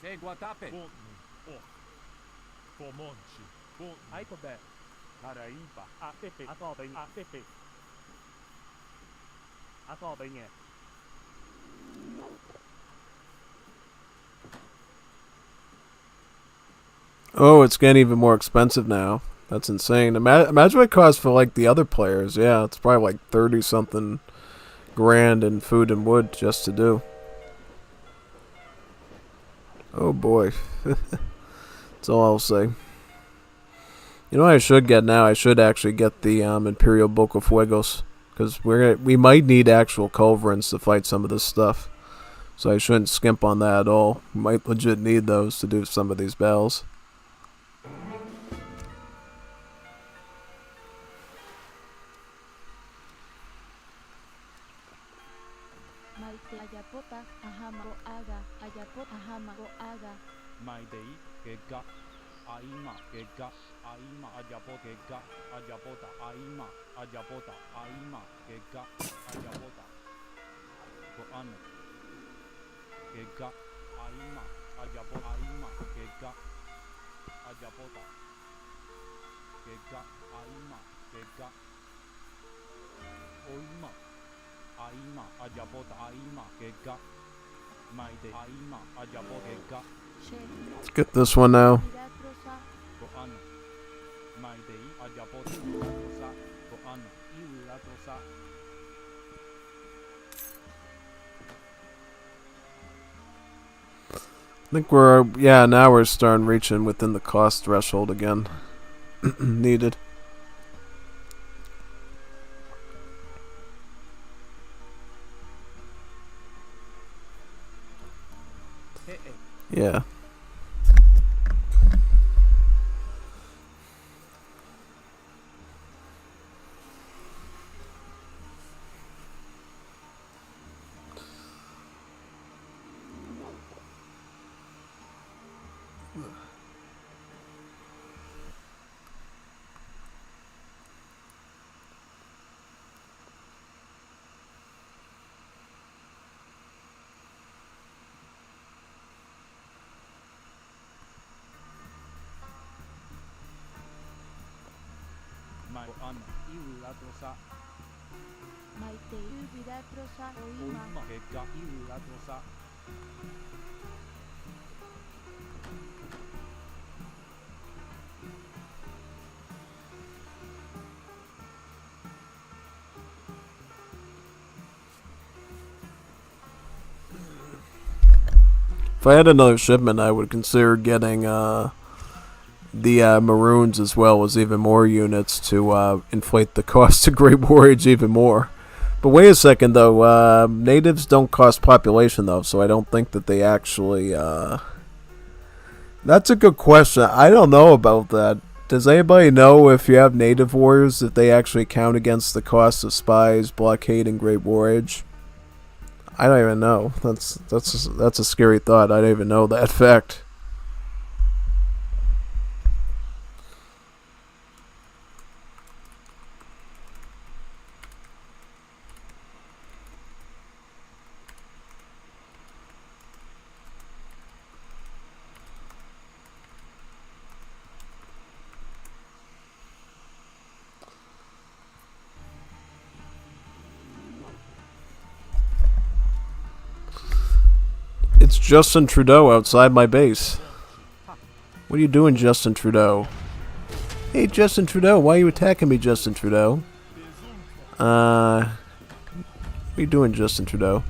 Seguatape. Formonte. Aipobé. Paraíba. Apepe. Asobe. Apepe. Asobe. Oh, it's getting even more expensive now. That's insane. Imagine what it costs for like the other players. Yeah, it's probably like 30 something grand in food and wood just to do. Oh boy. That's all I'll say. You know what I should get now? I should actually get the Imperial Boca Fuegos, because we might need actual culverins to fight some of this stuff. So I shouldn't skimp on that at all. We might legit need those to do some of these battles. Maidei, Gega, Aima, Gega, Aima, Ajapota, Ajapota, Aima, Ajapota, Aima, Gega, Ajapota, Goan, Gega, Aima, Ajapota, Aima, Gega, Ajapota, Gega, Aima, Gega, Oima, Aima, Ajapota, Aima, Gega, Maidei, Aima, Ajapota, Gega. Let's get this one now. I think now we're starting reaching within the cost threshold again. Needed. Yeah. If I had another shipment, I would consider getting the Maroons as well as even more units to inflate the cost of Great Warriors even more. But wait a second, though. Natives don't cost population, though, so I don't think that they actually... That's a good question. I don't know about that. Does anybody know if you have native warriors, if they actually count against the cost of spies, blockade, and Great Warriors? I don't even know. That's a scary thought. I don't even know that fact. It's Justin Trudeau outside my base. What are you doing, Justin Trudeau? Hey, Justin Trudeau, why are you attacking me, Justin Trudeau? What are you doing, Justin Trudeau?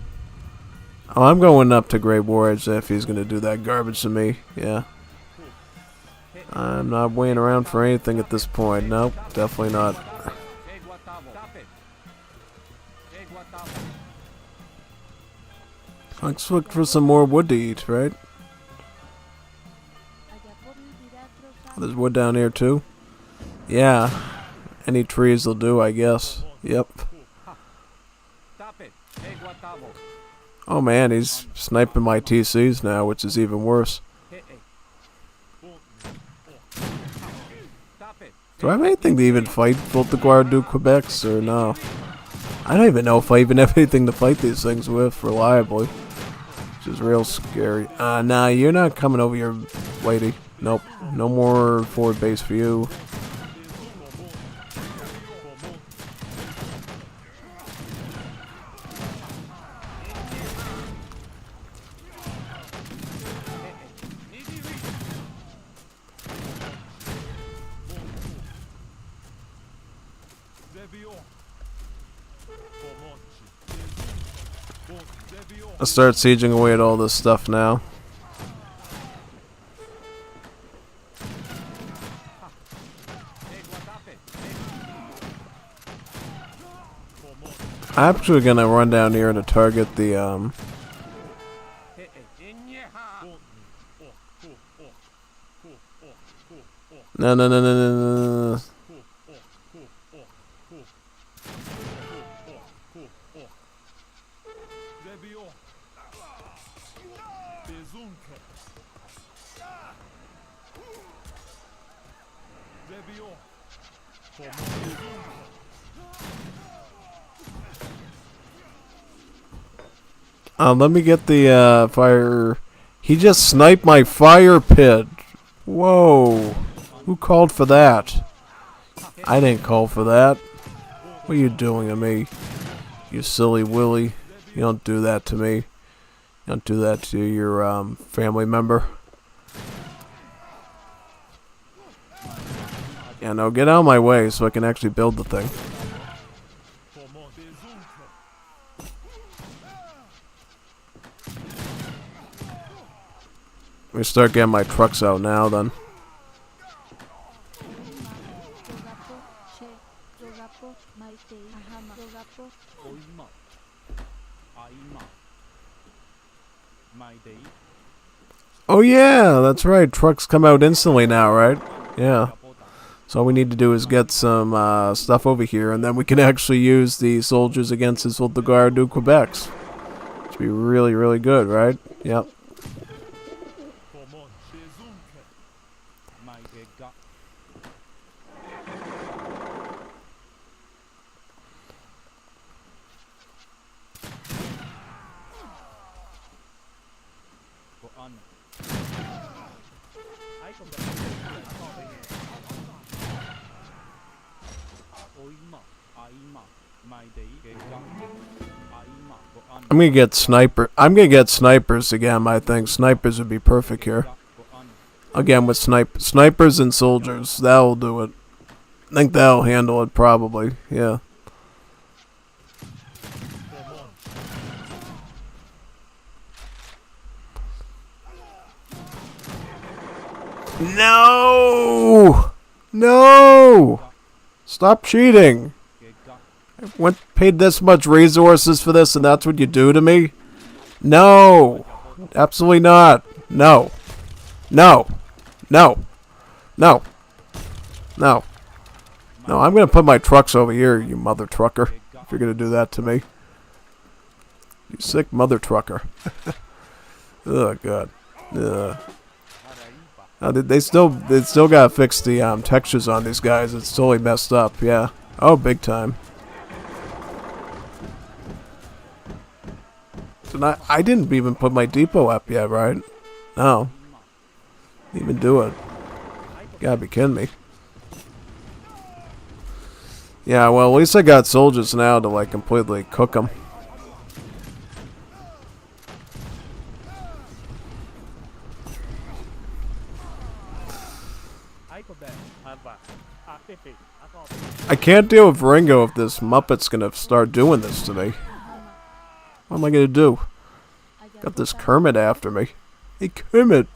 Oh, I'm going up to Great War as if he's gonna do that garbage to me. Yeah. I'm not waiting around for anything at this point. Nope, definitely not. Let's look for some more wood to eat, right? There's wood down here too. Yeah. Any trees will do, I guess. Yep. Oh man, he's sniping my TCs now, which is even worse. Do I have anything to even fight Voltigouard du Quebecs, or no? I don't even know if I even have anything to fight these things with reliably. Which is real scary. Nah, you're not coming over here, lady. Nope. No more forward base for you. I'll start sieging away at all this stuff now. I'm actually gonna run down here to target the No, no, no, no, no, no. Let me get the fire. He just sniped my fire pit. Whoa. Who called for that? I didn't call for that. What are you doing to me? You silly Willy. You don't do that to me. You don't do that to your family member. Yeah, no, get out of my way so I can actually build the thing. Let me start getting my trucks out now then. Oh yeah, that's right. Trucks come out instantly now, right? Yeah. So all we need to do is get some stuff over here, and then we can actually use the soldiers against his Voltigouard du Quebecs. Which would be really, really good, right? Yep. I'm gonna get snipers again. I think snipers would be perfect here. Again with snipers and soldiers. That'll do it. I think that'll handle it probably. Yeah. No! No! Stop cheating! I paid this much resources for this and that's what you do to me? No! Absolutely not! No! No! No! No! No! No, I'm gonna put my trucks over here, you mother trucker. If you're gonna do that to me. You sick mother trucker. Oh god. Ugh. They still gotta fix the textures on these guys. It's totally messed up. Yeah. Oh, big time. So I didn't even put my depot up yet, right? No. Didn't even do it. You gotta be kidding me. Yeah. Well, at least I got soldiers now to like completely cook them. I can't deal with Ringo if this Muppet's gonna start doing this to me. What am I gonna do? Got this Kermit after me. Hey Kermit!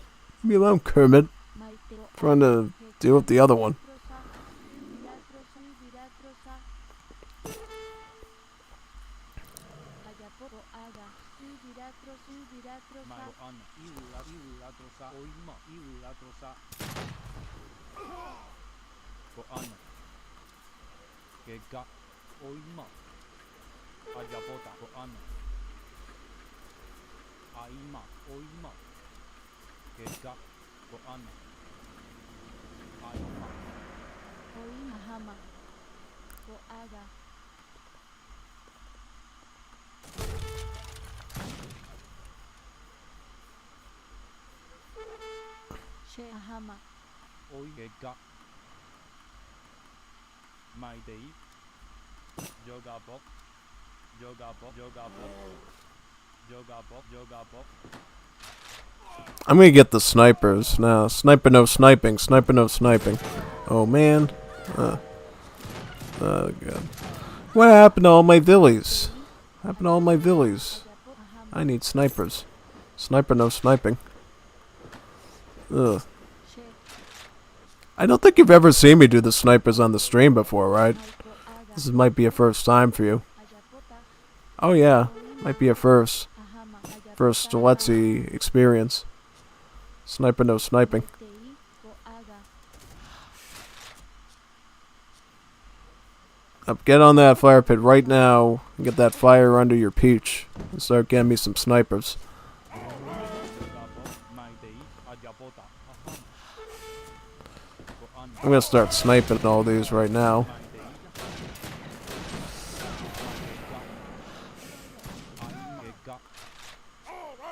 Leave me alone, Kermit. Trying to deal with the other one. I'm gonna get the snipers. No, sniper no sniping. Sniper no sniping. Oh man. Oh god. What happened to all my villies? What happened to all my villies? I need snipers. Sniper no sniping. Ugh. I don't think you've ever seen me do the snipers on the stream before, right? This might be a first time for you. Oh yeah, might be a first. First let's see experience. Sniper no sniping. Up, get on that fire pit right now and get that fire under your peach and start getting me some snipers. I'm gonna start sniping all these right now.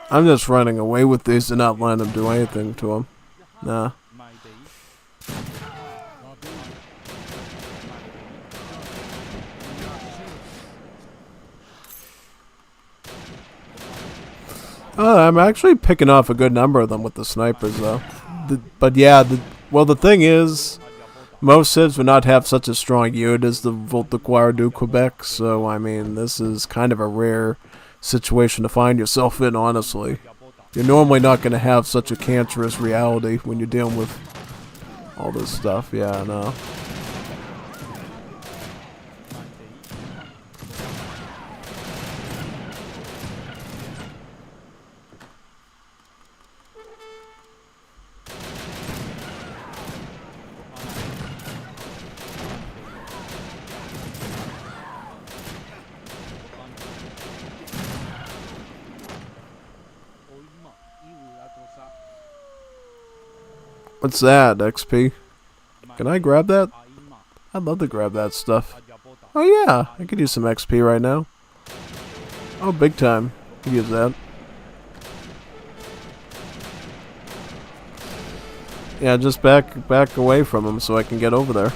I'm just running away with these and not letting them do anything to them. Nah. I'm actually picking off a good number of them with the snipers, though. But yeah, the thing is, most civs would not have such a strong unit as the Voltaire du Quebec, so I mean, this is kind of a rare situation to find yourself in, honestly. You're normally not going to have such a cancerous reality when you're dealing with all this stuff. Yeah, I know. What's that, XP? Can I grab that? I'd love to grab that stuff. Oh yeah, I could use some XP right now. Oh, big time. Could use that. Yeah, just back away from him so I can get over there.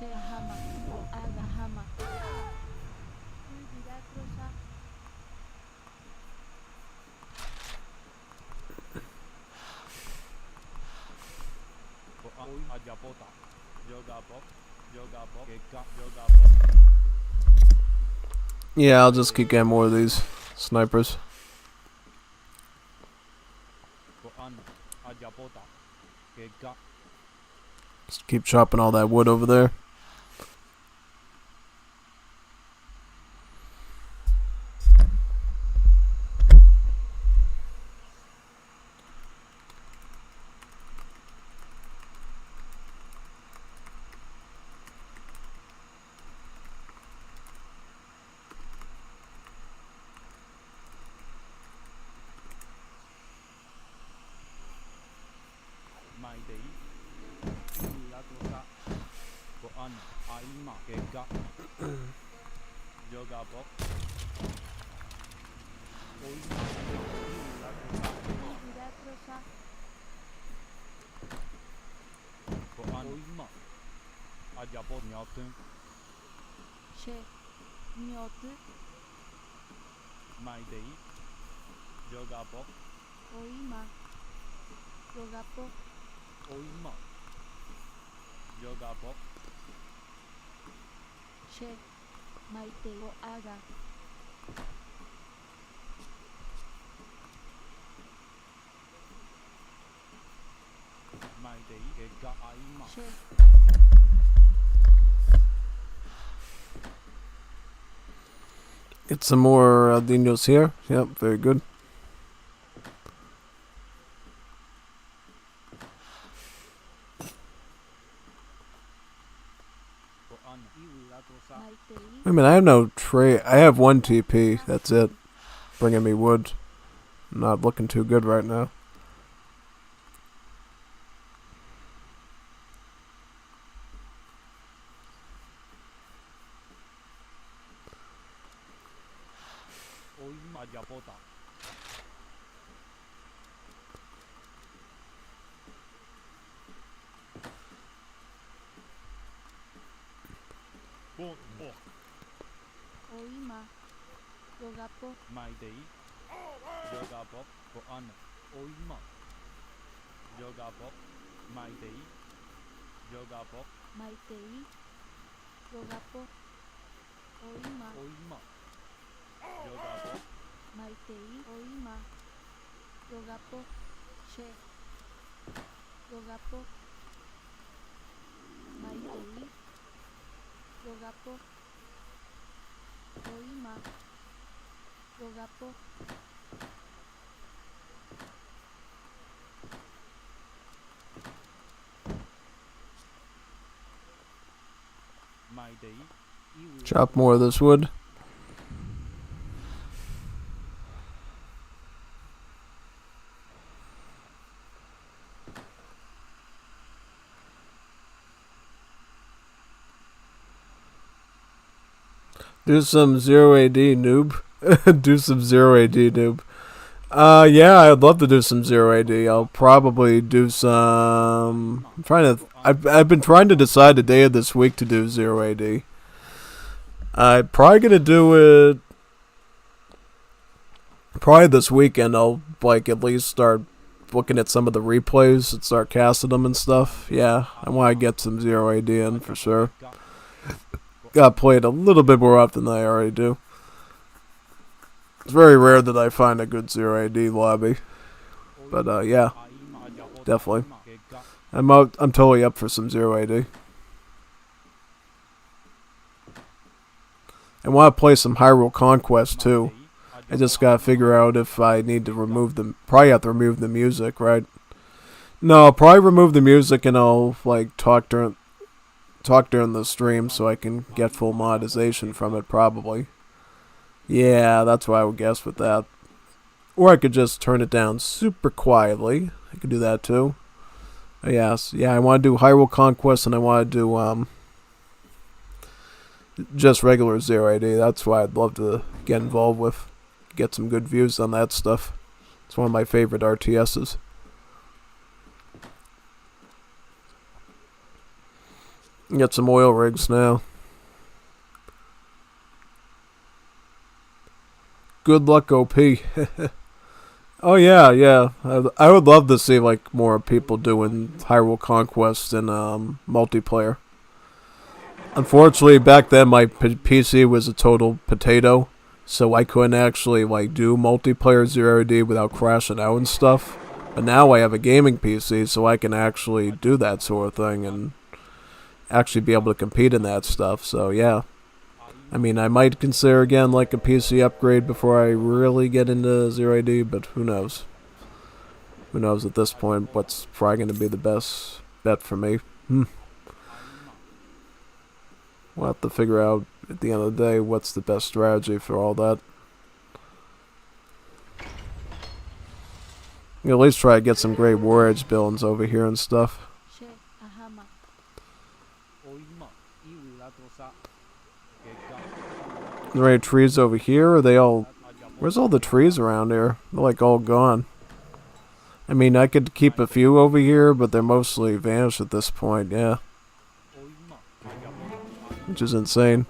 Hama. Aga Hama. Viratrosa. Yeah, I'll just keep getting more of these snipers. Just keep chopping all that wood over there. She. Mioty. Oima. Yogapo. She. Maite o Aga. She. Get some more dinos here. Yep, very good. I mean, I have no trade. I have one TP. That's it. Bringing me wood. I'm not looking too good right now. Oima. Yogapo. Maitei. Yogapo. Oima. Maitei. Oima. Yogapo. She. Yogapo. Maitei. Yogapo. Oima. Yogapo. Chop more of this wood. Do some 0 AD, noob. Do some 0 AD, noob. Yeah, I'd love to do some 0 AD. I'll probably do some... I've been trying to decide the day of this week to do 0 AD. I'm probably gonna do it... Probably this weekend. I'll, like, at least start looking at some of the replays and start casting them and stuff. Yeah, I want to get some 0 AD in for sure. Got played a little bit more often than I already do. It's very rare that I find a good 0 AD lobby. But, yeah. Definitely. I'm totally up for some 0 AD. I want to play some Hyrule Conquest, too. I just gotta figure out if I need to remove them. Probably have to remove the music, right? No, I'll probably remove the music and I'll, like, talk during the stream so I can get full monetization from it, probably. Yeah, that's what I would guess with that. Or I could just turn it down super quietly. I could do that too. Yes, yeah, I want to do Hyrule Conquest and I want to do just regular 0 AD. That's why I'd love to get involved with. Get some good views on that stuff. It's one of my favorite RTSs. Get some oil rigs now. Good luck, OP. Oh yeah, yeah. I would love to see like more people doing Hyrule Conquest in multiplayer. Unfortunately, back then my PC was a total potato, so I couldn't actually like do multiplayer 0D without crashing out and stuff. But now I have a gaming PC, so I can actually do that sort of thing and actually be able to compete in that stuff. So yeah. I mean, I might consider again like a PC upgrade before I really get into 0AD, but who knows? Who knows at this point what's probably going to be the best bet for me. We'll have to figure out at the end of the day what's the best strategy for all that. At least try to get some great war edge buildings over here and stuff. Are there any trees over here? Are they all... Where's all the trees around here? They're like all gone. I mean, I could keep a few over here, but they're mostly vanished at this point, yeah. Which is insane.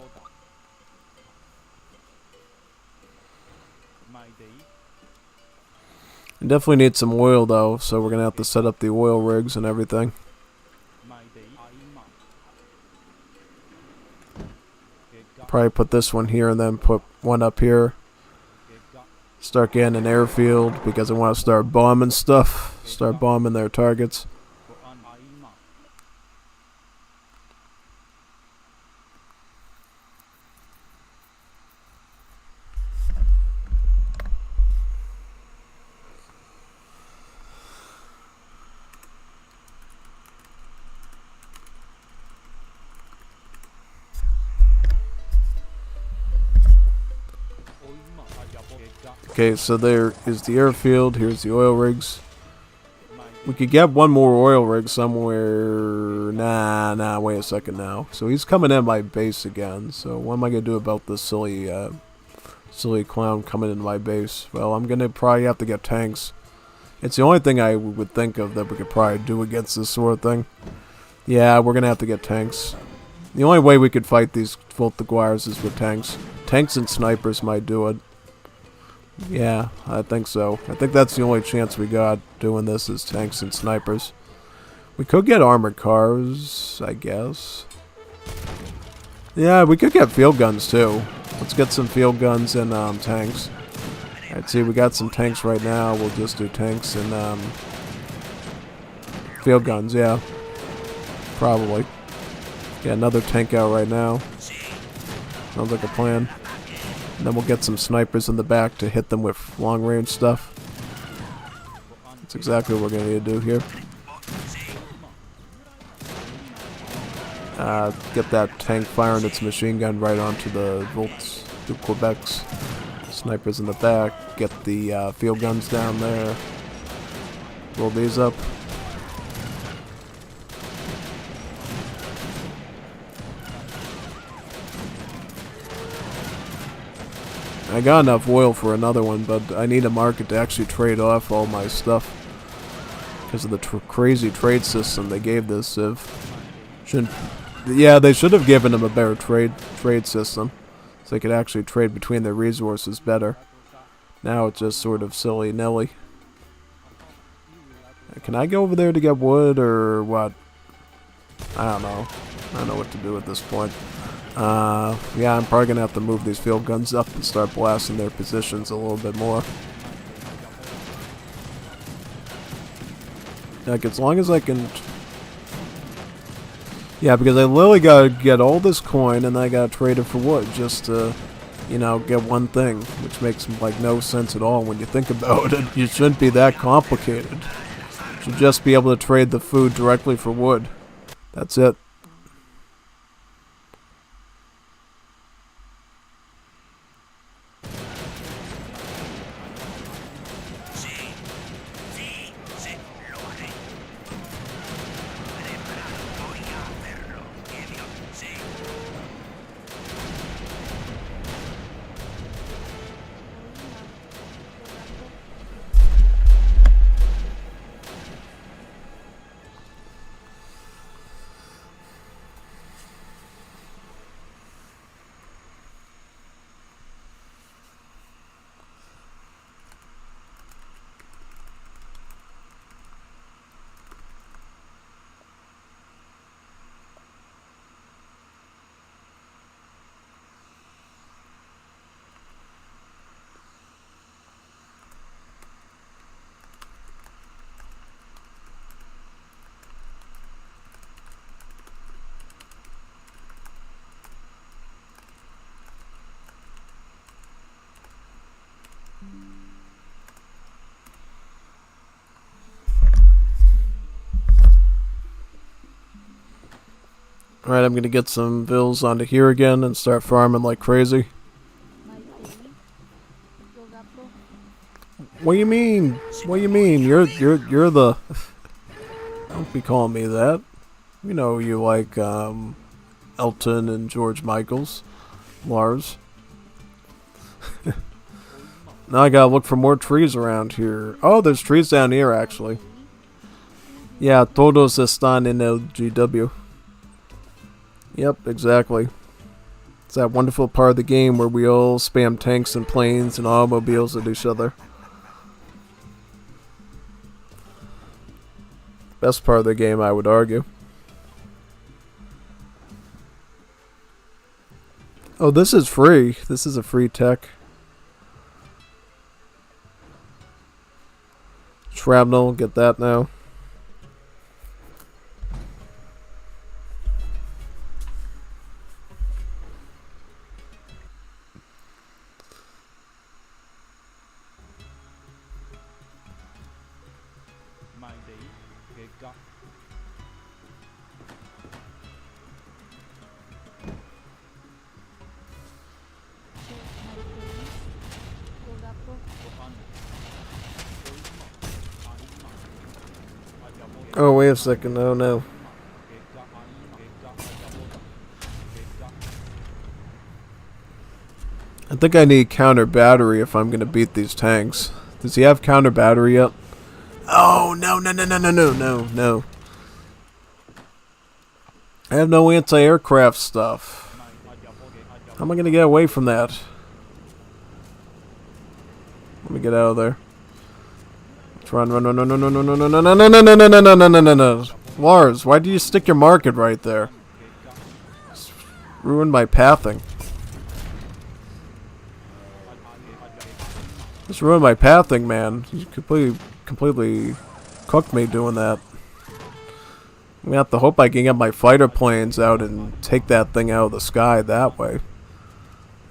I definitely need some oil though, so we're gonna have to set up the oil rigs and everything. Probably put this one here and then put one up here. Start getting an airfield because I want to start bombing stuff. Start bombing their targets. Okay, so there is the airfield. Here's the oil rigs. We could get one more oil rig somewhere. Nah, wait a second now. So he's coming in my base again. So what am I going to do about this silly clown coming in my base? Well, I'm going to probably have to get tanks. It's the only thing I would think of that we could probably do against this sort of thing. Yeah, we're going to have to get tanks. The only way we could fight these Voltaguires is with tanks. Tanks and snipers might do it. Yeah, I think so. I think that's the only chance we got doing this is tanks and snipers. We could get armored cars, I guess. Yeah, we could get field guns too. Let's get some field guns and tanks. Alright, see, we got some tanks right now. We'll just do tanks and field guns, yeah. Probably. Get another tank out right now. Sounds like a plan. And then we'll get some snipers in the back to hit them with long-range stuff. That's exactly what we're going to need to do here. Get that tank firing its machine gun right onto the Volts du Quebec's. Snipers in the back. Get the field guns down there. Roll these up. I got enough oil for another one, but I need a market to actually trade off all my stuff. Because of the crazy trade system they gave this civ. Yeah, they should have given them a better trade system. So they could actually trade between their resources better. Now it's just sort of silly-nilly. Can I go over there to get wood, or what? I don't know. I don't know what to do at this point. Yeah, I'm probably gonna have to move these field guns up and start blasting their positions a little bit more. Like, as long as I can... Yeah, because I literally gotta get all this coin and I gotta trade it for wood just to, you know, get one thing, which makes, like, no sense at all when you think about it. It shouldn't be that complicated. You should just be able to trade the food directly for wood. That's it. Alright, I'm gonna get some vills onto here again and start farming like crazy. What do you mean? What do you mean? You're the... Don't be calling me that. You know you like, Elton and George Michaels. Lars. Now I gotta look for more trees around here. Oh, there's trees down here, actually. Yeah, todos están en el GW. Yep, exactly. It's that wonderful part of the game where we all spam tanks and planes and automobiles at each other. Best part of the game, I would argue. Oh, this is free. This is a free tech. Shrapnel, get that now. Oh, wait a second. Oh, no. I think I need counter battery if I'm going to beat these tanks. Does he have counter battery yet? Oh, no, no, no, no, no, no, no, no. I have no anti-aircraft stuff. How am I going to get away from that? Let me get out of there. Run, run, run, run, run, run, run, run, run, run, run, run, run, run, run, run, run, run. Lars, why do you stick your market right there? Just ruined my pathing. Just ruined my pathing, man. You completely cooked me doing that. I'm gonna have to hope I can get my fighter planes out and take that thing out of the sky that way.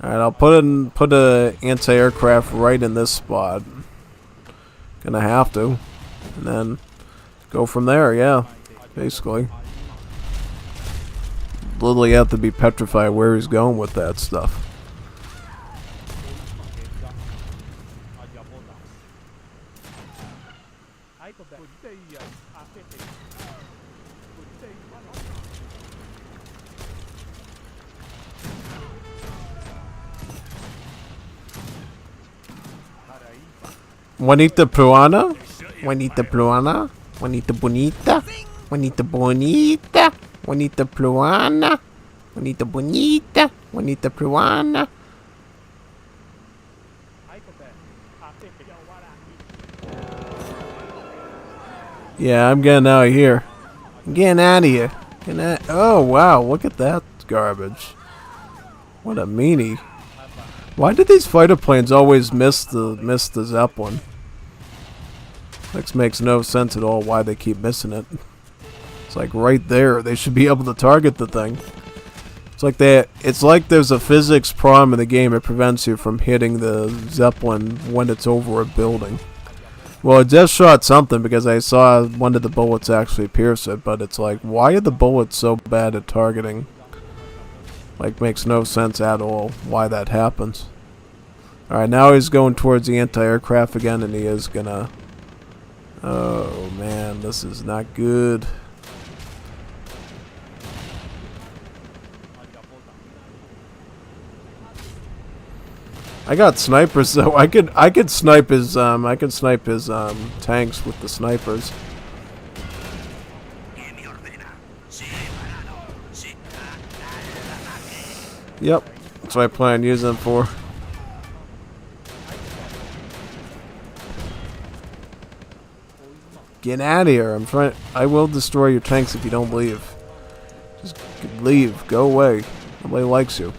Alright, I'll put a anti-aircraft right in this spot. Gonna have to. And then go from there, yeah. Basically. Literally have to be petrified where he's going with that stuff. Juanita Peruana? Juanita Peruana? Juanita Bonita? Juanita Bonita? Juanita Peruana? Juanita Bonita? Juanita Peruana? Yeah, I'm getting out of here. I'm getting out of here. Oh, wow, look at that garbage. What a meanie. Why did these fighter planes always miss the Zeppelin? This makes no sense at all why they keep missing it. It's like right there. They should be able to target the thing. It's like there's a physics problem in the game that prevents you from hitting the Zeppelin when it's over a building. Well, it just shot something because I saw one of the bullets actually pierce it, but it's like, why are the bullets so bad at targeting? Like, makes no sense at all why that happens. Alright, now he's going towards the anti-aircraft again, and he is gonna... Oh, man, this is not good. I got snipers, though. I could snipe his, tanks with the snipers. Yep, that's what I plan on using them for. Get out of here! I will destroy your tanks if you don't leave. Just leave. Go away. Nobody likes you.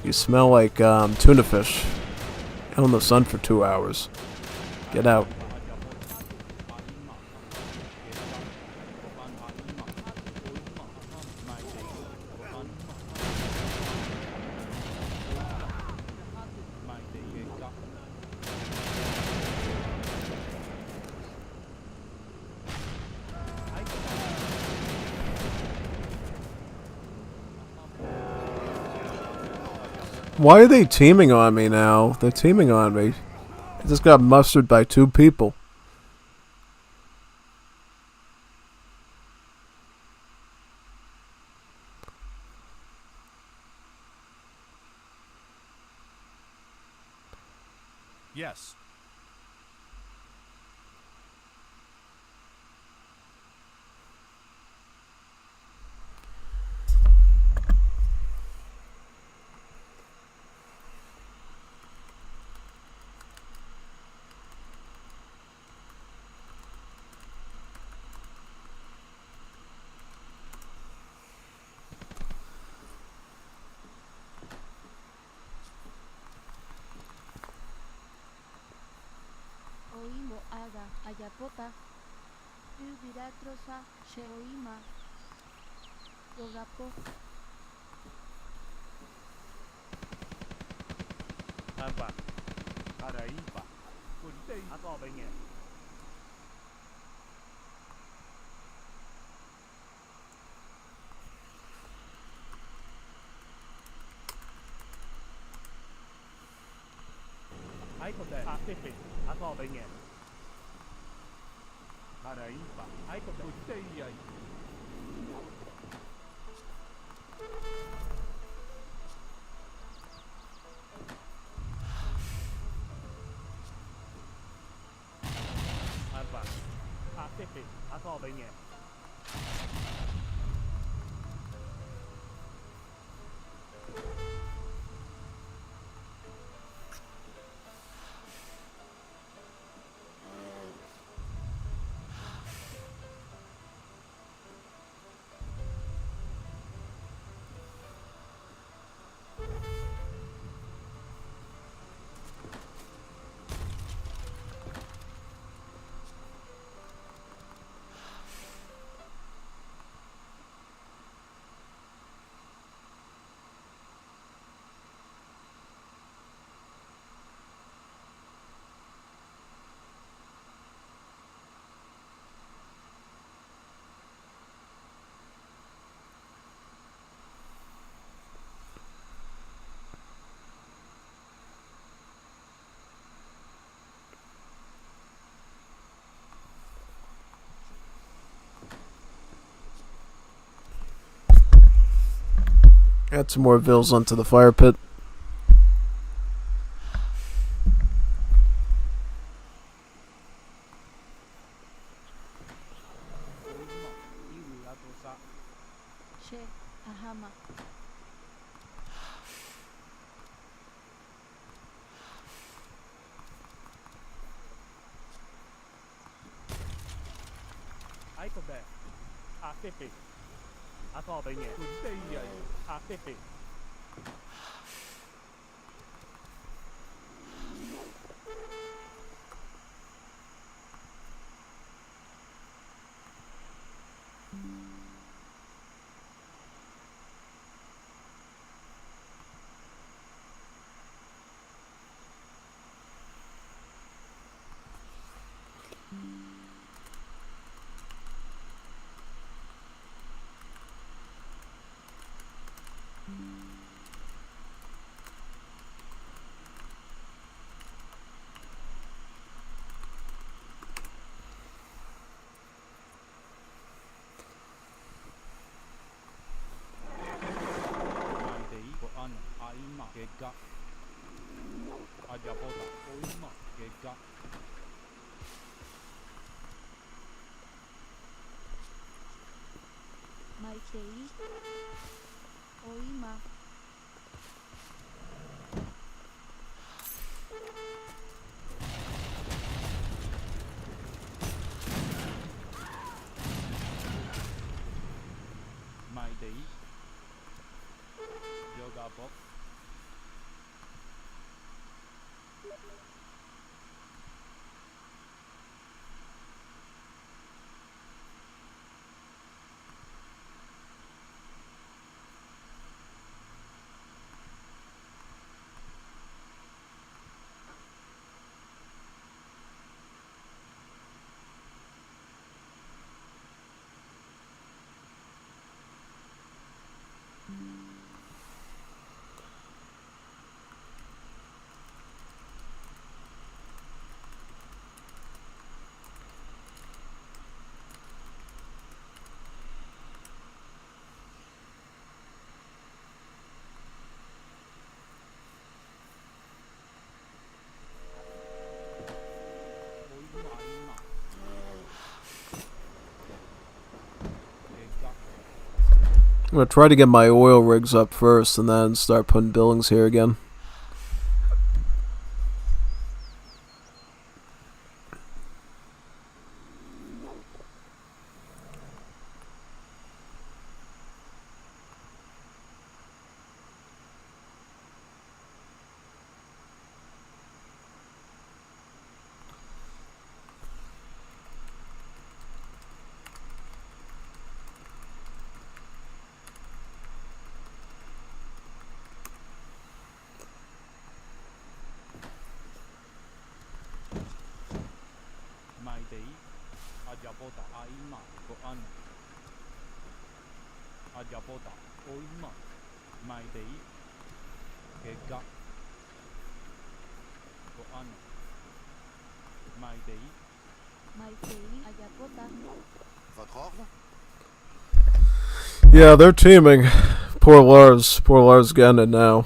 You smell like tuna fish. Out in the sun for 2 hours. Get out. Why are they teaming on me now? They're teaming on me. I just got mustered by 2 people. Yes. Oimo aga ayapota. Ubiratrosa sheoima. Yogapo. Apa? Paraíba. Gostei. Agora bem é. Ai, quando é? Perfeito. Agora bem é. Paraíba. Ai, quando é? Gostei aí. Apa? Perfeito. Agora bem é. Add some more vills onto the fire pit. She ahama. Ai, quando é? Perfeito. Agora bem é. Gostei aí. Perfeito. Maitei. Oima. Maitei. Yoga box. I'm gonna try to get my oil rigs up first and then start putting buildings here again. Yeah, they're teaming. Poor Lars getting it now.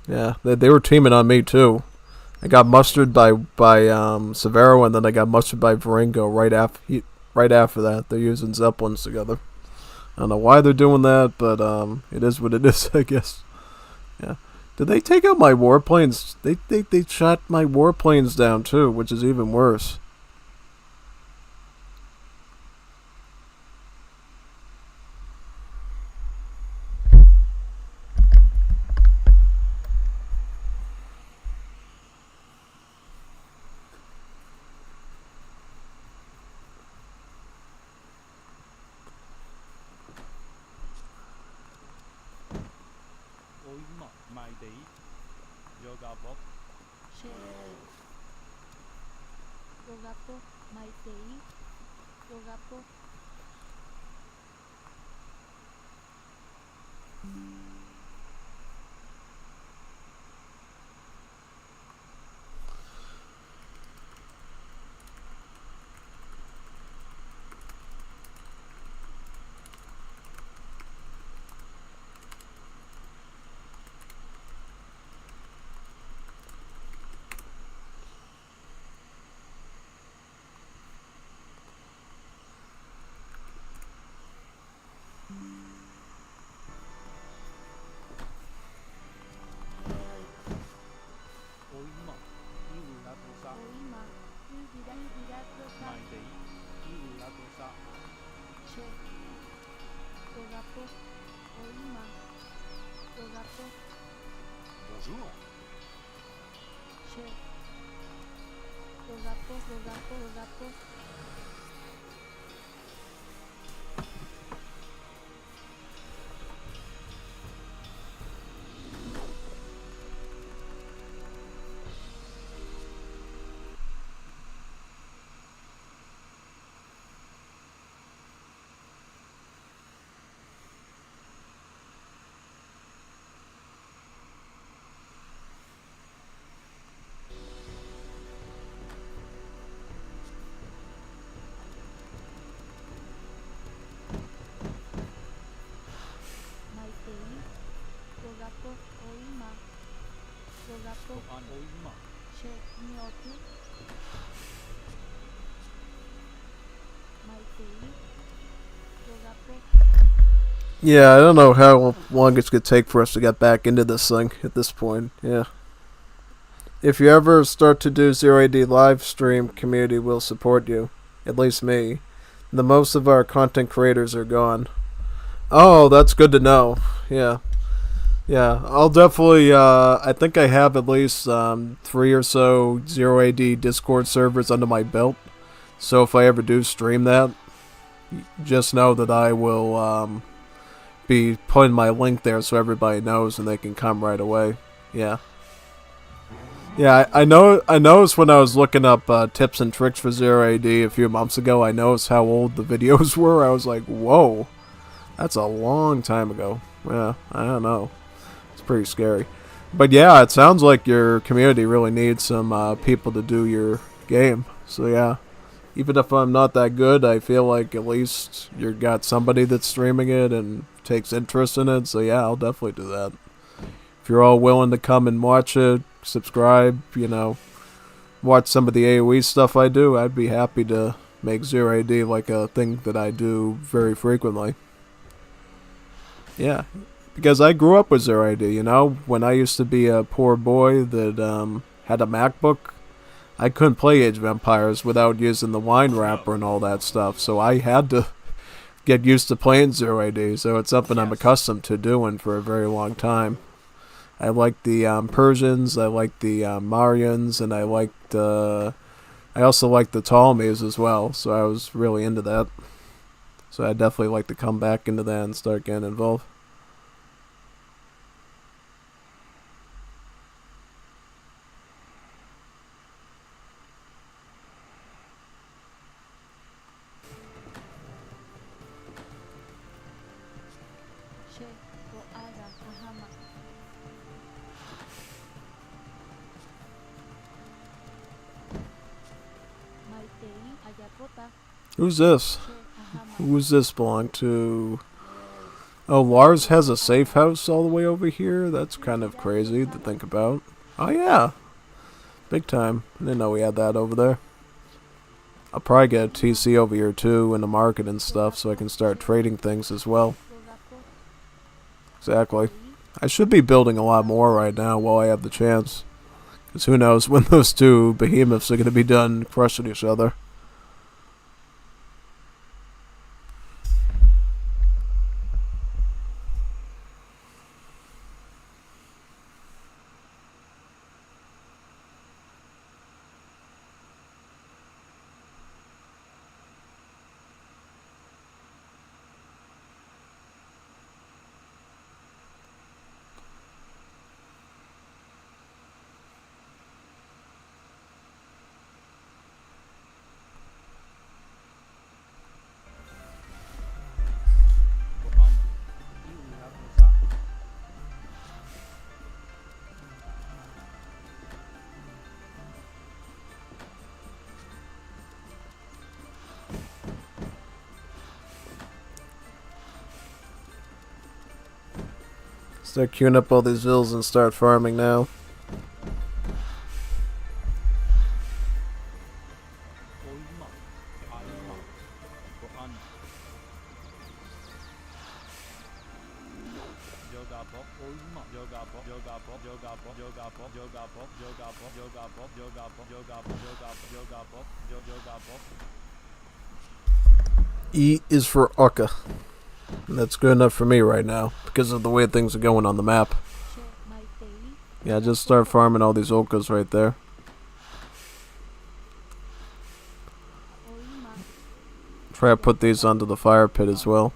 Yeah, they were teaming on me too. I got mustered by Severo, and then I got mustered by Varingo right after that. They're using Zeppelins together. I don't know why they're doing that, but it is what it is, I guess. Yeah. Did they take out my warplanes? They shot my warplanes down too, which is even worse. Bonjour. Yeah, I don't know how long it's going to take for us to get back into this thing at this point. Yeah. If you ever start to do 0AD live stream, community will support you. At least me. The most of our content creators are gone. Oh, that's good to know. Yeah. Yeah, I'll definitely, I think I have at least 3 or so 0AD Discord servers under my belt. So if I ever do stream that, just know that I will be putting my link there so everybody knows and they can come right away. Yeah. Yeah, I noticed when I was looking up tips and tricks for 0AD a few months ago, I noticed how old the videos were. I was like, whoa, that's a long time ago. Yeah, I don't know. It's pretty scary. But yeah, it sounds like your community really needs some people to do your game. So yeah, even if I'm not that good, I feel like at least you got somebody that's streaming it and takes interest in it. So yeah, I'll definitely do that. If you're all willing to come and watch it, subscribe, you know, watch some of the AoE stuff I do, I'd be happy to make 0AD like a thing that I do very frequently. Yeah, because I grew up with Zero ID, you know? When I used to be a poor boy that had a MacBook, I couldn't play Age of Empires without using the wine wrapper and all that stuff, so I had to get used to playing Zero ID, so it's something I'm accustomed to doing for a very long time. I liked the Persians, I liked the Maryans, and I also liked the Ptolemies as well, so I was really into that. So I'd definitely like to come back into that and start getting involved. Who's this? Who's this belong to? Oh, Lars has a safe house all the way over here? That's kind of crazy to think about. Oh yeah. Big time. I didn't know we had that over there. I'll probably get a TC over here too in the market and stuff so I can start trading things as well. Exactly. I should be building a lot more right now while I have the chance. Because who knows when those two behemoths are going to be done crushing each other. Start queuing up all these villas and start farming now. E is for Orca. And that's good enough for me right now, because of the way things are going on the map. Yeah, just start farming all these Orcas right there. Try to put these onto the fire pit as well.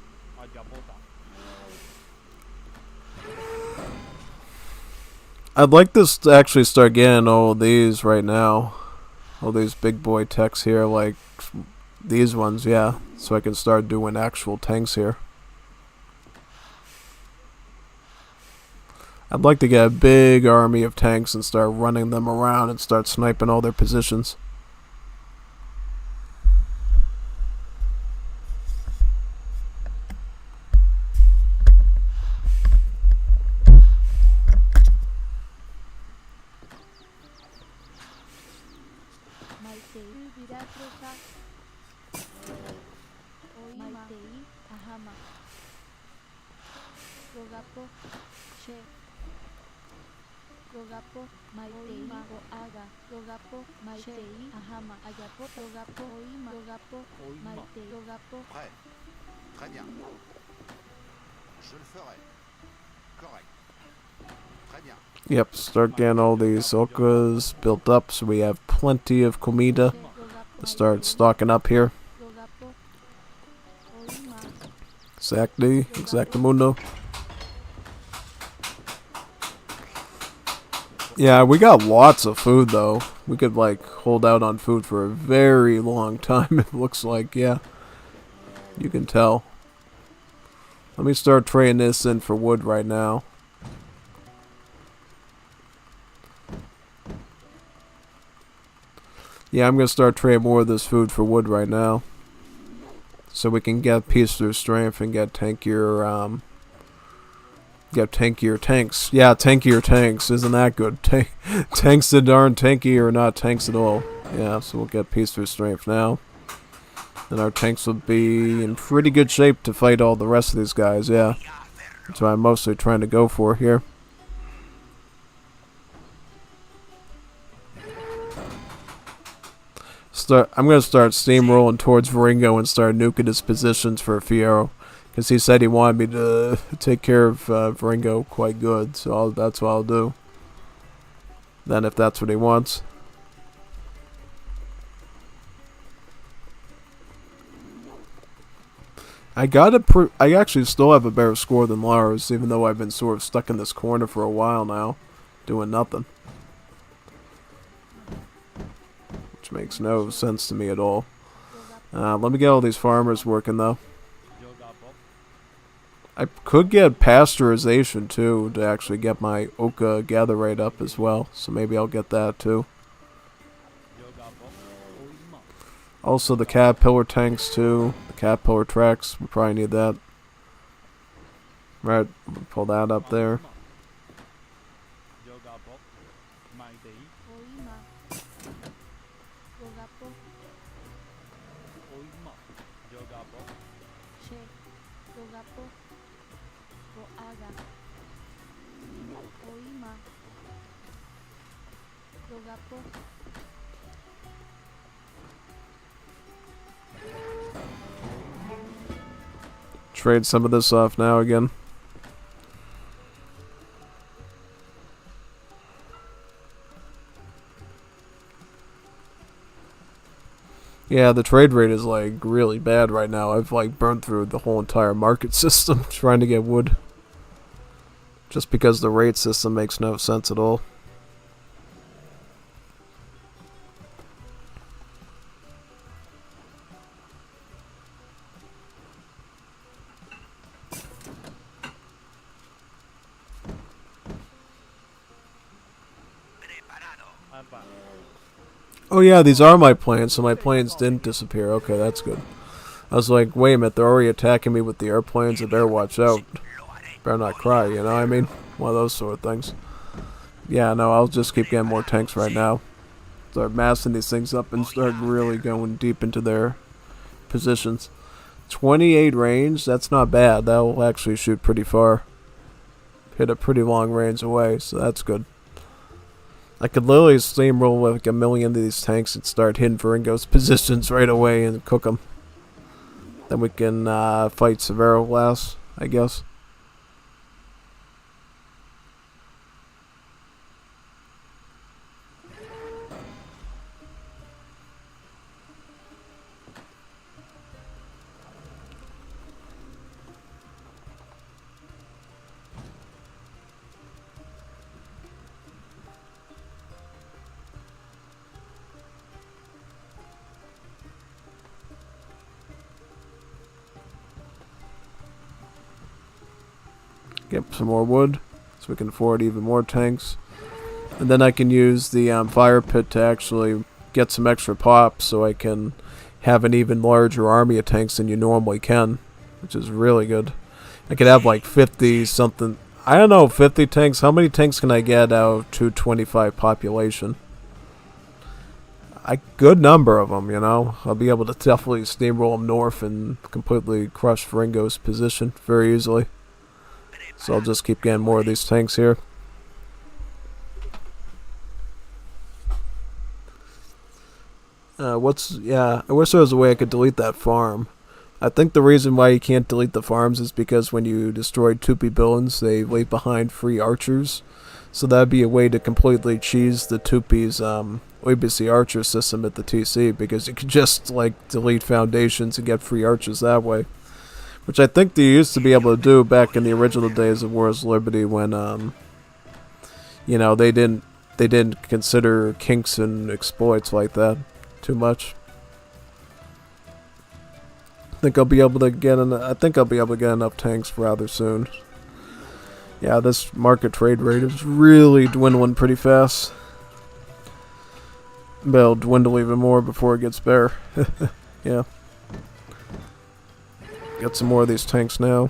I'd like this to actually start getting all of these right now. All these big boy techs here, like these ones, yeah. So I can start doing actual tanks here. I'd like to get a big army of tanks and start running them around and start sniping all their positions. Prêt. Très bien. Je le ferai. Correct. Très bien. Yep, start getting all these Orcas built up so we have plenty of comida to start stocking up here. Exactly, exactamundo. Yeah, we got lots of food though. We could like hold out on food for a very long time, it looks like, yeah. You can tell. Let me start trading this in for wood right now. Yeah, I'm gonna start trading more of this food for wood right now. So we can get peace through strength and get tankier, tanks. Yeah, tankier tanks. Isn't that good? Tanks that aren't tanky or not tanks at all. Yeah, so we'll get peace through strength now. And our tanks will be in pretty good shape to fight all the rest of these guys, yeah. That's what I'm mostly trying to go for here. I'm going to start steamrolling towards Varingo and start nuking his positions for Fiero. Because he said he wanted me to take care of Varingo quite good. So that's what I'll do. Then if that's what he wants. I actually still have a better score than Lars, even though I've been sort of stuck in this corner for a while now, doing nothing. Which makes no sense to me at all. Let me get all these farmers working though. I could get pasteurization too, to actually get my Oka gather rate up as well, so maybe I'll get that too. Also the caterpillar tanks too, the caterpillar tracks, we probably need that. Right, pull that up there. Trade some of this off now again. Yeah, the trade rate is like really bad right now. I've like burned through the whole entire market system trying to get wood. Just because the rate system makes no sense at all. Oh yeah, these are my planes, so my planes didn't disappear. Okay, that's good. I was like, wait a minute, they're already attacking me with the airplanes, I better watch out. Better not cry, you know what I mean? One of those sort of things. Yeah, no, I'll just keep getting more tanks right now. Start massing these things up and start really going deep into their positions. 28 range, that's not bad. That will actually shoot pretty far. Hit a pretty long range away, so that's good. I could literally steamroll like a million of these tanks and start hitting Varingo's positions right away and cook them. Then we can fight Severo last, I guess. Get some more wood, so we can afford even more tanks. And then I can use the fire pit to actually get some extra pops, so I can have an even larger army of tanks than you normally can, which is really good. I could have like 50 something, I don't know, 50 tanks. How many tanks can I get out of 225 population? A good number of them, you know. I'll be able to definitely steamroll them north and completely crush Varingo's position very easily. So I'll just keep getting more of these tanks here. I wish there was a way I could delete that farm. I think the reason why you can't delete the farms is because when you destroy Tupi buildings, they leave behind free archers. So that'd be a way to completely cheese the Tupi's ABC archer system at the TC, because you could just like delete foundations and get free archers that way. Which I think they used to be able to do back in the original days of Wars of Liberty when, you know, they didn't consider kinks and exploits like that too much. I think I'll be able to get enough tanks rather soon. Yeah, this market trade rate is really dwindling pretty fast. But it'll dwindle even more before it gets better. Yeah. Get some more of these tanks now.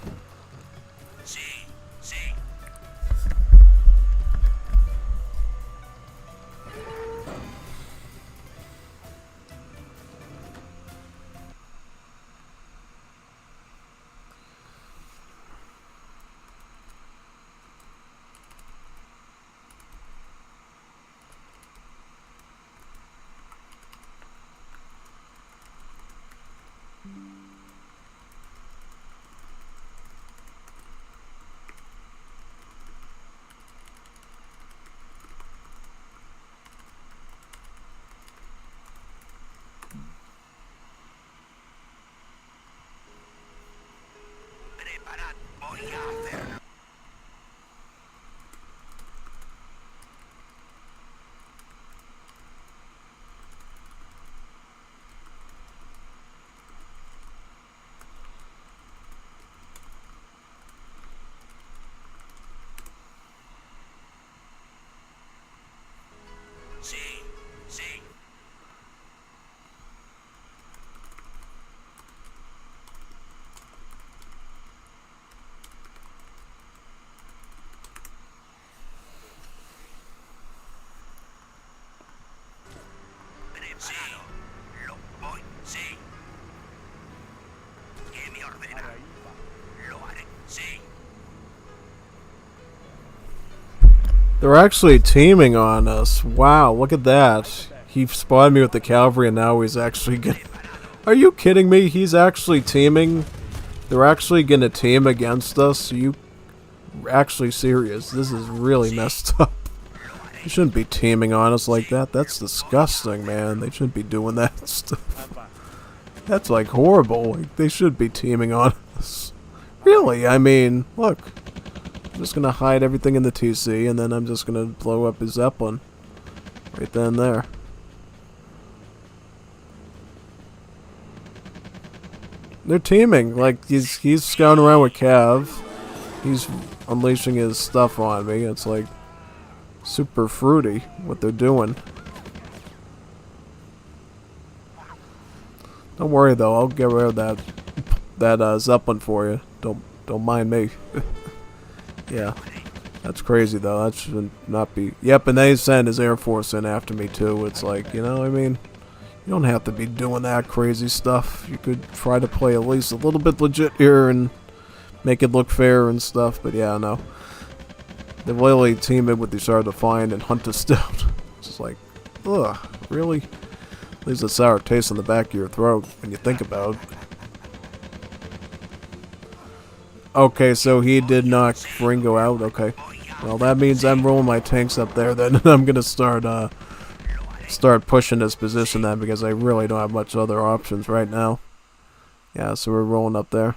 They're actually teaming on us. Wow, look at that. He spotted me with the cavalry and now he's actually getting... Are you kidding me? He's actually teaming? They're actually gonna team against us? Are you actually serious? This is really messed up. They shouldn't be teaming on us like that. That's disgusting, man. They shouldn't be doing that stuff. That's like horrible. Like, they should be teaming on us. Really? I mean, look. I'm just gonna hide everything in the TC and then I'm just gonna blow up his Zeppelin. Right then and there. They're teaming. Like, he's scouting around with Cav. He's unleashing his stuff on me. It's like super fruity what they're doing. Don't worry though, I'll get rid of that Zeppelin for you. Don't mind me. Yeah, that's crazy though. That should not be. Yep, and they send his Air Force in after me too. It's like, you know, I mean, you don't have to be doing that crazy stuff. You could try to play at least a little bit legit here and make it look fair and stuff. But yeah, no. They literally team in with each other to find and hunt us down. It's just like, ugh, really? Leaves a sour taste in the back of your throat when you think about it. Okay, so he did knock Ringo out. Okay. Well, that means I'm rolling my tanks up there then, and I'm gonna start pushing this position then, because I really don't have much other options right now. Yeah, so we're rolling up there.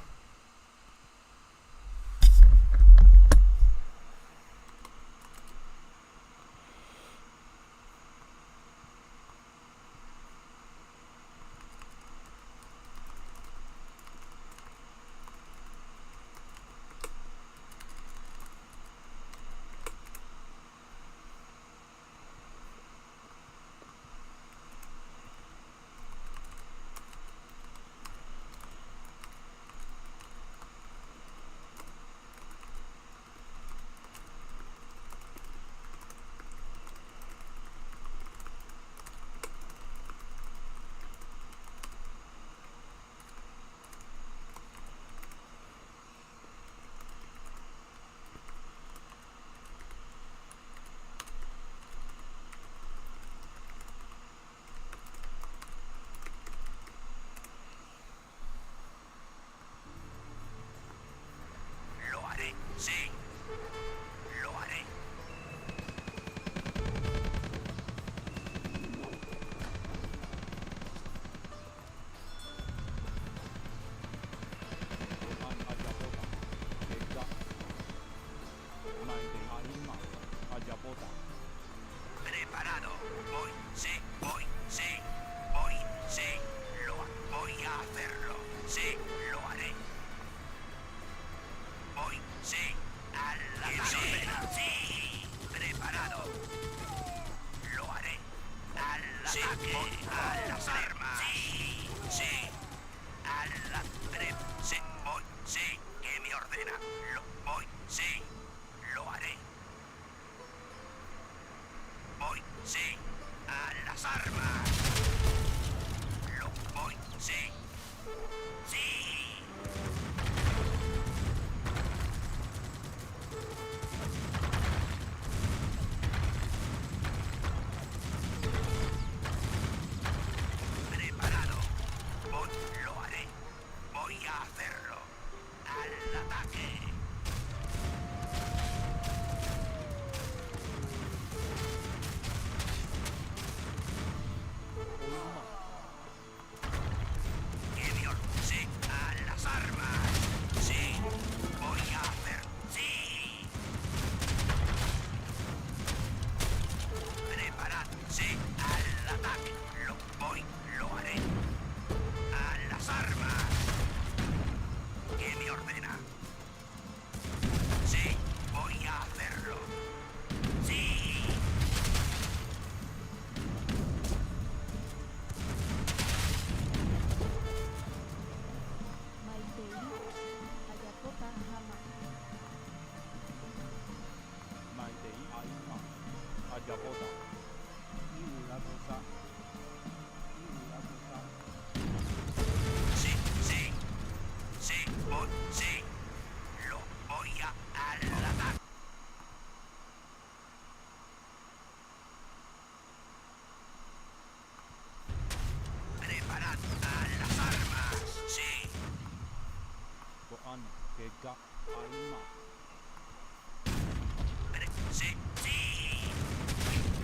Sí, sí.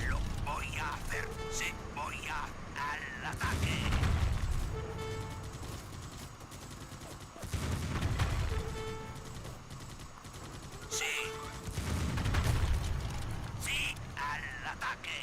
Lo voy a hacer. Sí, voy al ataque. Sí. Sí, al ataque.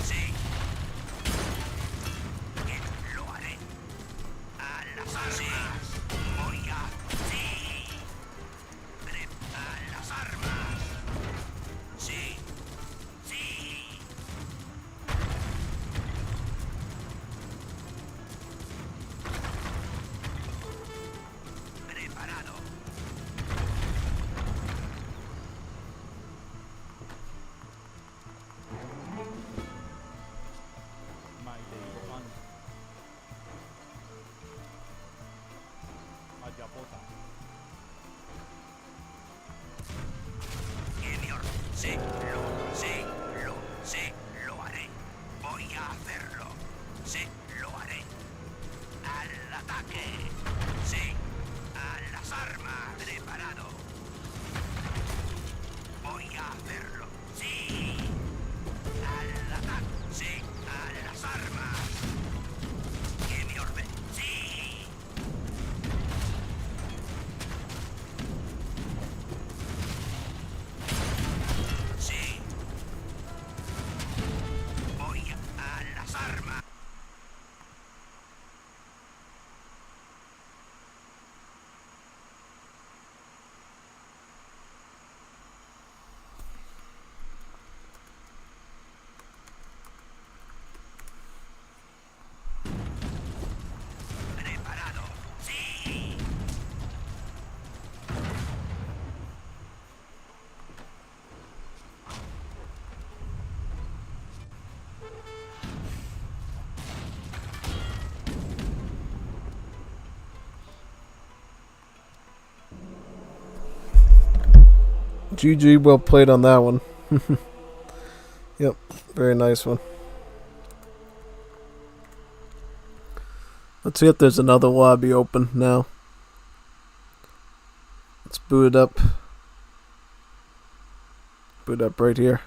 Sí. Lo haré. A las armas. Voy a... Sí. A las armas. Sí. Sí. Preparado. Sí, lo haré. Voy a hacerlo. Sí, lo haré. Al ataque. Sí, a las armas. Preparado. Voy a hacerlo. Sí. Al ataque. Sí, a las armas. Que me orden. Sí. Sí. Voy a las armas. Preparado. Sí. GG, well played on that one. Yep, very nice one. Let's see if there's another lobby open now. Let's boot it up. Boot up right here.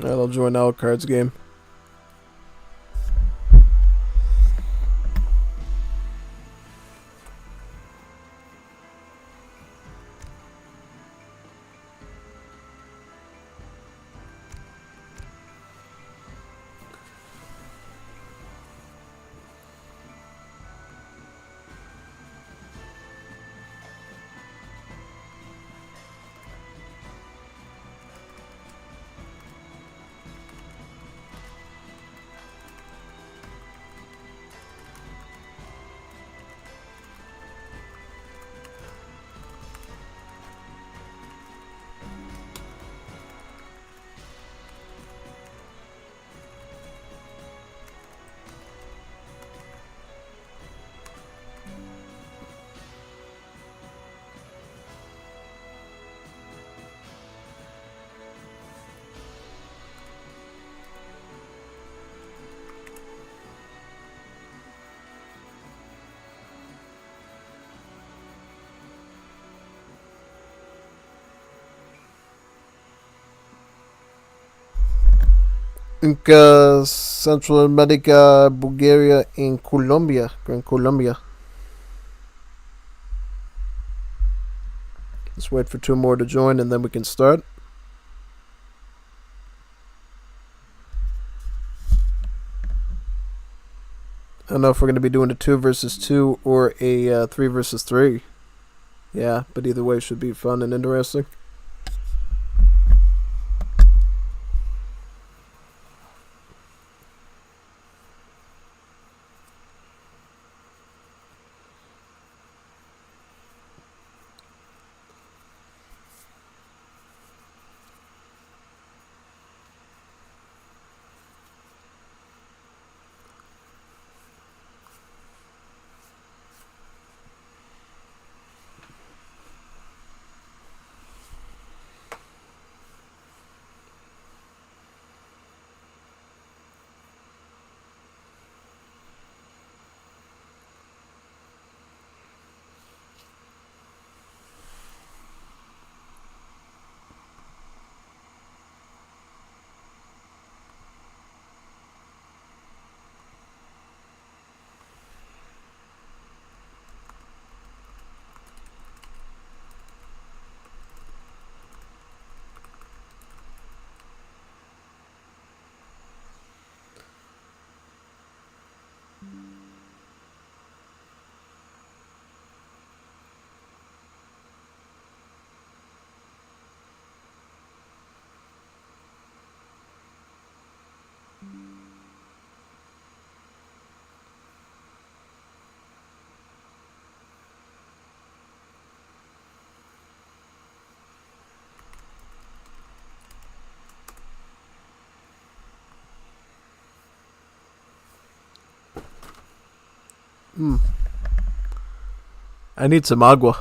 Alright, I'll join our cards game. Inca, Central America, Bulgaria, and Colombia. Gran Colombia. Let's wait for 2 more to join and then we can start. I don't know if we're going to be doing a 2 versus 2 or a 3 versus 3. Yeah, but either way should be fun and interesting. I need some agua.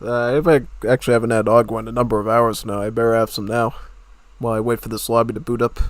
I actually haven't had agua in a number of hours now. I better have some now while I wait for this lobby to boot up.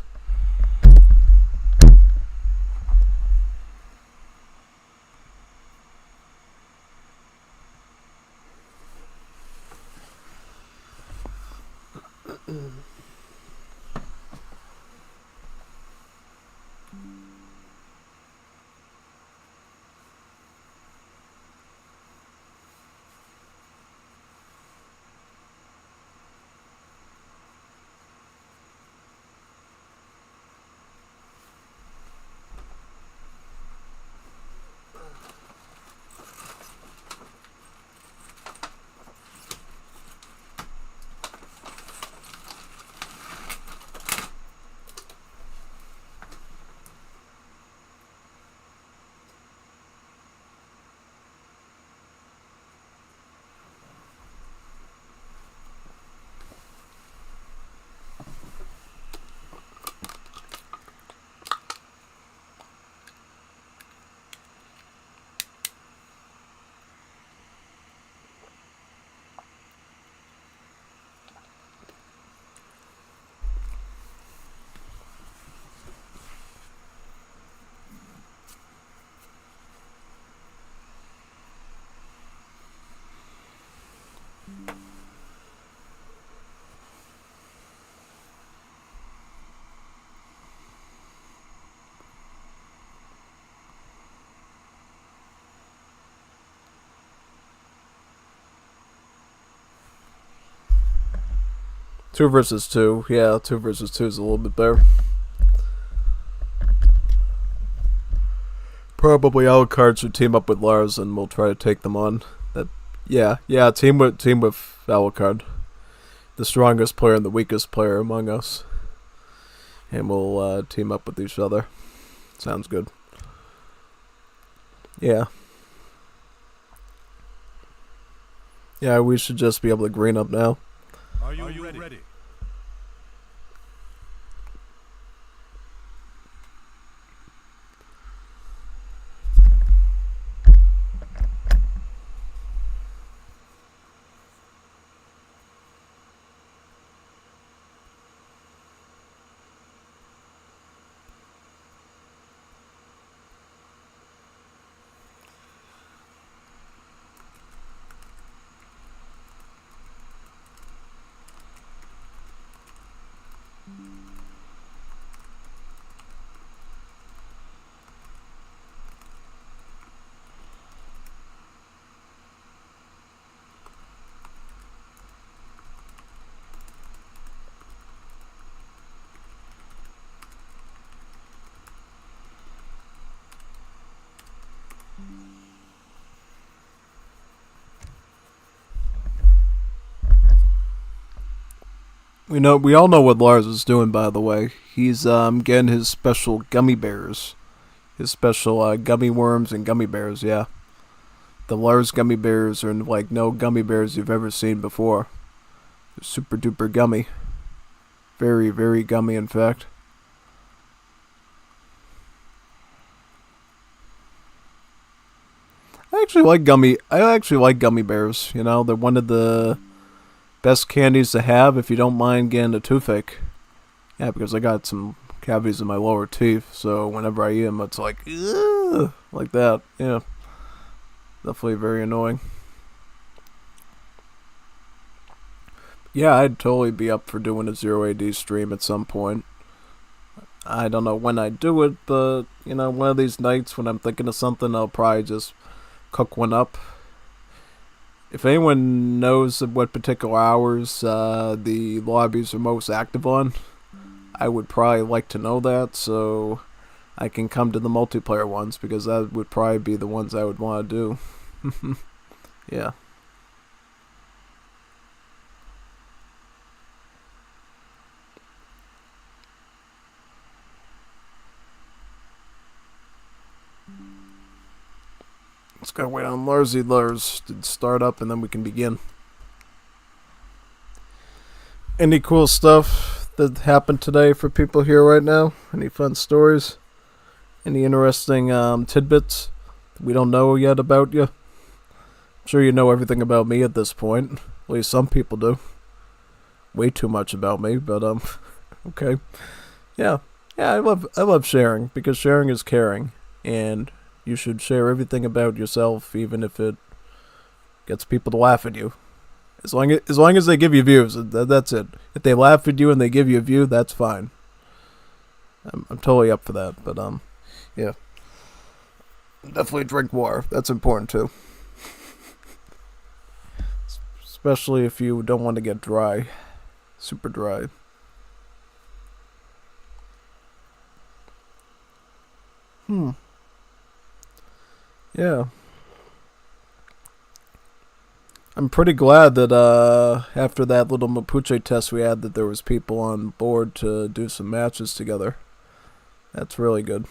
Two versus two. Yeah, 2 versus 2 is a little bit better. Probably Alucard should team up with Lars and we'll try to take them on. Yeah, team with Alucard. The strongest player and the weakest player among us. And we'll team up with each other. Sounds good. Yeah. Yeah, we should just be able to green up now. Are you ready? We all know what Lars is doing, by the way. He's getting his special gummy bears. His special gummy worms and gummy bears, yeah. The Lars gummy bears are like no gummy bears you've ever seen before. They're super duper gummy. Very, very gummy, in fact. I actually like gummy bears. You know, they're one of the best candies to have if you don't mind getting a toothache. Yeah, because I got some cavities in my lower teeth, so whenever I eat them, it's like, ugh, like that. Yeah, definitely very annoying. Yeah, I'd totally be up for doing a 0 AD stream at some point. I don't know when I'd do it, but, you know, one of these nights when I'm thinking of something, I'll probably just cook one up. If anyone knows of what particular hours the lobbies are most active on, I would probably like to know that, so I can come to the multiplayer ones, because that would probably be the ones I would want to do. Yeah. Let's gotta wait on Lars to start up, and then we can begin. Any cool stuff that happened today for people here right now? Any fun stories? Any interesting tidbits we don't know yet about you? I'm sure you know everything about me at this point. At least some people do. Way too much about me, but okay. Yeah, I love sharing, because sharing is caring, and you should share everything about yourself, even if it gets people to laugh at you. As long as they give you views, that's it. If they laugh at you and they give you a view, that's fine. I'm totally up for that. But yeah, definitely drink water. That's important too. Especially if you don't want to get dry, super dry. Yeah. I'm pretty glad that after that little Mapuche test we had, that there was people on board to do some matches together. That's really good.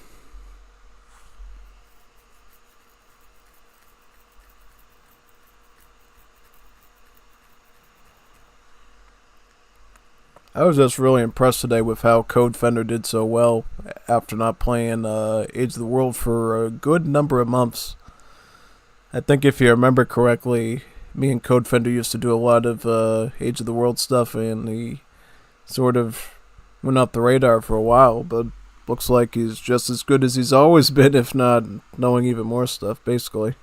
I was just really impressed today with how CodeFender did so well after not playing Age of the World for a good number of months. I think if you remember correctly, me and CodeFender used to do a lot of Age of the World stuff, and he sort of went off the radar for a while, but looks like he's just as good as he's always been, if not knowing even more stuff, basically.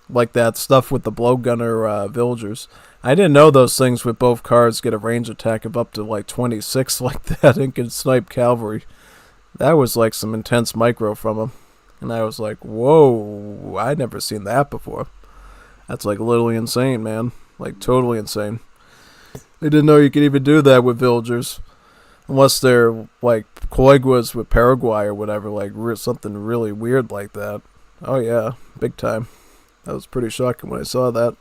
Like that stuff with the blowgunner villagers. I didn't know those things with both cards get a range attack of up to like 26 like that and can snipe cavalry. That was like some intense micro from him. And I was like, whoa, I'd never seen that before. That's like literally insane, man. Like totally insane. I didn't know you could even do that with villagers. Unless they're like Coiguas with Paraguay or whatever, like something really weird like that. Oh yeah, big time. That was pretty shocking when I saw that.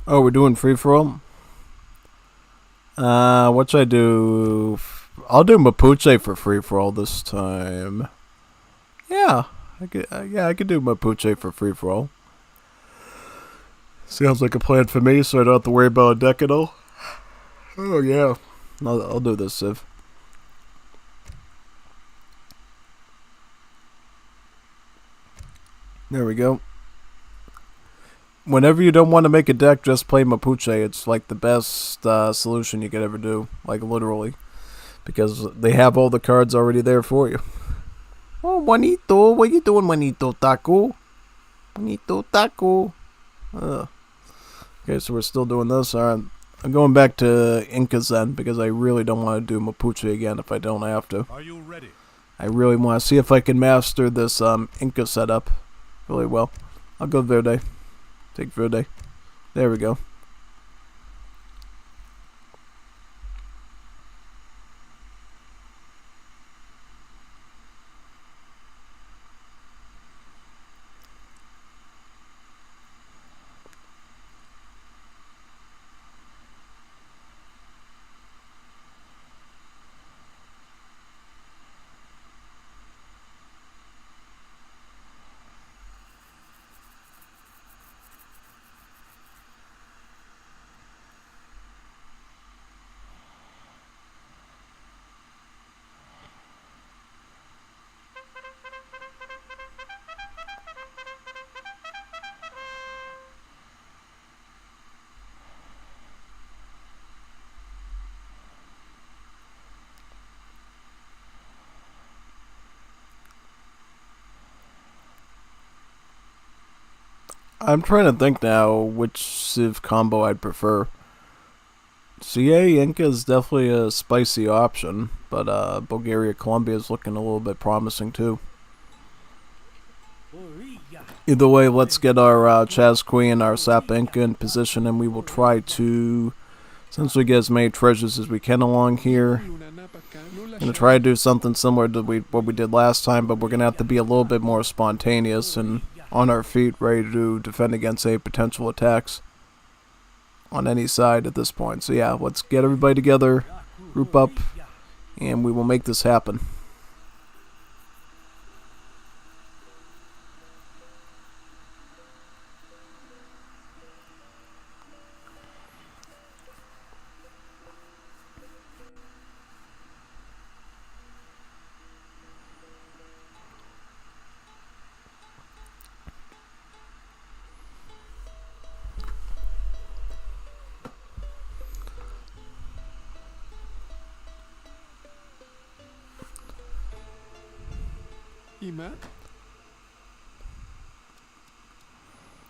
Oh, we're doing free for all. What should I do? I'll do Mapuche for free for all this time. Yeah, I could do Mapuche for free for all. Sounds like a plan for me, so I don't have to worry about a decadal. Oh yeah, I'll do this, Civ. There we go. Whenever you don't want to make a deck, just play Mapuche. It's like the best solution you could ever do, like literally, because they have all the cards already there for you. Oh, Juanito, what you doing, Juanito Taco? Juanito Taco. Okay, so we're still doing this. Alright, I'm going back to Inca Zen because I really don't want to do Mapuche again if I don't have to. Are you ready? I really want to see if I can master this Inca setup really well. I'll go Verde. Take Verde. There we go. I'm trying to think now which Civ combo I'd prefer. CA Inca is definitely a spicy option, but Bulgaria Colombia is looking a little bit promising too. Either way, let's get our Chaz Queen, our Sap Inca in position, and we will try to essentially get as many treasures as we can along here. I'm going to try to do something similar to what we did last time, but we're going to have to be a little bit more spontaneous and on our feet, ready to defend against any potential attacks on any side at this point. So yeah, let's get everybody together, group up, and we will make this happen.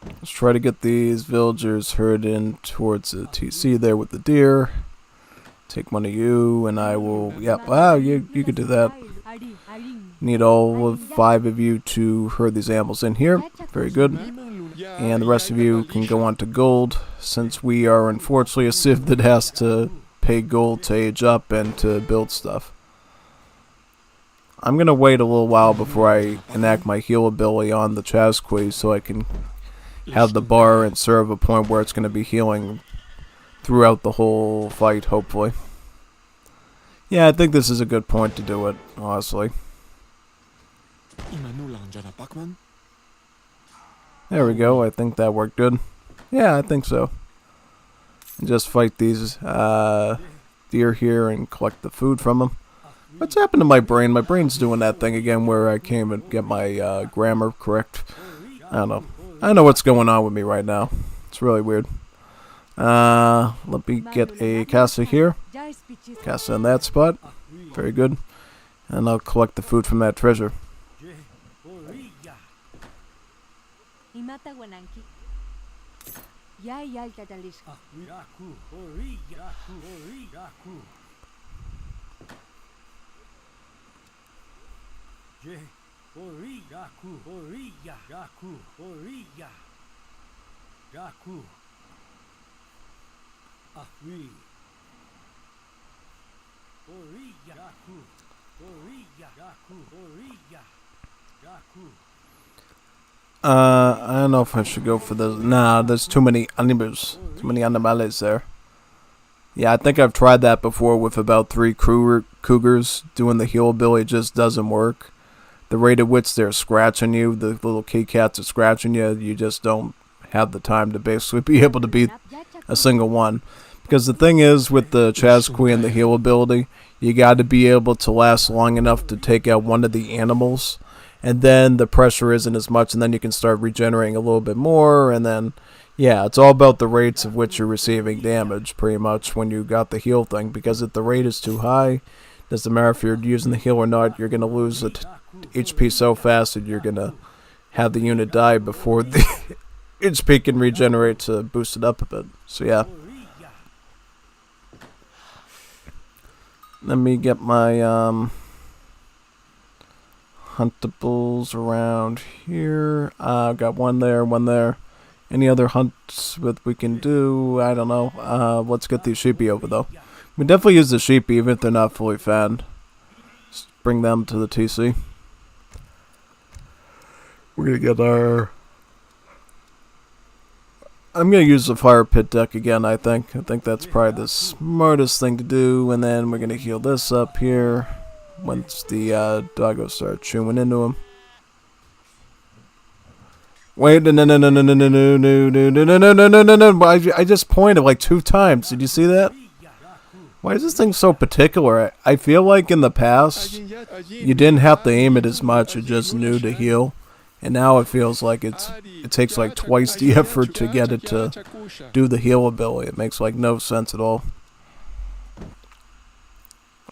Let's try to get these villagers herded in towards the TC there with the deer. Take one of you, and I will... Yep, wow, you could do that. Need all 5 of you to herd these animals in here. Very good. And the rest of you can go on to gold, since we are unfortunately a civ that has to pay gold to age up and to build stuff. I'm going to wait a little while before I enact my heal ability on the Chazqui so I can have the bar and serve a point where it's going to be healing throughout the whole fight, hopefully. Yeah, I think this is a good point to do it, honestly. There we go, I think that worked good. Yeah, I think so. And just fight these deer here and collect the food from them. What's happened to my brain? My brain's doing that thing again where I can't even get my grammar correct. I don't know. I don't know what's going on with me right now. It's really weird. Let me get a casa here. Casa in that spot. Very good. And I'll collect the food from that treasure. I don't know if I should go for this. Nah, there's too many animals. Too many animales there. Yeah, I think I've tried that before with about 3 cougars. Doing the heal ability just doesn't work. The rate at which they're scratching you, the little kitty cats are scratching you, you just don't have the time to basically be able to beat a single one. Because the thing is, with the Chazqui and the heal ability, you got to be able to last long enough to take out one of the animals. And then the pressure isn't as much, and then you can start regenerating a little bit more, and then, yeah, it's all about the rates of which you're receiving damage, pretty much, when you got the heal thing. Because if the rate is too high, doesn't matter if you're using the heal or not, you're going to lose HP so fast that you're going to have the unit die before the HP can regenerate to boost it up a bit. So, yeah. Let me get my, huntables around here. I've got one there, one there. Any other hunts that we can do? I don't know. Let's get these sheepy over, though. We definitely use the sheepy, even if they're not fully fanned. Just bring them to the TC. We're gonna get our... I'm gonna use the fire pit deck again, I think. I think that's probably the smartest thing to do. And then we're gonna heal this up here. Once the doggos start chewing into him. Wait, no. I just pointed like 2 times. Did you see that? Why is this thing so particular? I feel like in the past, you didn't have to aim it as much. You just knew to heal. And now it feels like it takes like twice the effort to get it to do the heal ability. It makes like no sense at all.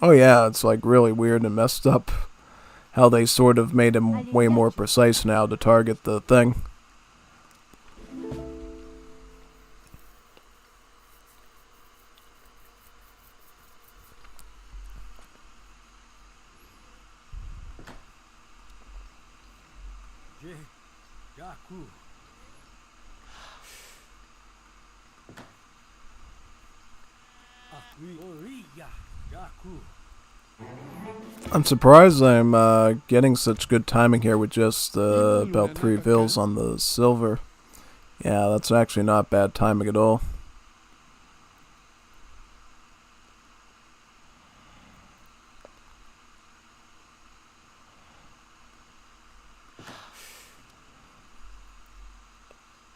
Oh yeah, it's like really weird and messed up how they sort of made him way more precise now to target the thing. I'm surprised I'm getting such good timing here with just about 3 vills on the silver. Yeah, that's actually not bad timing at all.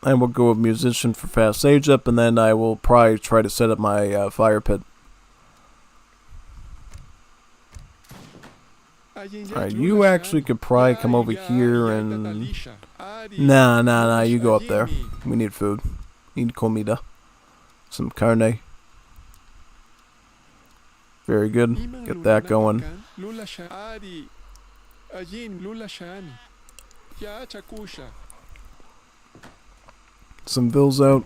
And we'll go with musician for fast age up, and then I will probably try to set up my fire pit. Alright, you actually could probably come over here and... Nah, you go up there. We need food. Need comida. Some carne. Very good. Get that going. Some bills out.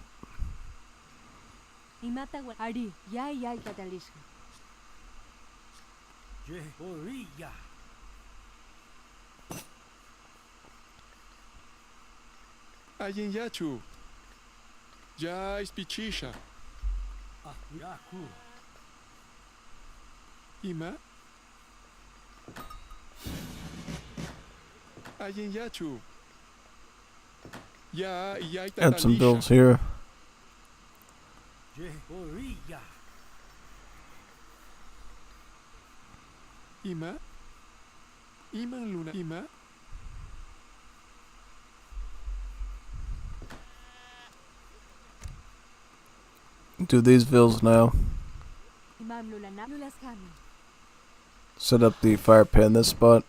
Ayin yachu. Ya ispichisha. Ima. Ayin yachu. Ya Add some bills here. Ima. Ima luna. Ima. Do these vills now. Set up the fire pit in this spot.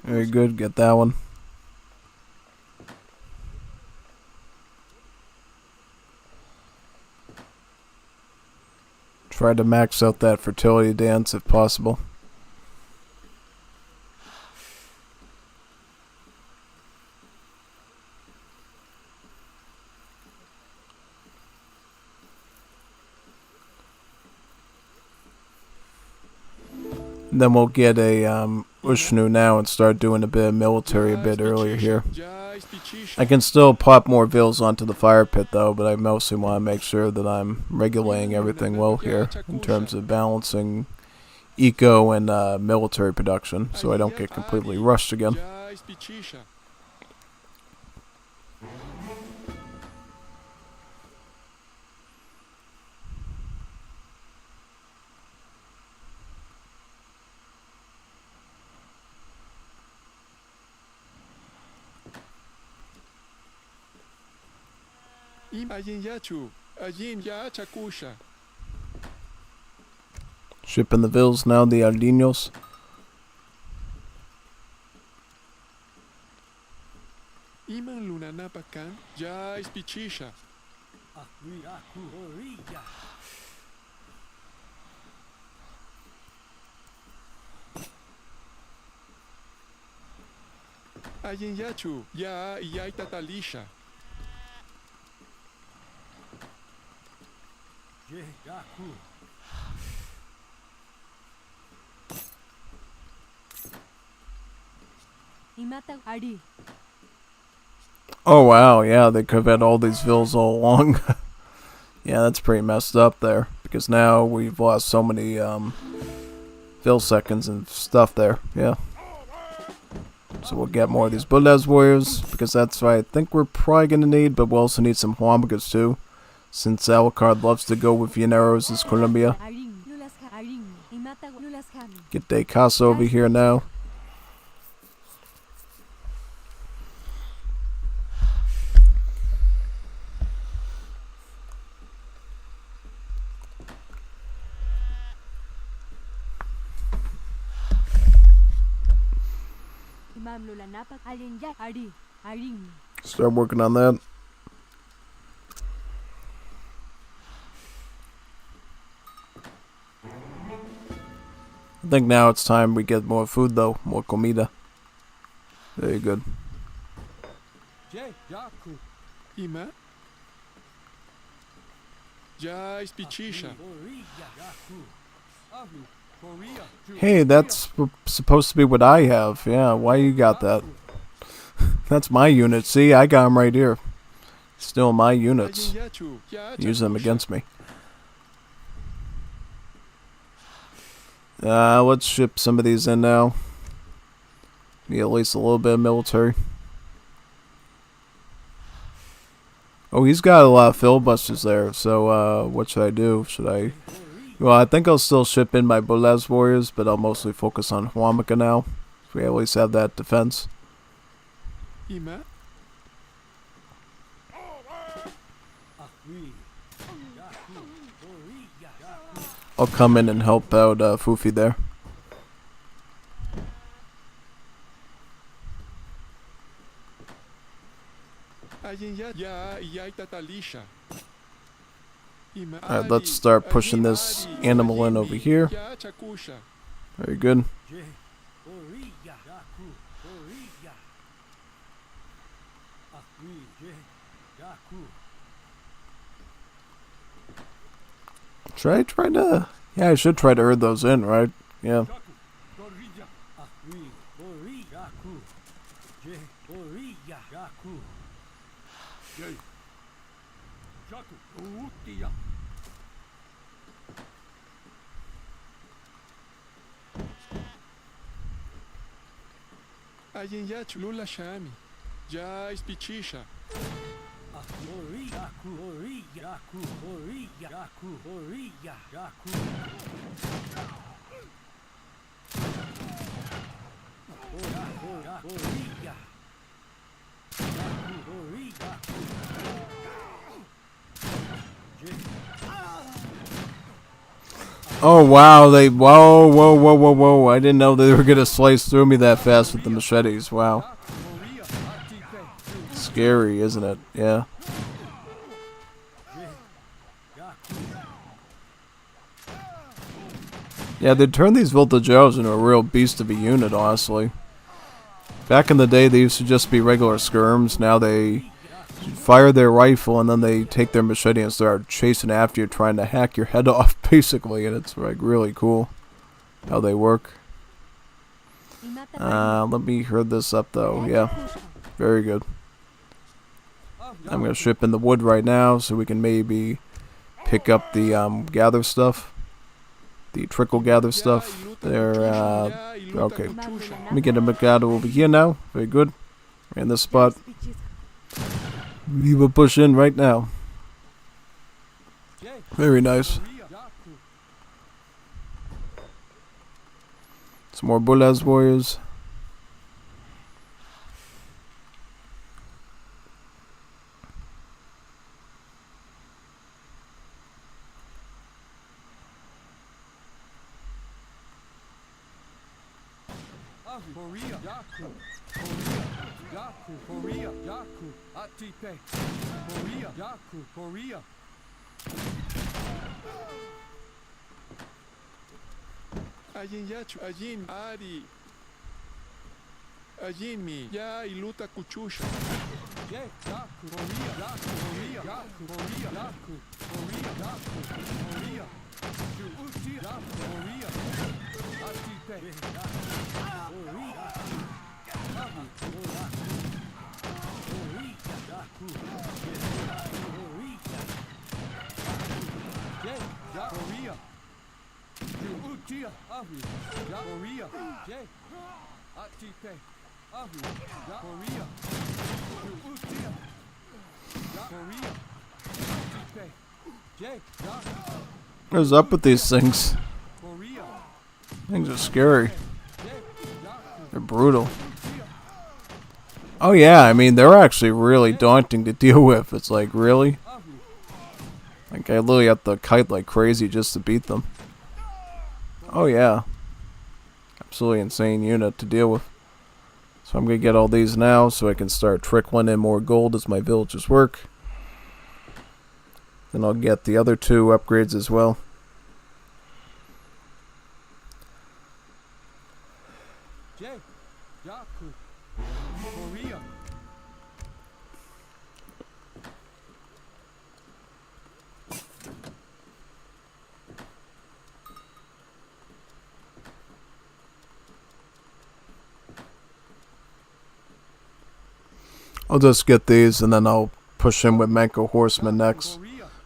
Very good, get that one. Try to max out that fertility dance if possible. Then we'll get a Ushnu now and start doing a bit of military a bit earlier here. I can still pop more vills onto the fire pit though, but I mostly want to make sure that I'm regulating everything well here in terms of balancing eco and military production, so I don't get completely rushed again. Shipping the vills now, the Aldinos. Iman luna napakan, ya ispichisha. Ayin yachu, ya tatalisha. Oh wow, yeah, they could have had all these vills all along. Yeah, that's pretty messed up there, because now we've lost so many vill seconds and stuff there, yeah. So we'll get more of these Bulaz warriors, because that's what I think we're probably going to need, but we'll also need some Huamagas too, since Alucard loves to go with Llaneros as Colombia. Get De Casa over here now. Start working on that. I think now it's time we get more food though, more comida. Very good. Hey, that's supposed to be what I have. Yeah, why you got that? That's my unit. See, I got them right here. Still my units. Use them against me. Let's ship some of these in now. Need at least a little bit of military. Oh, he's got a lot of filibusters there. So, what should I do? Well, I think I'll still ship in my Bulaz warriors, but I'll mostly focus on Huamaca now. So we at least have that defense. I'll come in and help out Fufi there. Alright, let's start pushing this animal in over here. Very good. Should I try to... Yeah, I should try to herd those in, right? Yeah. Lula Shami, ya ispichisha. Oh wow, whoa, I didn't know they were gonna slice through me that fast with the machetes, wow. Scary, isn't it? Yeah. Yeah, they turned these Voltageos into a real beast of a unit, honestly. Back in the day, they used to just be regular skirms. Now they fire their rifle and then they take their machete and start chasing after you, trying to hack your head off, basically. And it's like really cool how they work. Let me herd this up though. Yeah, very good. I'm gonna ship in the wood right now so we can maybe pick up the gather stuff, the trickle gather stuff. There. Okay. Let me get a gather over here now. Very good. In this spot. We will push in right now. Very nice. Some more Bulaz warriors. Korea, Yaku, Korea, Yaku, Atipe, Korea, Yaku, Korea. Ajin Yachu, Ajin Ari. Ajin mi, ya iluta kuchusha. Yaku, Korea, Yaku, Korea, Yaku, Korea, Yaku, Korea, Yaku, Korea. Uti, Yaku, Korea. Atipe, Korea. Utia, Avi, Korea, Jay, Atipe, Avi, Korea, Utia, Korea, Atipe, Jay, What's up with these things? Korea, Things are scary. They're brutal. Oh yeah, I mean they're actually really daunting to deal with. It's like really, like I literally have to kite like crazy just to beat them. Oh yeah, absolutely insane unit to deal with. So I'm gonna get all these now so I can start trickling in more gold as my villages work. Then I'll get the other two upgrades as well. Jay, Yaku, Korea. I'll just get these and then I'll push in with Manco Horsemen next.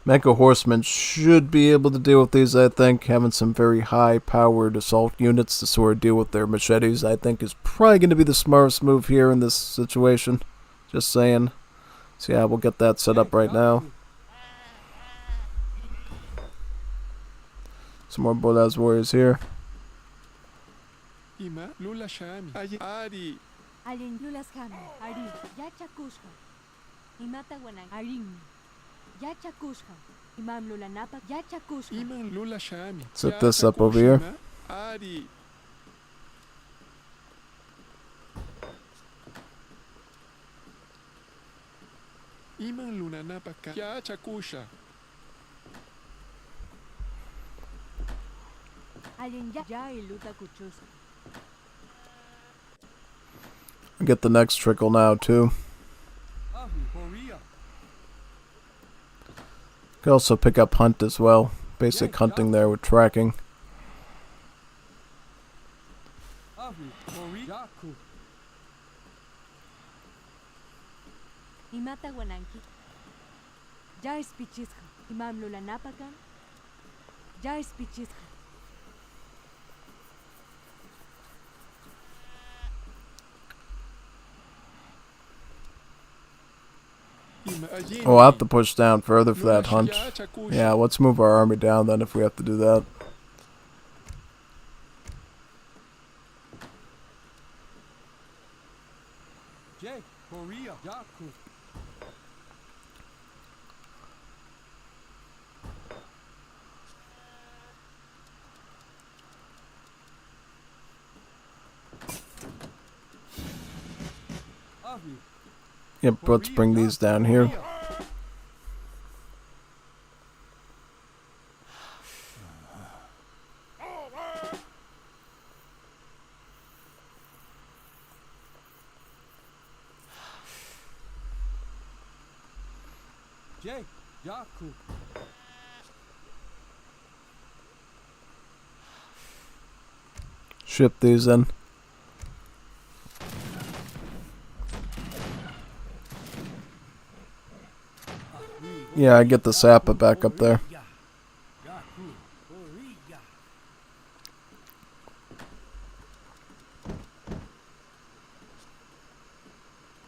Manco Horsemen should be able to deal with these, I think. Having some very high-powered assault units to sort of deal with their machetes, I think, is probably going to be the smartest move here in this situation. Just saying. So yeah, we'll get that set up right now. Some more Bolaz warriors here. Ima, Lula Shami, Ajin Ari. Alin Lulas Kami, Ari, Yachakushka. Imata Wanang, Arin. Yachakushka. Imam Lula Napa, Yachakushka. Iman Lula Shami. Set this up over here. Ari. Iman Luna Napaka, Yachakusha. Alin Yai Luta Kuchusa. I'll get the next trickle now too. Can also pick up hunt as well. Basic hunting there with tracking. Imata Wananki. Jai Spichisha. Imam Lula Napakan. Jai Spichisha. Oh, I'll have to push down further for that hunt. Yeah, let's move our army down then if we have to do that. Korea, Yaku. Yep, let's bring these down here. Jay, Yaku. Ship these in. Yeah, I get the Sapa back up there.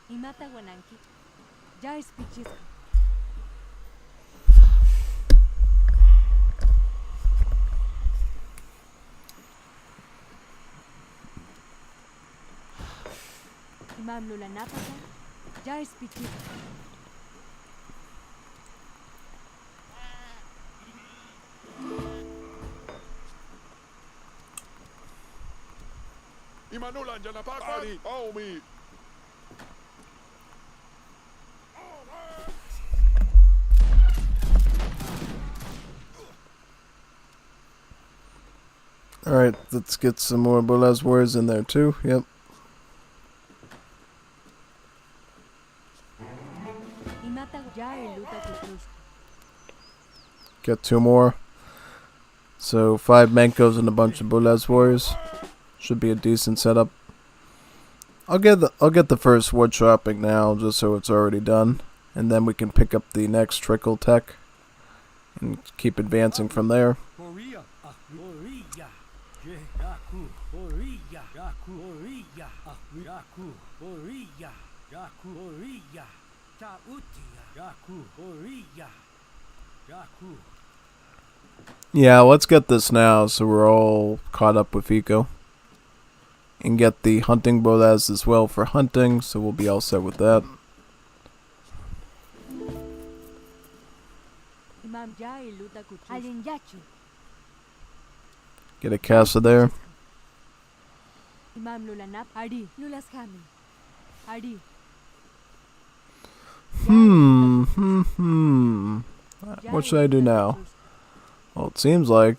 Imata Wananki. Jais Pichiska. Imam Lula Napaka. Jais Pichiska. Imanulan dyan na pakari. Aumi. Alright, let's get some more Bolas warriors in there too. Yep. Get 2 more. So 5 Mankos and a bunch of Bolas warriors. Should be a decent setup. I'll get the first wood chopping now, just so it's already done, and then we can pick up the next trickle tech and keep advancing from there. Yeah, let's get this now so we're all caught up with Eco. And get the hunting bolas as well for hunting, so we'll be all set with that. Get a casa there. What should I do now? Well, it seems like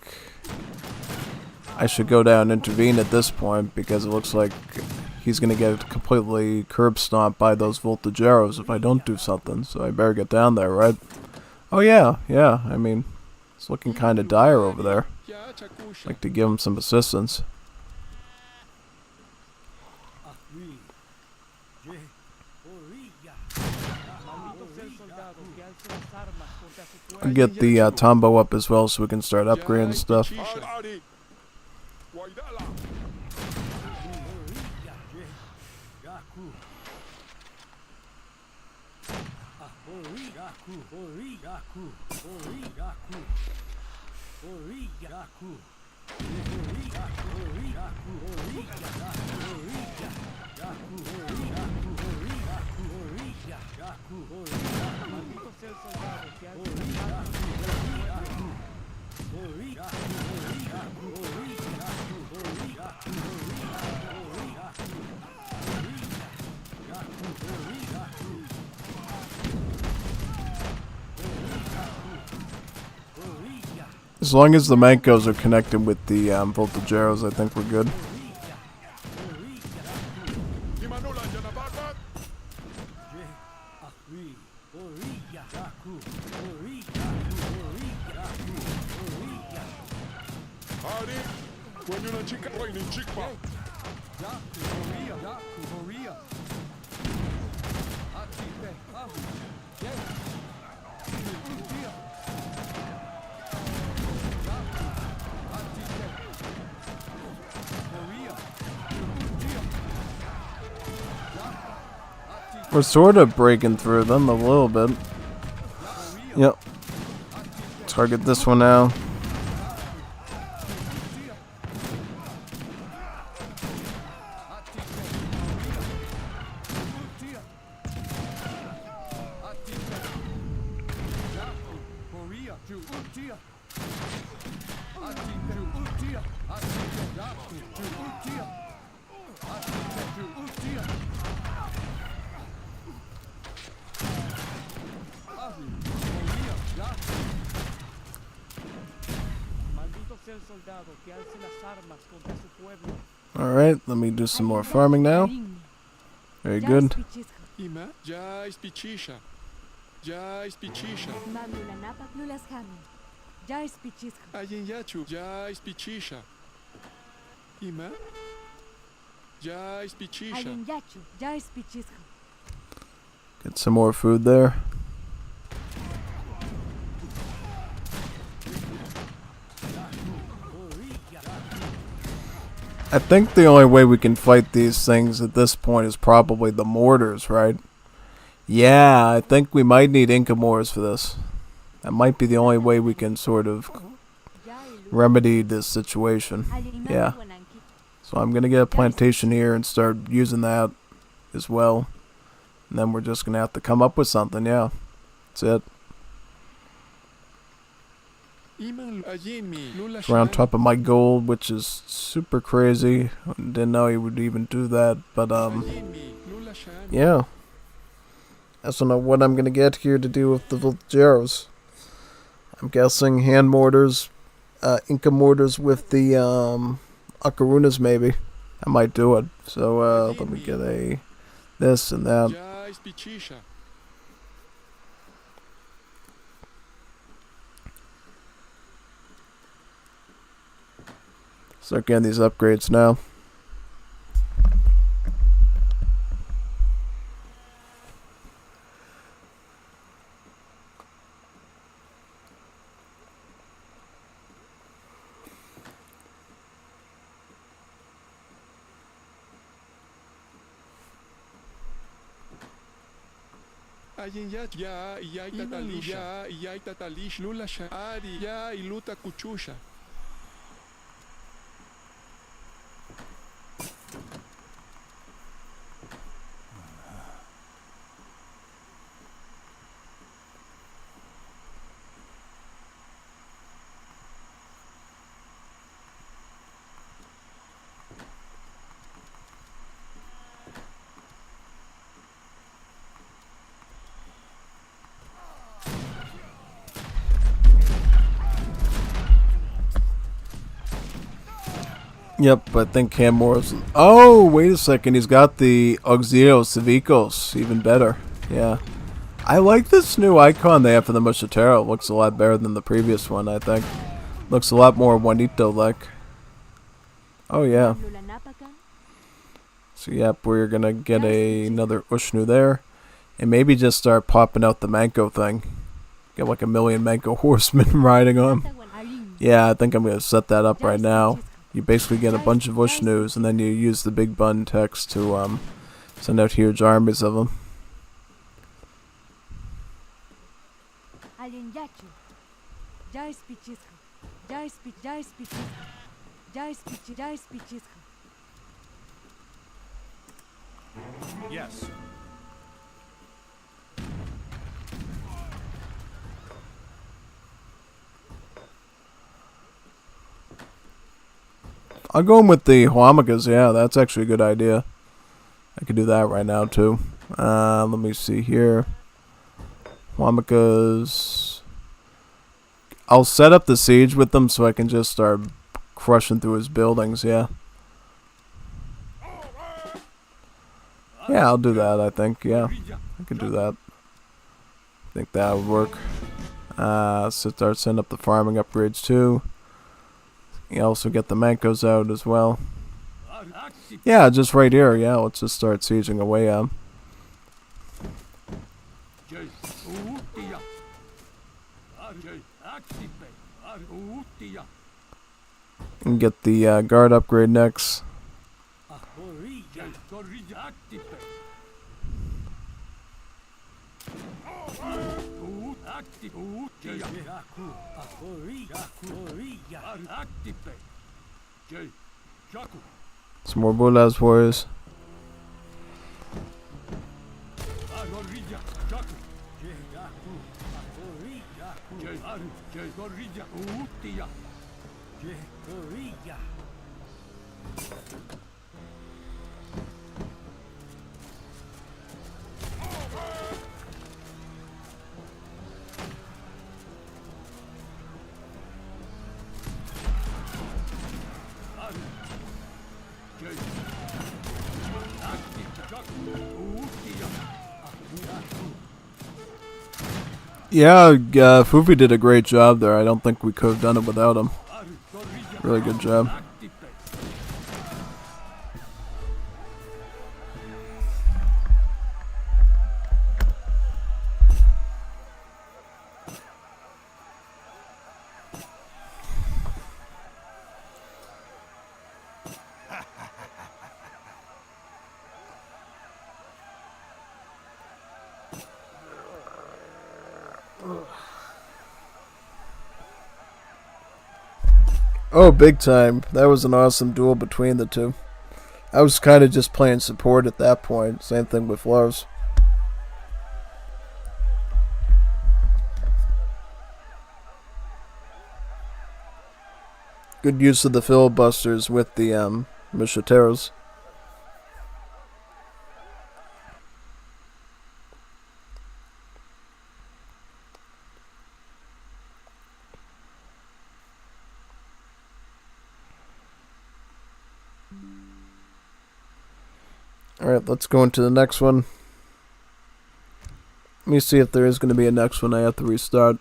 I should go down and intervene at this point, because it looks like he's going to get completely curb stomped by those voltage arrows if I don't do something, so I better get down there, right? Oh yeah, I mean, it's looking kind of dire over there. I'd like to give him some assistance. I'll get the Tombo up as well so we can start upgrading stuff. As long as the Mankos are connected with the voltage arrows, I think we're good. We're sort of breaking through them a little bit. Yep. Target this one now. Alright, let me do some more farming now. Very good. Get some more food there. I think the only way we can fight these things at this point is probably the mortars, right? Yeah, I think we might need Inca mortars for this. That might be the only way we can sort of remedy this situation. Yeah. So I'm going to get a plantation here and start using that as well. And then we're just going to have to come up with something, yeah. That's it. It's around top of my gold, which is super crazy. Didn't know he would even do that, but yeah. I just don't know what I'm going to get here to do with the villageros. I'm guessing hand mortars, Inca mortars with the ocarunas maybe. I might do it. So let me get a this and that. Start getting these upgrades now. Yep, I think Cammore's... Oh, wait a second. He's got the Auxilios Civicos. Even better. Yeah. I like this new icon they have for the Mushitero. It looks a lot better than the previous one, I think. Looks a lot more Juanito-like. Oh, yeah. So, yep, we're gonna get another Ushnu there. And maybe just start popping out the Manco thing. Get like 1 million Manco horsemen riding on him. Yeah, I think I'm gonna set that up right now. You basically get a bunch of Ushnus, and then you use the big button text to send out huge armies of them. Yes. I'll go in with the Huamakas, yeah, that's actually a good idea. I could do that right now, too. Let me see here. Huamakas. I'll set up the siege with them so I can just start crushing through his buildings, yeah. Yeah, I'll do that, I think, yeah. I can do that. I think that would work. Start setting up the farming upgrades, too. You also get the Mancos out as well. Yeah, just right here. Yeah, let's just start sieging away at 'em. And get the guard upgrade next. Some more Bulas warriors. Yeah, Fufi did a great job there. I don't think we could have done it without him. Really good job. Oh, big time. That was an awesome duel between the two. I was kind of just playing support at that point. Same thing with Lars. Good use of the filibusters with the Mishateros. Alright, let's go into the next one. Let me see if there is going to be a next one. I have to restart.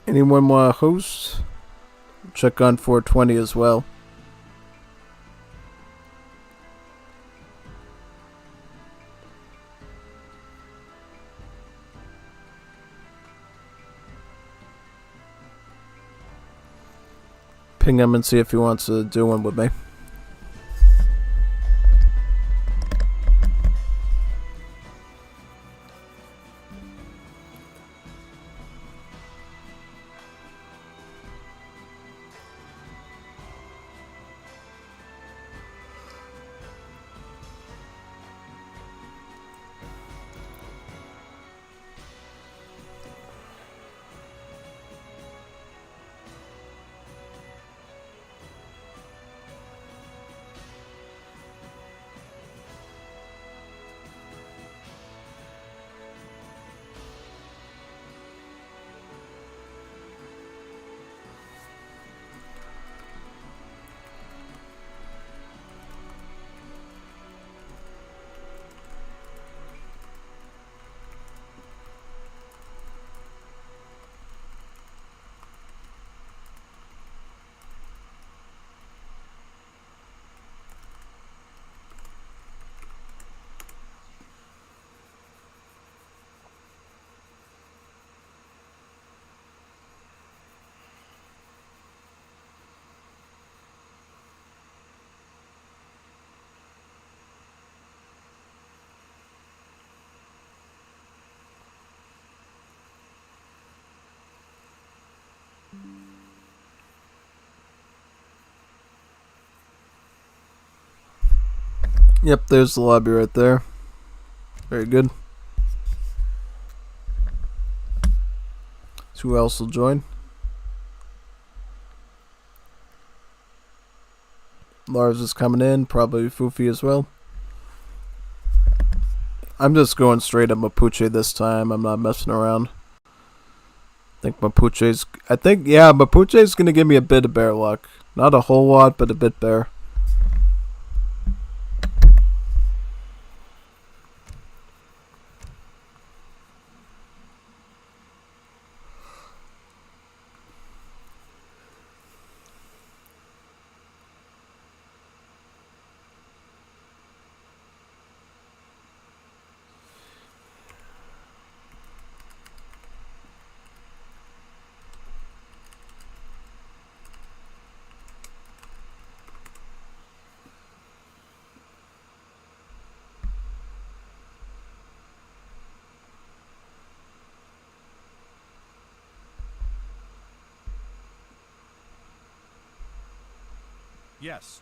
Anyone want to host? Check on 420 as well. Ping him and see if he wants to do one with me. Yep, there's the lobby right there. Very good. So who else will join? Lars is coming in, probably Foofy as well. I'm just going straight at Mapuche this time. I'm not messing around. Mapuche's gonna give me a bit of bear luck. Not a whole lot, but a bit bear. Yes.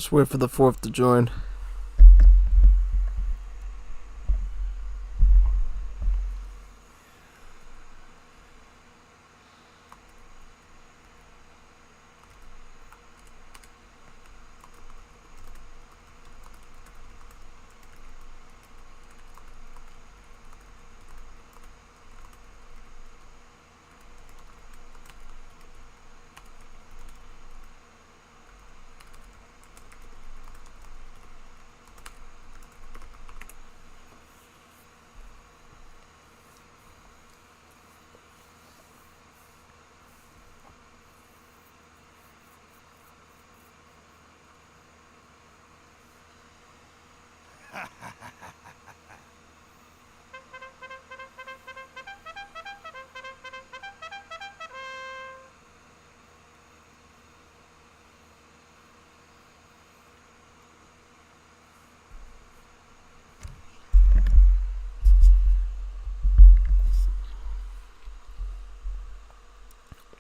Just wait for the fourth to join.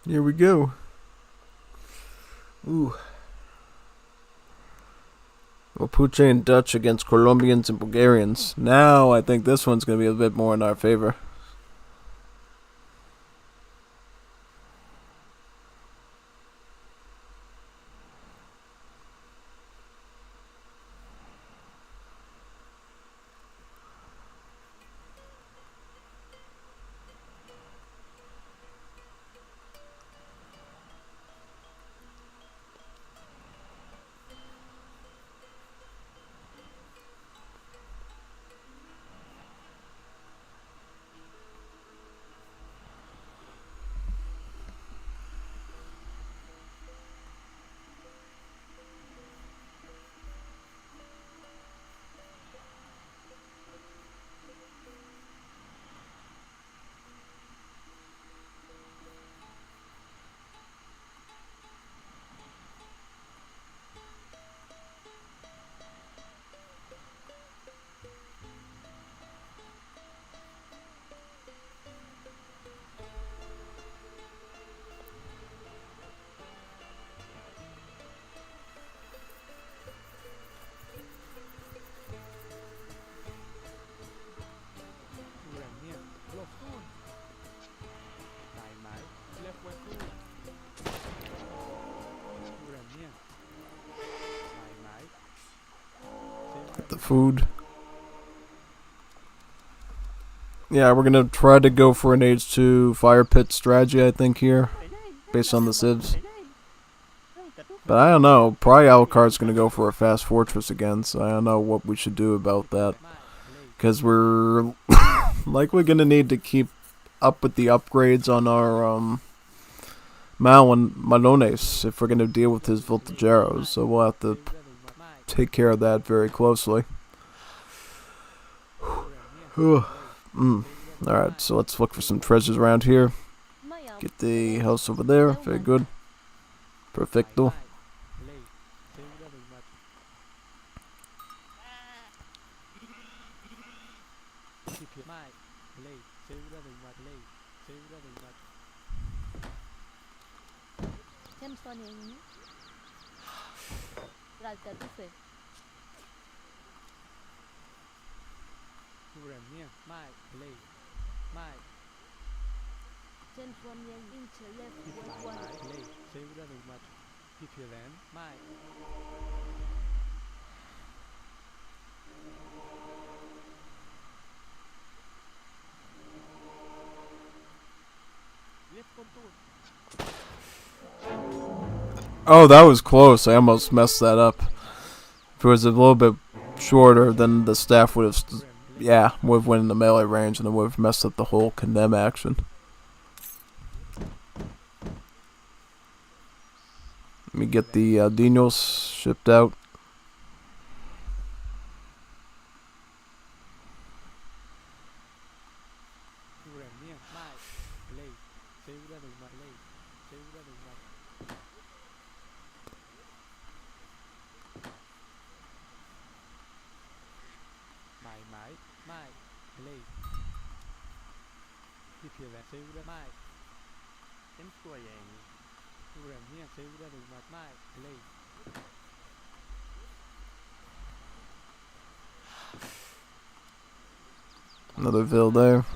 Here we go. Ooh. Mapuche and Dutch against Colombians and Bulgarians. Now I think this one's going to be a bit more in our favor. The food. Yeah, we're gonna try to go for an H2 Firepit strategy, I think, here, based on the civs. But I don't know, probably Alucard's gonna go for a fast fortress again, so I don't know what we should do about that. Because we're likely gonna need to keep up with the upgrades on our Malones if we're gonna deal with his Voltageros, so we'll have to take care of that very closely. Alright, so let's look for some treasures around here. Get the house over there, very good. Perfecto. Oh, that was close. I almost messed that up. If it was a little bit shorter, then the staff would have, would have went in the melee range, and it would have messed up the whole condemn action. Let me get the Dinos shipped out. Another ville there.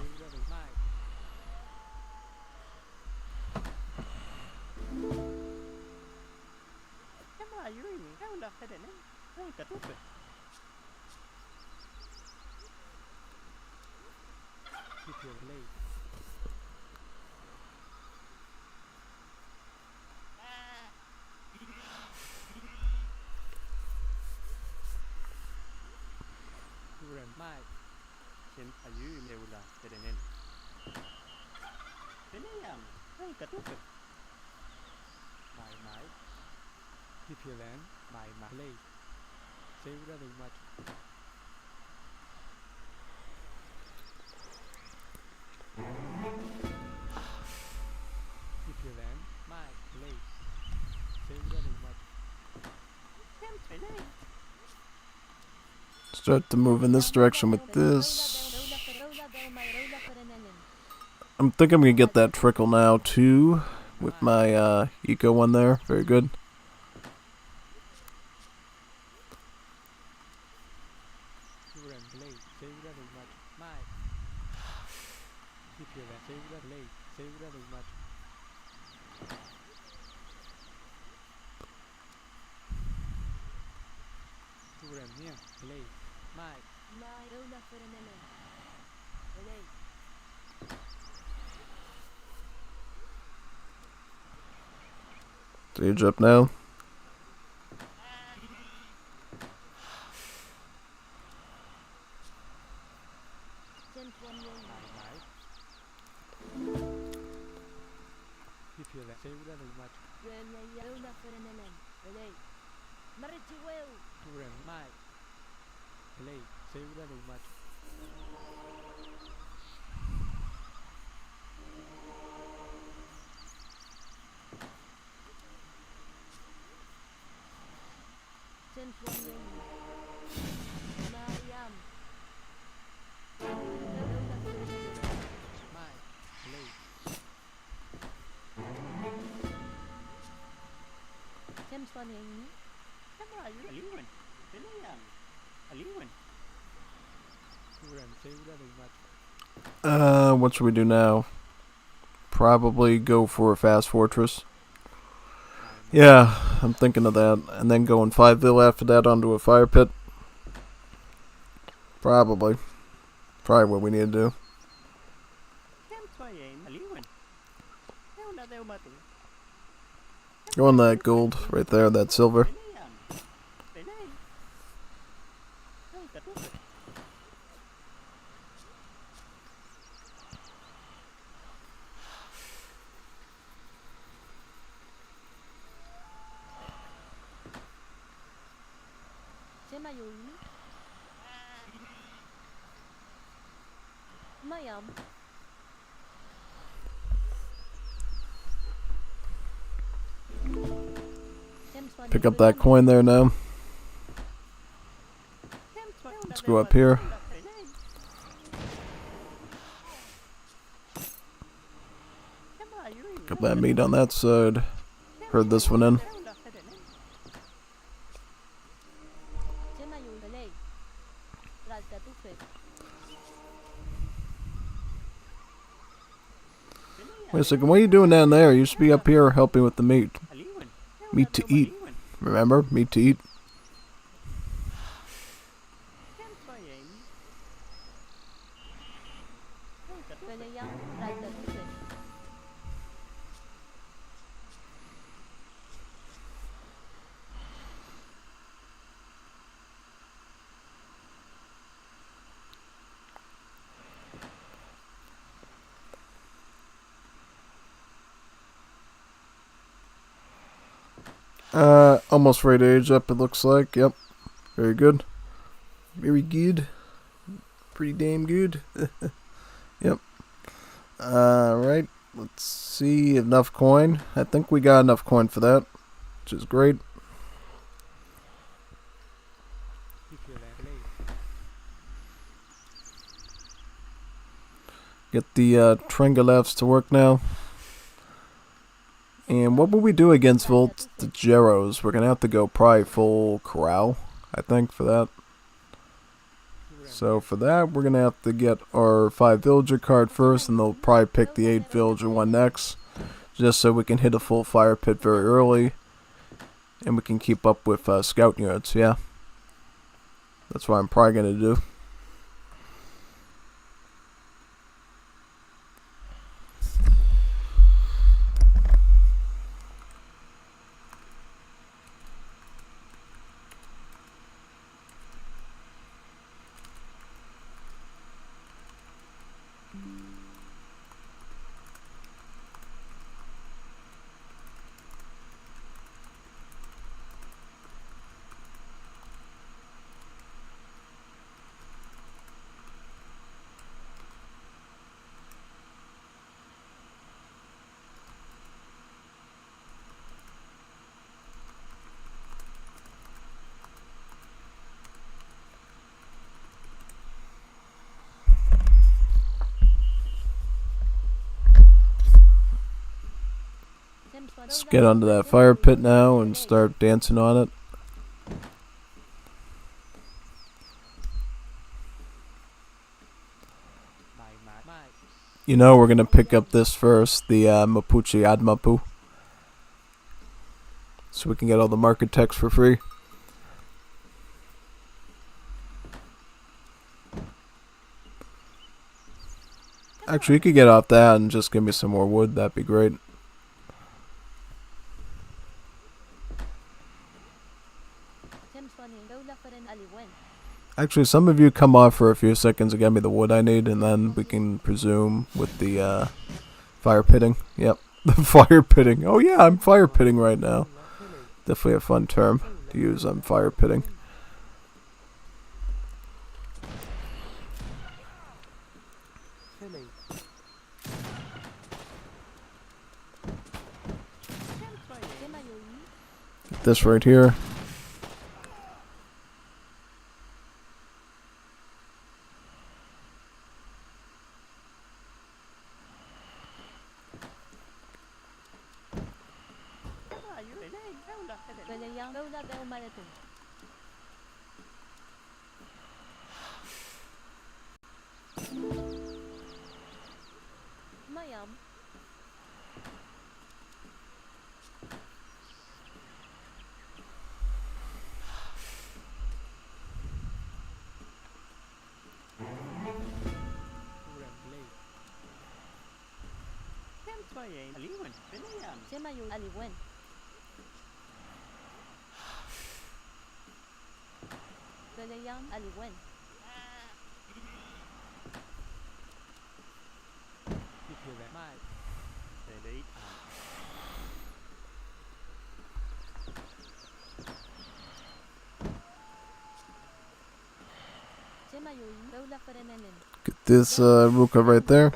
Start to move in this direction with this. I'm thinking I'm gonna get that trickle now too, with my eco one there. Very good. Stage up now. What should we do now? Probably go for a fast fortress. Yeah, I'm thinking of that. And then go in 5ville after that onto a fire pit. Probably what we need to do. Go on that gold right there, that silver. Pick up that coin there now. Let's go up here. Pick up that meat on that side. Herd this one in. Wait a second, what are you doing down there? You should be up here helping with the meat. Meat to eat. Remember? Meat to eat. Almost ready to age up, it looks like. Yep. Very good. Very good. Pretty damn good. Yep. Alright. Let's see. Enough coin. I think we got enough coin for that, which is great. Get the Tringalefs to work now. And what will we do against the Jeros? We're going to have to go probably full corral, I think, for that. So for that, we're gonna have to get our 5 villager card first, and they'll probably pick the 8 villager one next, just so we can hit a full fire pit very early, and we can keep up with scout units. Yeah, that's what I'm probably gonna do. Let's get onto that fire pit now and start dancing on it. You know, we're gonna pick up this first, the Mapuche Admapu, so we can get all the market text for free. Actually, you could get off that and just give me some more wood. That'd be great. Actually, some of you come off for a few seconds and get me the wood I need, and then we can presume with the fire pitting. Yep, the fire pitting. Oh yeah, I'm fire pitting right now. Definitely a fun term to use. I'm fire pitting. Get this right here. Get this Ruka right there.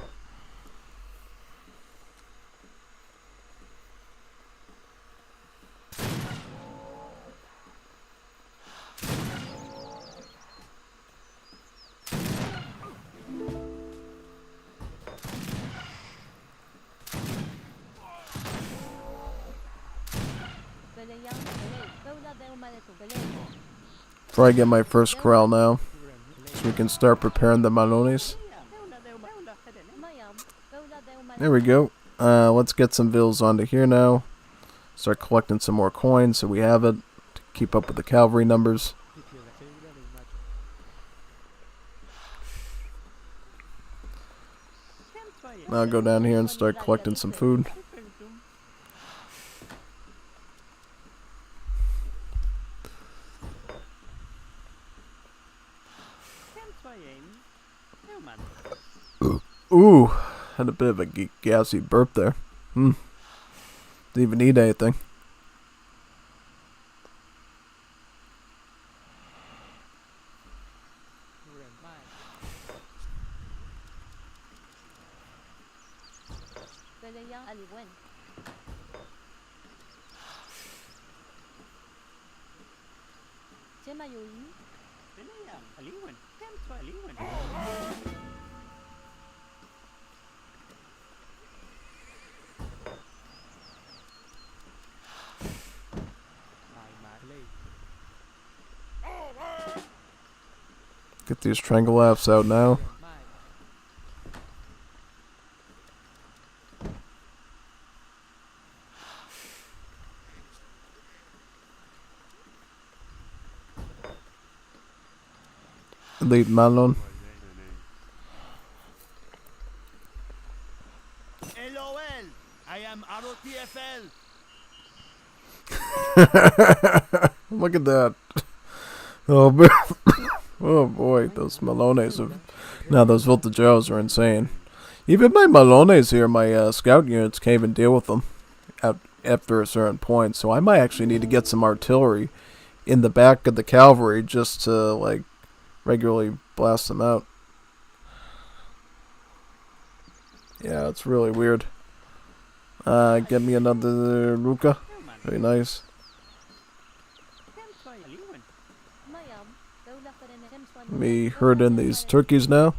Before I get my first corral now, so we can start preparing the malones. There we go. Let's get some vills onto here now. Start collecting some more coins so we have it to keep up with the cavalry numbers. Now I'll go down here and start collecting some food. Ooh, had a bit of a gassy burp there. Didn't even eat anything. Get these triangle laughs out now. Elite Malon. LOL. I am AOTFL. Look at that. Oh, boy. Oh boy, those Malones have... Now those Voltageos are insane. Even my Malones here, my scout units can't even deal with them after a certain point. So I might actually need to get some artillery in the back of the cavalry just to, like, regularly blast them out. Yeah, it's really weird. Get me another Ruka. Very nice. Me herd in these turkeys now.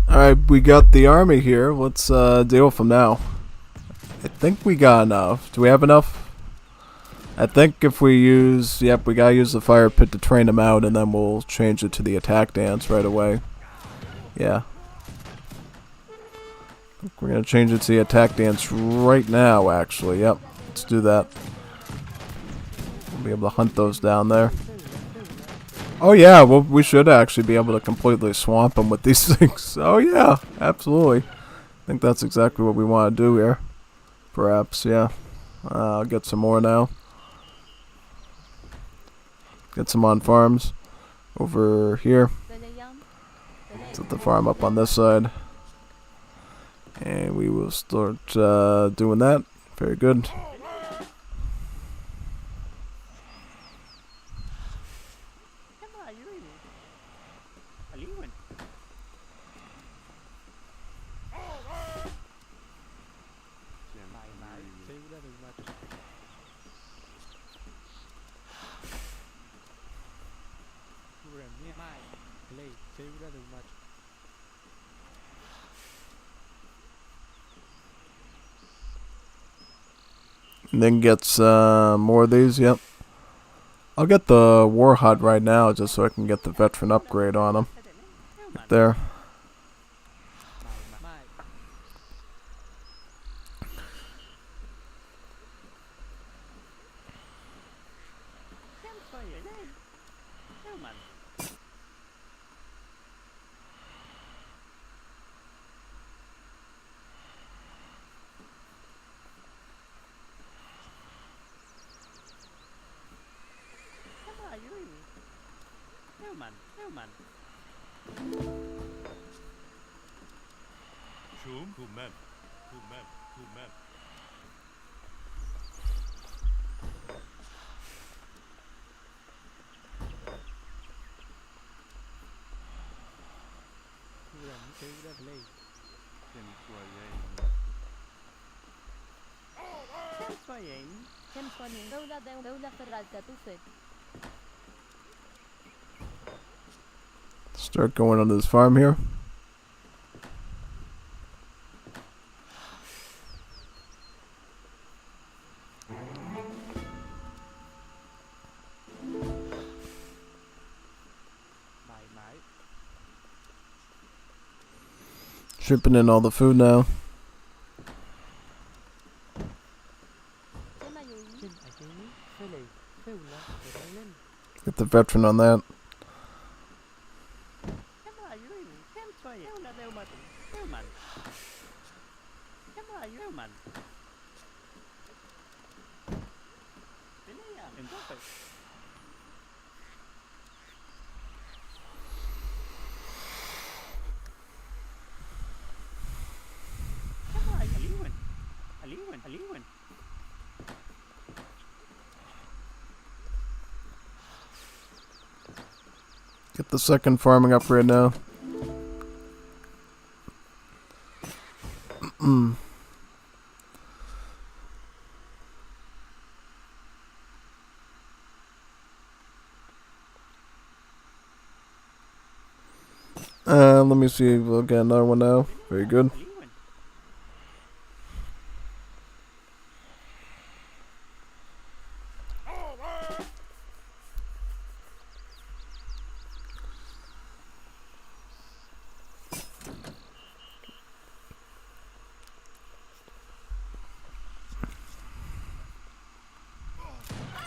Alright, we got the army here. Let's deal with them now. I think we got enough. Do we have enough? I think if we use... Yep, we gotta use the fire pit to train them out, and then we'll change it to the attack dance right away. Yeah. We're gonna change it to the attack dance right now, actually. Yep, let's do that. We'll be able to hunt those down there. Oh yeah, well, we should actually be able to completely swamp them with these things. Oh yeah, absolutely. I think that's exactly what we want to do here. Perhaps, yeah. I'll get some more now. Get some on farms over here. Set the farm up on this side. And we will start doing that. Very good. And then gets more of these, yep. I'll get the war hut right now just so I can get the veteran upgrade on them. Right there. كم صنين دولة فرال كتوفك Start going on this farm here. Shipping in all the food now. Get the veteran on that. Get the second farming upgrade now. Let me see. We'll get another one now. Very good.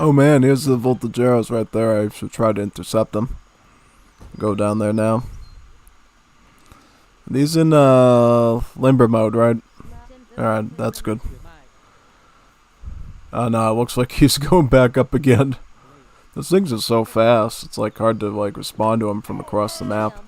Oh man, here's the voltage arrows right there. I should try to intercept them. Go down there now. These in limber mode, right? Alright, that's good. Oh no, it looks like he's going back up again. Those things are so fast, it's like hard to like respond to them from across the map.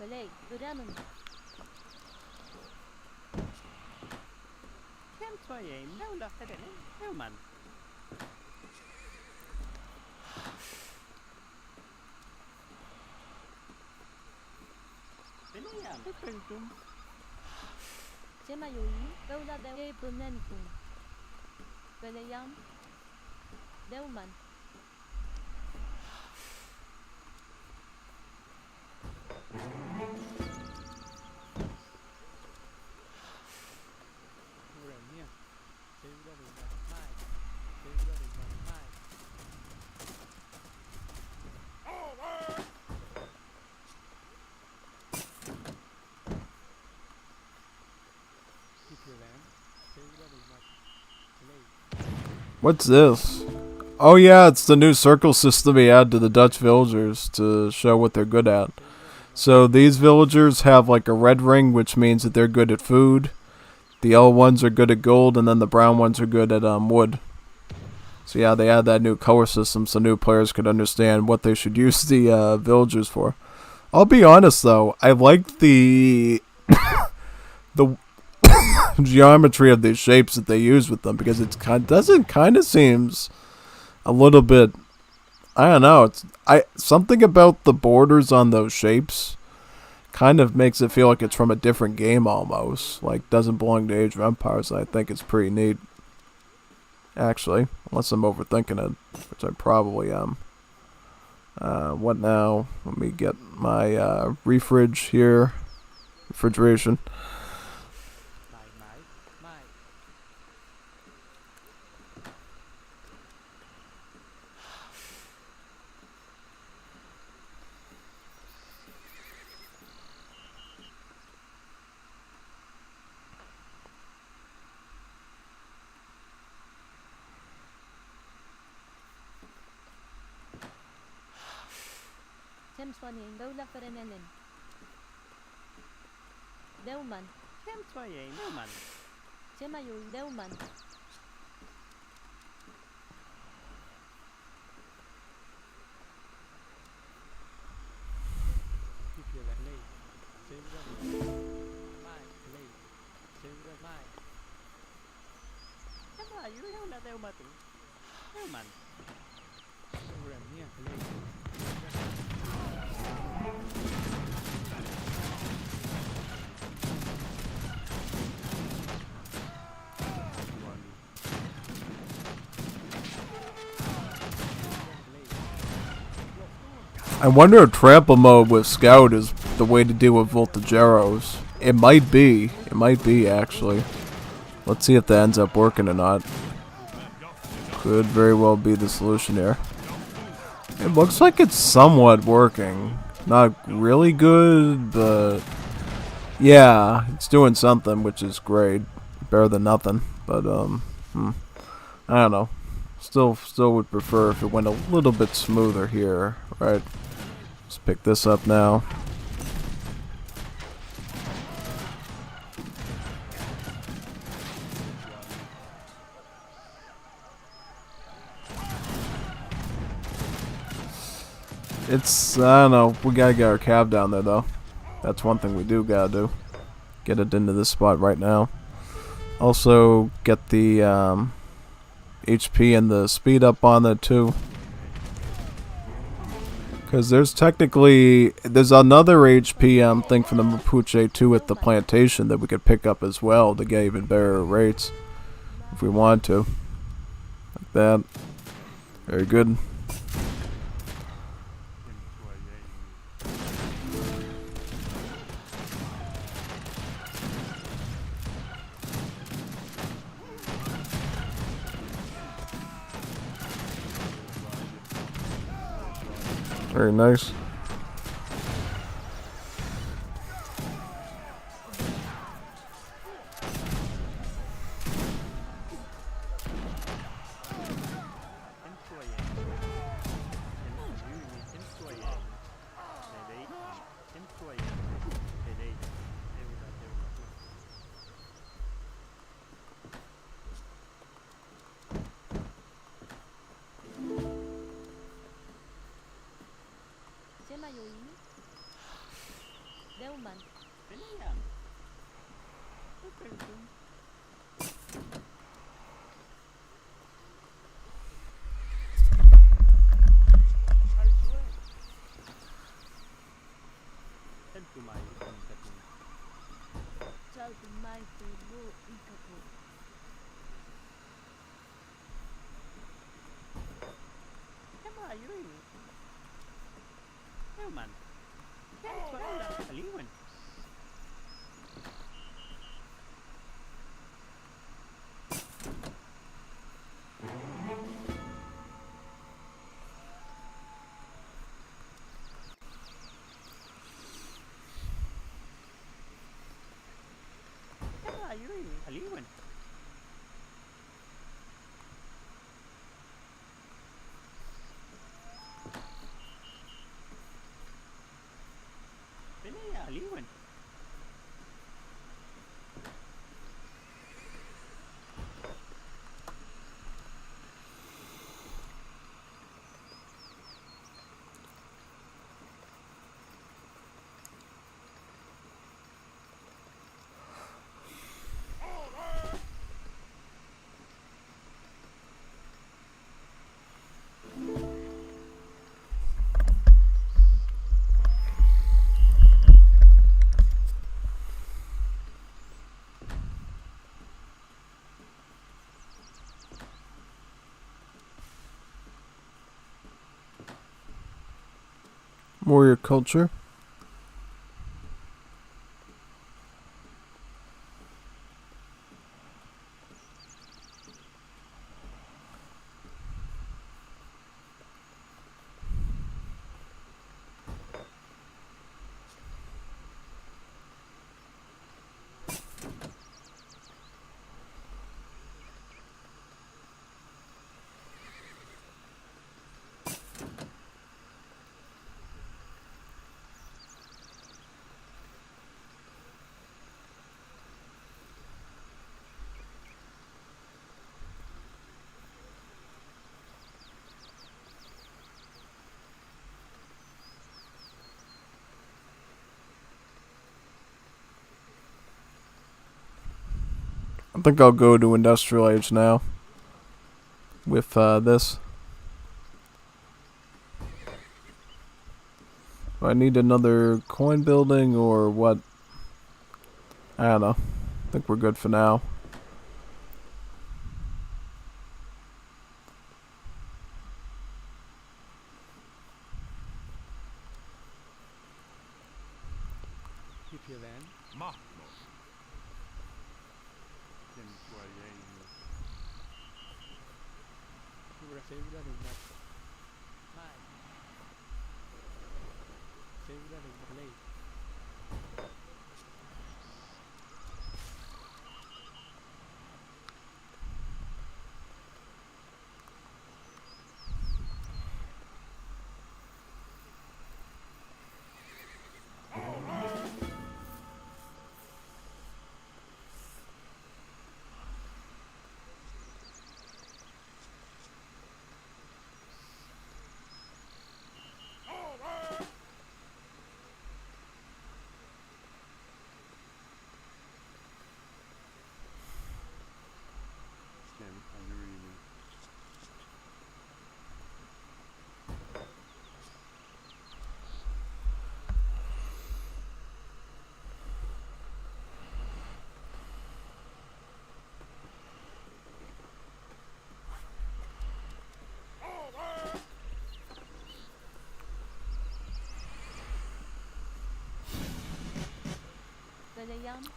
What's this? Oh yeah, it's the new circle system he added to the Dutch villagers to show what they're good at. So these villagers have like a red ring, which means that they're good at food. The yellow ones are good at gold, and then the brown ones are good at wood. So yeah, they add that new color system so new players could understand what they should use the villagers for. I'll be honest though, I like the the geometry of these shapes that they use with them, because it's kind of seems a little bit, I don't know, something about the borders on those shapes kind of makes it feel like it's from a different game almost, like doesn't belong to Age of Empires. I think it's pretty neat, actually, unless I'm overthinking it, which I probably am. What now? Let me get my refrigeration here. Refrigeration. صنين دولة فرنلن دوما كم صنين دوما كما يقول دوما I wonder if trample mode with Scout is the way to deal with voltage arrows. It might be. It might be, actually. Let's see if that ends up working or not. Could very well be the solution here. It looks like it's somewhat working. Not really good, but... yeah, it's doing something, which is great. Better than nothing. But, I don't know. Still would prefer if it went a little bit smoother here, right? Let's pick this up now. It's, I don't know, we gotta get our cab down there though. That's one thing we do gotta do. Get it into this spot right now. Also, get the HP and the speed up on it too. Because there's another HP thing from the Mapuche too at the plantation that we could pick up as well to get even better rates. If we wanted to. Like that. Very good. Very nice. Warrior culture. I think I'll go to Industrial Age now with this. Do I need another coin building or what? I don't know. I think we're good for now. Mahmo.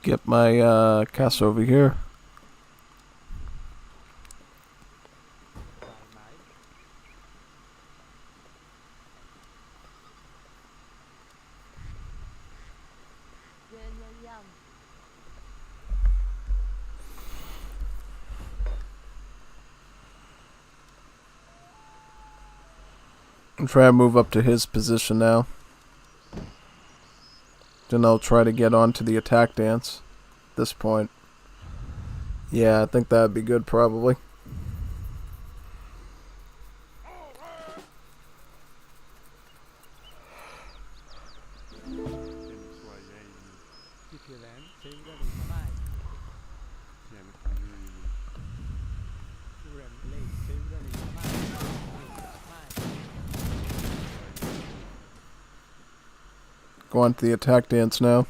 Get my cast over here. I'm trying to move up to his position now. Then I'll try to get onto the attack dance at this point. Yeah, I think that'd be good probably. Go on to the attack dance now.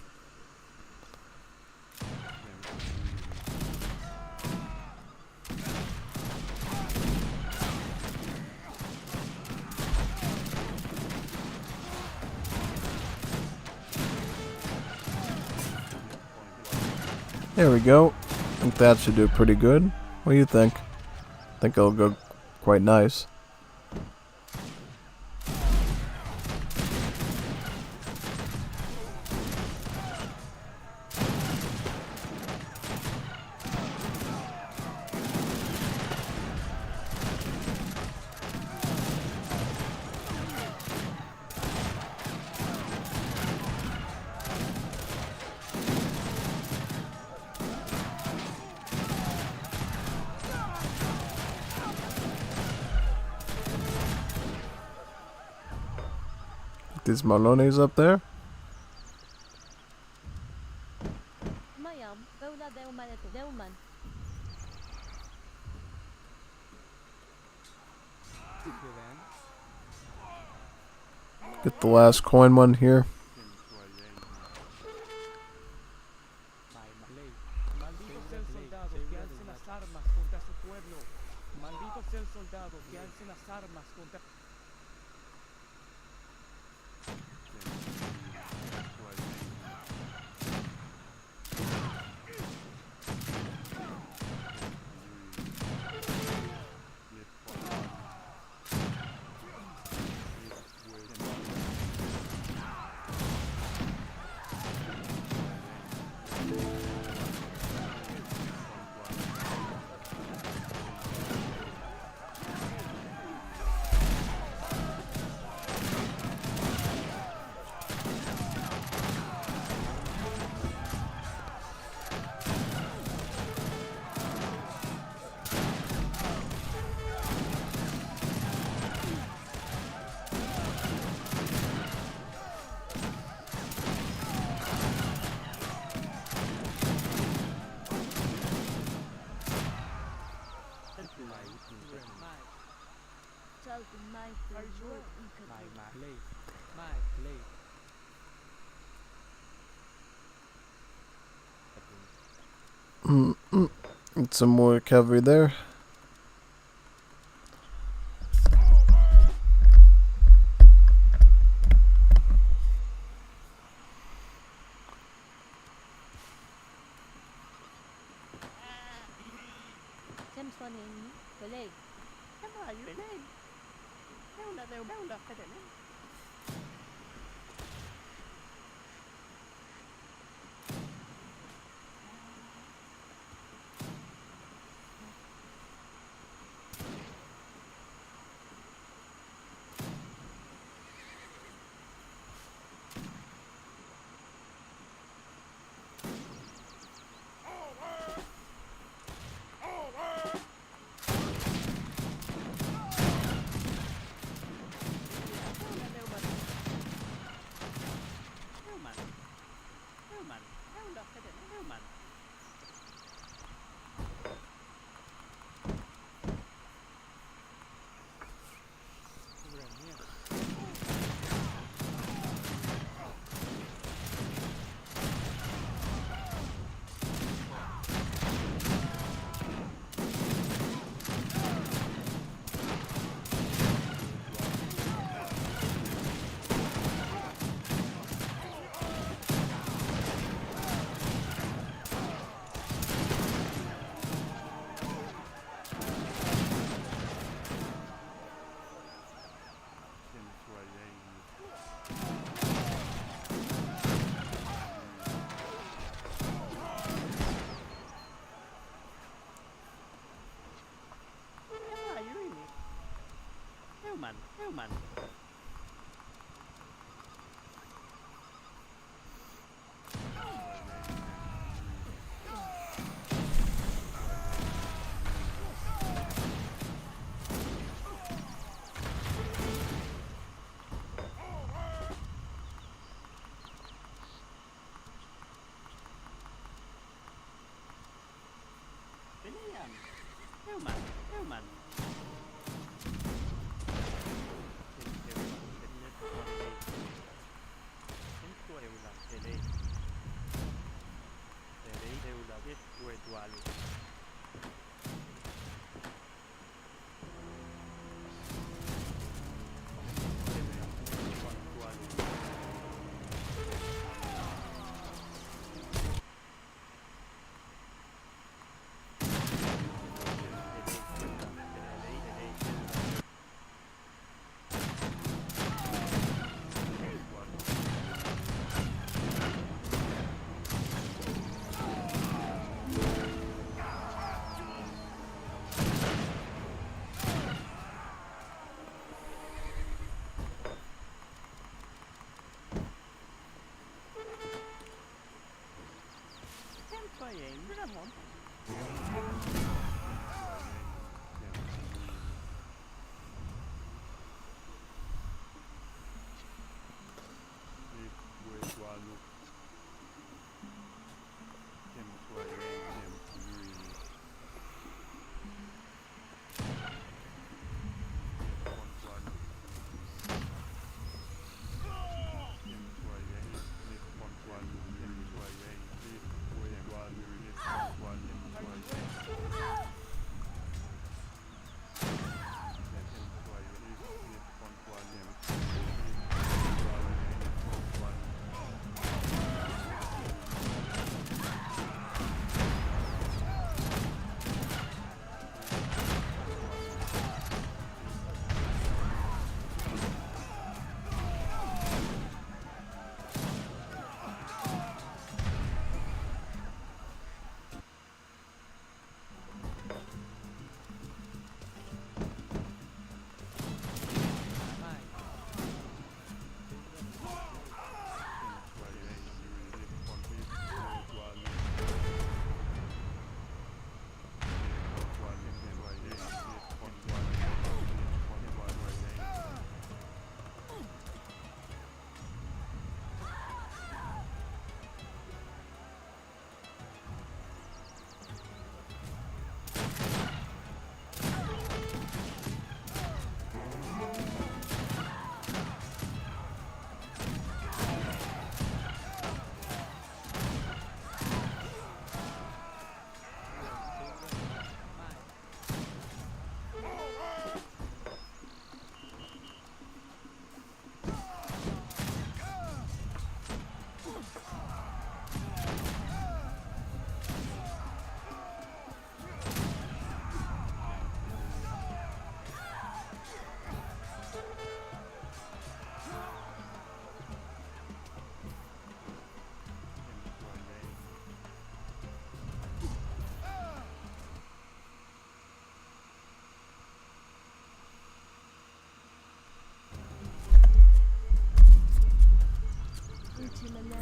There we go. I think that should do pretty good. What do you think? I think it'll go quite nice. These Malones up there. Get the last coin one here. Some more cavalry there. Foneni, Pelé.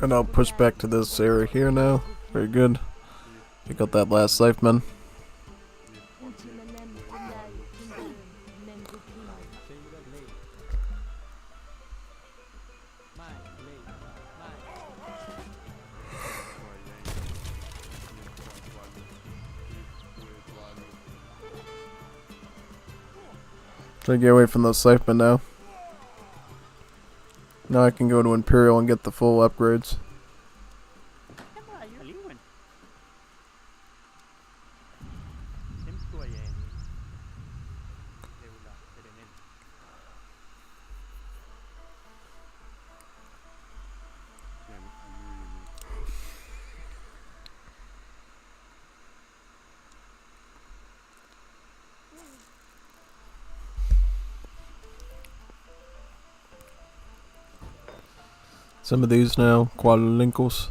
And I'll push back to this area here now. Very good. Pick up that last life, man. Try to get away from those scythemen now. Now I can go to Imperial and get the full upgrades. Some of these now, quadrilinguals.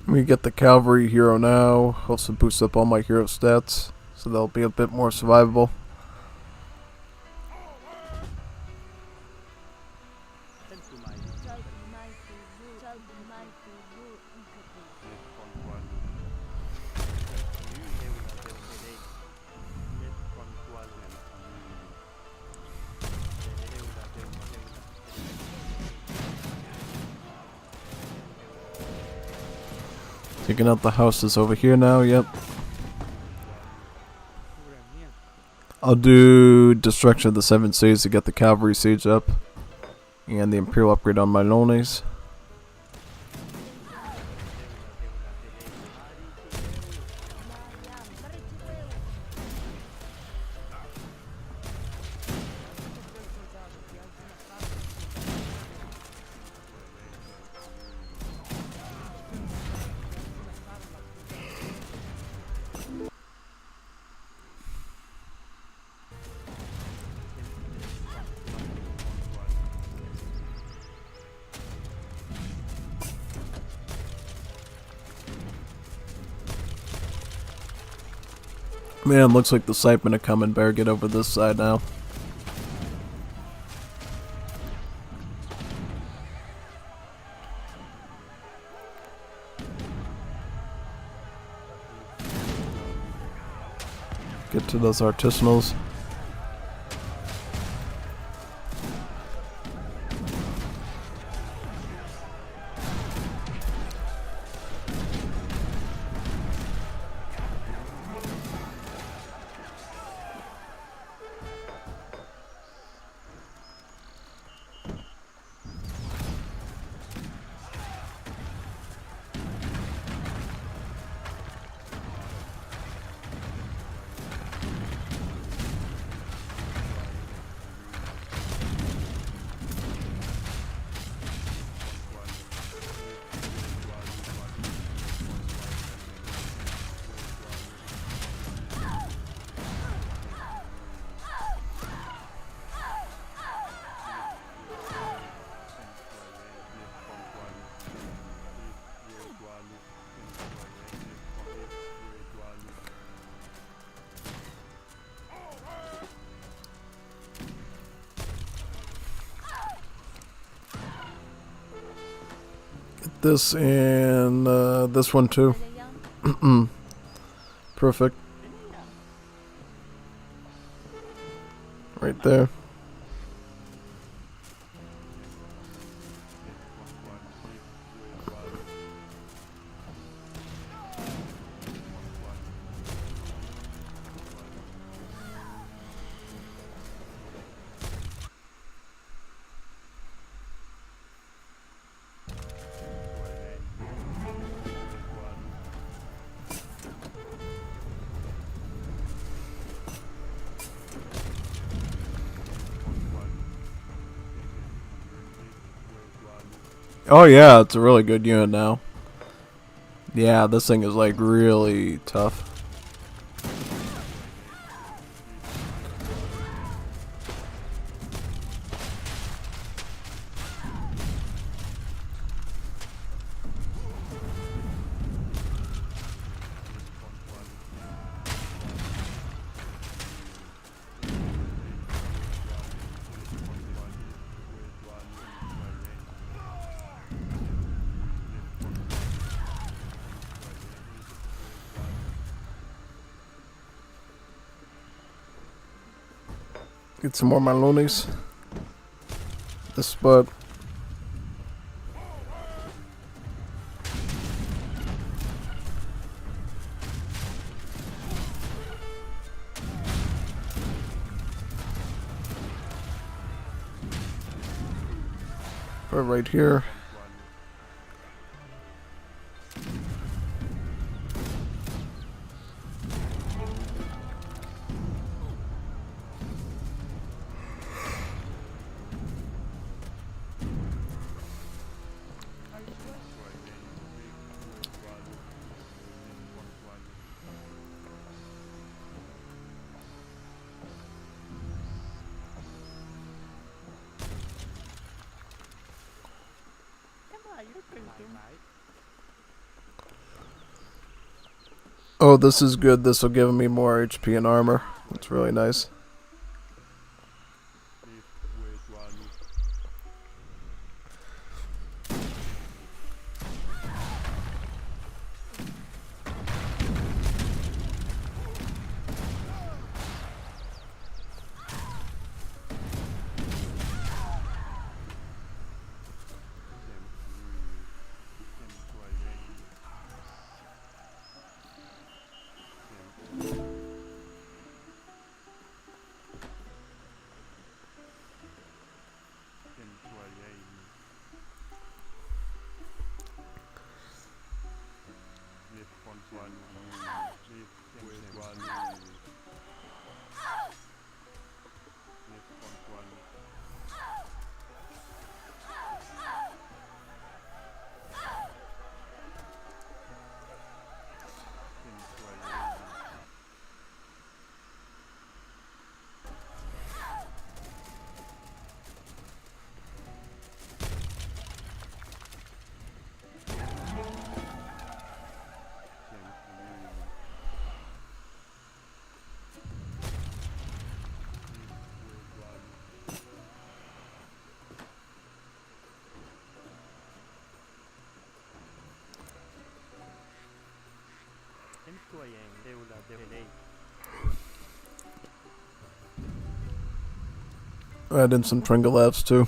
We get the cavalry hero now, also boost up all my hero stats, so they'll be a bit more survivable. Taking out the houses over here now, yep. I'll do Destruction of the Seven Cities to get the Cavalry Siege up. And the Imperial upgrade on my Lones. Man, looks like the scythemen are coming. Better get over this side now. Get to those artisanals. This and this one too. Perfect. Right there. Oh yeah, it's a really good unit now. Yeah, this thing is like really tough. Get some more Malonies. This spot. Put it right here. Oh, this is good. This will give me more HP and armor. That's really nice. Add in some Tringolabs too.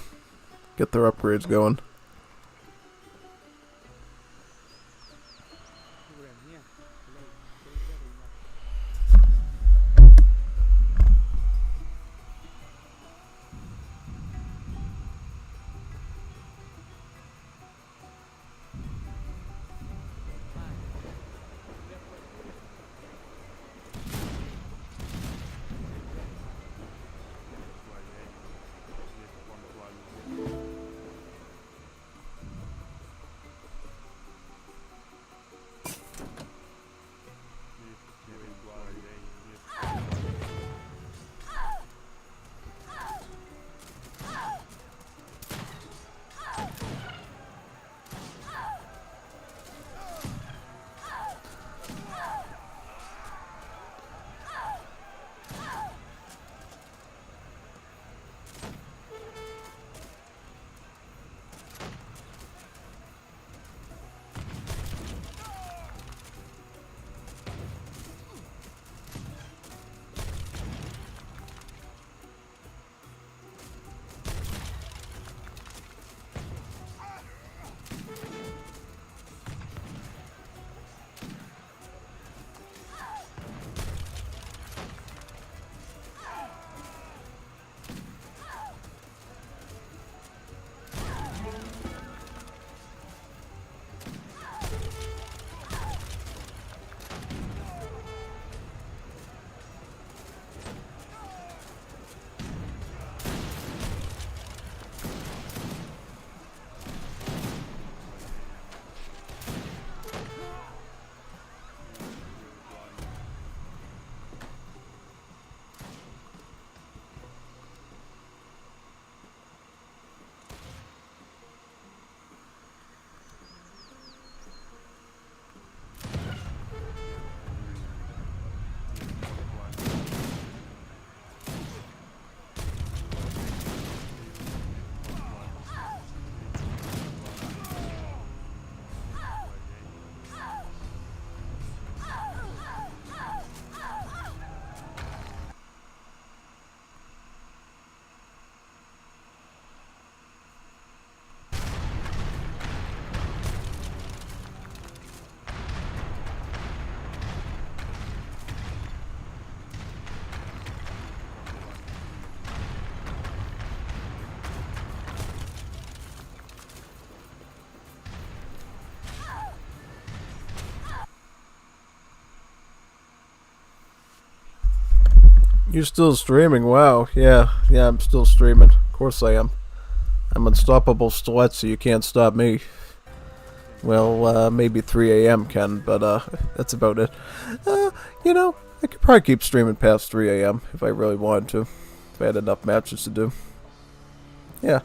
Get their upgrades going. You're still streaming? Wow. Yeah, I'm still streaming. Of course I am. I'm unstoppable slut, so you can't stop me. Well, maybe 3 a.m. can, but that's about it. You know, I could probably keep streaming past 3 a.m. if I really wanted to. If I had enough matches to do. Yeah.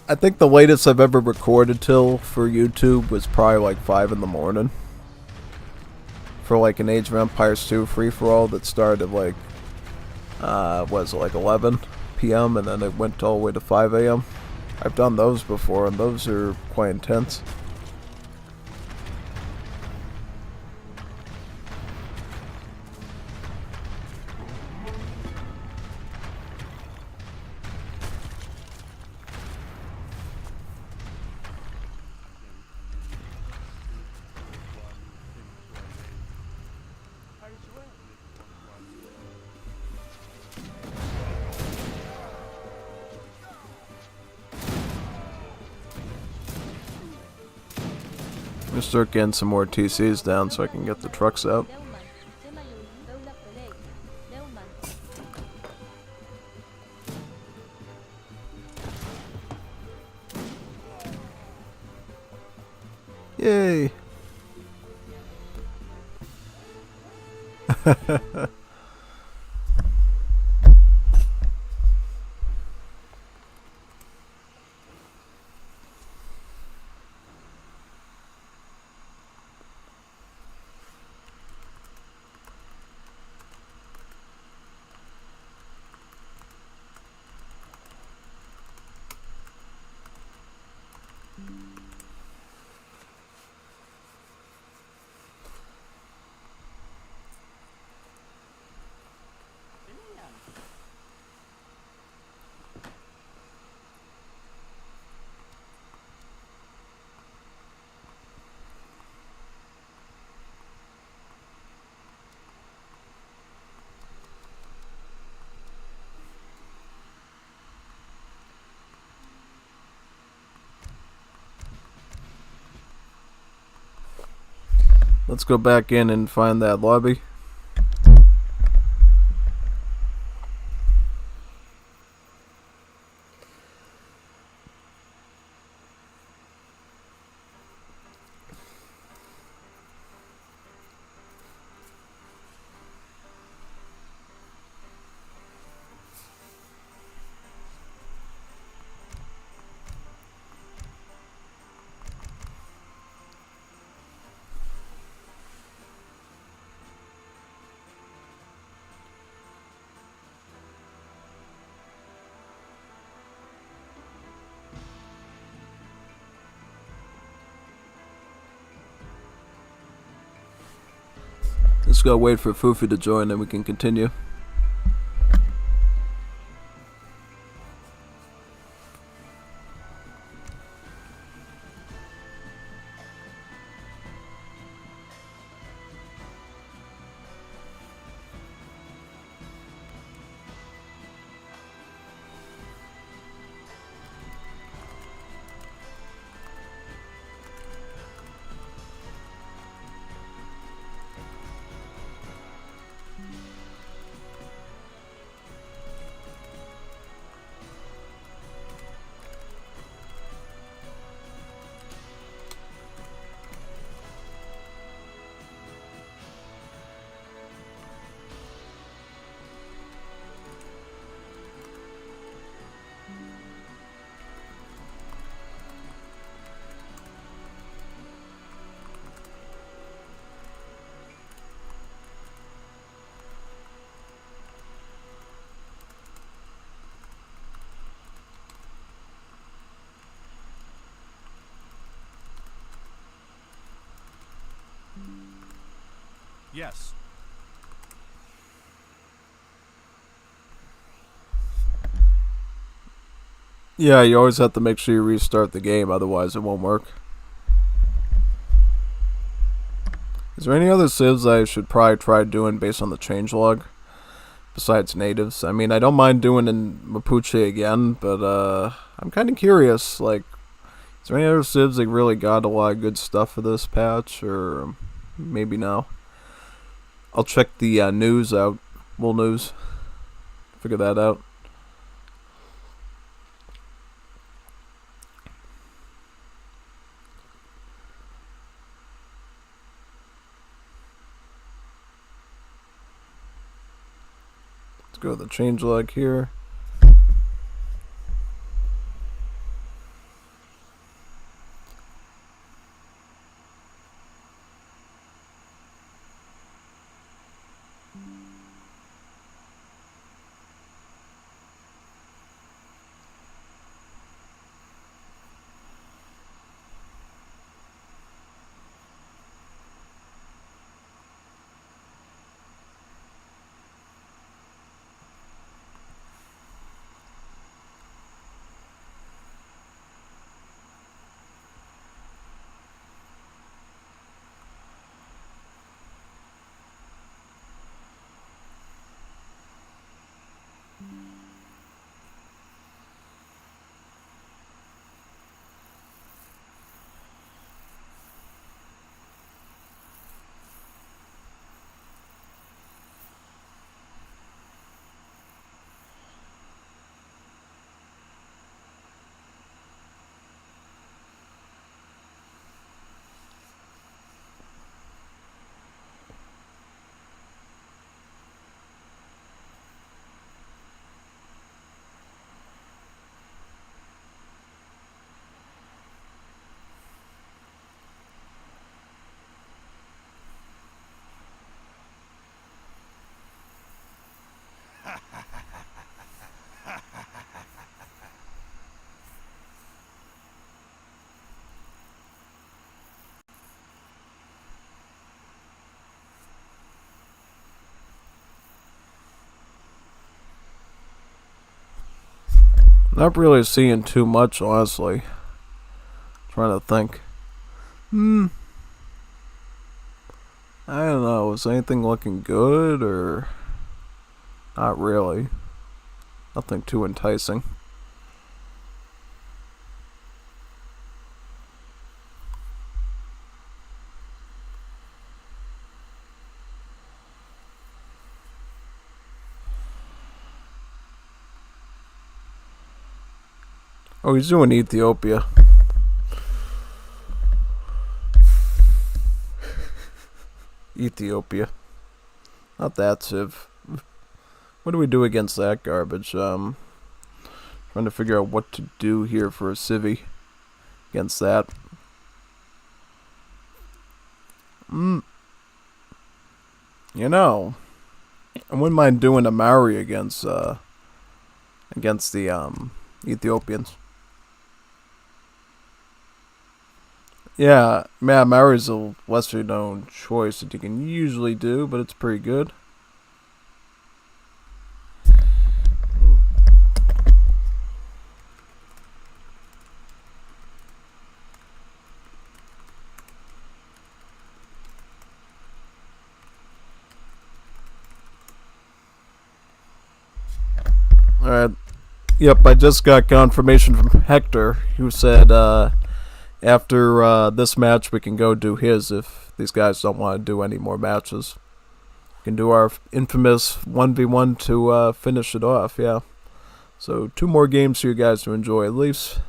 I think the latest I've ever recorded till for YouTube was probably like 5 in the morning. For like an Age of Empires 2 free-for-all that started at like, was it like 11 p.m. and then it went all the way to 5 a.m. I've done those before and those are quite intense. I'm gonna start getting some more TCs down so I can get the trucks out. Yay! Let's go back in and find that lobby. Let's go wait for Fufu to join and we can continue. Yes. Yeah, you always have to make sure you restart the game, otherwise it won't work. Is there any other civs I should probably try doing based on the changelog? Besides natives? I mean, I don't mind doing in Mapuche again, but I'm kind of curious, like, is there any other civs that really got a lot of good stuff for this patch, or maybe no? I'll check the news out. Well, news. figure that out. Let's go to the changelog here. Not really seeing too much, honestly. Trying to think. I don't know. Is anything looking good or not really? Nothing too enticing. Oh, he's doing Ethiopia. Ethiopia. Not that civ. What do we do against that garbage? Trying to figure out what to do here for a civvy against that. You know, I wouldn't mind doing a Maori against the Ethiopians. Yeah, Maori's a lesser known choice that you can usually do, but it's pretty good. Alright. Yep, I just got confirmation from Hector, who said, after this match, we can go do his if these guys don't want to do any more matches. We can do our infamous 1v1 to finish it off, yeah. So 2 more games for you guys to enjoy at least.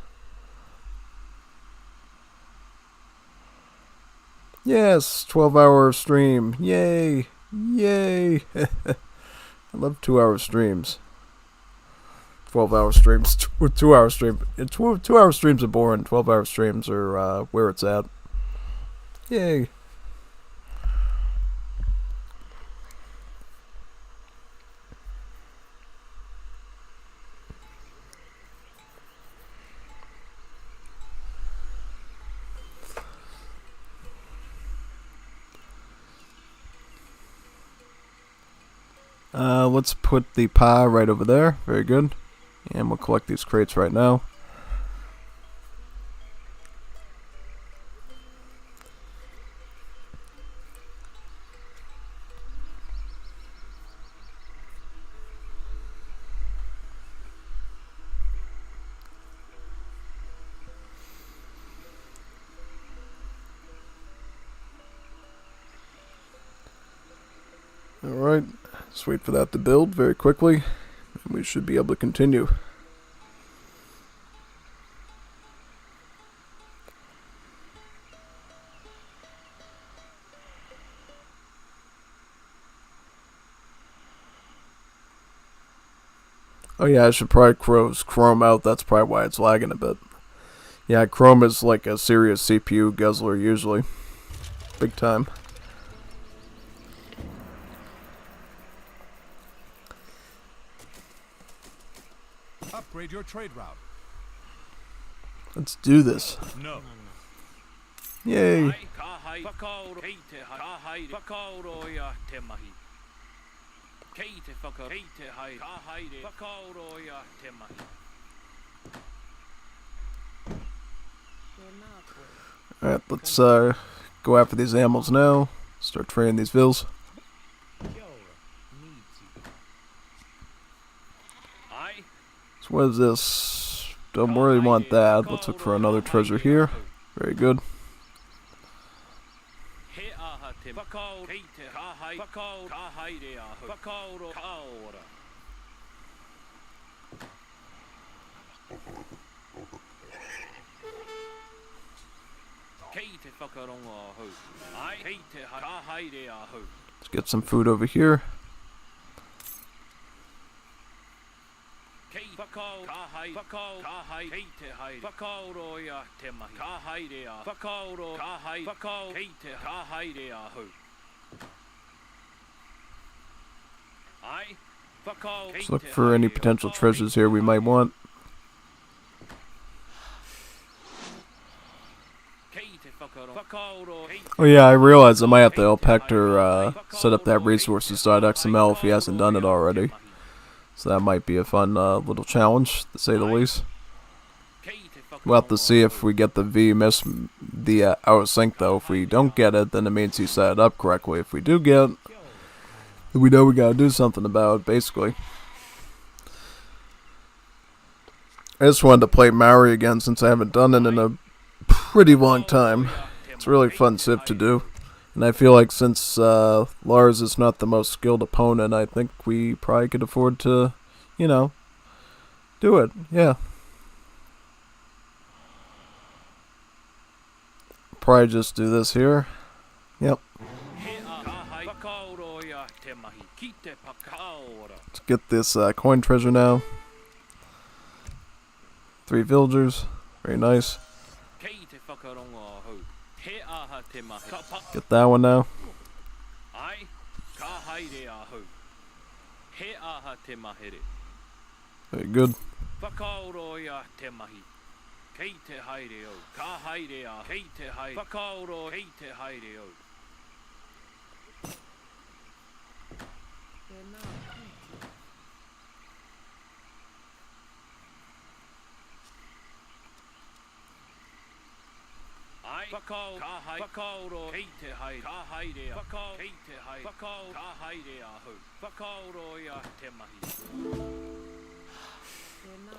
Yes, 12-hour stream. Yay! Yay! I love 2-hour streams. 12-hour streams, 2-hour stream. 2-hour streams are boring. 12-hour streams are where it's at. Yay! Let's put the pie right over there. Very good. And we'll collect these crates right now. Alright, just wait for that to build very quickly. And we should be able to continue. Oh yeah, I should probably close Chrome out. That's probably why it's lagging a bit. Yeah, Chrome is like a serious CPU guzzler usually. Big time. Upgrade your trade route. Let's do this. No. Yay. Alright, let's go after these animals now. Start training these vills. So what is this? Don't really want that. Let's look for another treasure here. Very good. Let's get some food over here. Let's look for any potential treasures here we might want. Oh yeah, I realize I might have to help Hector set up that resources.xml if he hasn't done it already. So that might be a fun little challenge, to say the least. We'll have to see if we get the the out of sync though. If we don't get it, then it means he set it up correctly. If we do get it, then we know we gotta do something about it, basically. I just wanted to play Maori again since I haven't done it in a pretty long time. It's a really fun civ to do. And I feel like since Lars is not the most skilled opponent, I think we probably could afford to, you know, do it. Yeah. Probably just do this here. Yep. Let's get this coin treasure now. 3 villagers. Very nice. Get that one now. Very good.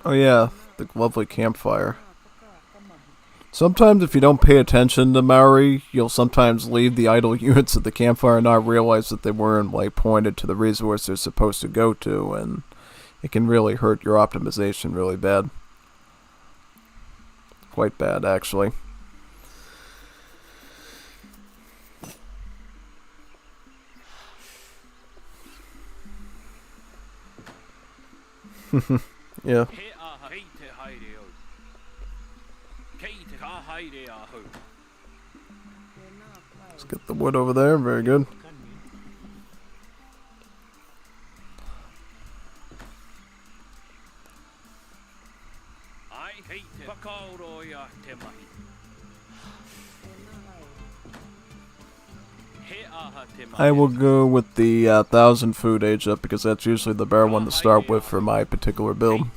Oh yeah, the lovely campfire. Sometimes if you don't pay attention to Maori, you'll sometimes leave the idle units at the campfire and not realize that they weren't like pointed to the resource they're supposed to go to, and it can really hurt your optimization really bad. Quite bad, actually. Yeah. Let's get the wood over there. Very good. I will go with the 1,000 food age up because that's usually the better one to start with for my particular build.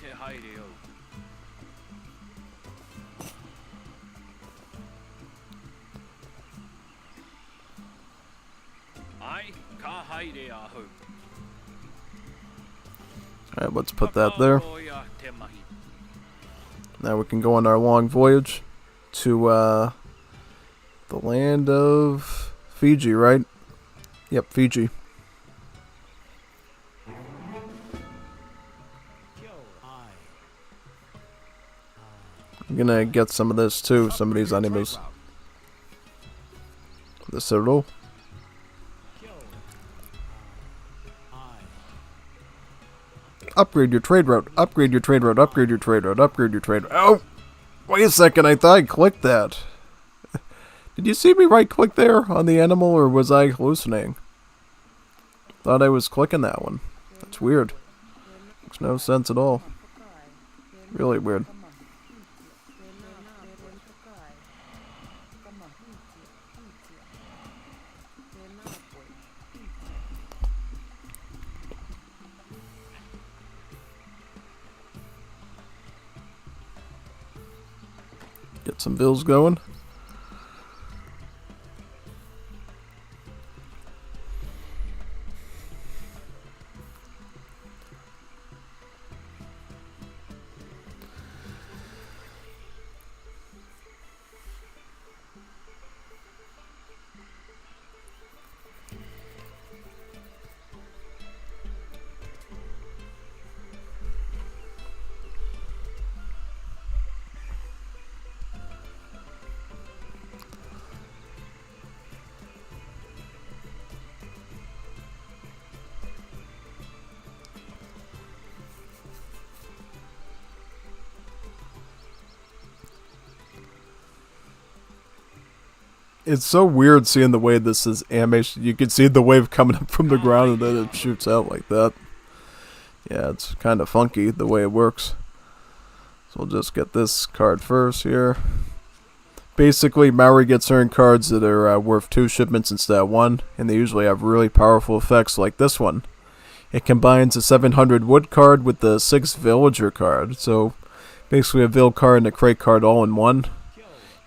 Alright, let's put that there. Now we can go on our long voyage to the land of Fiji, right? Yep, Fiji. I'm gonna get some of this too, some of these animals. The turtle. Upgrade your trade route. Upgrade your trade route. Upgrade your trade route. Upgrade your trade route. Oh! Wait a second, I thought I clicked that. Did you see me right click there on the animal, or was I hallucinating? Thought I was clicking that one. That's weird. Makes no sense at all. Really weird. Get some bills going. It's so weird seeing the way this is animation. You can see the wave coming up from the ground and then it shoots out like that. Yeah, it's kind of funky the way it works. So we'll just get this card first here. Basically, Maori gets earned cards that are worth 2 shipments instead of 1, and they usually have really powerful effects like this one. It combines a 700 wood card with the 6 villager card. So basically a vill card and a crate card all in one.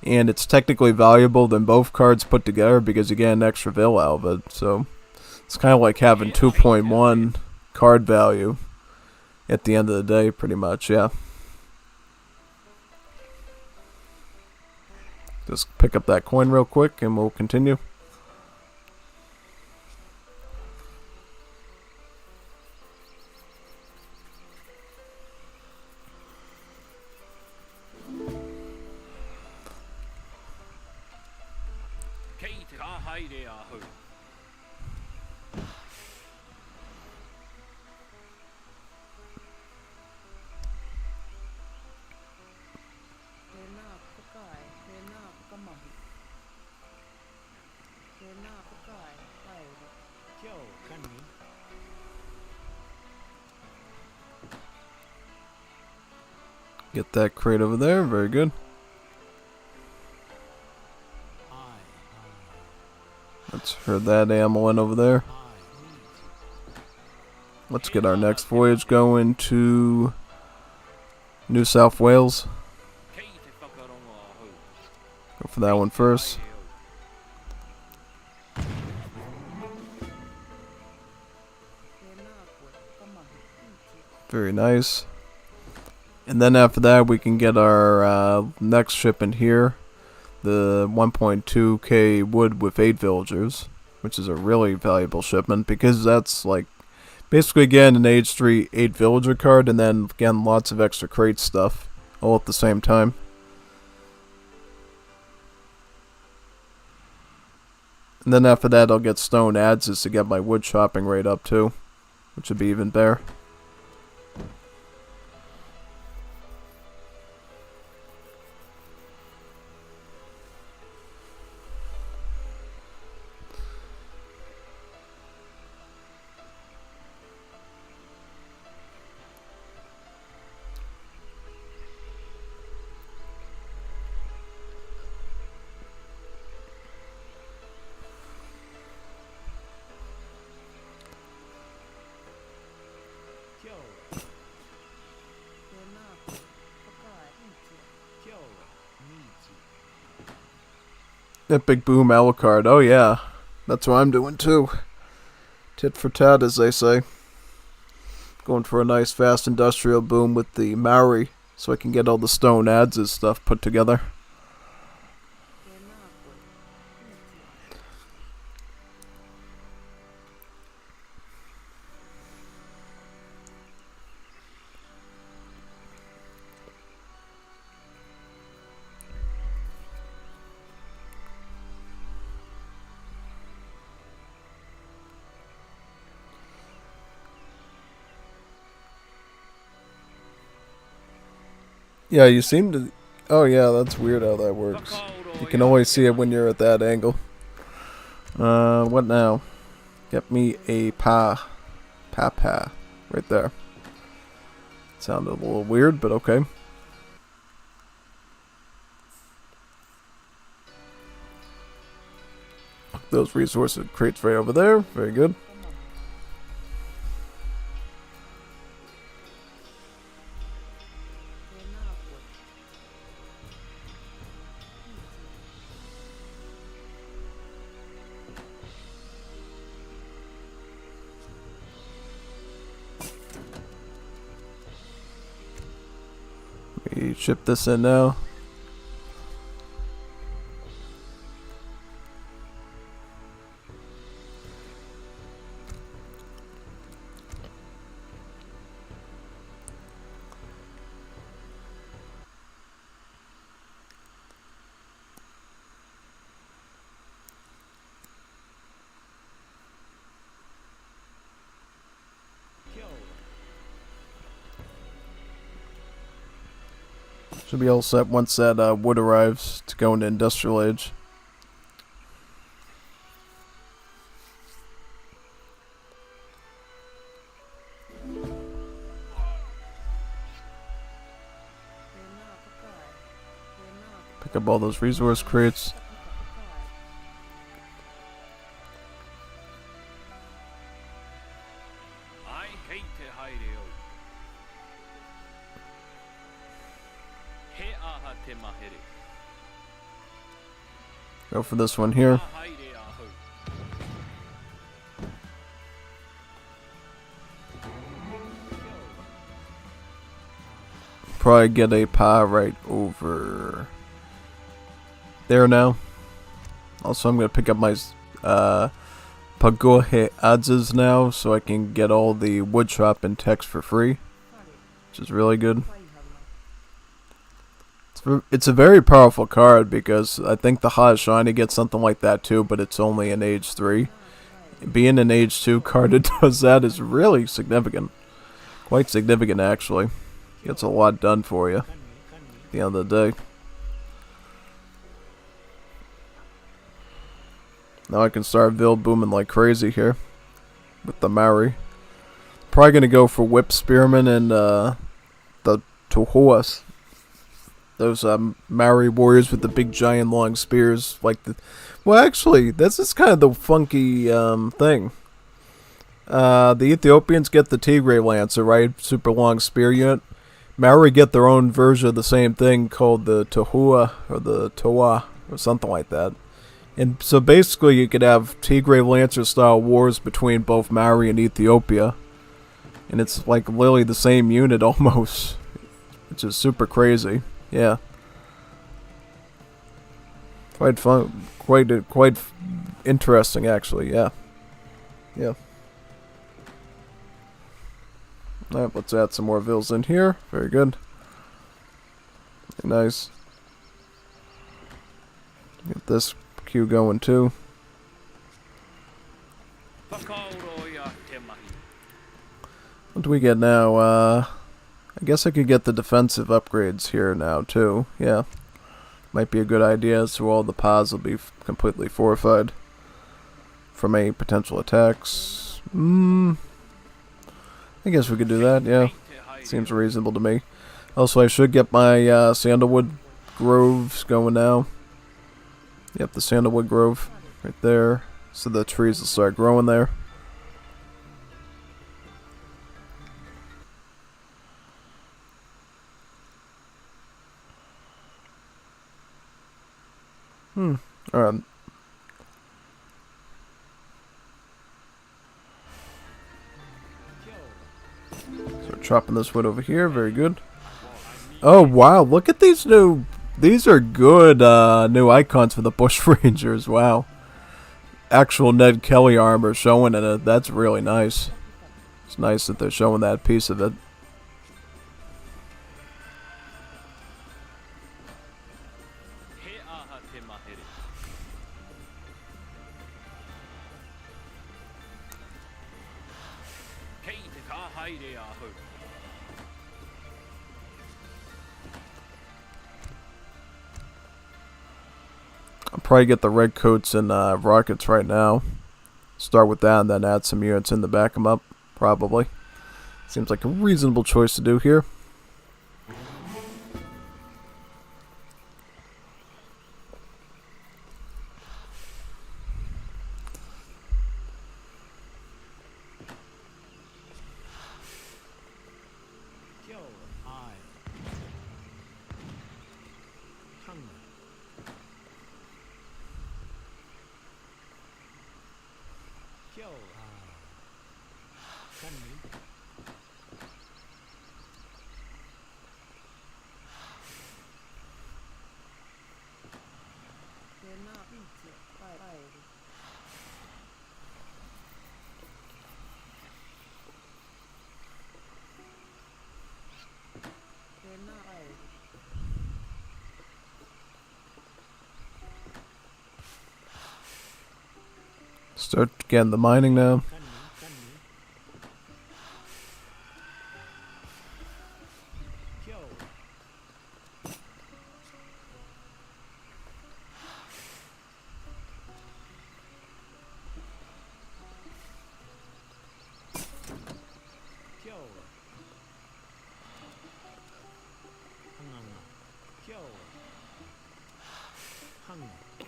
And it's technically valuable than both cards put together because you get an extra vill out of it. So it's kind of like having 2.1 card value at the end of the day, pretty much, yeah. Just pick up that coin real quick and we'll continue. Get that crate over there, very good. Let's herd that animal in over there. Let's get our next voyage going to New South Wales. Go for that one first. Very nice. And then after that we can get our next shipment here. The 1.2k wood with 8 villagers. Which is a really valuable shipment because that's like basically again an age 3 8 villager card and then again lots of extra crate stuff all at the same time. And then after that I'll get stone adzes to get my wood chopping rate up too. Which would be even better. Epic Boom Alucard. Oh yeah, that's what I'm doing too. Tit for tat, as they say. Going for a nice fast industrial boom with the Maori, so I can get all the stone adzes stuff put together. Yeah, you seem to... Oh yeah, that's weird how that works. You can only see it when you're at that angle. What now? Get me a pa. Pa. Right there. Sounded a little weird, but okay. Those resources crates right over there. Very good. We ship this in now. Should be all set once that wood arrives to go into industrial age. Pick up all those resource crates. Go for this one here. Probably get a pa right over there now. Also, I'm gonna pick up my pagohe adzes now, so I can get all the wood shop and text for free, which is really good. It's a very powerful card because I think the hot shiny gets something like that too, but it's only an age 3. Being an age 2 card that does that is really significant. Quite significant actually. Gets a lot done for you at the end of the day. Now I can start Vil booming like crazy here with the Maori. Probably gonna go for Whip Spearmen and the Tohoas. Those Maori warriors with the big giant long spears, like the... Well, actually, this is kind of the funky thing. The Ethiopians get the Tigray Lancer, right? Super long spear unit. Maori get their own version of the same thing called the Tohua or the Toa or something like that. And so basically, you could have Tigray Lancer style wars between both Maori and Ethiopia, and it's like literally the same unit almost, which is super crazy. Yeah. Quite fun. Quite interesting, actually. Yeah. Yeah. Alright, let's add some more Vils in here. Very good. Very nice. Get this queue going too. What do we get now? I guess I could get the defensive upgrades here now too. Yeah, might be a good idea, so all the paths will be completely fortified from any potential attacks. I guess we could do that. Yeah, seems reasonable to me. Also, I should get my sandalwood groves going now. Yep, the sandalwood grove right there, so the trees will start growing there. Alright. So chopping this wood over here, very good. Oh wow, look at these new... These are good new icons for the Bush Rangers, wow. Actual Ned Kelly armor showing in it, that's really nice. It's nice that they're showing that piece of it. probably get the redcoats and rockets right now. Start with that and then add some units in to back them up, probably. Seems like a reasonable choice to do here. Start getting the mining now.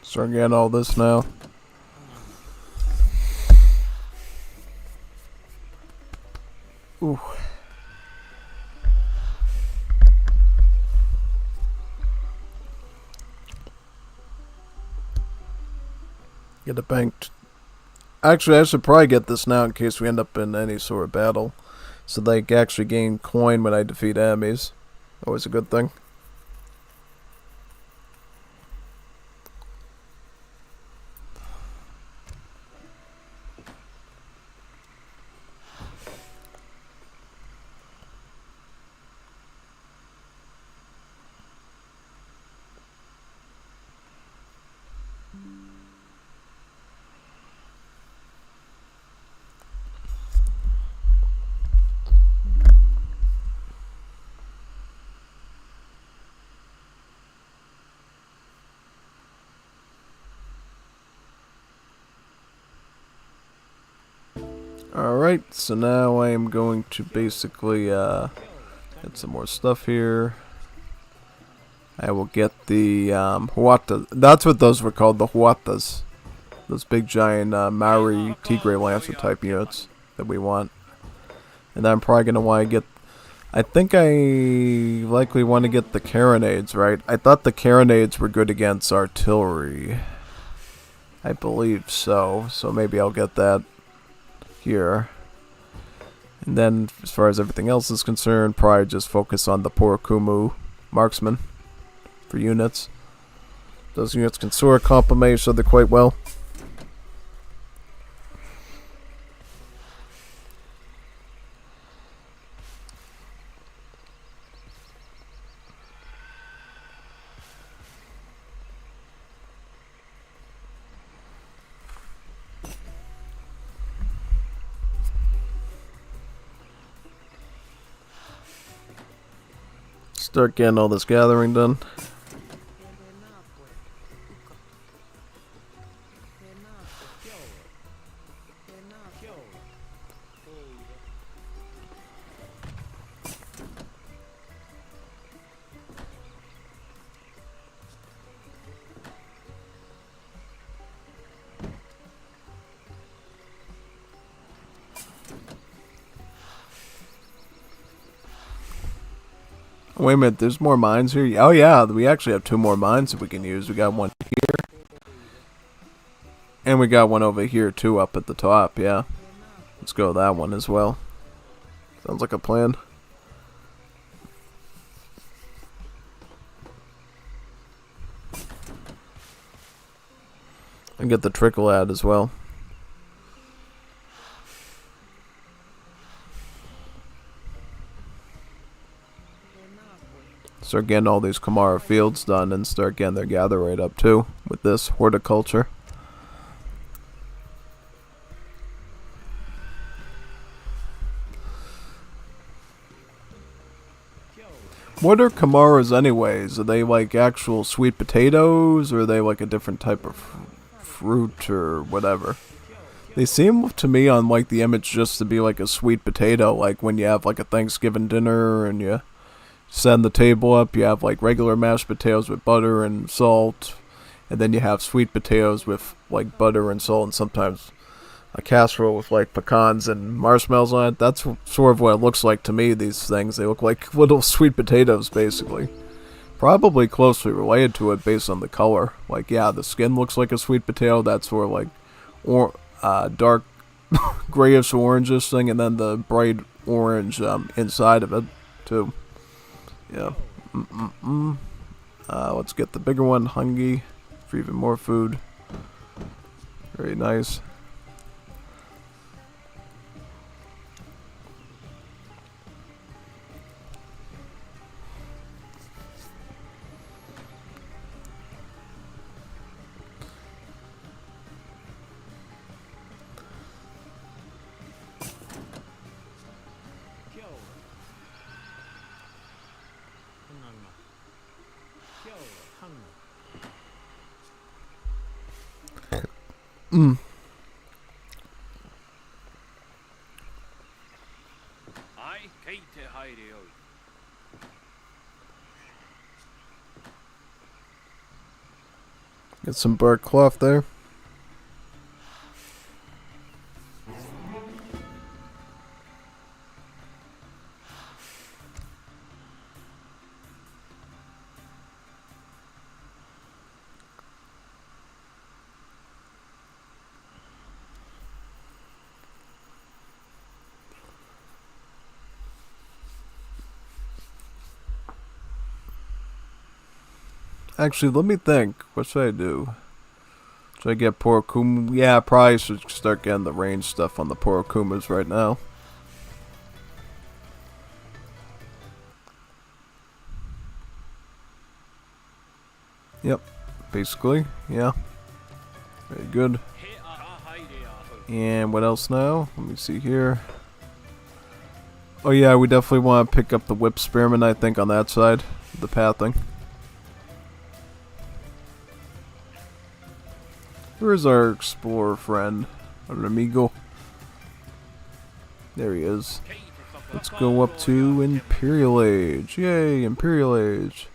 Start getting all this now. Ooh. Get it banked. Actually, I should probably get this now in case we end up in any sort of battle. So they actually gain coin when I defeat enemies. Always a good thing. Alright, so now I am going to basically get some more stuff here. I will get the Huata. That's what those were called, the Huatas. Those big giant Maori Tigre Lancer type units that we want. And then I'm probably going to want to get... I think I likely want to get the carronades, right? I thought the carronades were good against artillery. I believe so. So maybe I'll get that here. And then as far as everything else is concerned, probably just focus on the Porokumu marksman for units. Those units can sort of complement each other quite well. Start getting all this gathering done. Wait a minute, there's more mines here? Oh yeah, we actually have 2 more mines that we can use. We got one here. And we got one over here too, up at the top, yeah. Let's go with that one as well. Sounds like a plan. And get the trickle ad as well. Start getting all these Kamara fields done and start getting their gather rate up too with this horticulture. What are kamaras anyways? Are they like actual sweet potatoes, or are they like a different type of fruit or whatever? They seem to me on like the image just to be like a sweet potato, like when you have like a Thanksgiving dinner and you send the table up, you have like regular mashed potatoes with butter and salt, and then you have sweet potatoes with like butter and salt, and sometimes a casserole with like pecans and marshmallows on it. That's sort of what it looks like to me, these things. They look like little sweet potatoes, basically. Probably closely related to it based on the color. Like, yeah, the skin looks like a sweet potato. That's sort of like dark grayish orangish thing, and then the bright orange inside of it, too. Yeah. Let's get the bigger one, Hungy, for even more food. Very nice. Get some bark cloth there. Actually, let me think. What should I do? Should I get Porokuma? Yeah, I probably should start getting the range stuff on the Porokumas right now. Yep, basically, yeah. Very good. And what else now? Let me see here. Oh yeah, we definitely want to pick up the whip spearman, I think, on that side. The pathing. Where's our explorer friend? Our amigo. There he is. Let's go up to Imperial Age. Yay, Imperial Age.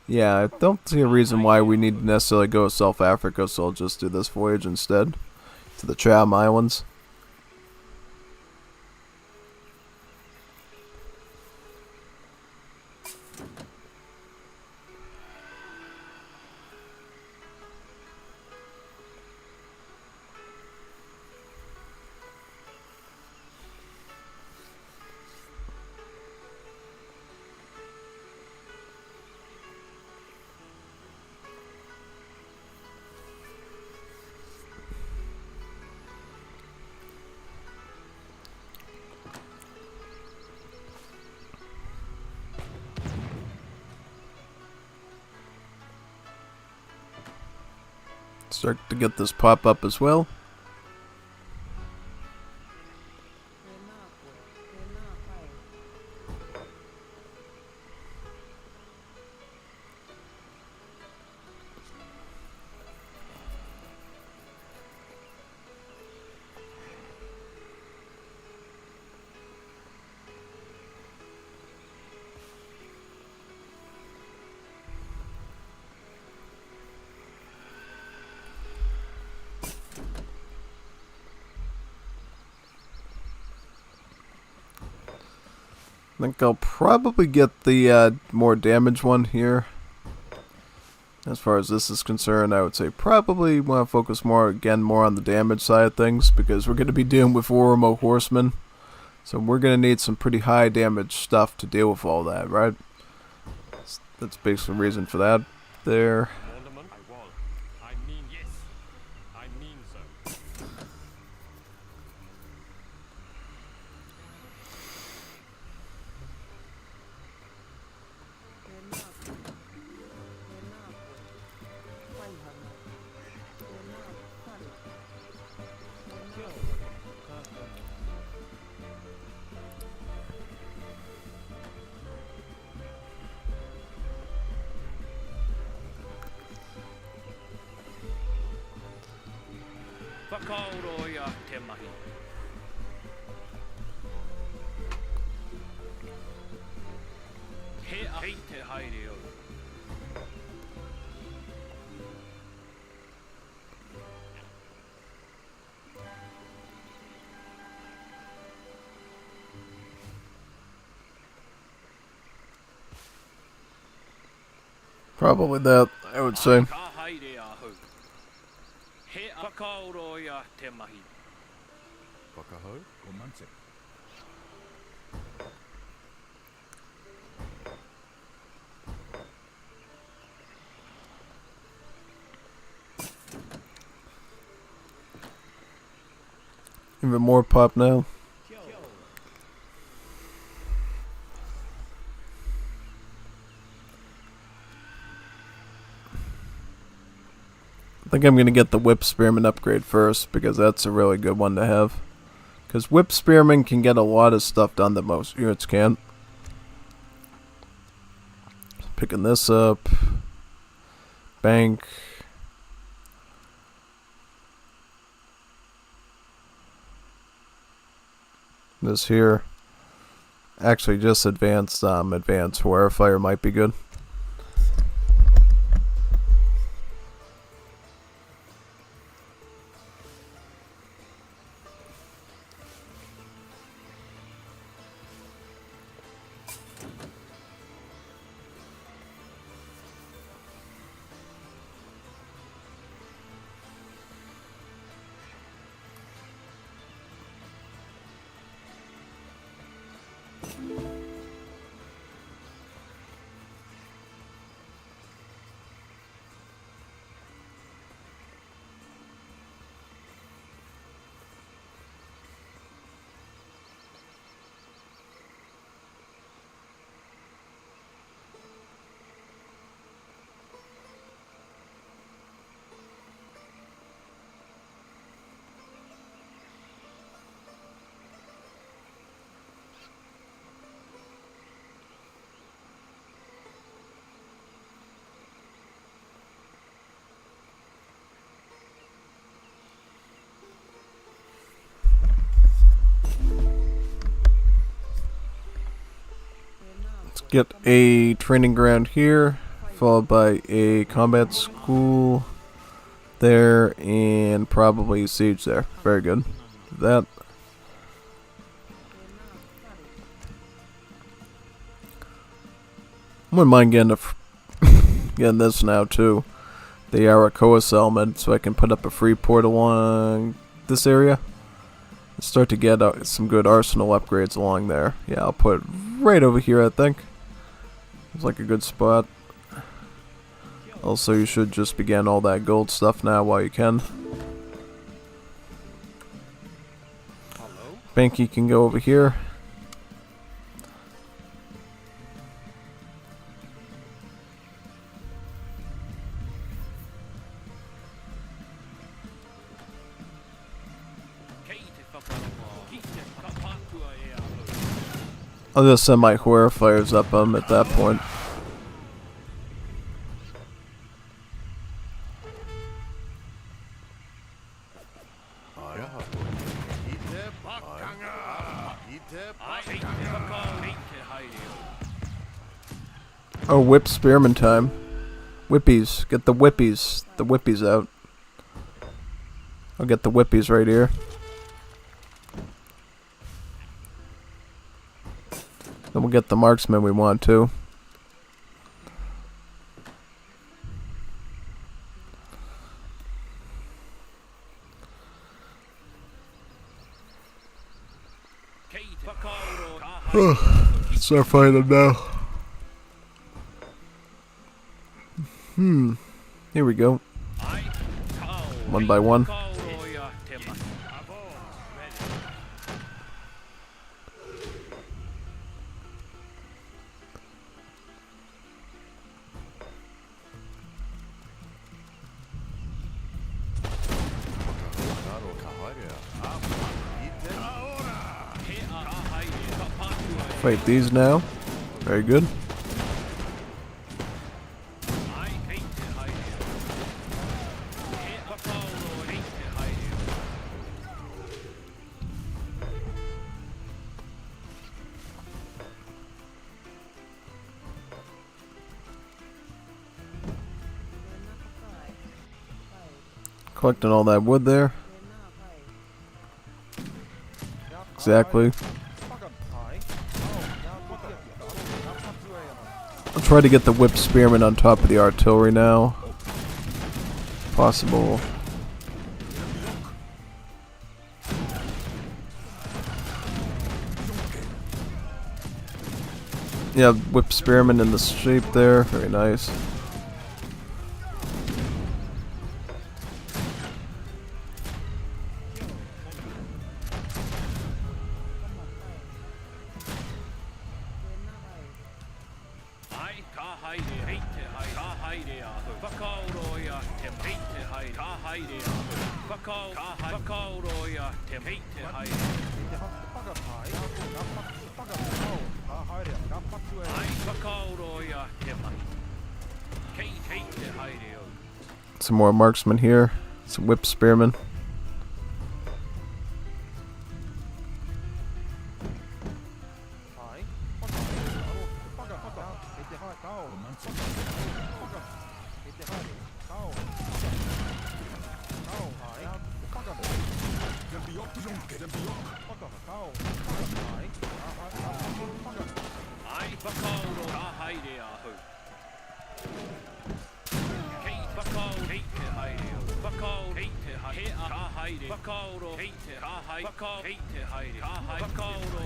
Yeah, I don't see a reason why we need to necessarily go to South Africa, so I'll just do this voyage instead. To the Chatham Islands. Start to get this pop up as well. I think I'll probably get the more damage one here. As far as this is concerned, I would say probably want to focus more on the damage side of things, because we're going to be dealing with Oromo horsemen. So we're going to need some pretty high damage stuff to deal with all that, right? That's basically the reason for that there. Probably that, I would say. Even more pop now. I think I'm going to get the Whip Spearman upgrade first, because that's a really good one to have. Because Whip Spearman can get a lot of stuff done that most units can't. Picking this up. Bank. This here. Actually, just advanced Warfire might be good. Get a training ground here, followed by a combat school there, and probably a siege there. Very good. That. I wouldn't mind getting this now too. The Arakoa settlement, so I can put up a free port along this area. Start to get some good arsenal upgrades along there. Yeah, I'll put it right over here, I think. It's like a good spot. Also, you should just be getting all that gold stuff now while you can. Banky can go over here. I'll just send my Horrifiers up them at that point. Oh, Whip Spearman time. Whippies. Get the Whippies. The Whippies out. I'll get the Whippies right here. Then we'll get the marksman we want to. Start fighting them now. Here we go. One by one. Fight these now. Very good. Collecting all that wood there. Exactly. I'll try to get the whip spearmen on top of the artillery now. Possible. Yeah, whip spearmen in the shape there. Very nice. Some more marksmen here. Some whip spearmen.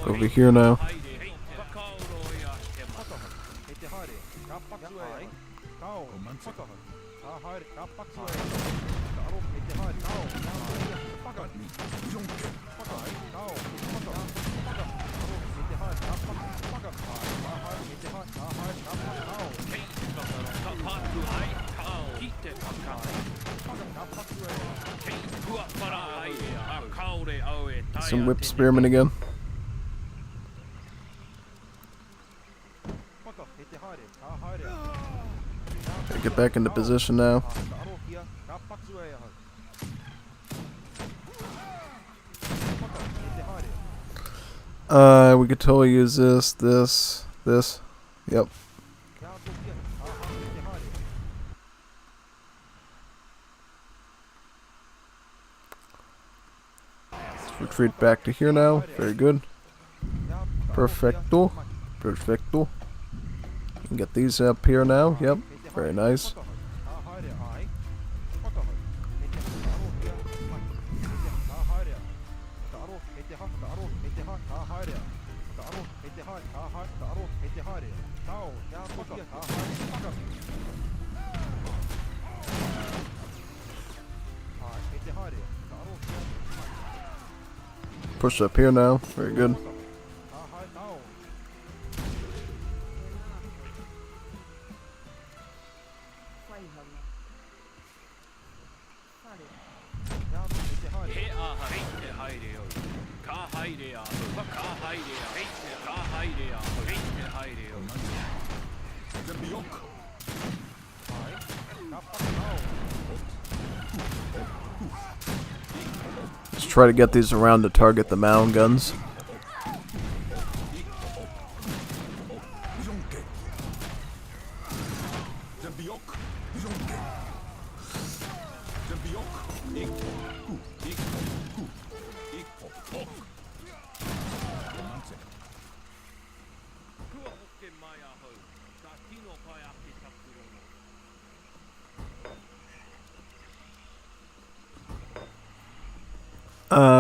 Over here now. Some whip spearmen again. Gotta get back into position now. We could totally use this. Yep. Let's retreat back to here now. Very good. Perfecto. Perfecto. Can get these up here now. Yep. Very nice. Push up here now. Very good. Let's try to get these around to target the mound guns.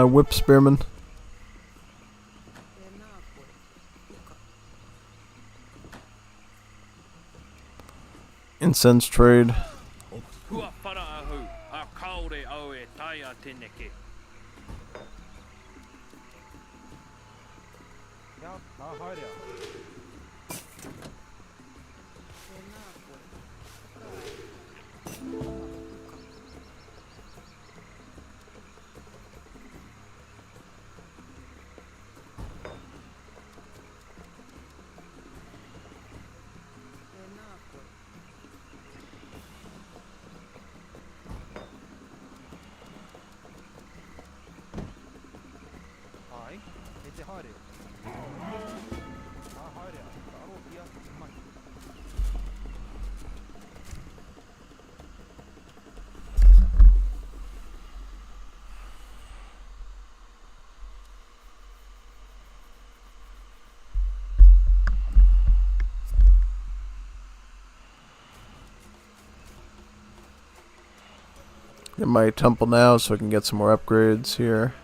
Whip spearmen. Incense trade. Get my temple now so I can get some more upgrades here.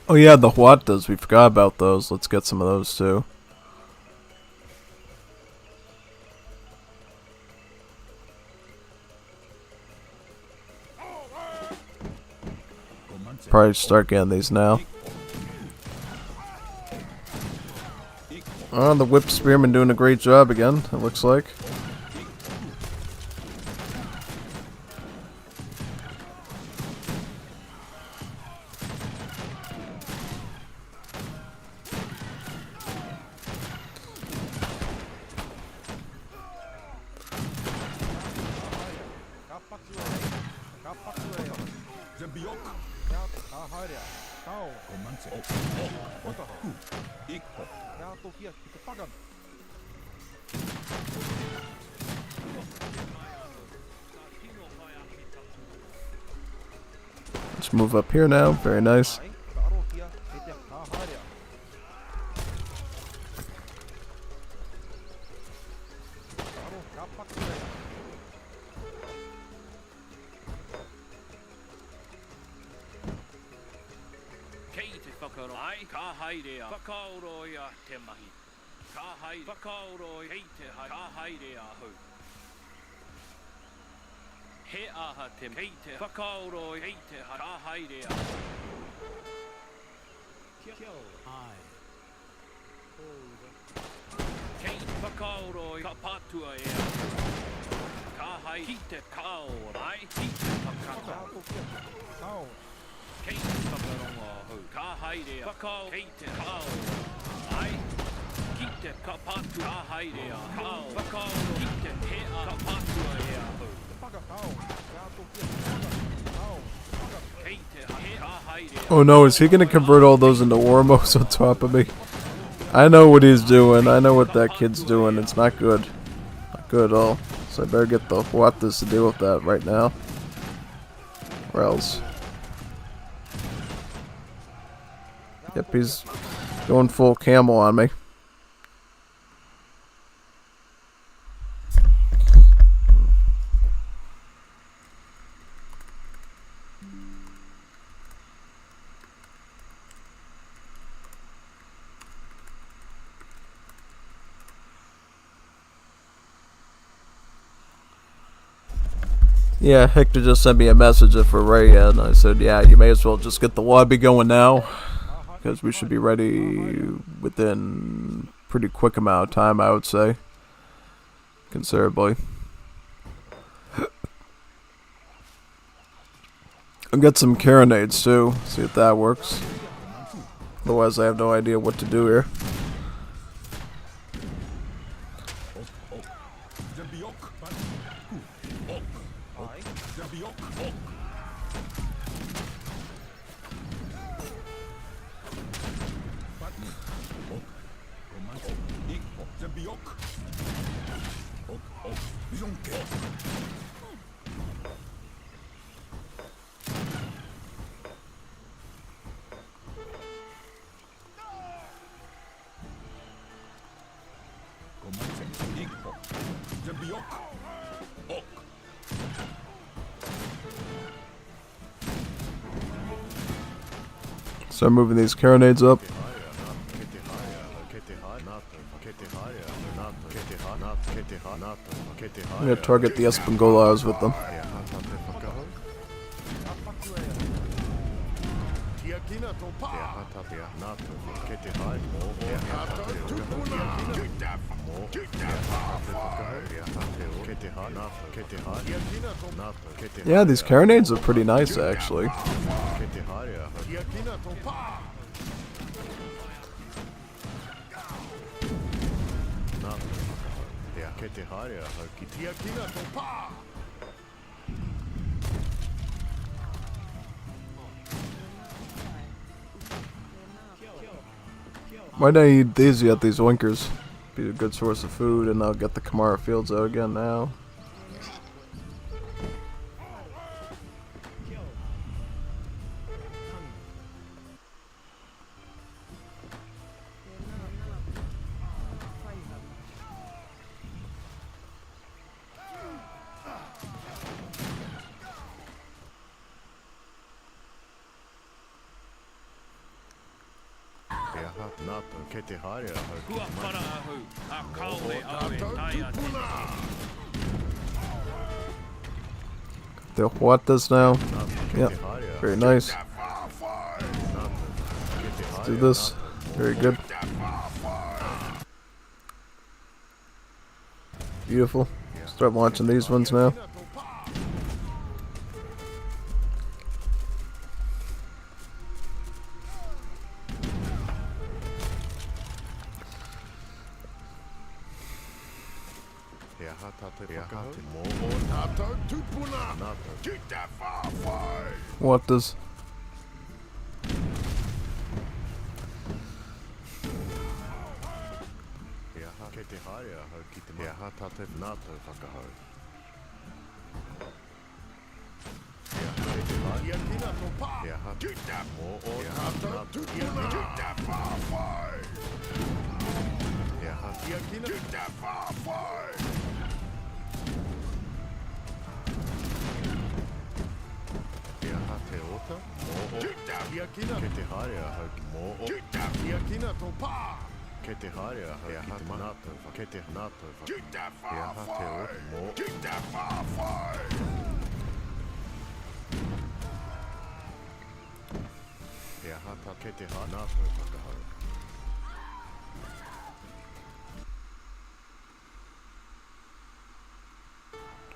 Oh yeah, the Huatas, we forgot about those. Let's get some of those too. Probably start getting these now. Oh, the whip spearman doing a great job again, it looks like. Let's move up here now. Very nice. Oh no, is he gonna convert all those into war modes on top of me? I know what he's doing. I know what that kid's doing. It's not good. Not good at all. So I better get the Huatas to deal with that right now. Or else. Yep, he's going full camel on me. Yeah, Hector just sent me a message for Raya, and I said, yeah, you may as well just get the lobby going now, because we should be ready within pretty quick amount of time, I would say. Considerably. I'll get some carronades too, see if that works. Otherwise I have no idea what to do here. Start moving these carronades up. I'm gonna target the Espangolas with them. Yeah, these carronades are pretty nice actually. Might I eat these yet, these winkers? Be a good source of food, and I'll get the Kamara fields out again now. The what does now? Yep. Very nice. Let's do this. Very good. Beautiful. Start launching these ones now. What does?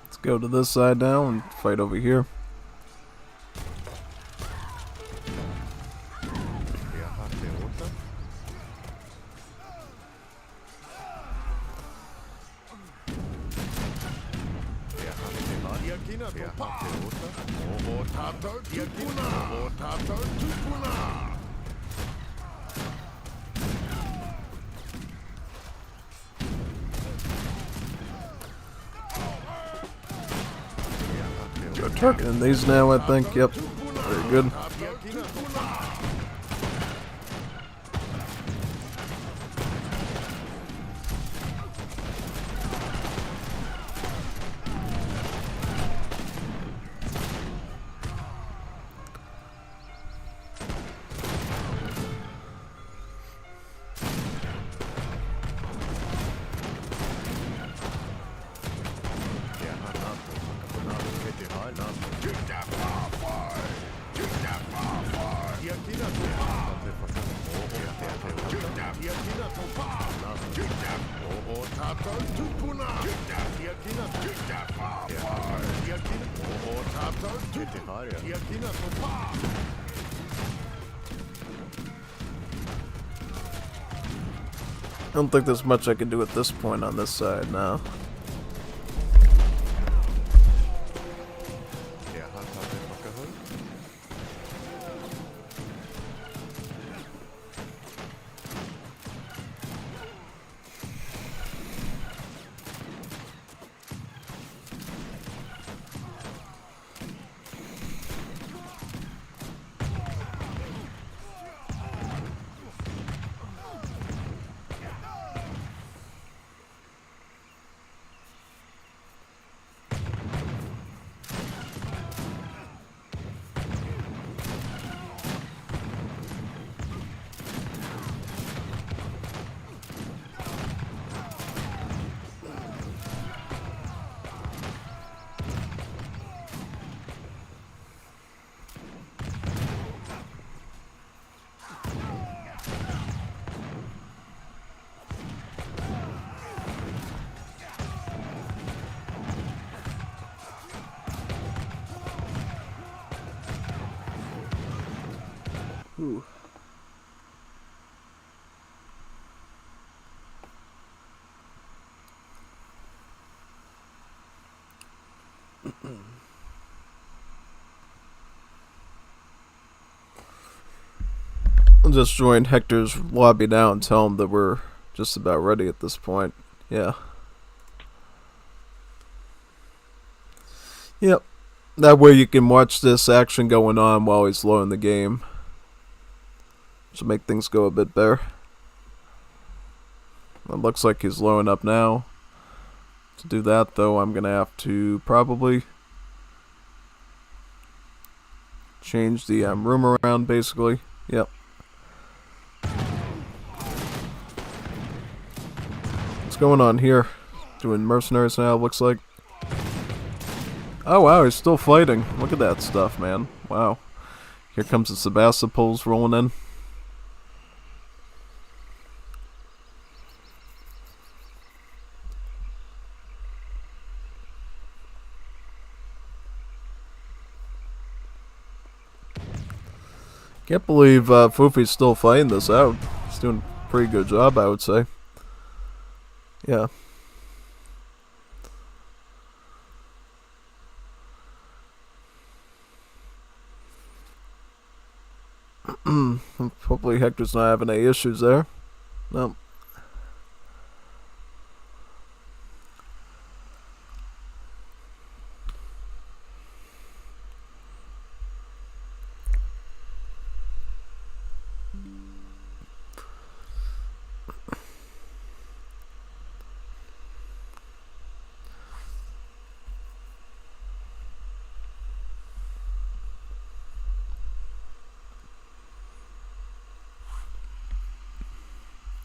Let's go to this side now and fight over here. Go targeting these now, I think. Yep. Very good. I don't think there's much I can do at this point on this side now. Ooh. I'll just join Hector's lobby now and tell him that we're just about ready at this point. Yeah. Yep. That way you can watch this action going on while he's low in the game. To make things go a bit better. It looks like he's lowing up now. To do that though, I'm gonna have to probably change the room around basically. Yep. going on here? Doing mercenaries now, looks like. Oh wow, he's still fighting. Look at that stuff, man. Wow. Here comes the Sebastipols rolling in. Can't believe Fufi's still fighting this out. He's doing a pretty good job, I would say. Yeah. Hopefully Hector's not having any issues there. No.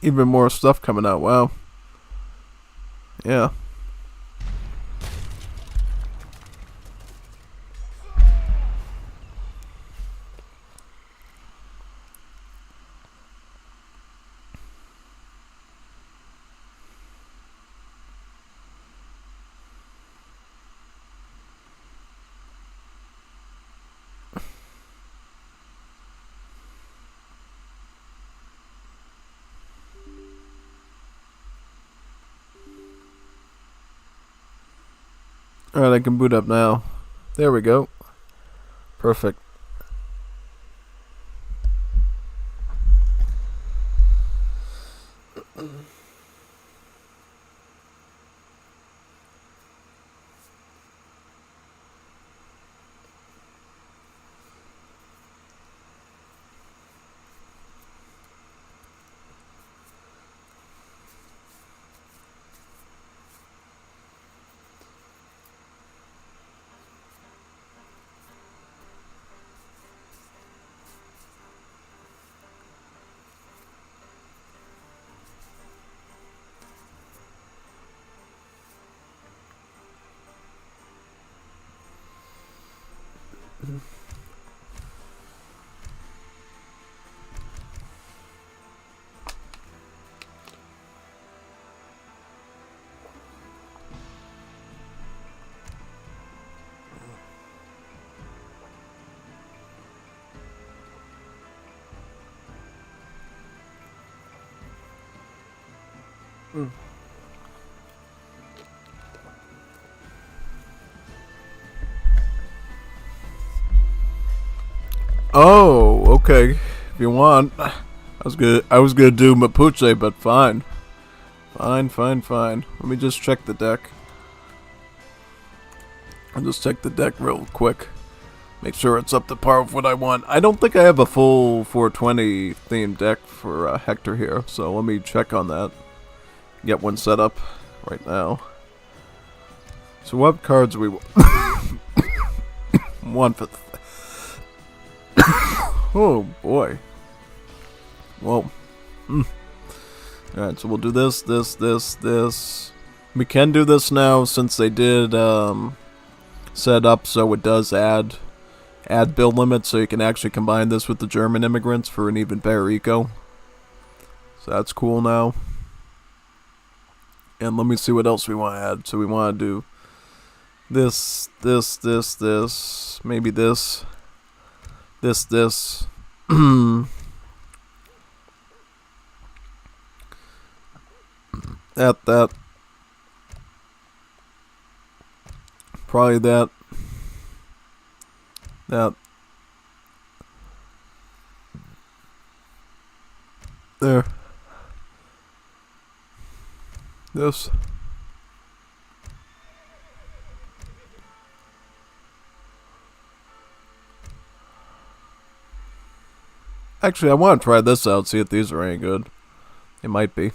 Even more stuff coming out, wow. Yeah. Alright, I can boot up now. There we go. Perfect. Oh, okay. If you want, I was gonna do Mapuche, but fine, fine. Let me just check the deck. I'll just check the deck real quick. Make sure it's up to par with what I want. I don't think I have a full 420 themed deck for Hector here, so let me check on that. Get one set up right now. So what cards we want for? Oh boy. Whoa. Alright, so we'll do this. We can do this now since they did set up so it does add build limits, so you can actually combine this with the German immigrants for an even better eco. So that's cool now. And let me see what else we want to add. So we want to do this, maybe this. that. Probably that. There. This. Actually, I want to try this out, see if these are any good. It might be.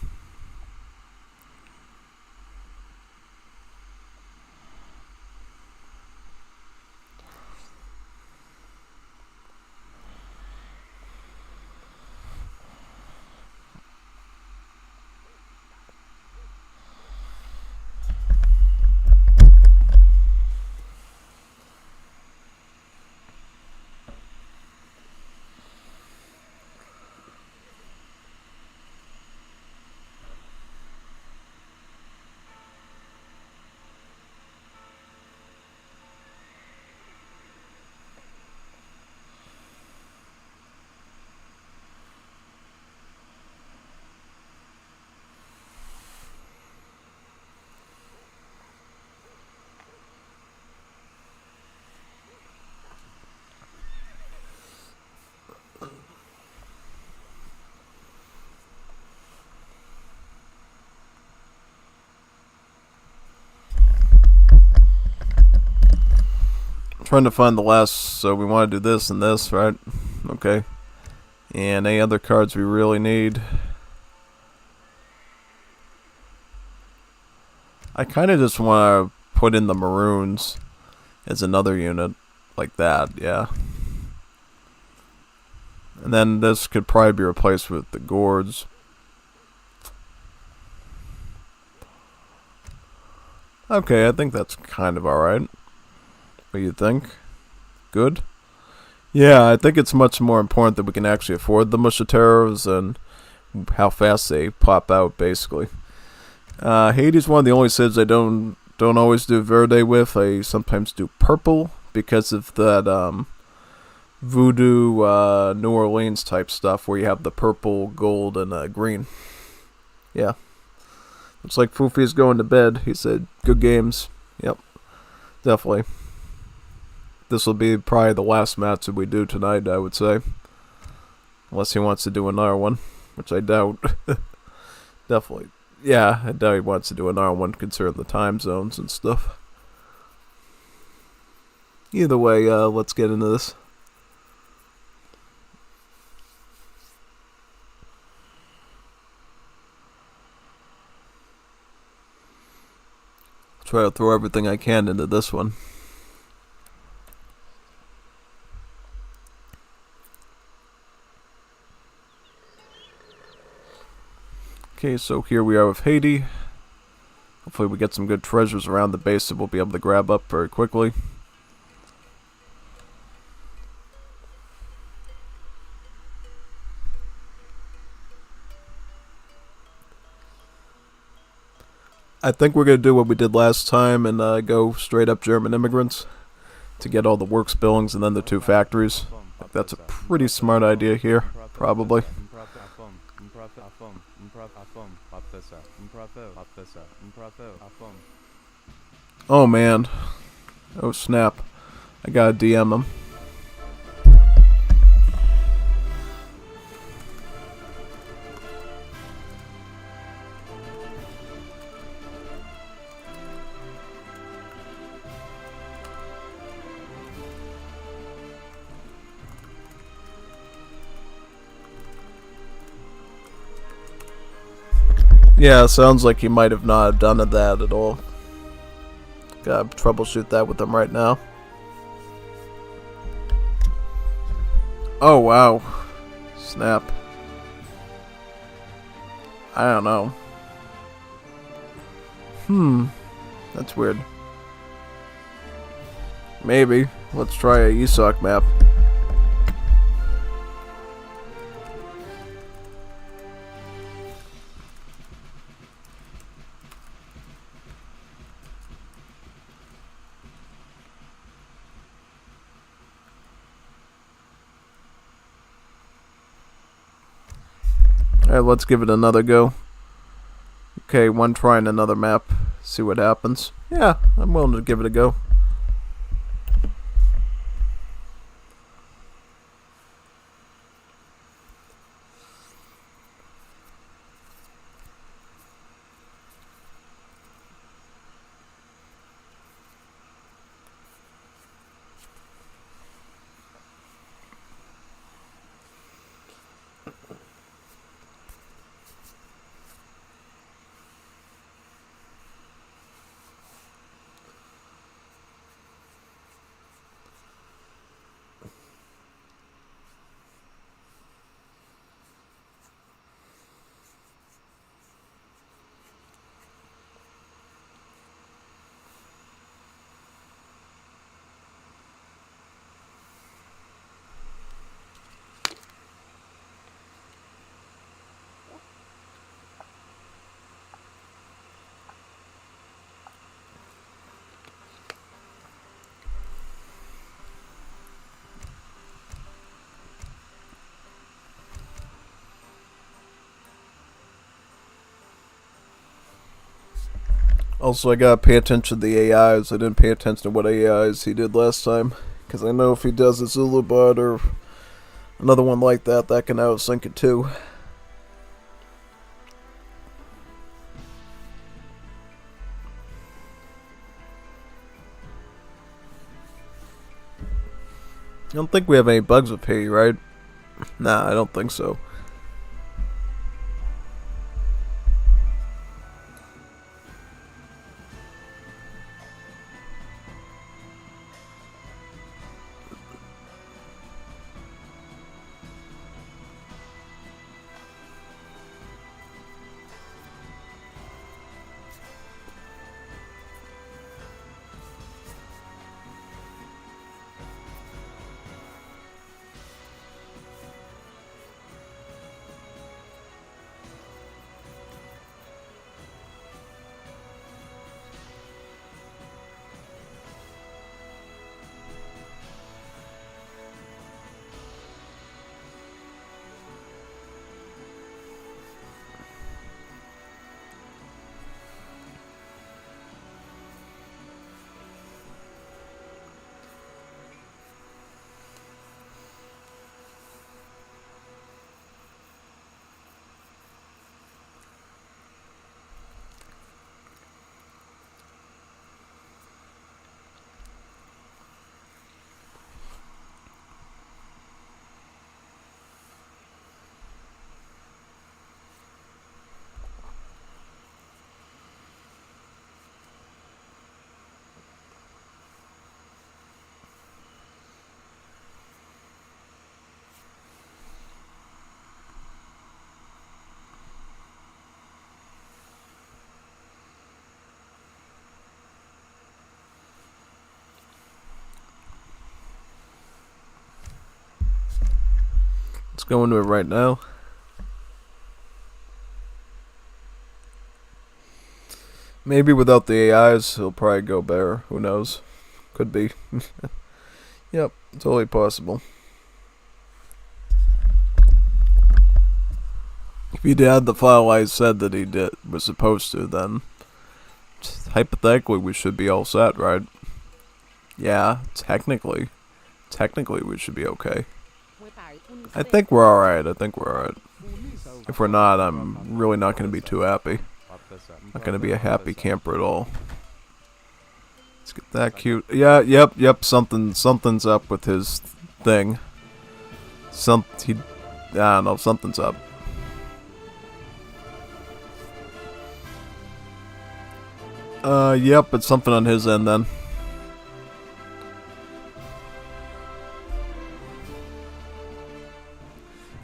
trying to find the last, so we want to do this and this, right? Okay. And any other cards we really need. I kind of just want to put in the maroons as another unit. Like that, yeah. And then this could probably be replaced with the gourds. Okay, I think that's kind of alright. What do you think? Good? Yeah, I think it's much more important that we can actually afford the musketeers and how fast they pop out, basically. Haiti's one of the only civs I don't always do verde with. I sometimes do purple because of that voodoo New Orleans type stuff where you have the purple, gold, and green. Yeah. Looks like Fufi's going to bed. He said, good games. Yep. Definitely. This will be probably the last match that we do tonight, I would say. Unless he wants to do another one, which I doubt. Definitely. Yeah, I doubt he wants to do another one considering the time zones and stuff. Either way, let's get into this. Try to throw everything I can into this one. Okay, so here we are with Haiti. Hopefully we get some good treasures around the base that we'll be able to grab up very quickly. I think we're going to do what we did last time and go straight up German immigrants to get all the works buildings and then the 2 factories. That's a pretty smart idea here, probably. Oh man. Oh snap. I gotta DM him. Yeah, sounds like he might have not done that at all. Gotta troubleshoot that with him right now. Oh wow. Snap. I don't know. That's weird. Maybe. Let's try a ESOC map. Alright, let's give it another go. Okay, one try and another map. See what happens. Yeah, I'm willing to give it a go. Also, I gotta pay attention to the AIs. I didn't pay attention to what AIs he did last time. Because I know if he does a Zulu bot or another one like that, that can outsync it too. I don't think we have any bugs with P, right? Nah, I don't think so. Let's go into it right now. Maybe without the AIs, it'll probably go better. Who knows? Could be. Yep, totally possible. If he had the file I said that he was supposed to, then hypothetically we should be all set, right? Yeah, technically we should be okay. I think we're alright. If we're not, I'm really not going to be too happy. Not going to be a happy camper at all. Let's get that cute. Yeah, yep, something's up with his thing. I don't know, something's up. Yep, it's something on his end then.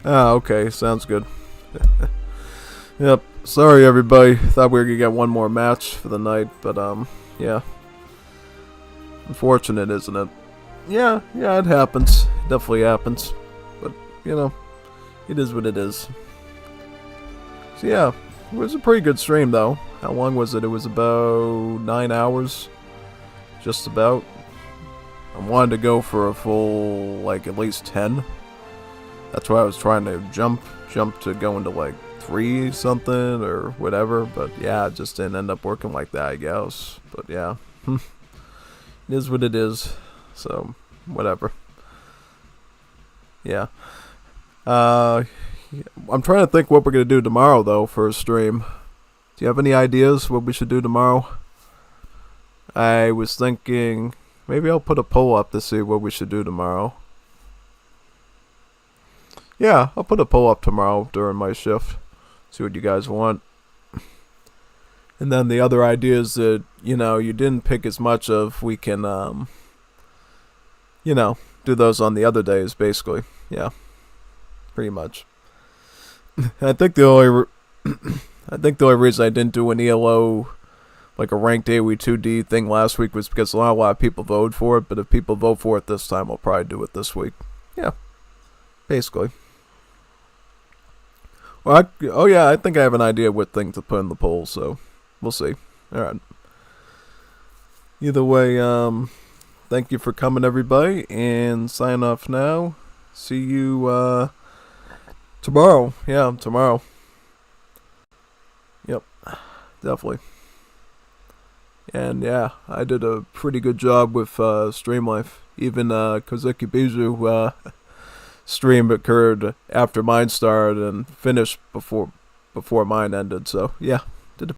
Ah, okay, sounds good. Yep, sorry everybody, thought we were gonna get one more match for the night, but yeah. Unfortunate, isn't it? Yeah, it happens. It definitely happens. But, you know, it is what it is. So yeah, it was a pretty good stream though. How long was it? It was about 9 hours. Just about. I wanted to go for a full, like, at least 10. That's why I was trying to jump to go into like 3 something or whatever, but yeah, it just didn't end up working like that, I guess. But yeah, it is what it is. So whatever. Yeah. I'm trying to think what we're gonna do tomorrow though for a stream. Do you have any ideas what we should do tomorrow? I was thinking maybe I'll put a poll up to see what we should do tomorrow. Yeah, I'll put a poll up tomorrow during my shift. See what you guys want. And then the other ideas that, you know, you didn't pick as much of, we can, you know, do those on the other days, basically. Yeah, pretty much. I think the only reason I didn't do an ELO, like a ranked AoE 2D thing last week was because not a lot of people voted for it, but if people vote for it this time, I'll probably do it this week. Yeah, basically. Well, oh yeah, I think I have an idea what thing to put in the poll, so we'll see. Alright. Either way, thank you for coming, everybody, and sign off now. See you, tomorrow. Yeah, tomorrow. Yep, definitely. And yeah, I did a pretty good job with, Stream Life. Even, Kozuki Biju, stream occurred after mine started and finished before mine ended, so yeah.